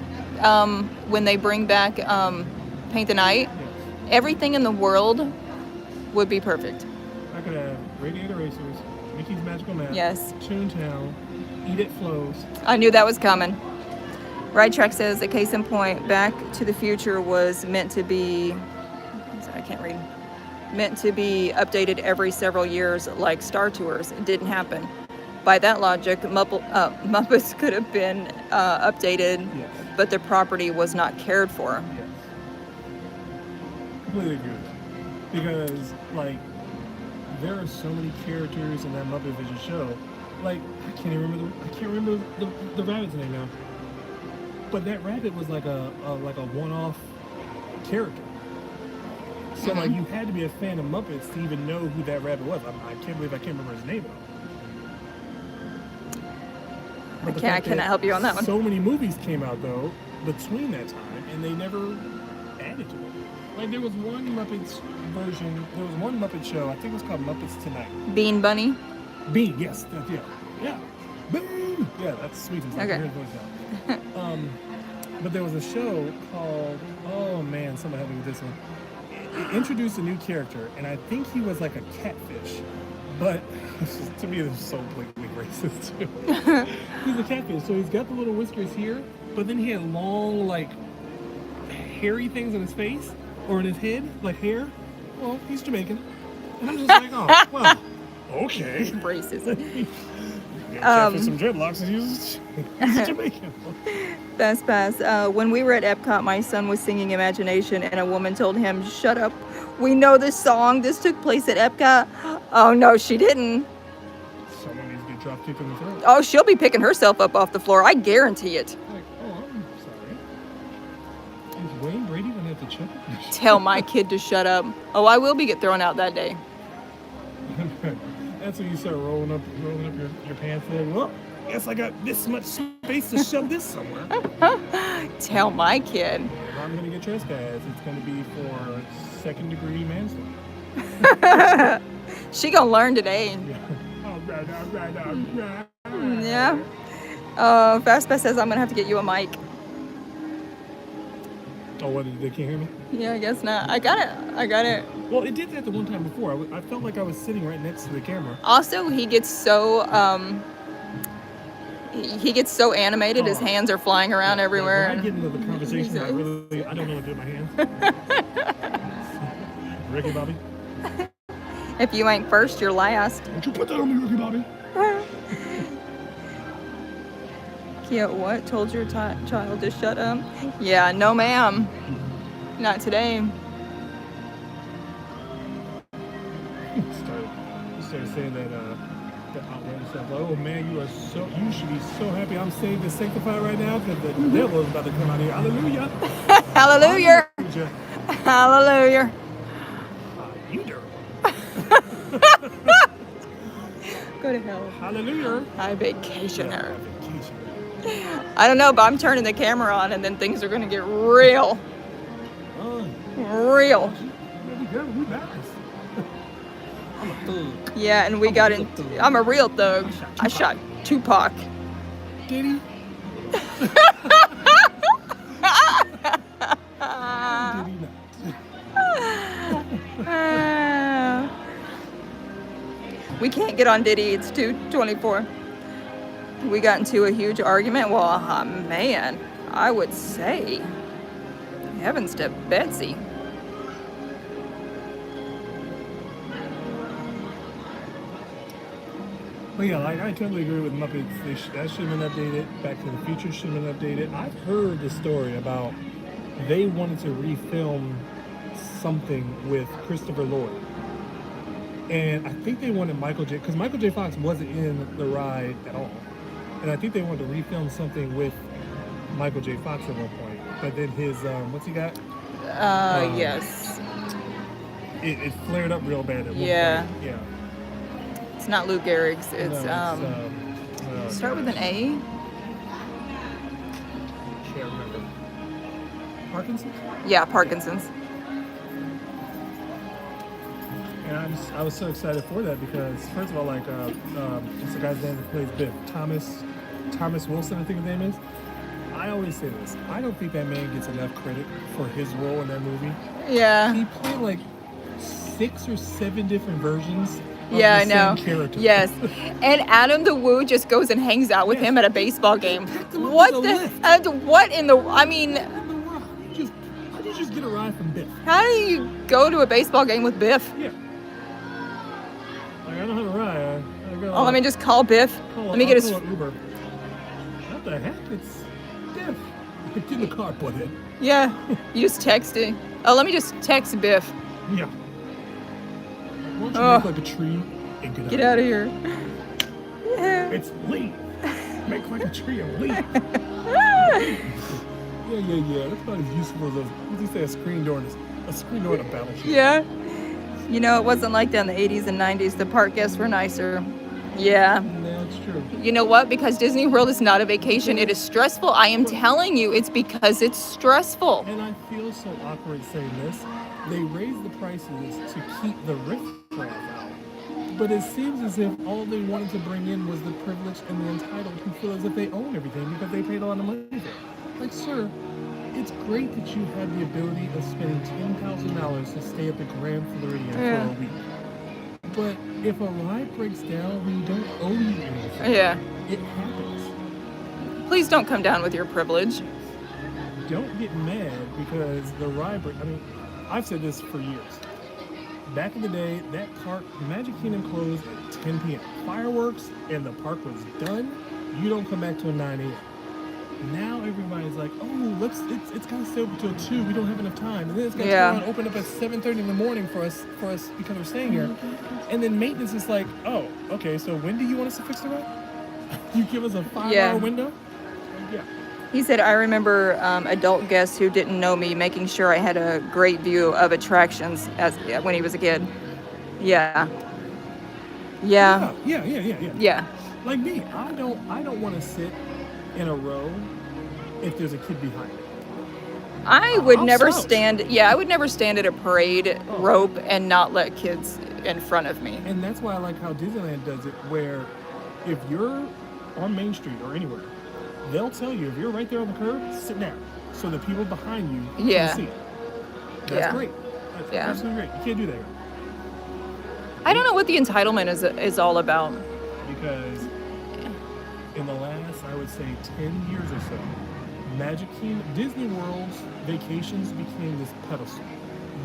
when they bring back Paint the Night, everything in the world would be perfect. I could have Radiator Racers, Mickey's Magical Map, Yes. Toontown, Eat It Flows. I knew that was coming. Ride Track says, a case in point, Back to the Future was meant to be, I can't read, meant to be updated every several years like Star Tours. It didn't happen. By that logic, Muppets could have been updated, but the property was not cared for. Yes. Completely agree with that. Because, like, there are so many characters in that Muppet Vision show. Like, I can't remember the rabbit's name now. But that rabbit was like a one-off character. So like you had to be a fan of Muppets to even know who that rabbit was. I can't believe I can't remember his name though. I cannot help you on that one. So many movies came out though between that time, and they never added to it. Like there was one Muppets version. There was one Muppet show. I think it was called Muppets Tonight. Bean Bunny. Bean, yes, yeah. Bean, yeah, that's sweet. Okay. But there was a show called, oh man, somebody help me with this one. It introduced a new character, and I think he was like a catfish. But to me, it's so blatantly racist too. He's a catfish, so he's got the little whiskers here, but then he had long, like, hairy things on his face or in his head, like hair. Well, he's Jamaican, and I'm just like, oh, well, okay. Racist. For some dreadlocks, he's Jamaican. Fast pass. When we were at EPCOT, my son was singing Imagination, and a woman told him, "Shut up. We know this song. This took place at EPCOT." Oh, no, she didn't. Someone needs to get drop kicked in the throat. Oh, she'll be picking herself up off the floor. I guarantee it. Like, oh, I'm sorry. Is Wayne Brady gonna have to check it? Tell my kid to shut up. Oh, I will be get thrown out that day. That's when you start rolling up your pants there. Well, guess I got this much space to shove this somewhere. Tell my kid. If I'm gonna get trespassed, it's gonna be for second-degree manslaughter. She gonna learn today. Yeah. All right. Yeah. Fastpass says I'm gonna have to get you a mic. Oh, what? They can't hear me? Yeah, I guess not. I got it. Well, it did that the one time before. I felt like I was sitting right next to the camera. Also, he gets so animated. His hands are flying around everywhere. When I get into the conversation, I don't know what to do with my hands. Ricky Bobby? If you ain't first, you're last. Don't you put that on me, Ricky Bobby? Kia, what? Told your child to shut up? Yeah, no ma'am. Not today. Started saying that outlandish stuff. Like, oh man, you should be so happy I'm saved and sanctified right now because the devil is about to come out here. Hallelujah. Hallelujah. Hallelujah. You dirty. Go to hell. Hallelujah. Hi, vacationer. Vacation. I don't know, but I'm turning the camera on and then things are going to get real. Real. We Baptist. I'm a thug. Yeah, and we got in. I'm a real thug. I shot Tupac. Did he? Did he not? We can't get on Diddy. It's 2:24. We got into a huge argument. Well, man, I would say heavens to Betsy. But yeah, like I totally agree with Muppets. That should have been updated. Back to the Future should have been updated. I've heard the story about they wanted to refilm something with Christopher Lloyd. And I think they wanted Michael J. Because Michael J. Fox wasn't in the ride at all. And I think they wanted to refilm something with Michael J. Fox at one point. But then his, what's he got? Yes. It flared up real bad at one point. Yeah. Yeah. It's not Lou Gehrig's. It's, start with an A. Can't remember. Parkinson's? Yeah, Parkinson's. And I was so excited for that because, first of all, like, what's the guy's name that plays Biff? Thomas Wilson, I think his name is. I always say this. I don't think that man gets enough credit for his role in that movie. Yeah. He played like 6 or 7 different versions of Yeah, the I know. same character. Yes. And Adam the Woo just goes and hangs out with him at a baseball game. What what in the, I mean, How do you just get a ride from Biff? how do you go to a baseball game with Biff? Yeah. Like, I don't know how to ride. I go, Oh, let me just call Biff. Let me get his, I'll call an Uber. What the heck? It's Biff. Get in the car, butthead. yeah, you just text it. Oh, let me just text Biff. Yeah. Why don't you Oh. make like a tree and Get out of here. Yeah. It's leave. Make like a tree and leave. Yeah. That's about as useful as what's he say, a screen door in a battleship. Yeah. You know, it wasn't like that in the 80s and 90s. The park guests were nicer. Yeah. That's true. You know what? Because Disney World is not a vacation. It is stressful. I am telling you, it's because it's stressful. And I feel so awkward saying this. They raised the prices to keep the riffraff out. But it seems as if all they wanted to bring in was the privileged and the entitled who feel as if they own everything because they paid a lot of money for it. Like, sir, it's great that you have the ability of spending $10,000 to stay at the Grand Floridian for a week. But if a ride breaks down, we don't owe you anything. Yeah. It happens. Please don't come down with your privilege. Don't get mad because the ride break. I mean, I've said this for years. back in the day, that park, Magic Kingdom closed at 10 p.m. Fireworks, and the park was done. You don't come back till 9 a.m. Now everybody's like, oh, it's gotta stay open till 2. We don't have enough time, and then it's gonna turn around, open up at 7:30 in the morning for us because we're staying here. And then maintenance is like, oh, okay, so when do you want us to fix the ride? You give us a 5-hour window? Yeah. He said, I remember adult guests who didn't know me making sure I had a great view of attractions when he was a kid. Yeah. Yeah. Like me, I don't want to sit in a row if there's a kid behind me. I would never slouch. I would never stand at a parade rope and not let kids in front of me. And that's why I like how Disneyland does it, where if you're on Main Street or anywhere, they'll tell you if you're right there on the curb, sit down, so the people behind you can see. That's great. That's absolutely great. You can't do that. I don't know what the entitlement is all about. Because in the last, I would say, 10 years or so, Magic Kingdom, Disney World's vacations became this pedestal.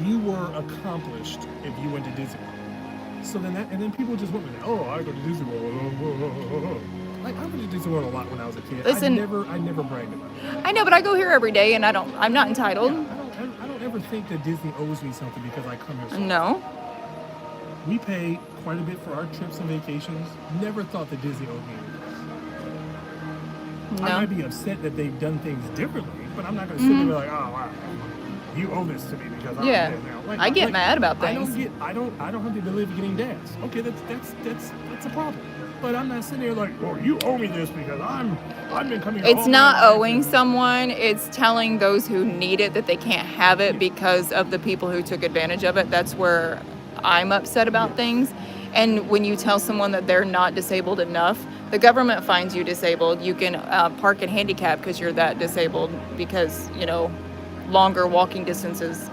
You were accomplished if you went to Disney World. So then and then people just went with it. Oh, I go to Disney World. Like, I went to Disney World a lot when I was a kid. Listen, I never bragged about it. I know, but I go here every day, and I'm not entitled. Yeah, I don't ever think that Disney owes me something because I come here so No. often. We pay quite a bit for our trips and vacations. Never thought that Disney owed me anything. No. I might be upset that they've done things differently, but I'm not going to sit there and be like, oh, wow, you owe this to me because I'm there now. Like, I get mad about things. I don't have the ability of getting dads. Okay, that's a problem. But I'm not sitting there like, oh, you owe me this because I've been coming. It's not owing someone. It's telling those who need it that they can't have it because of the people who took advantage of it. That's where I'm upset about things. And when you tell someone that they're not disabled enough, the government finds you disabled. You can park in handicap because you're that disabled because, longer walking distances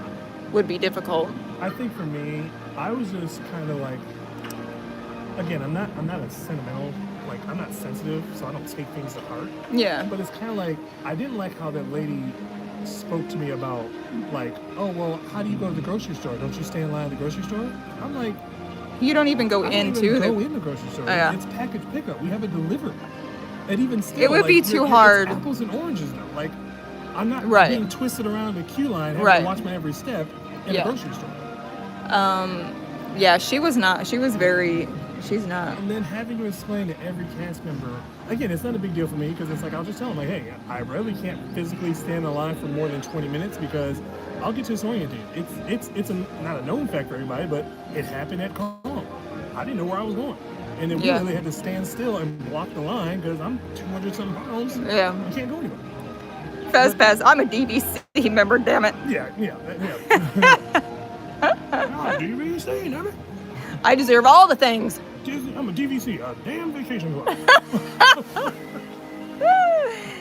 would be difficult. I think for me, I was just kind of like, again, I'm not a sentimental, like, I'm not sensitive, so I don't take things to heart. Yeah. But it's kind of like, I didn't like how that lady spoke to me about, like, oh, well, how do you go to the grocery store? Don't you stay in line at the grocery store? I'm like, you don't even go I don't into even go in the grocery store. Yeah. It's package pickup. We have it delivered. And even still, it would be too hard. It's apples and oranges, though. Like, I'm not being twisted around the queue line, having to watch my every step in a grocery store. Yeah, she was not. She's not. And then having to explain to every cast member, again, it's not a big deal for me because it's like, I'll just tell them, like, hey, I really can't physically stand in line for more than 20 minutes because I'll get disoriented. It's not a known fact for everybody, but it happened at Kong. I didn't know where I was going. And then we really had to stand still and block the line because I'm 200-something pounds. Yeah. I can't go anywhere. Fast pass. I'm a DVC member, damn it. Yeah. DVC, damn it. I deserve all the things. I'm a DVC, a damn vacation club.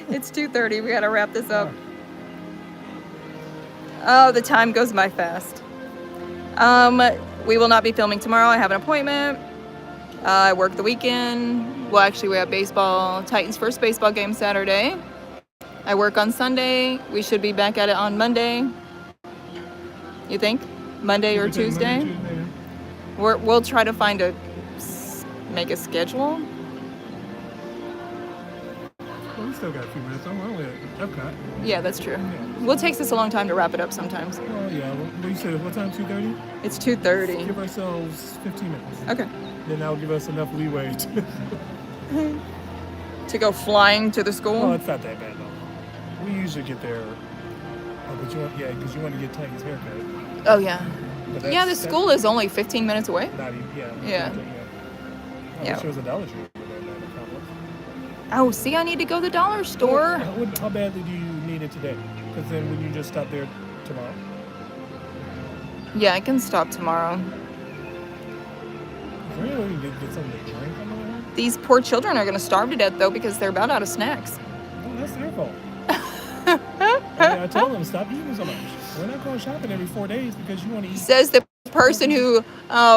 It's 2:30. We gotta wrap this up. Oh, the time goes by fast. We will not be filming tomorrow. I have an appointment. I work the weekend. Well, actually, we have baseball. Titans' first baseball game Saturday. I work on Sunday. We should be back at it on Monday. You think? Monday or Tuesday? Monday, Tuesday, yeah. We'll try to make a schedule. Well, we still got a few minutes. I'm only at EPCOT. Yeah, that's true. Well, it takes us a long time to wrap it up sometimes. Oh, yeah. Well, you said what time? 2:30? It's 2:30. Give ourselves 15 minutes. Okay. Then that'll give us enough leeway to go flying to the school? Oh, it's not that bad, though. We usually get there. Oh, but because you want to get Titan's haircut. Oh, yeah. Yeah, the school is only 15 minutes away. Not even, Yeah. I wish there was a Dollar Tree over there. Oh, see, I need to go to the dollar store. How badly do you need it today? Because then would you just stop there tomorrow? Yeah, I can stop tomorrow. Is there any way we can get something to drink on the way home? These poor children are going to starve to death, though, because they're about out of snacks. Oh, that's their fault. I tell them, stop eating so much. We're not going shopping every 4 days because you want to eat. Says the person who,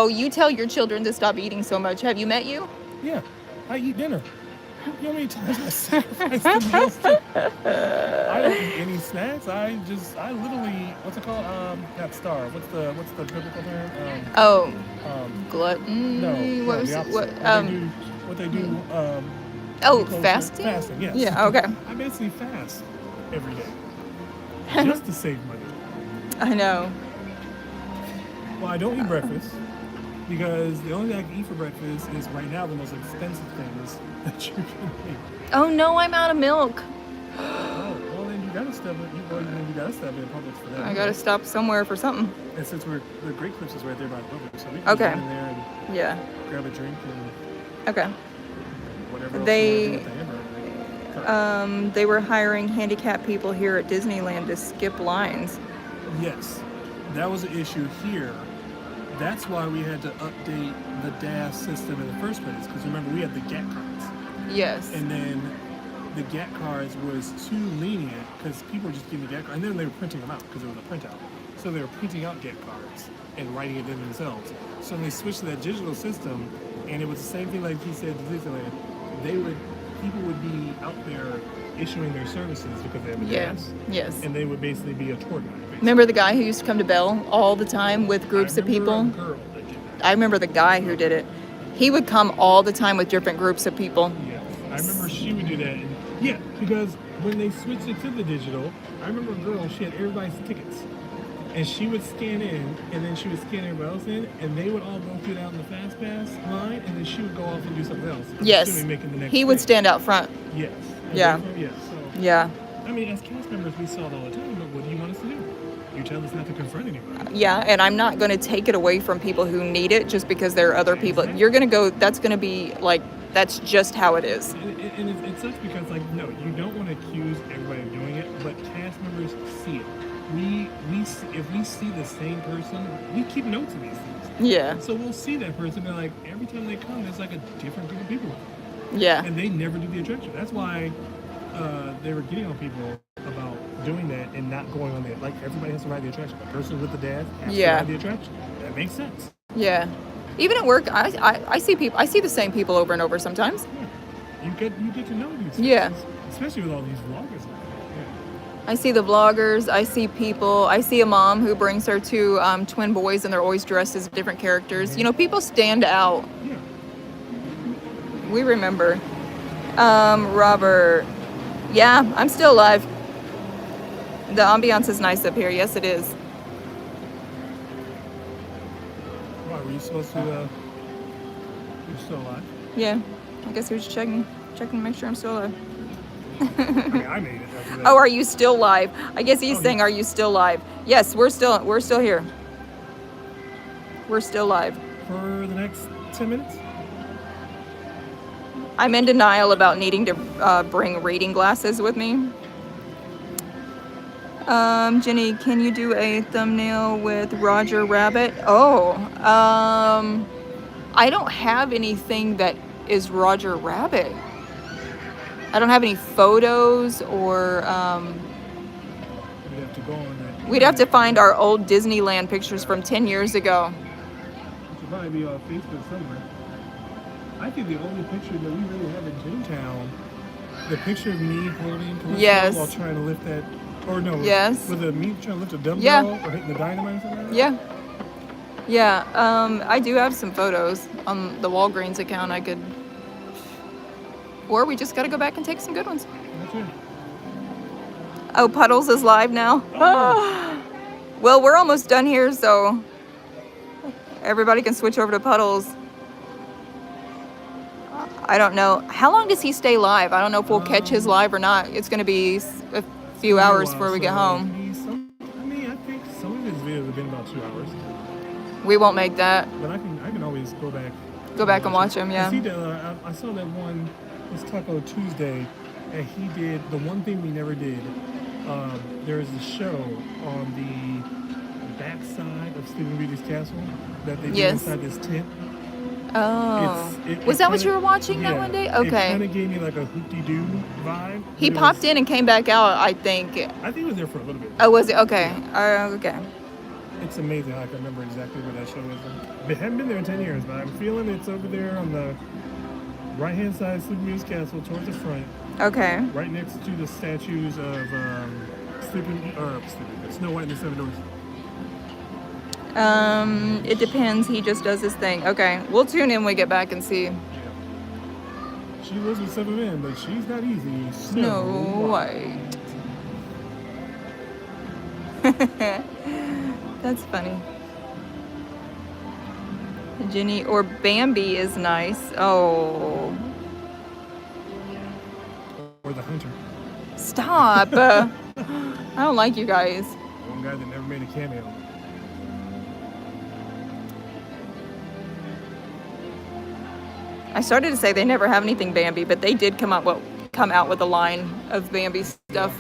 you tell your children to stop eating so much. Have you met you? Yeah, I eat dinner. You know how many times I sacrificed the meals to? I don't eat any snacks. I literally, what's it called? Not starve. What's the biblical term? Oh, No, gluttony. What was the it? opposite. What? What they do. Oh, close to- fasting. Fasting, yes. Yeah. Okay. I basically fast every day just to save money. I know. Well, I don't eat breakfast because the only thing I can eat for breakfast is right now the most expensive things that you can eat. Oh no, I'm out of milk. Oh, well then you gotta step in. You gotta step in Publix for that. I gotta stop somewhere for something. And since the Great Clips is right there by Publix, so we can Okay. just go in there and Yeah. grab a drink and Okay. whatever else They- you want to do with the hamburger. They were hiring handicapped people here at Disneyland to skip lines. Yes, that was an issue here. That's why we had to update the DAS system in the first place. Because remember, we had the GAT cards. Yes. And then the GAT cards was too lenient because people were just getting the GAT cards. And then they were printing them out because it was a printout. So they were printing out GAT cards and writing it in themselves. So when they switched to that digital system, and it was the same thing like he said to Disneyland, people would be out there issuing their services because they have a DAS. Yes. And they would basically be a tour guide. Remember the guy who used to come to Bell all the time with groups of people? A girl that did that. I remember the guy who did it. He would come all the time with different groups of people. Yes, I remember she would do that. And yeah, because when they switched it to the digital, I remember a girl, she had everybody's tickets. And she would scan in, and then she would scan everybody else in, and they would all go through down the Fast Pass line, and then she would go off and do something else. Yes. assuming making the next He would day. stand out front. Yes. Yeah. Yes. So, Yeah. I mean, as cast members, we saw it all the time, but what do you want us to do? You tell us not to confront anybody. Yeah, and I'm not going to take it away from people who need it just because there are other people. You're going to go, that's going to be like, that's just how it is. And it sucks because, like, no, you don't want to accuse everybody of doing it, but cast members see it. If we see the same person, we keep notes of these things. Yeah. So we'll see that person, and like every time they come, there's like a different group of people, Yeah. and they never do the attraction. That's why they were getting on people about doing that and not going on it. Like everybody has to ride the attraction. The person with the dad has to ride the attraction. That makes sense. Yeah. Even at work, I see people. I see the same people over and over sometimes. Yeah. You get to know these. Yeah. Faces, especially with all these vloggers. I see the vloggers. I see people. I see a mom who brings her two twin boys, and they're always dressed as different characters. You know, people stand out. Yeah. We remember. Robert. Yeah, I'm still alive. The ambiance is nice up here. Yes, it is. Why were you supposed to? You're still alive. Yeah. I guess he was checking to make sure I'm still alive. I mean, I made it. After that. Oh, are you still live? I guess he's saying, are you still live? Yes, we're still here. We're still live. For the next 10 minutes. I'm in denial about needing to bring reading glasses with me. Jenny, can you do a thumbnail with Roger Rabbit? Oh, I don't have anything that is Roger Rabbit. I don't have any photos or We'd have to go on that. we'd have to find our old Disneyland pictures from 10 years ago. It should probably be on Facebook somewhere. I think the only picture that we really have in Toontown, the picture of me holding Calypso Yes. while trying to lift that, or no, Yes. with me trying to lift a dumbbell Yeah. or hitting the dynamite or something like that. Yeah. Yeah, I do have some photos on the Walgreens account I could, or we just gotta go back and take some good ones. That's it. Oh, Puddles is live now? Oh. Well, we're almost done here, so everybody can switch over to Puddles. I don't know. How long does he stay live? I don't know if we'll catch his live or not. It's gonna be a few hours before we get home. I mean, I think some of his videos have been about 2 hours, We won't make that. but I can always go back. Go back and watch him, yeah. See, I saw that one. It's Taco Tuesday, and he did the one thing we never did. There is a show on the backside of Sleeping Beauty's castle that they do Yes. inside this tent. Oh. It Was that what kinda- you were watching that one day? It Okay. kind of gave me like a hoop-de-doo vibe. He It popped was- in and came back out, I think. I think he was there for a little bit. Oh, was it? Okay. Okay. It's amazing how I can remember exactly where that show is. I haven't been there in 10 years, but I'm feeling it's over there on the Right-hand side, Sleeping Beauty's castle, towards the front, Okay. right next to the statues of Snow White and the Seven Dwarfs. It depends. He just does his thing. Okay, we'll tune in when we get back and see. Yeah. She lives with 7 men, but she's not easy. Snow White. That's funny. Ginny or Bambi is nice. Oh, Or the hunter. stop. I don't like you guys. One guy that never made a cameo. I started to say they never have anything Bambi, but they did come out with a line of Bambi stuff.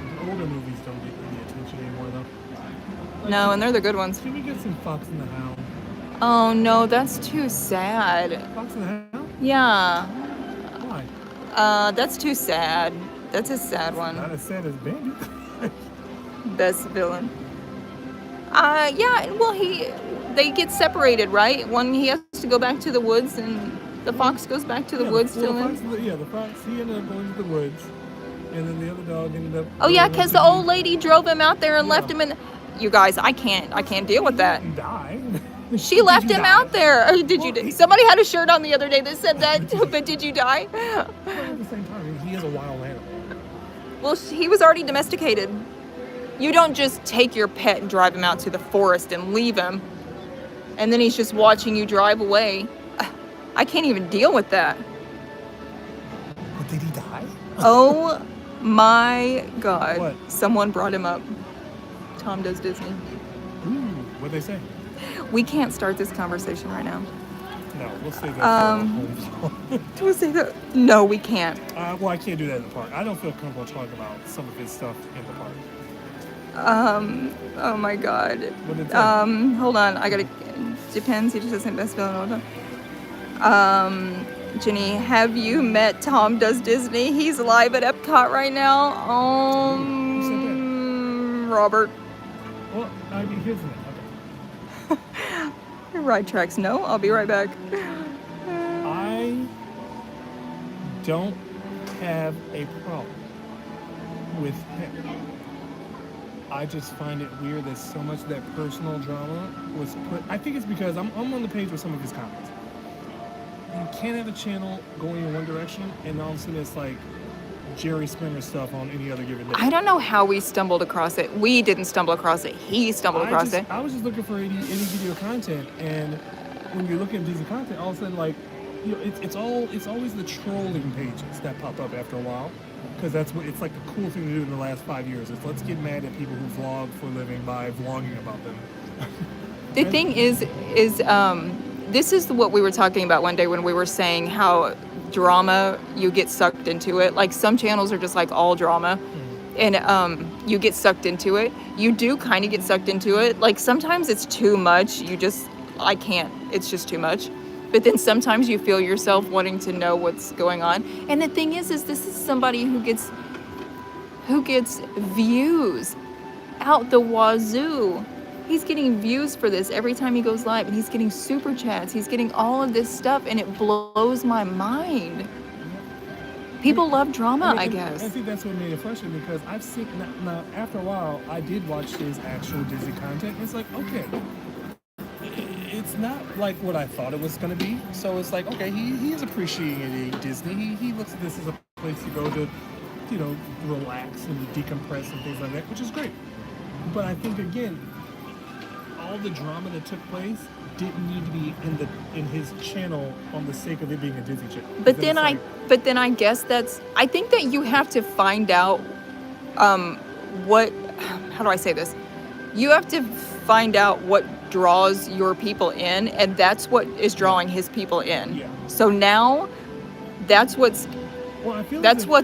The older movies don't get any attention anymore, though. Like, No, and they're the good ones. Can we get some Fox and the Hound? Oh no, that's too sad. Fox and the Hound? Yeah. Why? That's too sad. That's a sad one. Not as sad as Bambi. Best villain. Yeah, well they get separated, right? One he has to go back to the woods and the fox goes back to the woods to live. The fox, he ended up going to the woods. And then the other dog ended up... Oh yeah, going because up the to old lady drove him out there and left him in. You guys, I can't deal with that. He die. She left you him die? out there. Oh, did Well, you? Somebody had a shirt on the other day that said that. But did you die? But at the same time, he is a wild animal. Well, he was already domesticated. You don't just take your pet and drive him out to the forest and leave him, and then he's just watching you drive away. I can't even deal with that. But did he die? Oh my God. What? Someone brought him up. Tom Does Disney. Ooh, what'd they say? We can't start this conversation right now. No, we'll say that. We'll say that. No, we can't. Well, I can't do that in the park. I don't feel comfortable talking about some of his stuff in the park. Oh my God. What did it say? Hold on. Depends. He just doesn't best villain all the time. Jenny, have you met Tom Does Disney? He's live at EPCOT right now. Who said that? Robert. Well, I mean, here's the thing. Okay. Ride tracks. No, I'll be right back. I don't have a problem with him. I just find it weird that so much of that personal drama was put. I think it's because I'm on the page with some of his comments. You can't have a channel going in one direction and all of a sudden it's like Jerry Springer stuff on any other given day. I don't know how we stumbled across it. We didn't stumble across it. He stumbled across it. I was just looking for any video content, and when you're looking at Disney content, all of a sudden, like, you know, it's always the trolling pages that pop up after a while, because that's what it's like the cool thing to do in the last 5 years is let's get mad at people who vlog for a living by vlogging about them. The thing is this is what we were talking about one day when we were saying how drama, you get sucked into it. Like some channels are just like all drama, and you get sucked into it. You do kind of get sucked into it. Like sometimes it's too much. I can't. It's just too much. But then sometimes you feel yourself wanting to know what's going on. And the thing is this is somebody who gets views out the wazoo. He's getting views for this every time he goes live, and he's getting super chats. He's getting all of this stuff, and it blows my mind. People love drama, I guess. I think that's what made it frustrating because I've seen now after a while I did watch his actual Disney content. And it's like, okay, it's not like what I thought it was going to be. So it's like, okay, he is appreciating Disney. He looks at this as a place to go to, you know, relax and decompress and things like that, which is great. But I think again, all the drama that took place didn't need to be in his channel on the sake of it being a Disney channel. But then I guess I think that you have to find out how do I say this? You have to find out what draws your people in, and that's what is drawing his people in. Yeah. So now that's what's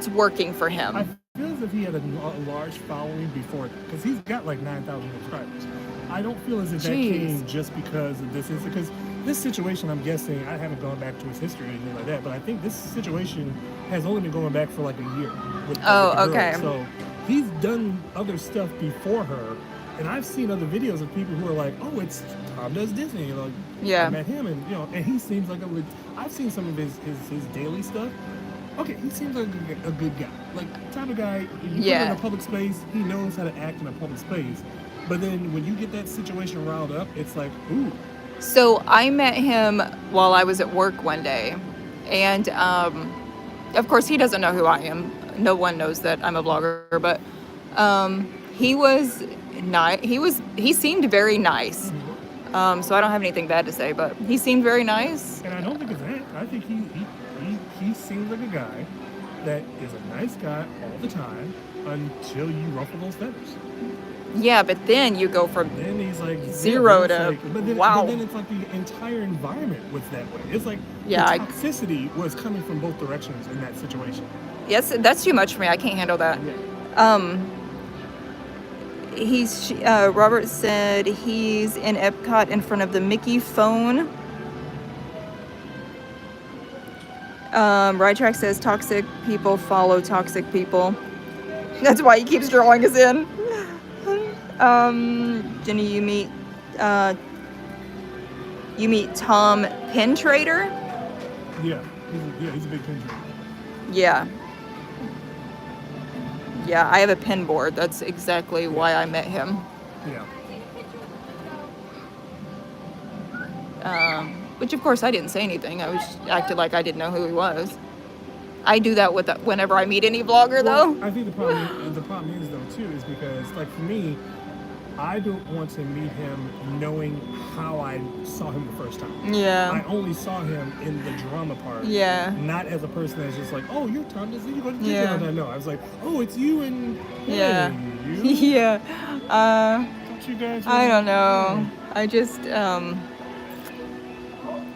working for him. I feel as if he had a large following before, because he's got like 9,000 subscribers. I don't feel as if that came just because of this. Because this situation, I'm guessing, I haven't gone back to his history or anything like that, but I think this situation has only been going back for like a year. With the girl. Okay. So he's done other stuff before her, And I've seen other videos of people who are like, oh, it's Tom does Disney. You know, Yeah. I met him, and and he seems like I've seen some of his daily stuff. Okay, he seems like a good guy. Like, type of guy, you put him in a public space, he knows how to act in a public space. But then when you get that situation riled up, it's like, ooh. So I met him while I was at work one day. And of course, he doesn't know who I am. No one knows that I'm a vlogger. But he was nice. He seemed very nice. So I don't have anything bad to say, but he seemed very nice. And I don't think it's that. I think he seems like a guy that is a nice guy all the time until you ruffle those feathers. Yeah, but then you go from then he's like zero to wow. But then it's like the entire environment was that way. It's like the toxicity was coming from both directions in that situation. Yes, that's too much for me. I can't handle that. Yeah. Robert said he's in EPCOT in front of the Mickey phone. Right Track says toxic people follow toxic people. That's why he keeps drawing us in. Jenny, you meet Tom Pin Trader? Yeah, he's a big pin trader. Yeah. Yeah, I have a pin board. That's exactly why I met him. Yeah. Which of course I didn't say anything. I was acted like I didn't know who he was. I do that whenever I meet any vlogger, though. I think the problem is though too is because like for me, I don't want to meet him knowing how I saw him the first time. Yeah. I only saw him in the drama part. Yeah. Not as a person that's just like, oh, you're Tom Disney, you go to Disney all the time. No, I was like, oh, it's you and yeah. You? Yeah. Don't you guys? I don't know. I just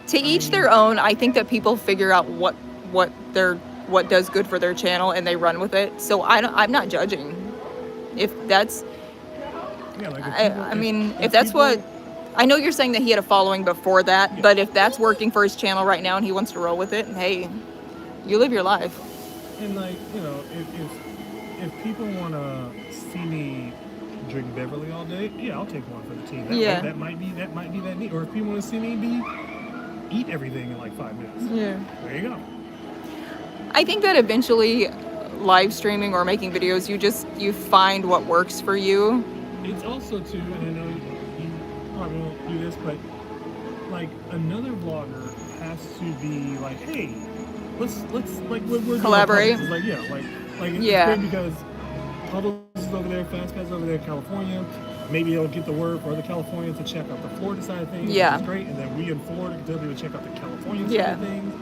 to each their own. I think that people figure out what does good for their channel and they run with it. So I'm not judging. If that's if that's what I know, you're saying that he had a following before that, but if that's working for his channel right now and he wants to roll with it, hey, you live your life. And like, if people want to see me drink Beverly all day, yeah, I'll take one for the team. That might be that neat. Or if people want to see me eat everything in like 5 minutes, there you go. I think that eventually live streaming or making videos, you find what works for you. It's also too, and I know you probably won't do this, but like another vlogger has to be like, hey, let's like we're collaborate. It's like it's great because Puddles is over there, Fast Pass over there in California. Maybe it'll get the word for other Californians to check out the Florida side of things, which is great. And then we in Florida can tell people to check out the California side of things.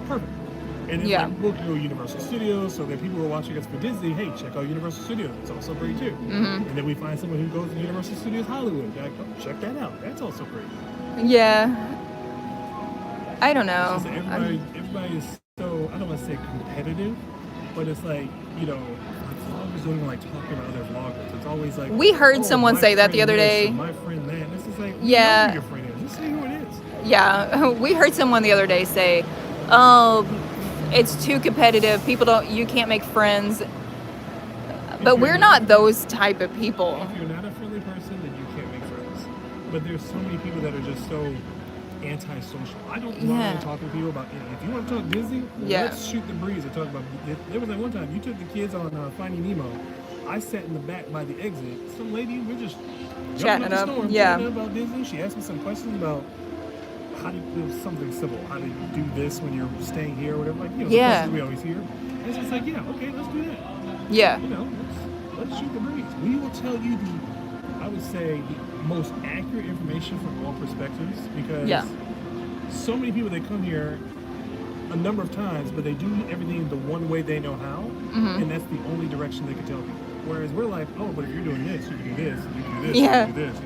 Perfect. And then we'll go Universal Studios, so that people who are watching us for Disney, hey, check out Universal Studios. It's also great too. And then we find someone who goes to Universal Studios Hollywood. Like, oh, check that out. That's also great. Yeah. I don't know. It's just everybody is so, I don't want to say competitive, but it's like, vloggers don't even like talking about other vloggers. It's always like, we heard someone say that the other day. My friend that. And it's just like, yeah. Who your friend is. Just say who it is. Yeah. We heard someone the other day say, oh, it's too competitive. You can't make friends. But we're not those type of people. If you're not a friendly person, then you can't make friends. But there's so many people that are just so antisocial. I don't mind talking to people about, if you want to talk Disney, let's shoot the breeze and talk about, there was like one time, you took the kids on Finding Nemo. I sat in the back by the exit. Some lady, we're just chatting it up. Chatting about Disney. She asked me some questions about how do you do something simple? How do you do this when you're staying here or whatever? Like, the questions we always hear. And it's just like, okay, let's do that. Yeah. Let's shoot the breeze. We will tell you I would say, the most accurate information from all perspectives, because so many people, they come here a number of times, but they do everything the one way they know how, and that's the only direction they can tell people. Whereas we're like, oh, but if you're doing this, you can do this, you can do this, you can do this.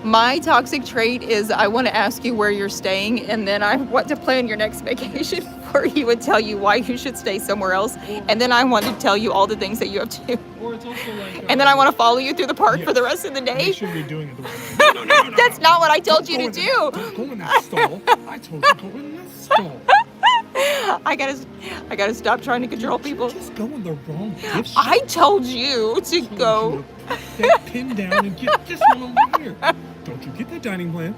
My toxic trait is I want to ask you where you're staying, and then I want to plan your next vacation where he would tell you why you should stay somewhere else, and then I want to tell you all the things that you have to do. Or it's also like, and then I want to follow you through the park for the rest of the day. Make sure you're doing it the right way. No. That's not what I told you to do. Don't go in that stall. I told you to go in that stall. I gotta stop trying to control people. Just go in the wrong gift shop. I told you to go. Put that pin down and get this one over here. Don't you get that dining plan?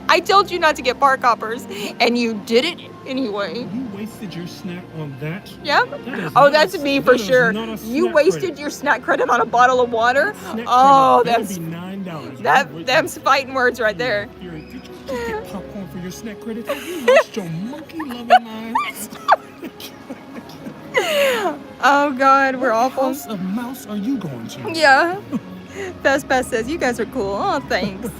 I told you not to get park hoppers, and you did it anyway. You wasted your snack on that. Yep. That is Oh, not that's a- me that for is sure. not a You snack wasted credit. your snack credit on a bottle of water. Snack Oh, credit, that's that'd be $9. them's fighting words right there. Did you just get popcorn for your snack credit? You lost your monkey loving mind. Oh God, we're awful. House of Mouse are you going to? Yeah. Fast Pass says, you guys are cool. Oh, thanks.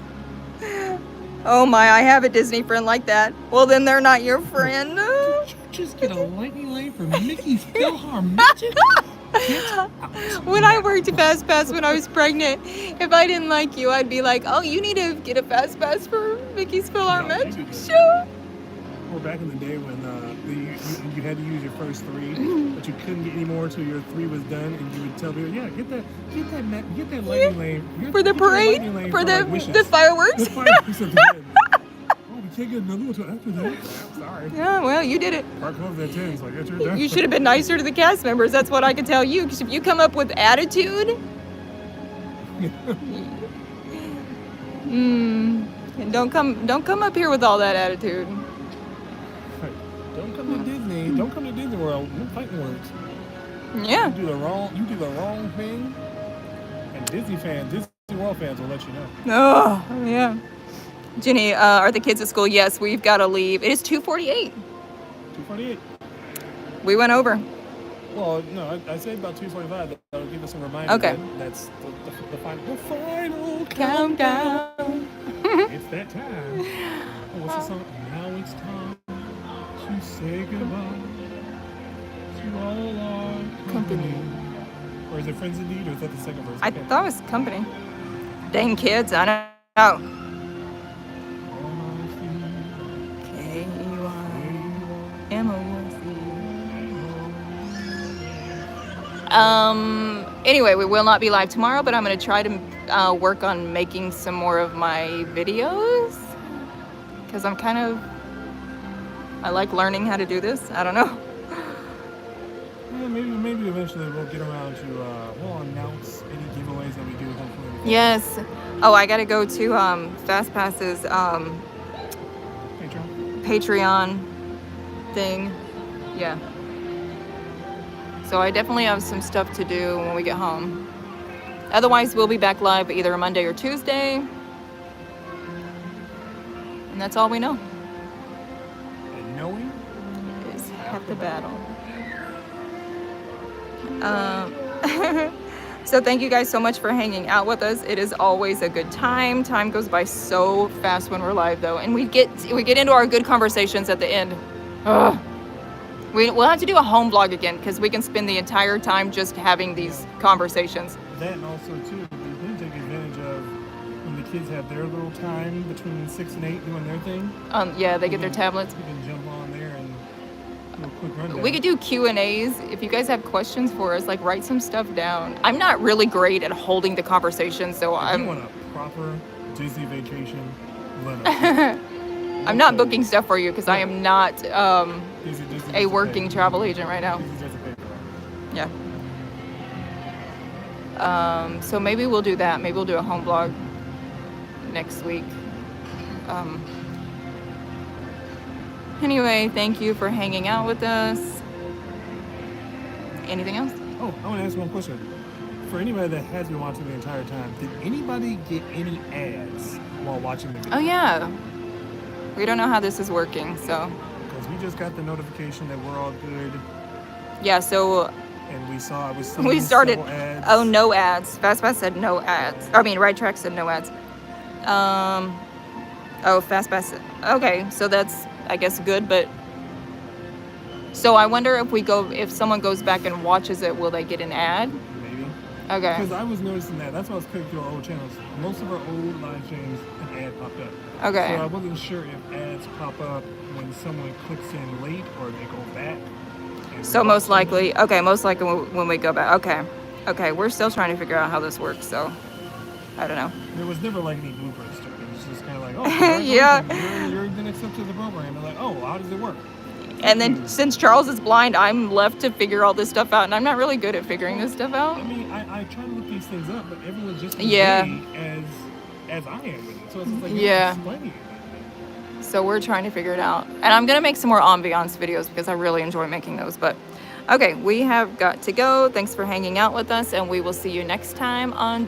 Oh my, I have a Disney friend like that. Well, then they're not your friend. Did you just get a lightning lane for Mickey's Philharmonic? When I worked at Fast Pass when I was pregnant, if I didn't like you, I'd be like, oh, you need to get a Fast Pass for Mickey's Philharmonic show. Well, back in the day when you had to use your first 3, but you couldn't get any more until your 3 was done, and you would tell people, yeah, get that lightning lane For the get that lightning parade? lane For like wishes. the fireworks? The fireworks at the end. Oh, we can't get another one until after that. I'm sorry. Yeah, well, you did it. Park closed at 10, so I guess you're done. You should have been nicer to the cast members. That's what I can tell you. Because if you come up with attitude, and don't come up here with all that attitude. Don't come to Disney. Don't come to Disney World. No fighting words. Yeah. You do the wrong thing, and Disney World fans will let you know. Oh, yeah. Jenny, are the kids at school? Yes, we've got to leave. It is 2:48. 2:48. We went over. Well, no, I say about 2:45. That'll give us a reminder. Okay. That's the final Countdown. It's that time. Oh, what's the song? Now it's time to say goodbye to all our company. Or is it Friends Indeed, or is that the second verse? I thought it was company. Dang kids, I don't know. Anyway, we will not be live tomorrow, but I'm going to try to work on making some more of my videos. Because I like learning how to do this. I don't know. Yeah, maybe eventually we'll get around to, we'll announce any giveaways that we do, hopefully. Yes. Oh, I got to go to FastPass's Patreon thing. Yeah. So I definitely have some stuff to do when we get home. Otherwise, we'll be back live either Monday or Tuesday. And that's all we know. And knowing Is half the battle. So thank you guys so much for hanging out with us. It is always a good time. Time goes by so fast when we're live though. And we get into our good conversations at the end. Ugh. We'll have to do a home vlog again because we can spend the entire time just having these conversations. that, and also too, they take advantage of when the kids have their little time between 6 and 8 doing their thing. Yeah, they get their tablets. You can jump on there and do a quick rundown. We could do Q&As. If you guys have questions for us, like write some stuff down. I'm not really great at holding the conversation, so If I'm you want a proper Disney vacation, let us know. I'm not booking stuff for you because I am not Disney a working travel agent right now. Disney doesn't pay for that. Yeah. So maybe we'll do that. Maybe we'll do a home vlog next week. Anyway, thank you for hanging out with us. Anything else? Oh, I want to ask one question. For anybody that has been watching the entire time, did anybody get any ads while watching the video? Oh yeah. We don't know how this is working, so. Because we just got the notification that we're all good, Yeah, so and we saw I was we seeing started. several ads. Oh, no ads. FastPass said no ads. I mean, Right Track said no ads. Oh, FastPass. Okay, so that's, I guess, good, but. So I wonder if someone goes back and watches it, will they get an ad? Maybe. Okay. Because I was noticing that. That's why I was clicking through our old channels. Most of our old live streams, an ad popped up. Okay. So I wasn't sure if ads pop up when someone clicks in late or they go back. and So watch most them. likely when we go back. Okay, we're still trying to figure out how this works, so I don't know. There was never like any bloopers to it. It was just kind of like, oh, Yeah. you're been accepted to the program. And like, oh, how does it work? And then since Charles is blind, I'm left to figure all this stuff out, and I'm not really good at figuring this stuff out. I mean, I try to look these things up, but everyone's just as Yeah. ready as I am with it. So it's like, Yeah. explaining it. So we're trying to figure it out. And I'm going to make some more ambiance videos because I really enjoy making those. But okay, we have got to go. Thanks for hanging out with us, and we will see you next time on